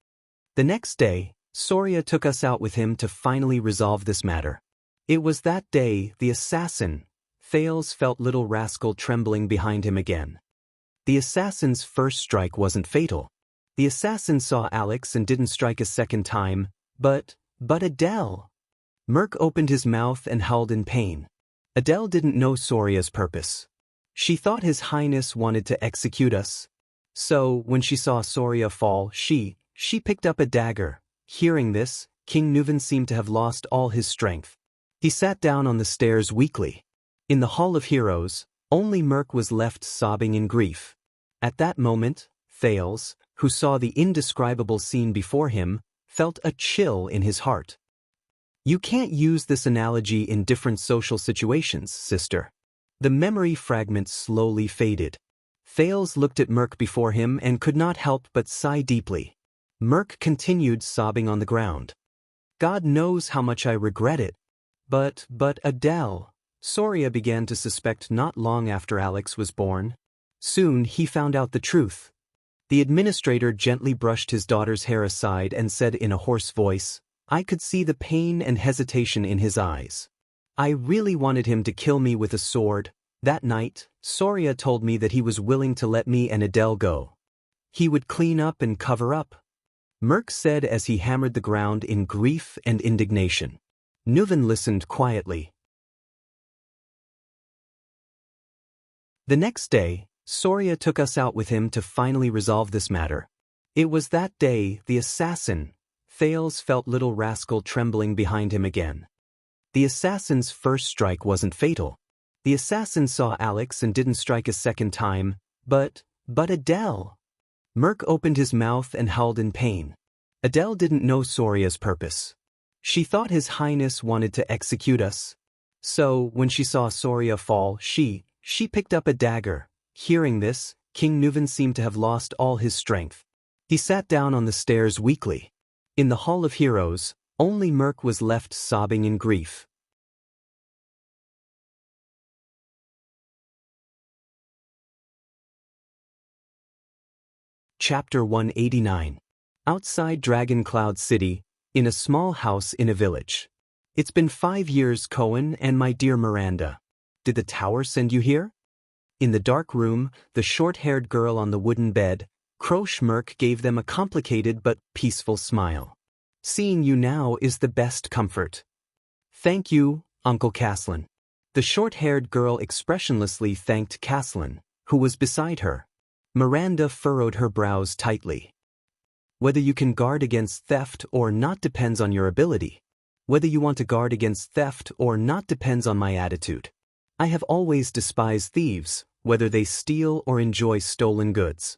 The next day, Soria took us out with him to finally resolve this matter. It was that day the assassin, Thales, felt little rascal trembling behind him again. The assassin's first strike wasn't fatal. The assassin saw Alex and didn't strike a second time, but Adele. Merc opened his mouth and howled in pain. Adele didn't know Soria's purpose. She thought His Highness wanted to execute us. So, when she saw Soria fall, she picked up a dagger. Hearing this, King Nuven seemed to have lost all his strength. He sat down on the stairs weakly. In the Hall of Heroes, only Merc was left sobbing in grief. At that moment, Thales, who saw the indescribable scene before him, felt a chill in his heart. You can't use this analogy in different social situations, sister. The memory fragment slowly faded. Thales looked at Merc before him and could not help but sigh deeply. Merc continued sobbing on the ground. God knows how much I regret it. But Adele, Soria began to suspect not long after Alex was born. Soon he found out the truth. The administrator gently brushed his daughter's hair aside and said in a hoarse voice, I could see the pain and hesitation in his eyes. I really wanted him to kill me with a sword. That night, Soria told me that he was willing to let me and Adele go. He would clean up and cover up, Merc said as he hammered the ground in grief and indignation. Nuven listened quietly. The next day, Soria took us out with him to finally resolve this matter. It was that day the assassin, Thales, felt little rascal trembling behind him again. The assassin's first strike wasn't fatal. The assassin saw Alex and didn't strike a second time, but Adele. Merc opened his mouth and howled in pain. Adele didn't know Soria's purpose. She thought His Highness wanted to execute us. So, when she saw Soria fall, she picked up a dagger. Hearing this, King Nuven seemed to have lost all his strength. He sat down on the stairs weakly. In the Hall of Heroes, only Merc was left sobbing in grief. Chapter 189. Outside Dragon Cloud City, in a small house in a village. It's been 5 years, Cohen and my dear Miranda. Did the tower send you here? In the dark room, the short-haired girl on the wooden bed, Croche Merc gave them a complicated but peaceful smile. Seeing you now is the best comfort. Thank you, Uncle Caslin. The short-haired girl expressionlessly thanked Caslin, who was beside her. Miranda furrowed her brows tightly. Whether you can guard against theft or not depends on your ability. Whether you want to guard against theft or not depends on my attitude. I have always despised thieves, whether they steal or enjoy stolen goods.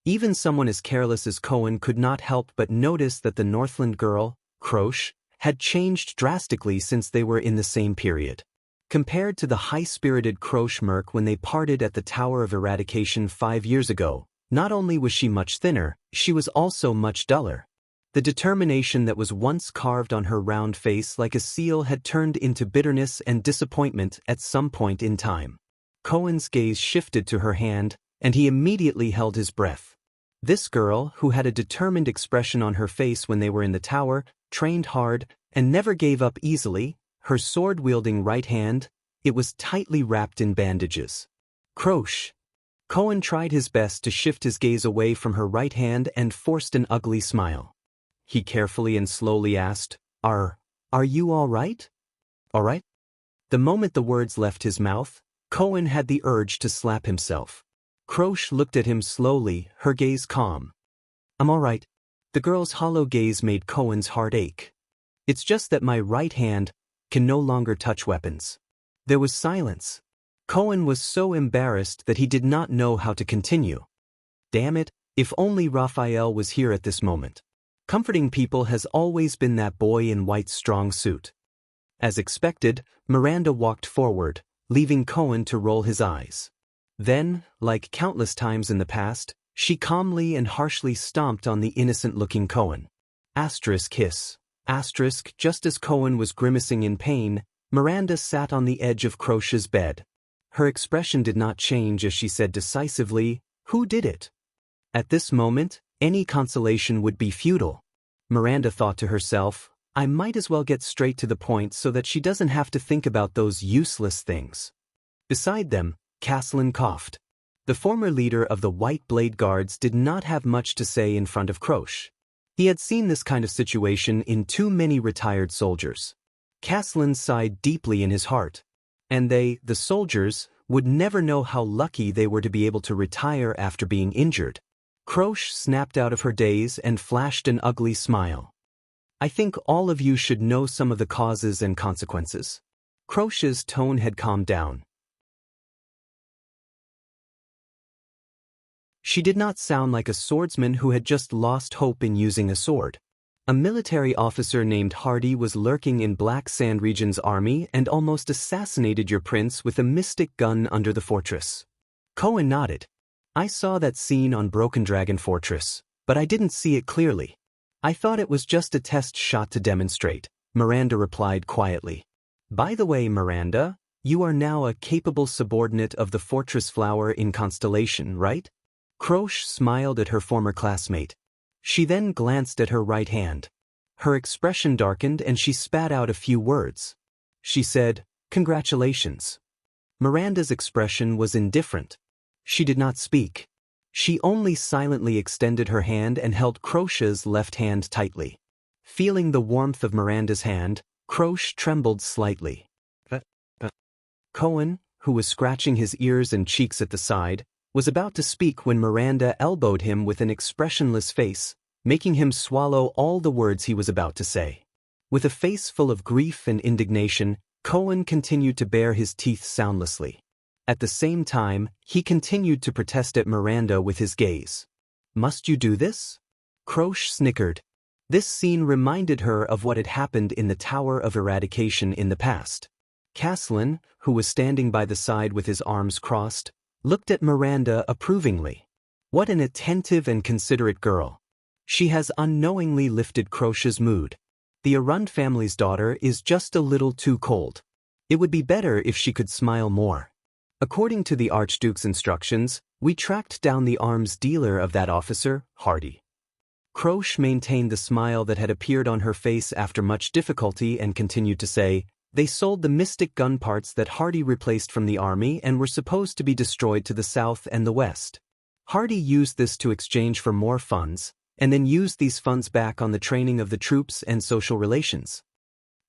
Even someone as careless as Cohen could not help but notice that the Northland girl, Croche, had changed drastically since they were in the same period. Compared to the high-spirited Croche Merc when they parted at the Tower of Eradication 5 years ago, not only was she much thinner, she was also much duller. The determination that was once carved on her round face like a seal had turned into bitterness and disappointment at some point in time. Cohen's gaze shifted to her hand, and he immediately held his breath. This girl, who had a determined expression on her face when they were in the tower, trained hard, and never gave up easily, her sword-wielding right hand, it was tightly wrapped in bandages. Croche. Cohen tried his best to shift his gaze away from her right hand and forced an ugly smile. He carefully and slowly asked, Are you all right? All right? The moment the words left his mouth, Cohen had the urge to slap himself. Croche looked at him slowly, her gaze calm. I'm all right. The girl's hollow gaze made Cohen's heart ache. It's just that my right hand can no longer touch weapons. There was silence. Cohen was so embarrassed that he did not know how to continue. Damn it, if only Raphael was here at this moment. Comforting people has always been that boy in white's strong suit. As expected, Miranda walked forward, leaving Cohen to roll his eyes. Then, like countless times in the past, she calmly and harshly stomped on the innocent-looking Cohen. Asterisk hiss. Asterisk, just as Cohen was grimacing in pain, Miranda sat on the edge of Croche's bed. Her expression did not change as she said decisively, Who did it? At this moment, any consolation would be futile. Miranda thought to herself, I might as well get straight to the point so that she doesn't have to think about those useless things. Beside them, Caslin coughed. The former leader of the White Blade Guards did not have much to say in front of Croche. He had seen this kind of situation in too many retired soldiers. Caslin sighed deeply in his heart. And they, the soldiers, would never know how lucky they were to be able to retire after being injured. Croche snapped out of her daze and flashed an ugly smile. I think all of you should know some of the causes and consequences. Croche's tone had calmed down. She did not sound like a swordsman who had just lost hope in using a sword. A military officer named Hardy was lurking in Black Sand Region's army and almost assassinated your prince with a mystic gun under the fortress. Cohen nodded. I saw that scene on Broken Dragon Fortress, but I didn't see it clearly. I thought it was just a test shot to demonstrate, Miranda replied quietly. By the way, Miranda, you are now a capable subordinate of the Fortress Flower in Constellation, right? Croche smiled at her former classmate. She then glanced at her right hand. Her expression darkened and she spat out a few words. She said, Congratulations. Miranda's expression was indifferent. She did not speak. She only silently extended her hand and held Croche's left hand tightly. Feeling the warmth of Miranda's hand, Croche trembled slightly. Cohen, who was scratching his ears and cheeks at the side, was about to speak when Miranda elbowed him with an expressionless face, making him swallow all the words he was about to say. With a face full of grief and indignation, Cohen continued to bare his teeth soundlessly. At the same time, he continued to protest at Miranda with his gaze. Must you do this? Croche snickered. This scene reminded her of what had happened in the Tower of Eradication in the past. Caslin, who was standing by the side with his arms crossed, looked at Miranda approvingly. What an attentive and considerate girl. She has unknowingly lifted Croche's mood. The Arund family's daughter is just a little too cold. It would be better if she could smile more. According to the Archduke's instructions, we tracked down the arms dealer of that officer, Hardy. Croche maintained the smile that had appeared on her face after much difficulty and continued to say, They sold the mystic gun parts that Hardy replaced from the army and were supposed to be destroyed to the south and the west. Hardy used this to exchange for more funds, and then used these funds back on the training of the troops and social relations.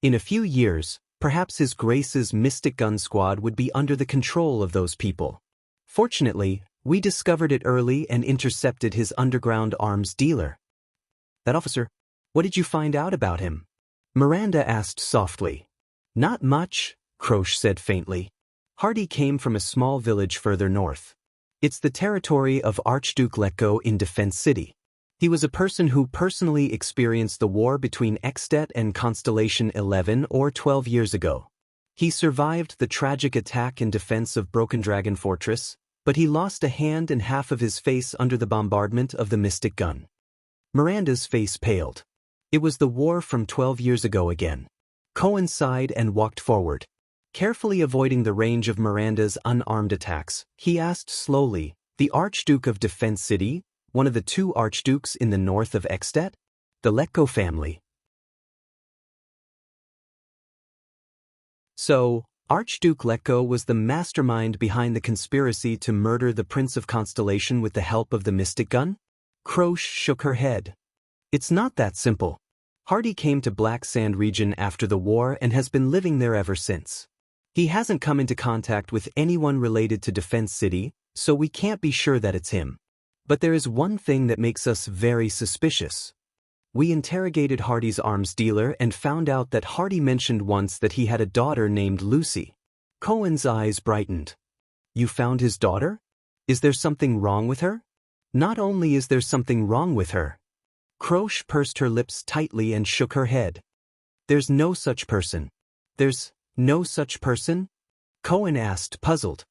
In a few years, perhaps His Grace's Mystic Gun Squad would be under the control of those people. Fortunately, we discovered it early and intercepted his underground arms dealer. That officer, what did you find out about him? Miranda asked softly. Not much, Croche said faintly. Hardy came from a small village further north. It's the territory of Archduke Letko in Defense City. He was a person who personally experienced the war between Ekstedt and Constellation 11 or 12 years ago. He survived the tragic attack in defense of Broken Dragon Fortress, but he lost a hand and half of his face under the bombardment of the Mystic Gun. Miranda's face paled. It was the war from 12 years ago again. Cohen sighed and walked forward. Carefully avoiding the range of Miranda's unarmed attacks, he asked slowly, "The Archduke of Defense City, one of the two archdukes in the north of Ekstedt? The Letko family." So, Archduke Letko was the mastermind behind the conspiracy to murder the Prince of Constellation with the help of the Mystic Gun? Krosh shook her head. It's not that simple. Hardy came to Black Sand region after the war and has been living there ever since. He hasn't come into contact with anyone related to Defense City, so we can't be sure that it's him. But there is one thing that makes us very suspicious. We interrogated Hardy's arms dealer and found out that Hardy mentioned once that he had a daughter named Lucy. Cohen's eyes brightened. You found his daughter? Is there something wrong with her? Not only is there something wrong with her. Krosh pursed her lips tightly and shook her head. There's no such person. There's no such person? Cohen asked, puzzled.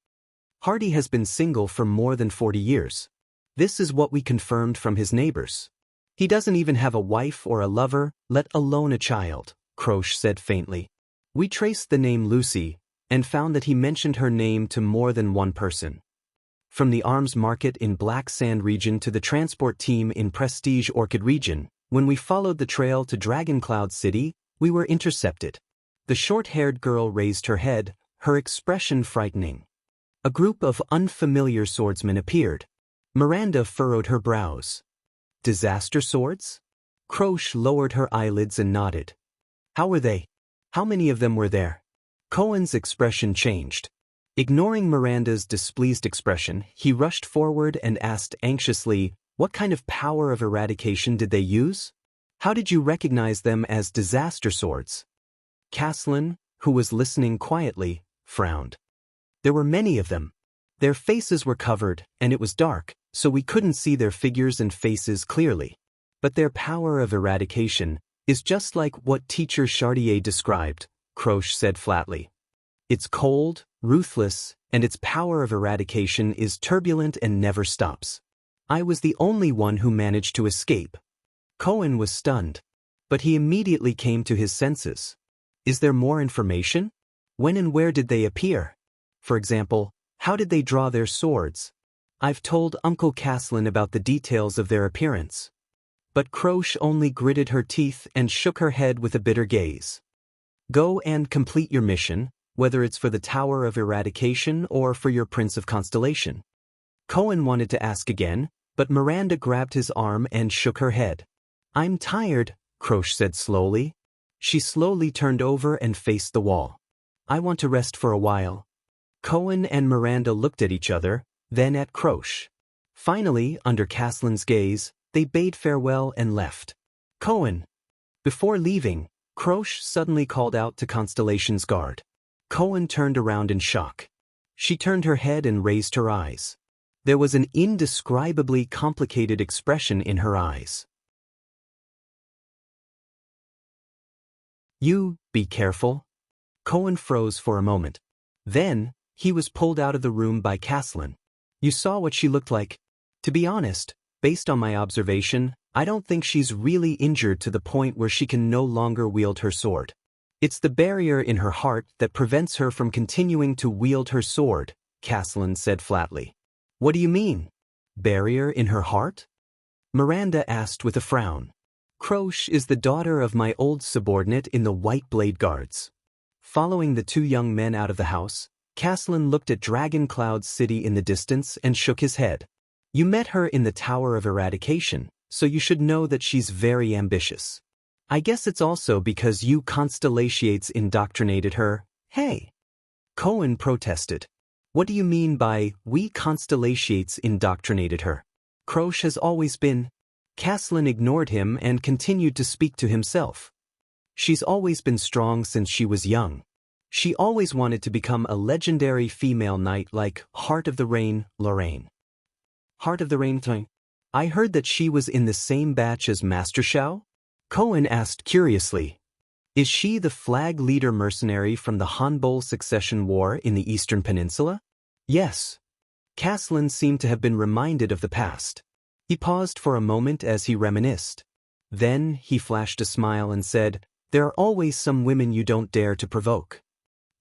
Hardy has been single for more than 40 years. This is what we confirmed from his neighbors. He doesn't even have a wife or a lover, let alone a child, Krosh said faintly. We traced the name Lucy, and found that he mentioned her name to more than one person. From the arms market in Black Sand region to the transport team in Prestige Orchid region, when we followed the trail to Dragon Cloud City, we were intercepted. The short-haired girl raised her head, her expression frightening. A group of unfamiliar swordsmen appeared. Miranda furrowed her brows. Disaster swords? Krosh lowered her eyelids and nodded. How were they? How many of them were there? Cohen's expression changed. Ignoring Miranda's displeased expression, he rushed forward and asked anxiously, what kind of power of eradication did they use? How did you recognize them as disaster swords? Caslin, who was listening quietly, frowned. There were many of them. Their faces were covered, and it was dark, so we couldn't see their figures and faces clearly. But their power of eradication is just like what Teacher Chartier described, Krosh said flatly. It's cold, ruthless, and its power of eradication is turbulent and never stops. I was the only one who managed to escape. Cohen was stunned, but he immediately came to his senses. Is there more information? When and where did they appear? For example, how did they draw their swords? I've told Uncle Caslin about the details of their appearance. But Krosh only gritted her teeth and shook her head with a bitter gaze. Go and complete your mission, whether it's for the Tower of Eradication or for your Prince of Constellation. Cohen wanted to ask again, but Miranda grabbed his arm and shook her head. I'm tired, Krosh said slowly. She slowly turned over and faced the wall. I want to rest for a while. Cohen and Miranda looked at each other, then at Krosh. Finally, under Caslin's gaze, they bade farewell and left. Cohen. Before leaving, Krosh suddenly called out to Constellation's guard. Cohen turned around in shock. She turned her head and raised her eyes. There was an indescribably complicated expression in her eyes. You, be careful. Cohen froze for a moment. Then, he was pulled out of the room by Caslin. You saw what she looked like. To be honest, based on my observation, I don't think she's really injured to the point where she can no longer wield her sword. It's the barrier in her heart that prevents her from continuing to wield her sword, Caslin said flatly. What do you mean? Barrier in her heart? Miranda asked with a frown. Krosh is the daughter of my old subordinate in the White Blade Guards. Following the two young men out of the house, Caslin looked at Dragon Cloud City in the distance and shook his head. You met her in the Tower of Eradication, so you should know that she's very ambitious. I guess it's also because you Constellations indoctrinated her. Hey! Cohen protested. What do you mean by we Constellations indoctrinated her? Krosh has always been. Caslin ignored him and continued to speak to himself. She's always been strong since she was young. She always wanted to become a legendary female knight like Heart of the Rain, Lorraine. Heart of the Rain thing. I heard that she was in the same batch as Master Xiao? Cohen asked curiously. Is she the flag leader mercenary from the Hanbol Succession War in the Eastern Peninsula? Yes. Caslin seemed to have been reminded of the past. He paused for a moment as he reminisced. Then he flashed a smile and said, "There are always some women you don't dare to provoke."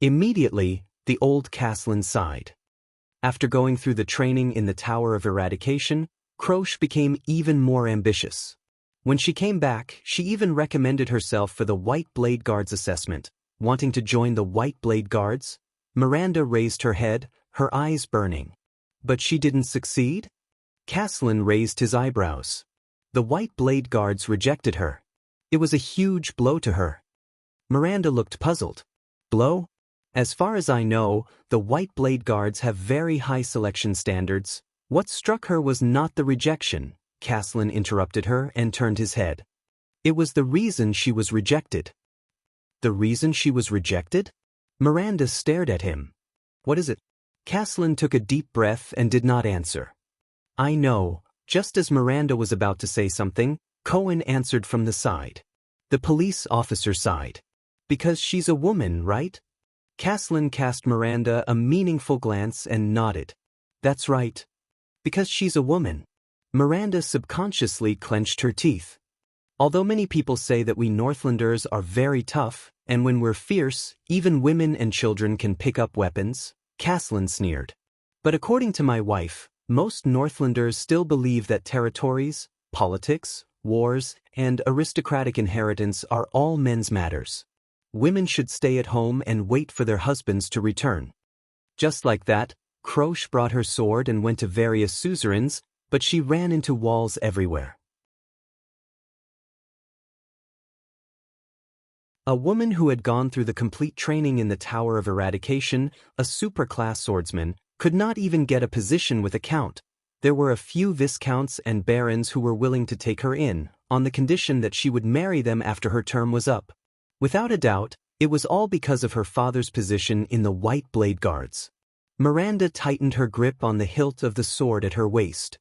Immediately, the old Caslin sighed. After going through the training in the Tower of Eradication, Croche became even more ambitious. When she came back, she even recommended herself for the White Blade Guards assessment. Wanting to join the White Blade Guards? Miranda raised her head, her eyes burning. But she didn't succeed? Caslin raised his eyebrows. The White Blade Guards rejected her. It was a huge blow to her. Miranda looked puzzled. Blow? As far as I know, the White Blade Guards have very high selection standards. What struck her was not the rejection. Caslin interrupted her and turned his head. It was the reason she was rejected. The reason she was rejected? Miranda stared at him. What is it? Caslin took a deep breath and did not answer. I know. Just as Miranda was about to say something, Cohen answered from the side. The police officer sighed. Because she's a woman, right? Caslin cast Miranda a meaningful glance and nodded. That's right. Because she's a woman. Miranda subconsciously clenched her teeth. Although many people say that we Northlanders are very tough, and when we're fierce, even women and children can pick up weapons, Caslin sneered. But according to my wife, most Northlanders still believe that territories, politics, wars, and aristocratic inheritance are all men's matters. Women should stay at home and wait for their husbands to return. Just like that, Croche brought her sword and went to various suzerains, but she ran into walls everywhere. A woman who had gone through the complete training in the Tower of Eradication, a superclass swordsman, could not even get a position with a count. There were a few viscounts and barons who were willing to take her in, on the condition that she would marry them after her term was up. Without a doubt, it was all because of her father's position in the White Blade Guards. Miranda tightened her grip on the hilt of the sword at her waist.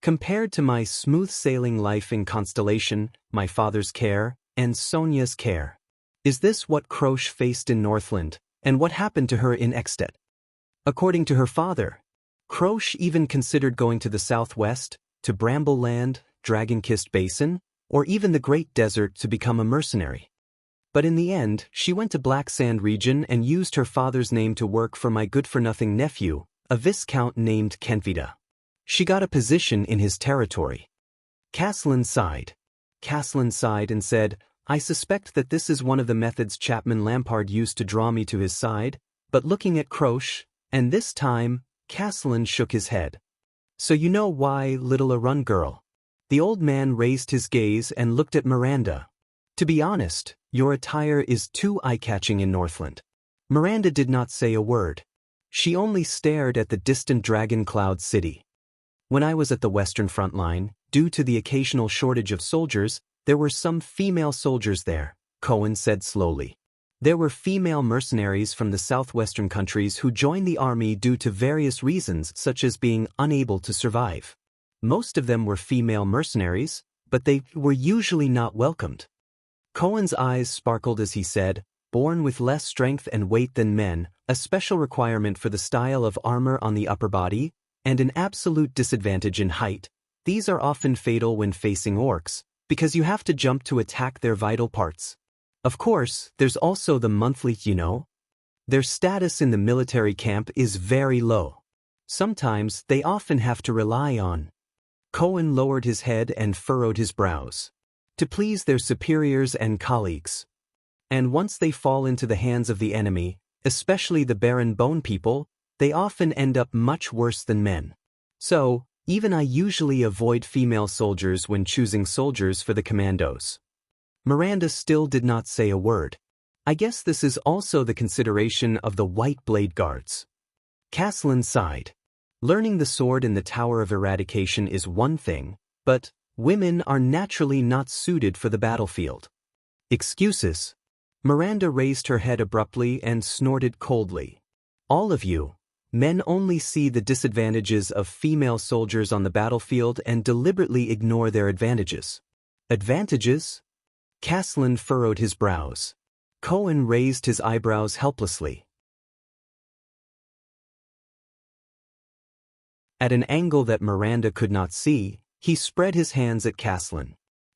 Compared to my smooth-sailing life in Constellation, my father's care, and Sonia's care. Is this what Croche faced in Northland, and what happened to her in Ekstedt? According to her father, Croche even considered going to the southwest, to Brambleland, Dragon-Kissed Basin, or even the Great Desert to become a mercenary. But in the end, she went to Black Sand region and used her father's name to work for my good-for-nothing nephew, a viscount named Kentvida. She got a position in his territory. Caslin sighed. Caslin sighed and said, I suspect that this is one of the methods Chapman Lampard used to draw me to his side, but looking at Croche, and this time, Caslin shook his head. So you know why, little Arun girl? The old man raised his gaze and looked at Miranda. To be honest, your attire is too eye-catching in Northland. Miranda did not say a word. She only stared at the distant Dragon Cloud city. When I was at the Western Front line, due to the occasional shortage of soldiers, there were some female soldiers there, Cohen said slowly. There were female mercenaries from the southwestern countries who joined the army due to various reasons such as being unable to survive. Most of them were female mercenaries, but they were usually not welcomed. Cohen's eyes sparkled as he said, born with less strength and weight than men, a special requirement for the style of armor on the upper body, and an absolute disadvantage in height. These are often fatal when facing orcs, because you have to jump to attack their vital parts. Of course, there's also the monthly, Their status in the military camp is very low. Sometimes they often have to rely on. Cohen lowered his head and furrowed his brows. To please their superiors and colleagues. And once they fall into the hands of the enemy, especially the Baron Bone people, they often end up much worse than men. So, even I usually avoid female soldiers when choosing soldiers for the commandos. Miranda still did not say a word. I guess this is also the consideration of the White Blade Guards. Caslin sighed. Learning the sword in the Tower of Eradication is one thing, but women are naturally not suited for the battlefield. Excuses. Miranda raised her head abruptly and snorted coldly. All of you. Men only see the disadvantages of female soldiers on the battlefield and deliberately ignore their advantages. Advantages? Caslin furrowed his brows. Cohen raised his eyebrows helplessly. At an angle that Miranda could not see, he spread his hands at Caslin.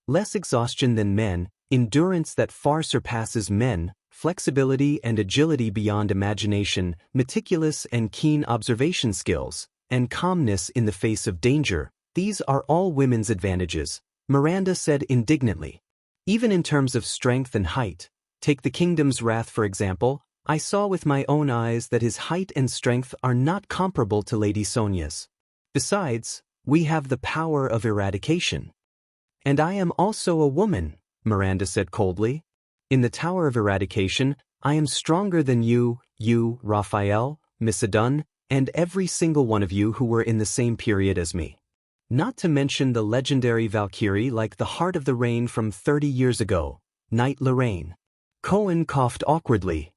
Less exhaustion than men, endurance that far surpasses men, flexibility and agility beyond imagination, meticulous and keen observation skills, and calmness in the face of danger, these are all women's advantages, Miranda said indignantly. Even in terms of strength and height, take the kingdom's wrath for example, I saw with my own eyes that his height and strength are not comparable to Lady Sonia's. Besides, we have the power of eradication. And I am also a woman, Miranda said coldly. In the Tower of Eradication, I am stronger than you, Raphael, Miss Adun, and every single one of you who were in the same period as me. Not to mention the legendary Valkyrie like the Heart of the Rain from 30 years ago, Knight Lorraine. Cohen coughed awkwardly.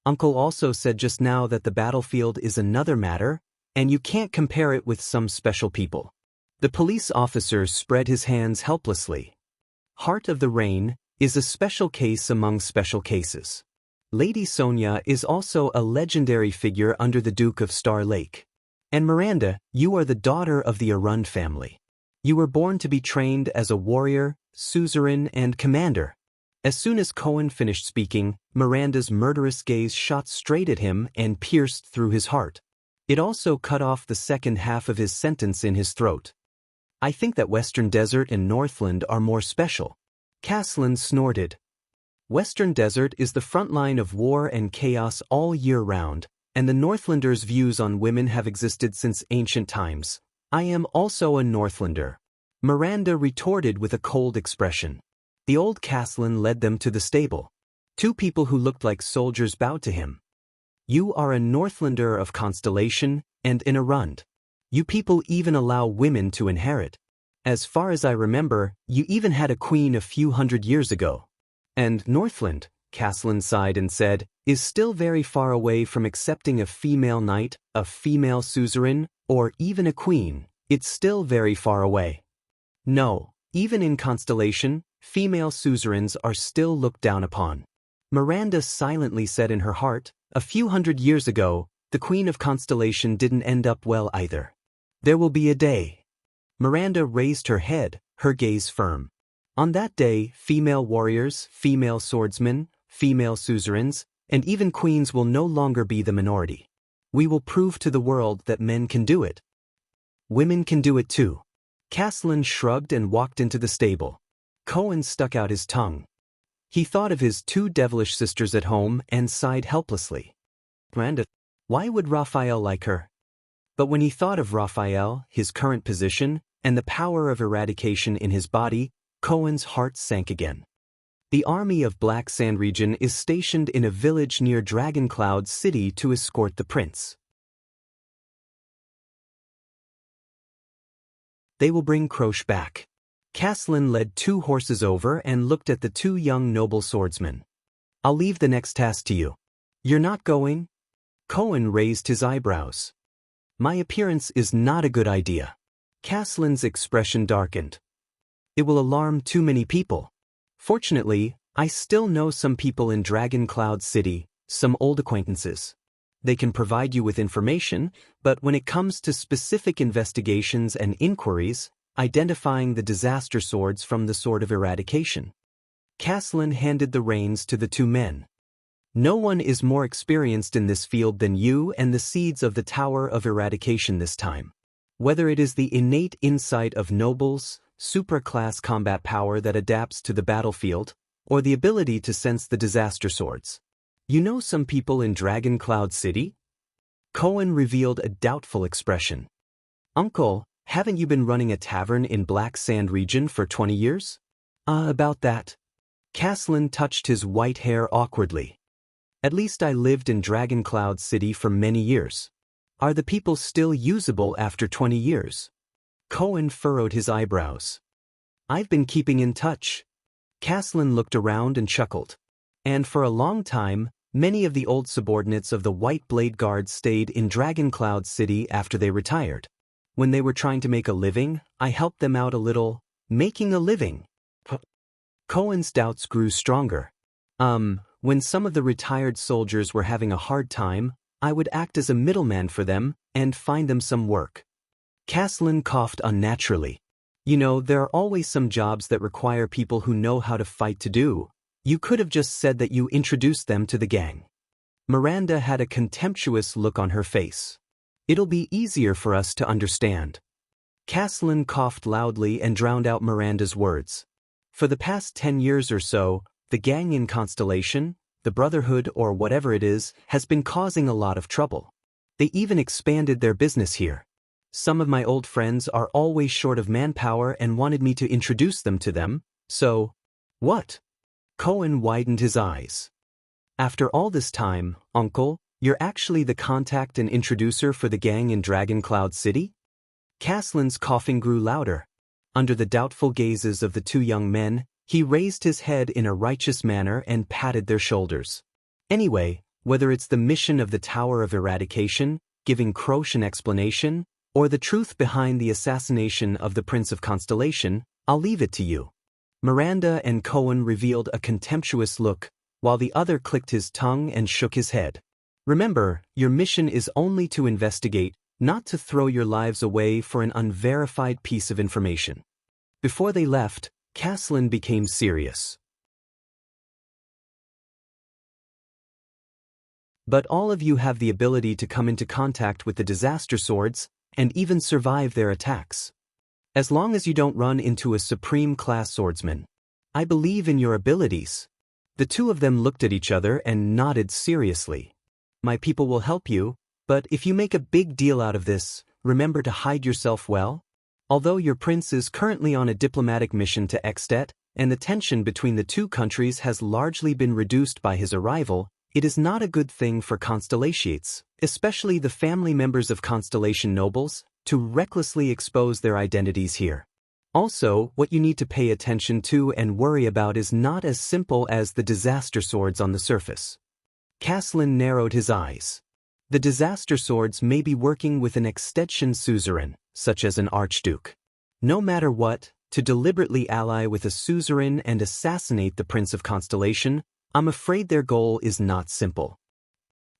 Uncle also said just now that the battlefield is another matter, and you can't compare it with some special people. The police officer spread his hands helplessly. Heart of the Rain is a special case among special cases. Lady Sonia is also a legendary figure under the Duke of Star Lake. And Miranda, you are the daughter of the Arund family. You were born to be trained as a warrior, suzerain, and commander. As soon as Cohen finished speaking, Miranda's murderous gaze shot straight at him and pierced through his heart. It also cut off the second half of his sentence in his throat. I think that Western Desert and Northland are more special. Caslin snorted. Western Desert is the front line of war and chaos all year round, and the Northlanders' views on women have existed since ancient times. I am also a Northlander. Miranda retorted with a cold expression. The old Caslin led them to the stable. Two people who looked like soldiers bowed to him. You are a Northlander of Constellation and an Arund. You people even allow women to inherit. As far as I remember, you even had a queen a few hundred years ago. And Northland, Caslin sighed and said, is still very far away from accepting a female knight, a female suzerain, or even a queen. It's still very far away. No, even in Constellation, female suzerains are still looked down upon. Miranda silently said in her heart, a few hundred years ago, the Queen of Constellation didn't end up well either. There will be a day. Miranda raised her head, her gaze firm. On that day, female warriors, female swordsmen, female suzerains, and even queens will no longer be the minority. We will prove to the world that men can do it. Women can do it too. Caslin shrugged and walked into the stable. Cohen stuck out his tongue. He thought of his two devilish sisters at home and sighed helplessly. Miranda, why would Raphael like her? But when he thought of Raphael, his current position, and the power of eradication in his body, Cohen's heart sank again. The army of Black Sand Region is stationed in a village near Dragon Cloud City to escort the prince. They will bring Croche back. Caslin led two horses over and looked at the two young noble swordsmen. I'll leave the next task to you. You're not going? Cohen raised his eyebrows. My appearance is not a good idea. Caslin's expression darkened. It will alarm too many people. Fortunately, I still know some people in Dragon Cloud City, some old acquaintances. They can provide you with information, but when it comes to specific investigations and inquiries, identifying the disaster swords from the Sword of Eradication. Caslin handed the reins to the two men. No one is more experienced in this field than you and the seeds of the Tower of Eradication this time. Whether it is the innate insight of nobles, superclass combat power that adapts to the battlefield, or the ability to sense the disaster swords. You know some people in Dragon Cloud City? Cohen revealed a doubtful expression. Uncle, haven't you been running a tavern in Black Sand Region for 20 years? About that. Caslin touched his white hair awkwardly. At least I lived in Dragon Cloud City for many years. Are the people still usable after 20 years? Cohen furrowed his eyebrows. I've been keeping in touch. Caslin looked around and chuckled. And for a long time, Many of the old subordinates of the White Blade Guard stayed in Dragon Cloud City after they retired. When they were trying to make a living, I helped them out a little. Making a living? Cohen's doubts grew stronger. When some of the retired soldiers were having a hard time, I would act as a middleman for them and find them some work. Caslin coughed unnaturally. You know, there are always some jobs that require people who know how to fight to do. You could have just said that you introduced them to the gang. Miranda had a contemptuous look on her face. It'll be easier for us to understand. Caslin coughed loudly and drowned out Miranda's words. For the past 10 years or so, the gang in Constellation, the Brotherhood or whatever it is, has been causing a lot of trouble. They even expanded their business here. Some of my old friends are always short of manpower and wanted me to introduce them to them, so... What? Cohen widened his eyes. After all this time, Uncle, you're actually the contact and introducer for the gang in Dragon Cloud City? Caslin's coughing grew louder. Under the doubtful gazes of the two young men, he raised his head in a righteous manner and patted their shoulders. Anyway, whether it's the mission of the Tower of Eradication, giving Croce an explanation, or the truth behind the assassination of the Prince of Constellation, I'll leave it to you. Miranda and Cohen revealed a contemptuous look, while the other clicked his tongue and shook his head. Remember, your mission is only to investigate, not to throw your lives away for an unverified piece of information. Before they left, Caslin became serious. But all of you have the ability to come into contact with the disaster swords, and even survive their attacks. As long as you don't run into a supreme-class swordsman. I believe in your abilities. The two of them looked at each other and nodded seriously. My people will help you, but if you make a big deal out of this, remember to hide yourself well. Although your prince is currently on a diplomatic mission to Extet, and the tension between the two countries has largely been reduced by his arrival, it is not a good thing for Constellations, especially the family members of Constellation nobles, to recklessly expose their identities here. Also, what you need to pay attention to and worry about is not as simple as the disaster swords on the surface. Caslin narrowed his eyes. The disaster swords may be working with an extension suzerain, such as an archduke. No matter what, to deliberately ally with a suzerain and assassinate the Prince of Constellation, I'm afraid their goal is not simple.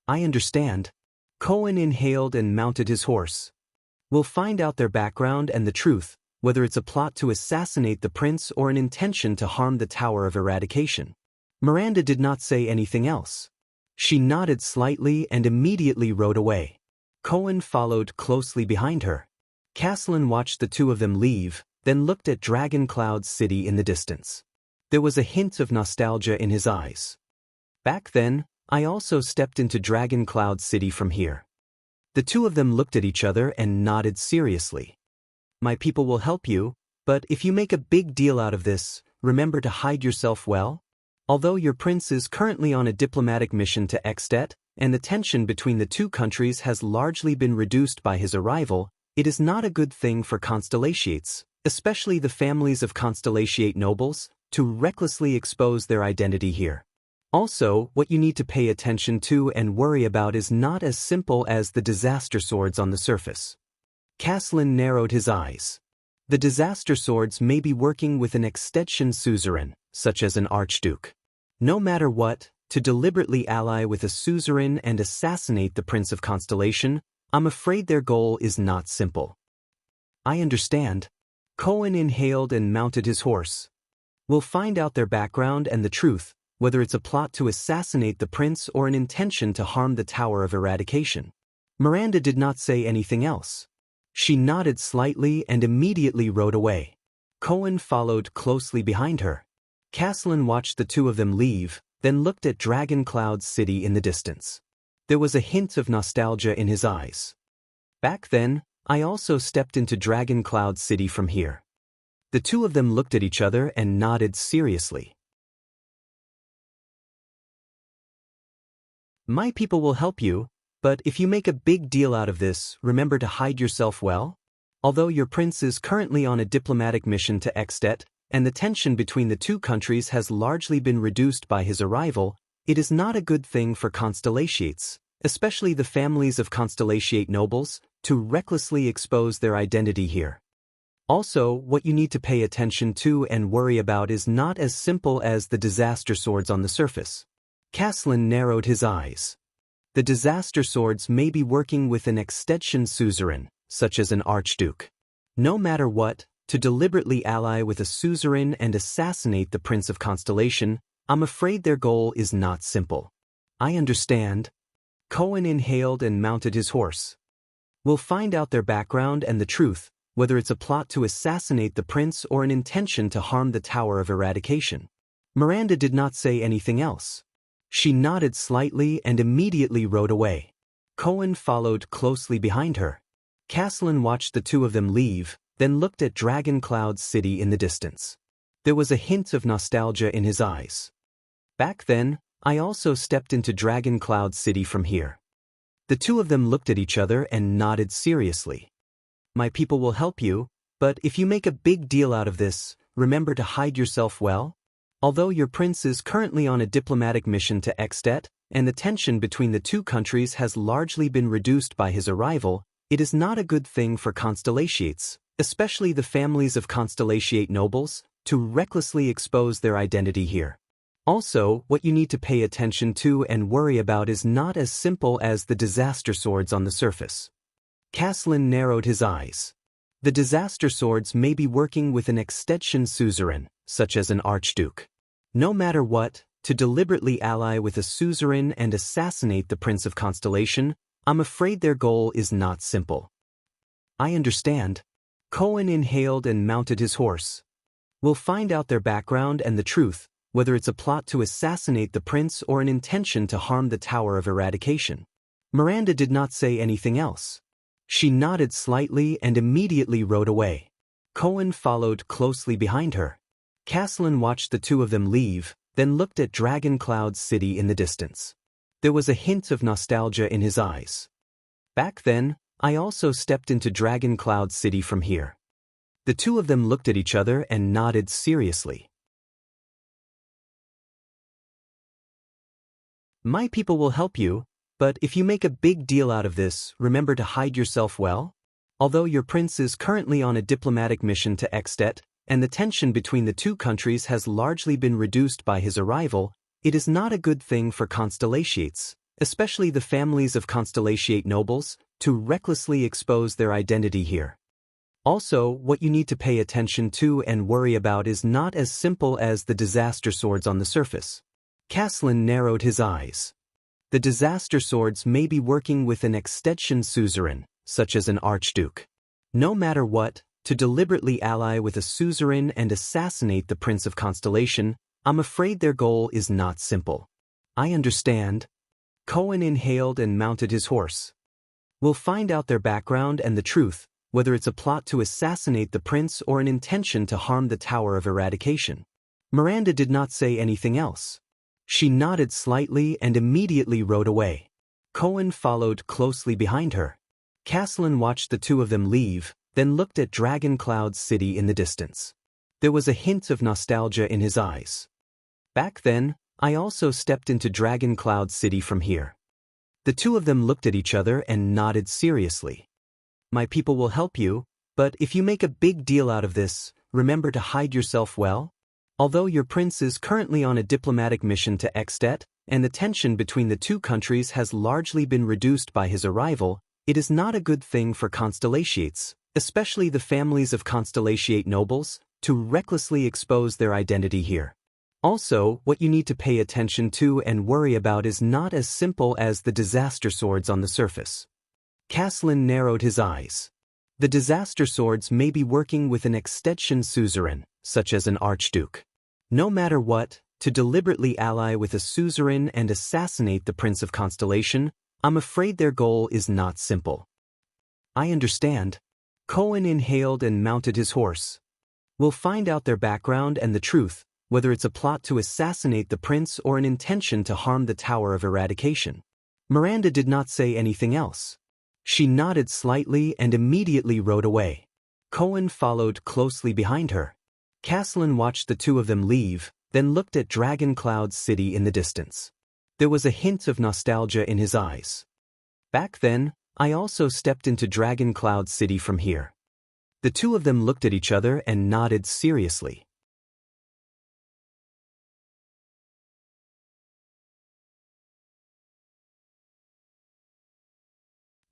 I understand. Cohen inhaled and mounted his horse. We'll find out their background and the truth, whether it's a plot to assassinate the prince or an intention to harm the Tower of Eradication. Miranda did not say anything else. She nodded slightly and immediately rode away. Cohen followed closely behind her. Caslin watched the two of them leave, then looked at Dragon Cloud City in the distance. There was a hint of nostalgia in his eyes. Back then, I also stepped into Dragon Cloud City from here. The two of them looked at each other and nodded seriously. My people will help you, but if you make a big deal out of this, remember to hide yourself well. Although your prince is currently on a diplomatic mission to Extet, and the tension between the two countries has largely been reduced by his arrival, it is not a good thing for Constellations, especially the families of Constellation nobles, to recklessly expose their identity here. Also, what you need to pay attention to and worry about is not as simple as the disaster swords on the surface. Caslin narrowed his eyes. The disaster swords may be working with an extension suzerain, such as an archduke. No matter what, to deliberately ally with a suzerain and assassinate the Prince of Constellation, I'm afraid their goal is not simple. I understand. Cohen inhaled and mounted his horse. We'll find out their background and the truth, whether it's a plot to assassinate the prince or an intention to harm the Tower of Eradication. Miranda did not say anything else. She nodded slightly and immediately rode away. Cohen followed closely behind her. Caslin watched the two of them leave, then looked at Dragon Cloud City in the distance. There was a hint of nostalgia in his eyes. Back then, I also stepped into Dragon Cloud City from here. The two of them looked at each other and nodded seriously. My people will help you, but if you make a big deal out of this, remember to hide yourself well. Although your prince is currently on a diplomatic mission to Extet, and the tension between the two countries has largely been reduced by his arrival, it is not a good thing for constellations, especially the families of constellatiate nobles, to recklessly expose their identity here. Also, what you need to pay attention to and worry about is not as simple as the disaster swords on the surface. Caslin narrowed his eyes. The disaster swords may be working with an extension suzerain, such as an archduke. No matter what, to deliberately ally with a suzerain and assassinate the Prince of Constellation, I'm afraid their goal is not simple. I understand. Cohen inhaled and mounted his horse. We'll find out their background and the truth, whether it's a plot to assassinate the prince or an intention to harm the Tower of Eradication. Miranda did not say anything else. She nodded slightly and immediately rode away. Cohen followed closely behind her. Caslin watched the two of them leave, then looked at Dragon Cloud City in the distance. There was a hint of nostalgia in his eyes. Back then, I also stepped into Dragon Cloud City from here. The two of them looked at each other and nodded seriously. My people will help you, but if you make a big deal out of this, remember to hide yourself well. Although your prince is currently on a diplomatic mission to Extet, and the tension between the two countries has largely been reduced by his arrival, it is not a good thing for constellatiates, especially the families of constellatiate nobles, to recklessly expose their identity here. Also, what you need to pay attention to and worry about is not as simple as the disaster swords on the surface. Caslin narrowed his eyes. The disaster swords may be working with an extension suzerain, such as an archduke. No matter what, to deliberately ally with a suzerain and assassinate the Prince of Constellation, I'm afraid their goal is not simple. I understand. Cohen inhaled and mounted his horse. We'll find out their background and the truth, whether it's a plot to assassinate the prince or an intention to harm the Tower of Eradication. Miranda did not say anything else. She nodded slightly and immediately rode away. Cohen followed closely behind her. Caslin watched the two of them leave, then looked at Dragon Cloud City in the distance. There was a hint of nostalgia in his eyes. Back then, I also stepped into Dragon Cloud City from here. The two of them looked at each other and nodded seriously. My people will help you, but if you make a big deal out of this, remember to hide yourself well. Although your prince is currently on a diplomatic mission to Extet, and the tension between the two countries has largely been reduced by his arrival, it is not a good thing for constellatiates, especially the families of constellatiate nobles, to recklessly expose their identity here. Also, what you need to pay attention to and worry about is not as simple as the disaster swords on the surface. Caslin narrowed his eyes. The disaster swords may be working with an extension suzerain, such as an archduke. No matter what, to deliberately ally with a suzerain and assassinate the Prince of Constellation, I'm afraid their goal is not simple. I understand. Cohen inhaled and mounted his horse. We'll find out their background and the truth, whether it's a plot to assassinate the prince or an intention to harm the Tower of Eradication. Miranda did not say anything else. She nodded slightly and immediately rode away. Cohen followed closely behind her. Caslin watched the two of them leave, then looked at Dragon Cloud City in the distance. There was a hint of nostalgia in his eyes. Back then, I also stepped into Dragon Cloud City from here. The two of them looked at each other and nodded seriously. My people will help you, but if you make a big deal out of this, remember to hide yourself well. Although your prince is currently on a diplomatic mission to Extet, and the tension between the two countries has largely been reduced by his arrival, it is not a good thing for constellatiates, especially the families of constellatiate nobles, to recklessly expose their identity here. Also, what you need to pay attention to and worry about is not as simple as the disaster swords on the surface. Caslin narrowed his eyes. The disaster swords may be working with an extension suzerain, such as an archduke. No matter what, to deliberately ally with a suzerain and assassinate the Prince of Constellation, I'm afraid their goal is not simple. I understand. Cohen inhaled and mounted his horse. We'll find out their background and the truth, whether it's a plot to assassinate the prince or an intention to harm the Tower of Eradication. Miranda did not say anything else. She nodded slightly and immediately rode away. Cohen followed closely behind her. Caslin watched the two of them leave, then looked at Dragon Cloud City in the distance. There was a hint of nostalgia in his eyes. Back then, I also stepped into Dragon Cloud City from here. The two of them looked at each other and nodded seriously.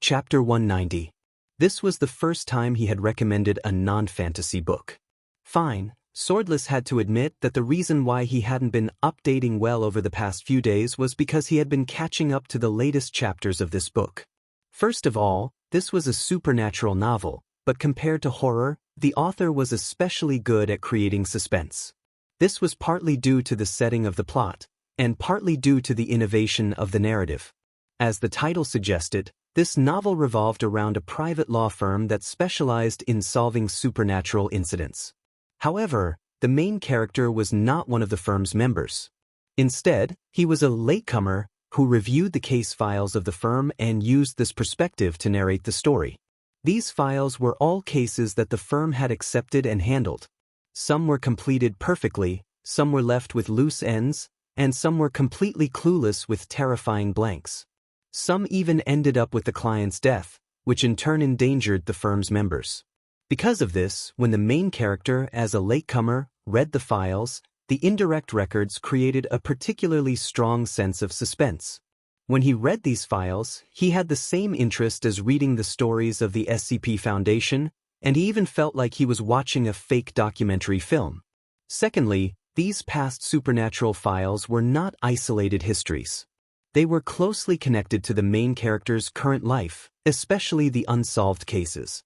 Chapter 190. This was the first time he had recommended a non-fantasy book. Fine, Swordless had to admit that the reason why he hadn't been updating well over the past few days was because he had been catching up to the latest chapters of this book. First of all, this was a supernatural novel, but compared to horror, the author was especially good at creating suspense. This was partly due to the setting of the plot, and partly due to the innovation of the narrative. As the title suggested, this novel revolved around a private law firm that specialized in solving supernatural incidents. However, the main character was not one of the firm's members. Instead, he was a latecomer who reviewed the case files of the firm and used this perspective to narrate the story. These files were all cases that the firm had accepted and handled. Some were completed perfectly, some were left with loose ends, and some were completely clueless with terrifying blanks. Some even ended up with the client's death, which in turn endangered the firm's members. Because of this, when the main character, as a latecomer, read the files, the indirect records created a particularly strong sense of suspense. When he read these files, he had the same interest as reading the stories of the SCP Foundation, and he even felt like he was watching a fake documentary film. Secondly, these past supernatural files were not isolated histories. They were closely connected to the main character's current life, especially the unsolved cases.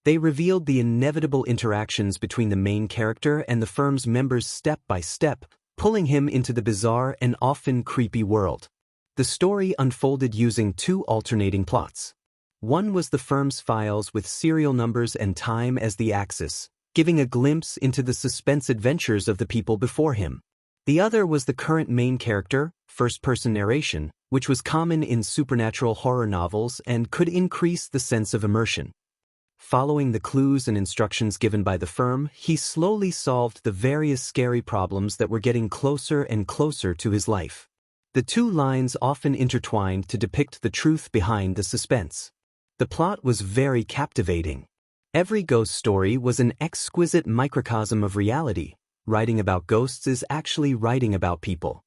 They revealed the inevitable interactions between the main character and the firm's members step by step, pulling him into the bizarre and often creepy world. The story unfolded using two alternating plots. One was the firm's files with serial numbers and time as the axis, giving a glimpse into the suspense adventures of the people before him. The other was the current main character, first-person narration, which was common in supernatural horror novels and could increase the sense of immersion. Following the clues and instructions given by the firm, he slowly solved the various scary problems that were getting closer and closer to his life. The two lines often intertwined to depict the truth behind the suspense. The plot was very captivating. Every ghost story was an exquisite microcosm of reality. Writing about ghosts is actually writing about people.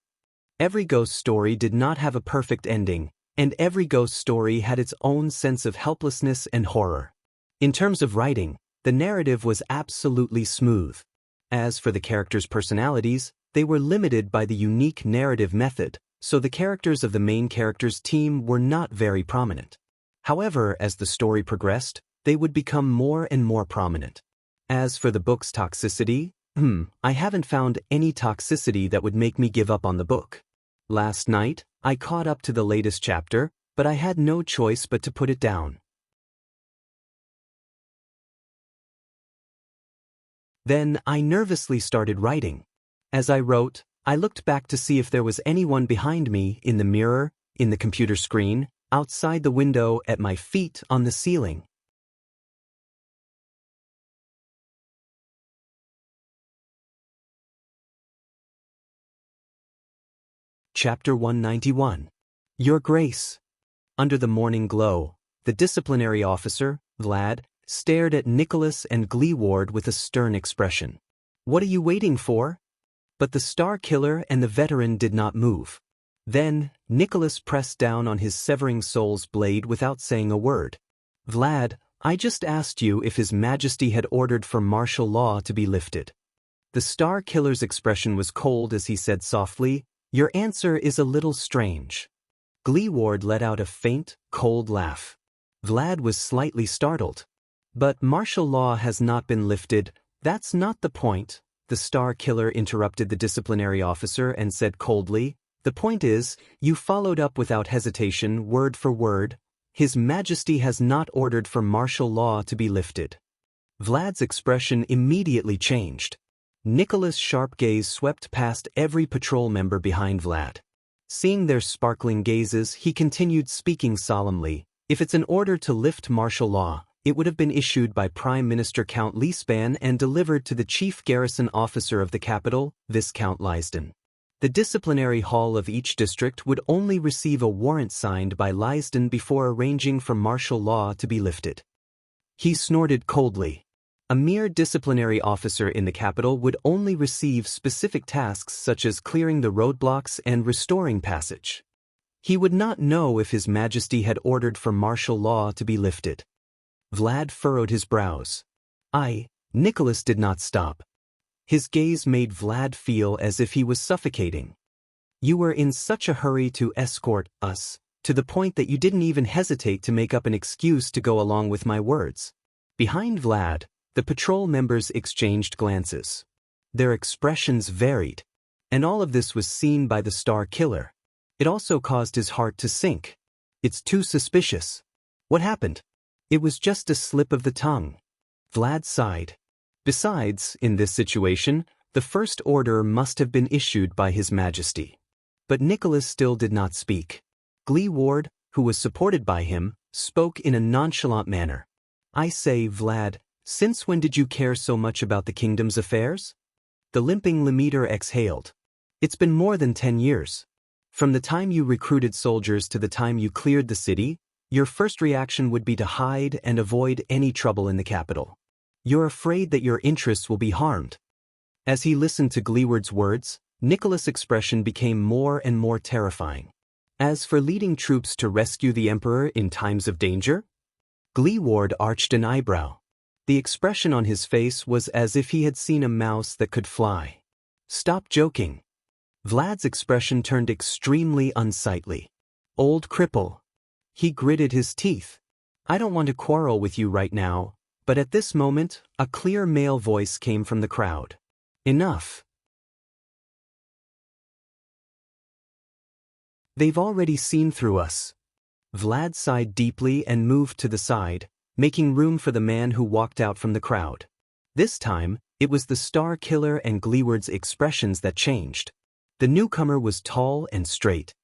Every ghost story did not have a perfect ending, and every ghost story had its own sense of helplessness and horror. In terms of writing, the narrative was absolutely smooth. As for the characters' personalities, they were limited by the unique narrative method, so the characters of the main character's team were not very prominent. However, as the story progressed, they would become more and more prominent. As for the book's toxicity, I haven't found any toxicity that would make me give up on the book. Last night, I caught up to the latest chapter, but I had no choice but to put it down. Then I nervously started writing. As I wrote, I looked back to see if there was anyone behind me, in the mirror, in the computer screen, outside the window, at my feet, on the ceiling. Chapter 191. Your Grace. Under the morning glow, the disciplinary officer, Vlad, stared at Nicholas and Gleeward with a stern expression. What are you waiting for? But the Star Killer and the veteran did not move. Then, Nicholas pressed down on his severing soul's blade without saying a word. Vlad, I just asked you if His Majesty had ordered for martial law to be lifted. The Star Killer's expression was cold as he said softly, Your answer is a little strange. Gleeward let out a faint, cold laugh. Vlad was slightly startled. But martial law has not been lifted. That's not the point, the Star Killer interrupted the disciplinary officer and said coldly. The point is, you followed up without hesitation, word for word. His Majesty has not ordered for martial law to be lifted. Vlad's expression immediately changed. Nicholas' sharp gaze swept past every patrol member behind Vlad. Seeing their sparkling gazes, he continued speaking solemnly. If it's an order to lift martial law, it would have been issued by Prime Minister Count Leespan and delivered to the Chief Garrison Officer of the capital, Viscount Lysden. The disciplinary hall of each district would only receive a warrant signed by Lysden before arranging for martial law to be lifted. He snorted coldly. A mere disciplinary officer in the capital would only receive specific tasks such as clearing the roadblocks and restoring passage. He would not know if His Majesty had ordered for martial law to be lifted. Vlad furrowed his brows. Nicholas did not stop. His gaze made Vlad feel as if he was suffocating. You were in such a hurry to escort us, to the point that you didn't even hesitate to make up an excuse to go along with my words. Behind Vlad, the patrol members exchanged glances. Their expressions varied, and all of this was seen by the Star Killer. It also caused his heart to sink. It's too suspicious. What happened? It was just a slip of the tongue. Vlad sighed. Besides, in this situation, the first order must have been issued by His Majesty. But Nicholas still did not speak. Glee Ward, who was supported by him, spoke in a nonchalant manner. I say, Vlad, since when did you care so much about the kingdom's affairs? The limping Lemeter exhaled. It's been more than 10 years. From the time you recruited soldiers to the time you cleared the city, your first reaction would be to hide and avoid any trouble in the capital. You're afraid that your interests will be harmed. As he listened to Gleeward's words, Nicholas' expression became more and more terrifying. As for leading troops to rescue the Emperor in times of danger? Gleeward arched an eyebrow. The expression on his face was as if he had seen a mouse that could fly. Stop joking. Vlad's expression turned extremely unsightly. Old cripple. He gritted his teeth. I don't want to quarrel with you right now, but at this moment, a clear male voice came from the crowd. Enough. They've already seen through us. Vlad sighed deeply and moved to the side, making room for the man who walked out from the crowd. This time, it was the Star Killer and Gleeward's expressions that changed. The newcomer was tall and straight.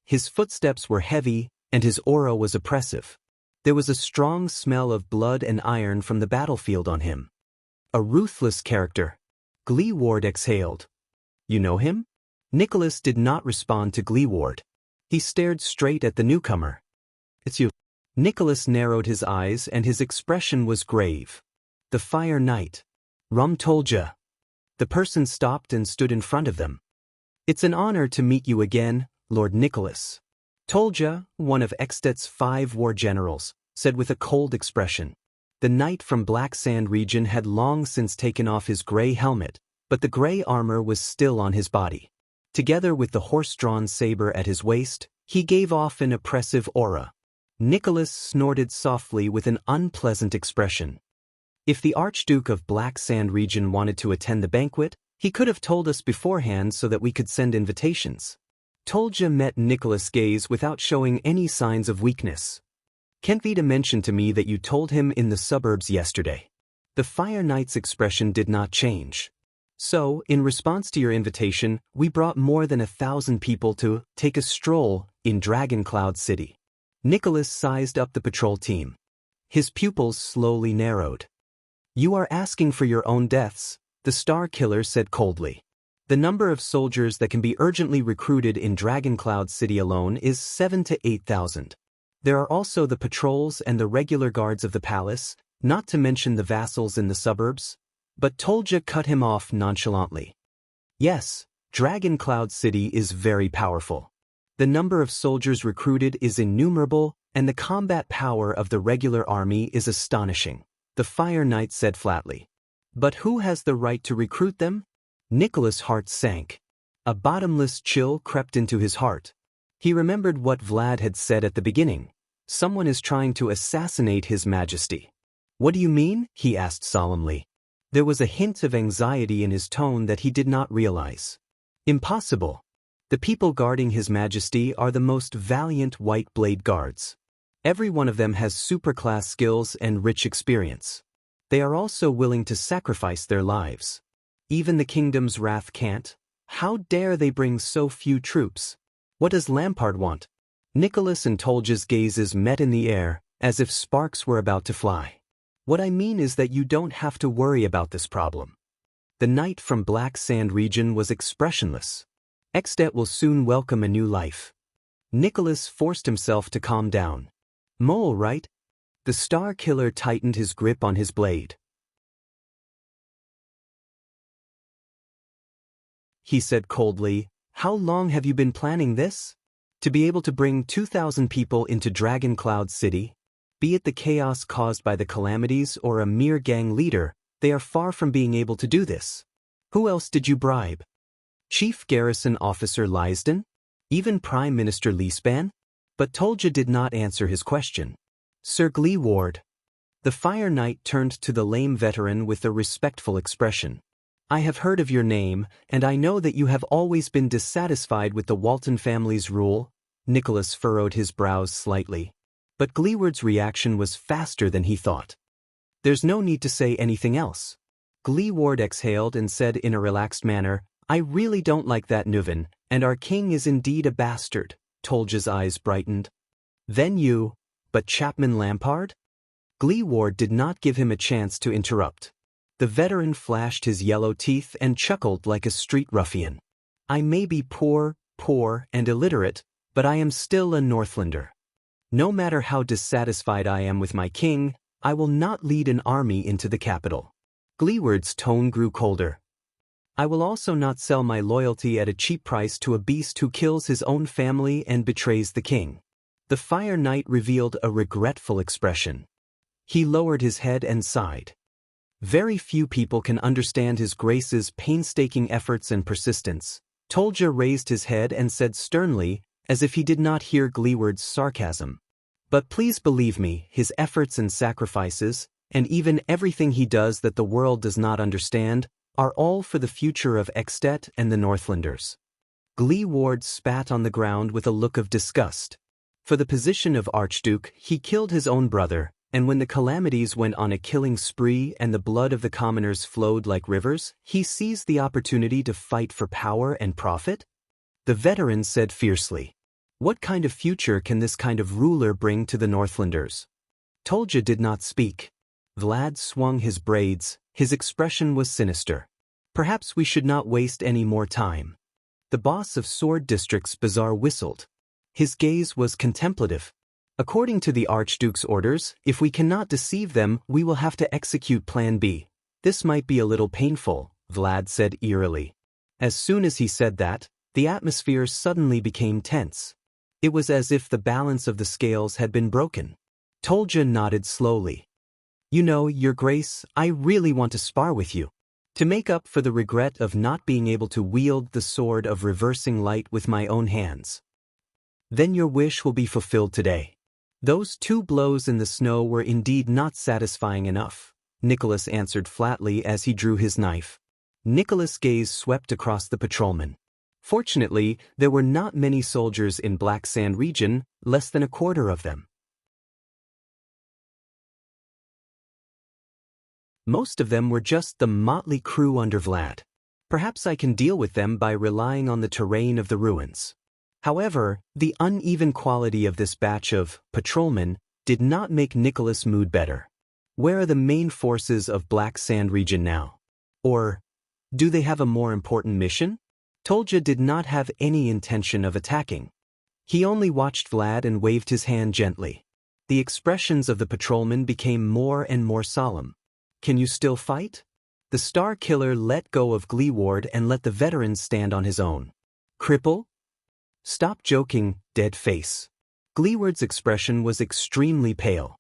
His footsteps were heavy, and his aura was oppressive. There was a strong smell of blood and iron from the battlefield on him. A ruthless character. Gleeward exhaled. You know him? Nicholas did not respond to Gleeward. He stared straight at the newcomer. It's you. Nicholas narrowed his eyes and his expression was grave. The Fire Knight. Rum Tolja. The person stopped and stood in front of them. It's an honor to meet you again, Lord Nicholas. Tolja, one of Ekstet's 5 war generals, said with a cold expression. The knight from Black Sand region had long since taken off his gray helmet, but the gray armor was still on his body. Together with the horse-drawn saber at his waist, he gave off an oppressive aura. Nicholas snorted softly with an unpleasant expression. If the Archduke of Black Sand region wanted to attend the banquet, he could have told us beforehand so that we could send invitations. Tolja met Nicholas' gaze without showing any signs of weakness. Kentvita mentioned to me that you told him in the suburbs yesterday. The Fire Knight's expression did not change. So, in response to your invitation, we brought more than 1,000 people to take a stroll in Dragoncloud City. Nicholas sized up the patrol team. His pupils slowly narrowed. You are asking for your own deaths, the Star Killer said coldly. The number of soldiers that can be urgently recruited in Dragoncloud City alone is 7,000 to 8,000. There are also the patrols and the regular guards of the palace, not to mention the vassals in the suburbs. But Tolja cut him off nonchalantly. Yes, Dragoncloud City is very powerful. The number of soldiers recruited is innumerable, and the combat power of the regular army is astonishing, the Fire Knight said flatly. But who has the right to recruit them? Nicholas' heart sank. A bottomless chill crept into his heart. He remembered what Vlad had said at the beginning. Someone is trying to assassinate His Majesty. What do you mean? He asked solemnly. There was a hint of anxiety in his tone that he did not realize. Impossible. The people guarding His Majesty are the most valiant White Blade Guards. Every one of them has superclass skills and rich experience. They are also willing to sacrifice their lives. Even the kingdom's wrath can't. How dare they bring so few troops? What does Lampard want? Nicholas and Tolja's gazes met in the air, as if sparks were about to fly. What I mean is that you don't have to worry about this problem. The knight from Black Sand region was expressionless. Extet will soon welcome a new life. Nicholas forced himself to calm down. Mole, right? The Star Killer tightened his grip on his blade. He said coldly, "How long have you been planning this? To be able to bring 2,000 people into Dragon Cloud City? Be it the chaos caused by the calamities or a mere gang leader, they are far from being able to do this. Who else did you bribe? Chief Garrison Officer Lysden? Even Prime Minister Leespan?" But Tolja did not answer his question. "Sir Gleeward." The Fire Knight turned to the lame veteran with a respectful expression. "I have heard of your name, and I know that you have always been dissatisfied with the Walton family's rule." Nicholas furrowed his brows slightly. But Gleeward's reaction was faster than he thought. "There's no need to say anything else." Gleeward exhaled and said in a relaxed manner, "I really don't like that Nuven, and our king is indeed a bastard." Tolja's eyes brightened. "Then you, but Chapman Lampard?" Gleeward did not give him a chance to interrupt. The veteran flashed his yellow teeth and chuckled like a street ruffian. "I may be poor and illiterate, but I am still a Northlander. No matter how dissatisfied I am with my king, I will not lead an army into the capital." Gleeward's tone grew colder. "I will also not sell my loyalty at a cheap price to a beast who kills his own family and betrays the king." The Fire Knight revealed a regretful expression. He lowered his head and sighed. Very few people can understand His Grace's painstaking efforts and persistence. Tolja raised his head and said sternly, as if he did not hear Gleeward's sarcasm. "But please believe me, his efforts and sacrifices, and even everything he does that the world does not understand, are all for the future of Extet and the Northlanders." Gleeward spat on the ground with a look of disgust. For the position of Archduke, he killed his own brother, and when the calamities went on a killing spree and the blood of the commoners flowed like rivers, he seized the opportunity to fight for power and profit? The veteran said fiercely, "What kind of future can this kind of ruler bring to the Northlanders?" Tolja did not speak. Vlad swung his braids, his expression was sinister. "Perhaps we should not waste any more time." The boss of Sword District's bazaar whistled. His gaze was contemplative. "According to the Archduke's orders, if we cannot deceive them, we will have to execute Plan B. This might be a little painful," Vlad said eerily. As soon as he said that, the atmosphere suddenly became tense. It was as if the balance of the scales had been broken. Tolja nodded slowly. "You know, Your Grace, I really want to spar with you. To make up for the regret of not being able to wield the sword of reversing light with my own hands." "Then your wish will be fulfilled today." Those 2 blows in the snow were indeed not satisfying enough, Nicholas answered flatly as he drew his knife. Nicholas' gaze swept across the patrolmen. Fortunately, there were not many soldiers in Black Sand region, less than a quarter of them. Most of them were just the motley crew under Vlad. Perhaps I can deal with them by relying on the terrain of the ruins. However, the uneven quality of this batch of patrolmen did not make Nicholas' mood better. Where are the main forces of Black Sand region now? Or, do they have a more important mission? Tolja did not have any intention of attacking. He only watched Vlad and waved his hand gently. The expressions of the patrolmen became more and more solemn. "Can you still fight?" The Star Killer let go of Gleeward and let the veteran stand on his own. "Cripple? Stop joking, dead face." Gleeward's expression was extremely pale.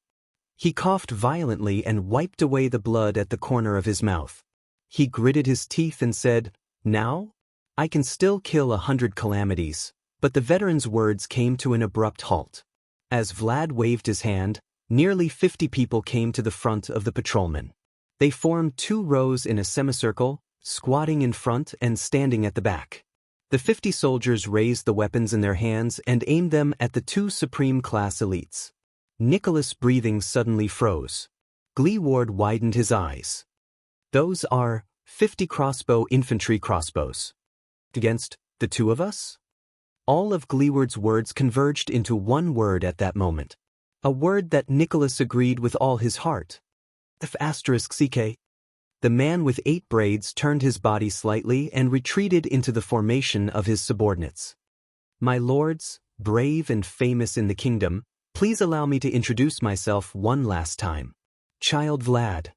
He coughed violently and wiped away the blood at the corner of his mouth. He gritted his teeth and said, "Now? I can still kill 100 calamities." But the veteran's words came to an abrupt halt. As Vlad waved his hand, nearly 50 people came to the front of the patrolmen. They formed 2 rows in a semicircle, squatting in front and standing at the back. The 50 soldiers raised the weapons in their hands and aimed them at the 2 supreme-class elites. Nicholas' breathing suddenly froze. Gleeward widened his eyes. "Those are 50 crossbow infantry crossbows. Against the 2 of us?" All of Gleeward's words converged into one word at that moment. A word that Nicholas agreed with all his heart. "F***ck." The man with 8 braids turned his body slightly and retreated into the formation of his subordinates. My lords, brave and famous in the kingdom, please allow me to introduce myself one last time. Child Vlad.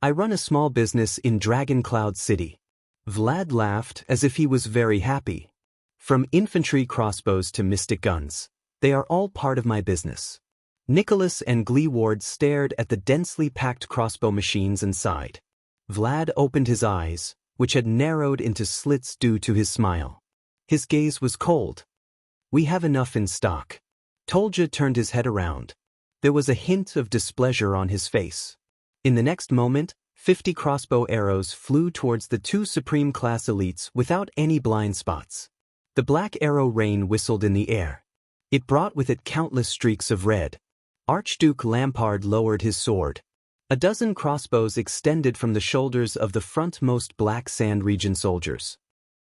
I run a small business in Dragon Cloud City. Vlad laughed as if he was very happy. From infantry crossbows to mystic guns, they are all part of my business. Nicholas and Gleeward stared at the densely packed crossbow machines and sighed. Vlad opened his eyes, which had narrowed into slits due to his smile. His gaze was cold. We have enough in stock. Tolja turned his head around. There was a hint of displeasure on his face. In the next moment, 50 crossbow arrows flew towards the 2 Supreme Class elites without any blind spots. The black arrow rain whistled in the air. It brought with it countless streaks of red. Archduke Lampard lowered his sword. A dozen crossbows extended from the shoulders of the frontmost Black Sand region soldiers.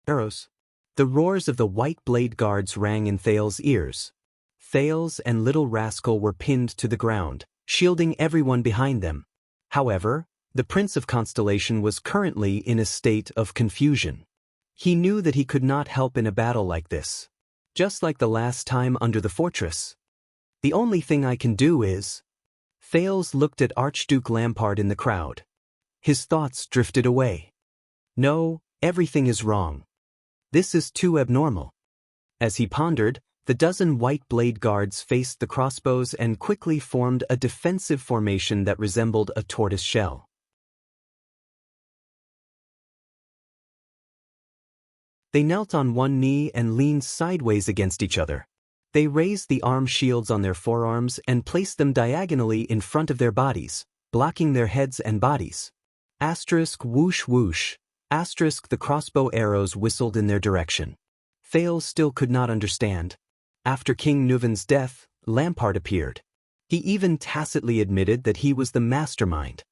Arrows. The roars of the White Blade Guards rang in Thales's ears. Thales and Little Rascal were pinned to the ground, shielding everyone behind them. However, the Prince of Constellation was currently in a state of confusion. He knew that he could not help in a battle like this. Just like the last time under the fortress. The only thing I can do is... Thales looked at Archduke Lampard in the crowd. His thoughts drifted away. No, everything is wrong. This is too abnormal. As he pondered, the dozen White Blade Guards faced the crossbows and quickly formed a defensive formation that resembled a tortoise shell. They knelt on one knee and leaned sideways against each other. They raised the arm shields on their forearms and placed them diagonally in front of their bodies, blocking their heads and bodies. Asterisk whoosh whoosh. Asterisk the crossbow arrows whistled in their direction. Thales still could not understand. After King Nuven's death, Lampard appeared. He even tacitly admitted that he was the mastermind.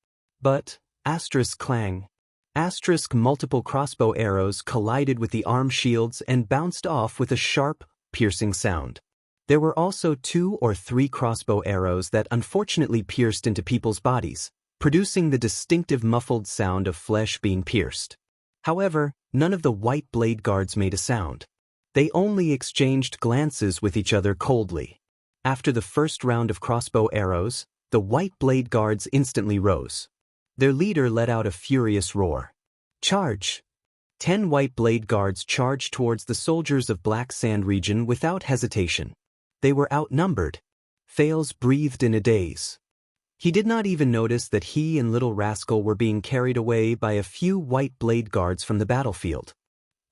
But, asterisk clang. Asterisk multiple crossbow arrows collided with the arm shields and bounced off with a sharp, piercing sound. There were also 2 or 3 crossbow arrows that unfortunately pierced into people's bodies, producing the distinctive muffled sound of flesh being pierced. However, none of the White Blade Guards made a sound. They only exchanged glances with each other coldly. After the first round of crossbow arrows, the White Blade Guards instantly rose. Their leader let out a furious roar. Charge! 10 White Blade Guards charged towards the soldiers of Black Sand region without hesitation. They were outnumbered. Thales breathed in a daze. He did not even notice that he and Little Rascal were being carried away by a few White Blade Guards from the battlefield.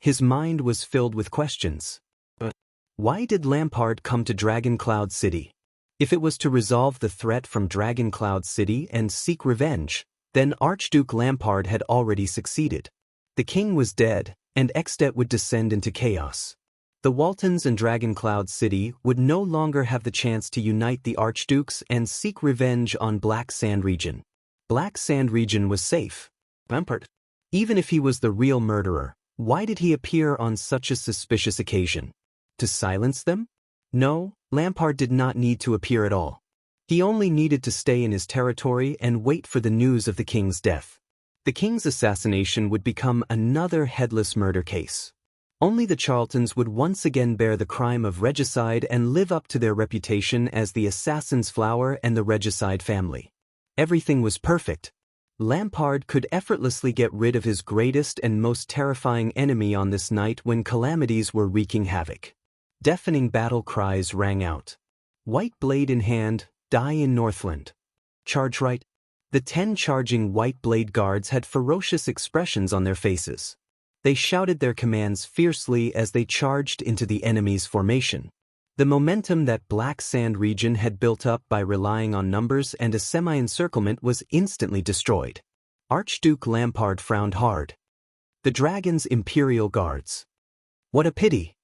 His mind was filled with questions. But why did Lampard come to Dragon Cloud City? If it was to resolve the threat from Dragon Cloud City and seek revenge, then Archduke Lampard had already succeeded. The king was dead, and Extet would descend into chaos. The Waltons and Dragon Cloud City would no longer have the chance to unite the archdukes and seek revenge on Black Sand region. Black Sand region was safe. Lampard. Even if he was the real murderer, why did he appear on such a suspicious occasion? To silence them? No, Lampard did not need to appear at all. He only needed to stay in his territory and wait for the news of the king's death. The king's assassination would become another headless murder case. Only the Charltons would once again bear the crime of regicide and live up to their reputation as the assassin's flower and the regicide family. Everything was perfect. Lampard could effortlessly get rid of his greatest and most terrifying enemy on this night when calamities were wreaking havoc. Deafening battle cries rang out. White blade in hand, die in Northland. Charge right. The 10 charging White Blade Guards had ferocious expressions on their faces. They shouted their commands fiercely as they charged into the enemy's formation. The momentum that Black Sand region had built up by relying on numbers and a semi-encirclement was instantly destroyed. Archduke Lampard frowned hard. The dragon's Imperial Guards. What a pity!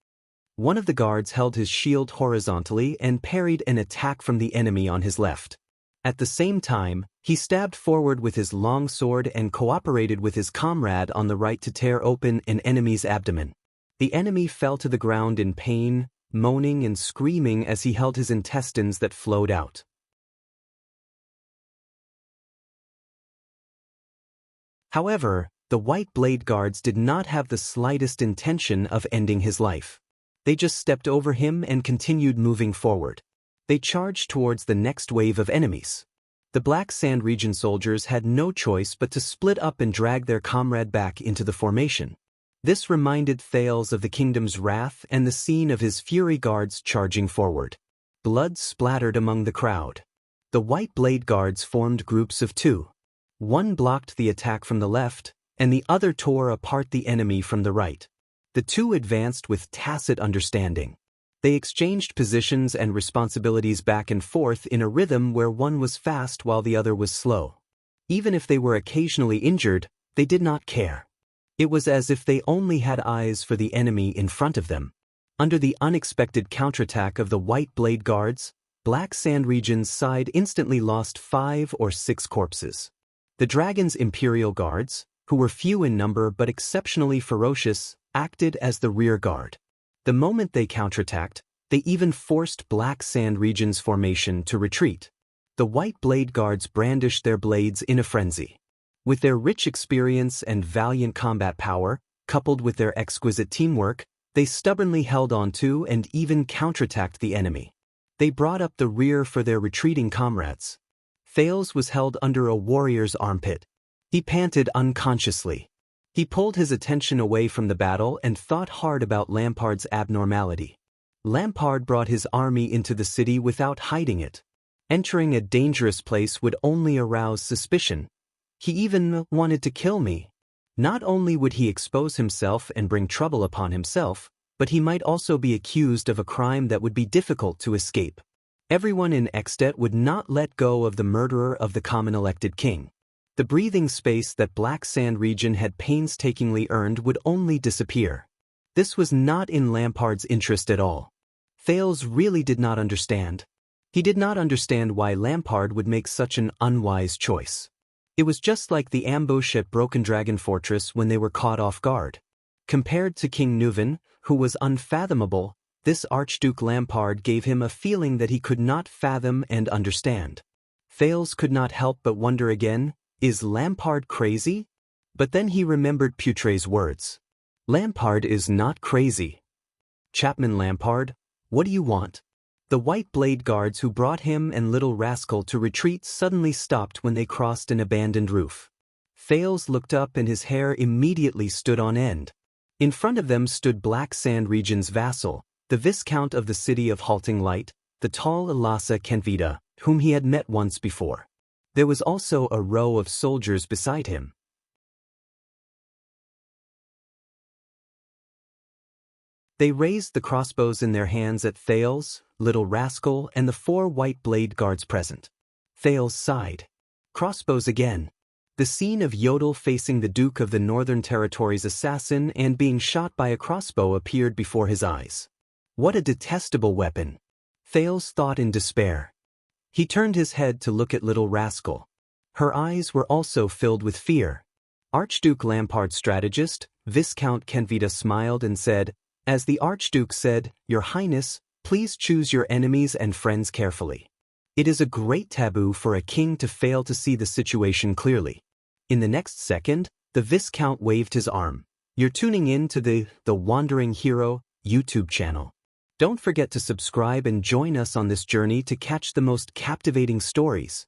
One of the guards held his shield horizontally and parried an attack from the enemy on his left. At the same time, he stabbed forward with his long sword and cooperated with his comrade on the right to tear open an enemy's abdomen. The enemy fell to the ground in pain, moaning and screaming as he held his intestines that flowed out. However, the White Blade Guards did not have the slightest intention of ending his life. They just stepped over him and continued moving forward. They charged towards the next wave of enemies. The Black Sand Region soldiers had no choice but to split up and drag their comrade back into the formation. This reminded Thales of the kingdom's wrath and the scene of his Fury Guards charging forward. Blood splattered among the crowd. The White Blade Guards formed groups of two. One blocked the attack from the left, and the other tore apart the enemy from the right. The two advanced with tacit understanding. They exchanged positions and responsibilities back and forth in a rhythm where one was fast while the other was slow. Even if they were occasionally injured, they did not care. It was as if they only had eyes for the enemy in front of them. Under the unexpected counterattack of the White Blade Guards, Black Sand Region's side instantly lost 5 or 6 corpses. The Dragon's Imperial Guards, who were few in number but exceptionally ferocious, acted as the rear guard. The moment they counterattacked, they even forced Black Sand Region's formation to retreat. The White Blade Guards brandished their blades in a frenzy. With their rich experience and valiant combat power, coupled with their exquisite teamwork, they stubbornly held on to and even counterattacked the enemy. They brought up the rear for their retreating comrades. Thales was held under a warrior's armpit. He panted unconsciously. He pulled his attention away from the battle and thought hard about Lampard's abnormality. Lampard brought his army into the city without hiding it. Entering a dangerous place would only arouse suspicion. He even wanted to kill me. Not only would he expose himself and bring trouble upon himself, but he might also be accused of a crime that would be difficult to escape. Everyone in Extet would not let go of the murderer of the common elected king. The breathing space that Black Sand Region had painstakingly earned would only disappear. This was not in Lampard's interest at all. Thales really did not understand. He did not understand why Lampard would make such an unwise choice. It was just like the ambush at Broken Dragon Fortress when they were caught off guard. Compared to King Nuven, who was unfathomable, this Archduke Lampard gave him a feeling that he could not fathom and understand. Thales could not help but wonder again, is Lampard crazy? But then he remembered Putre's words. Lampard is not crazy. Chapman Lampard, what do you want? The White Blade Guards who brought him and Little Rascal to retreat suddenly stopped when they crossed an abandoned roof. Thales looked up and his hair immediately stood on end. In front of them stood Black Sand Region's vassal, the Viscount of the city of Halting Light, the tall Ilasa Kenvida, whom he had met once before. There was also a row of soldiers beside him. They raised the crossbows in their hands at Thales, Little Rascal, and the 4 White Blade Guards present. Thales sighed. Crossbows again. The scene of Yodel facing the Duke of the Northern Territories' assassin and being shot by a crossbow appeared before his eyes. What a detestable weapon! Thales thought in despair. He turned his head to look at Little Rascal. Her eyes were also filled with fear. Archduke Lampard's strategist, Viscount Kenvida, smiled and said, "As the Archduke said, Your Highness, please choose your enemies and friends carefully. It is a great taboo for a king to fail to see the situation clearly." In the next second, the Viscount waved his arm. You're tuning in to the Wandering Hero YouTube channel. Don't forget to subscribe and join us on this journey to catch the most captivating stories.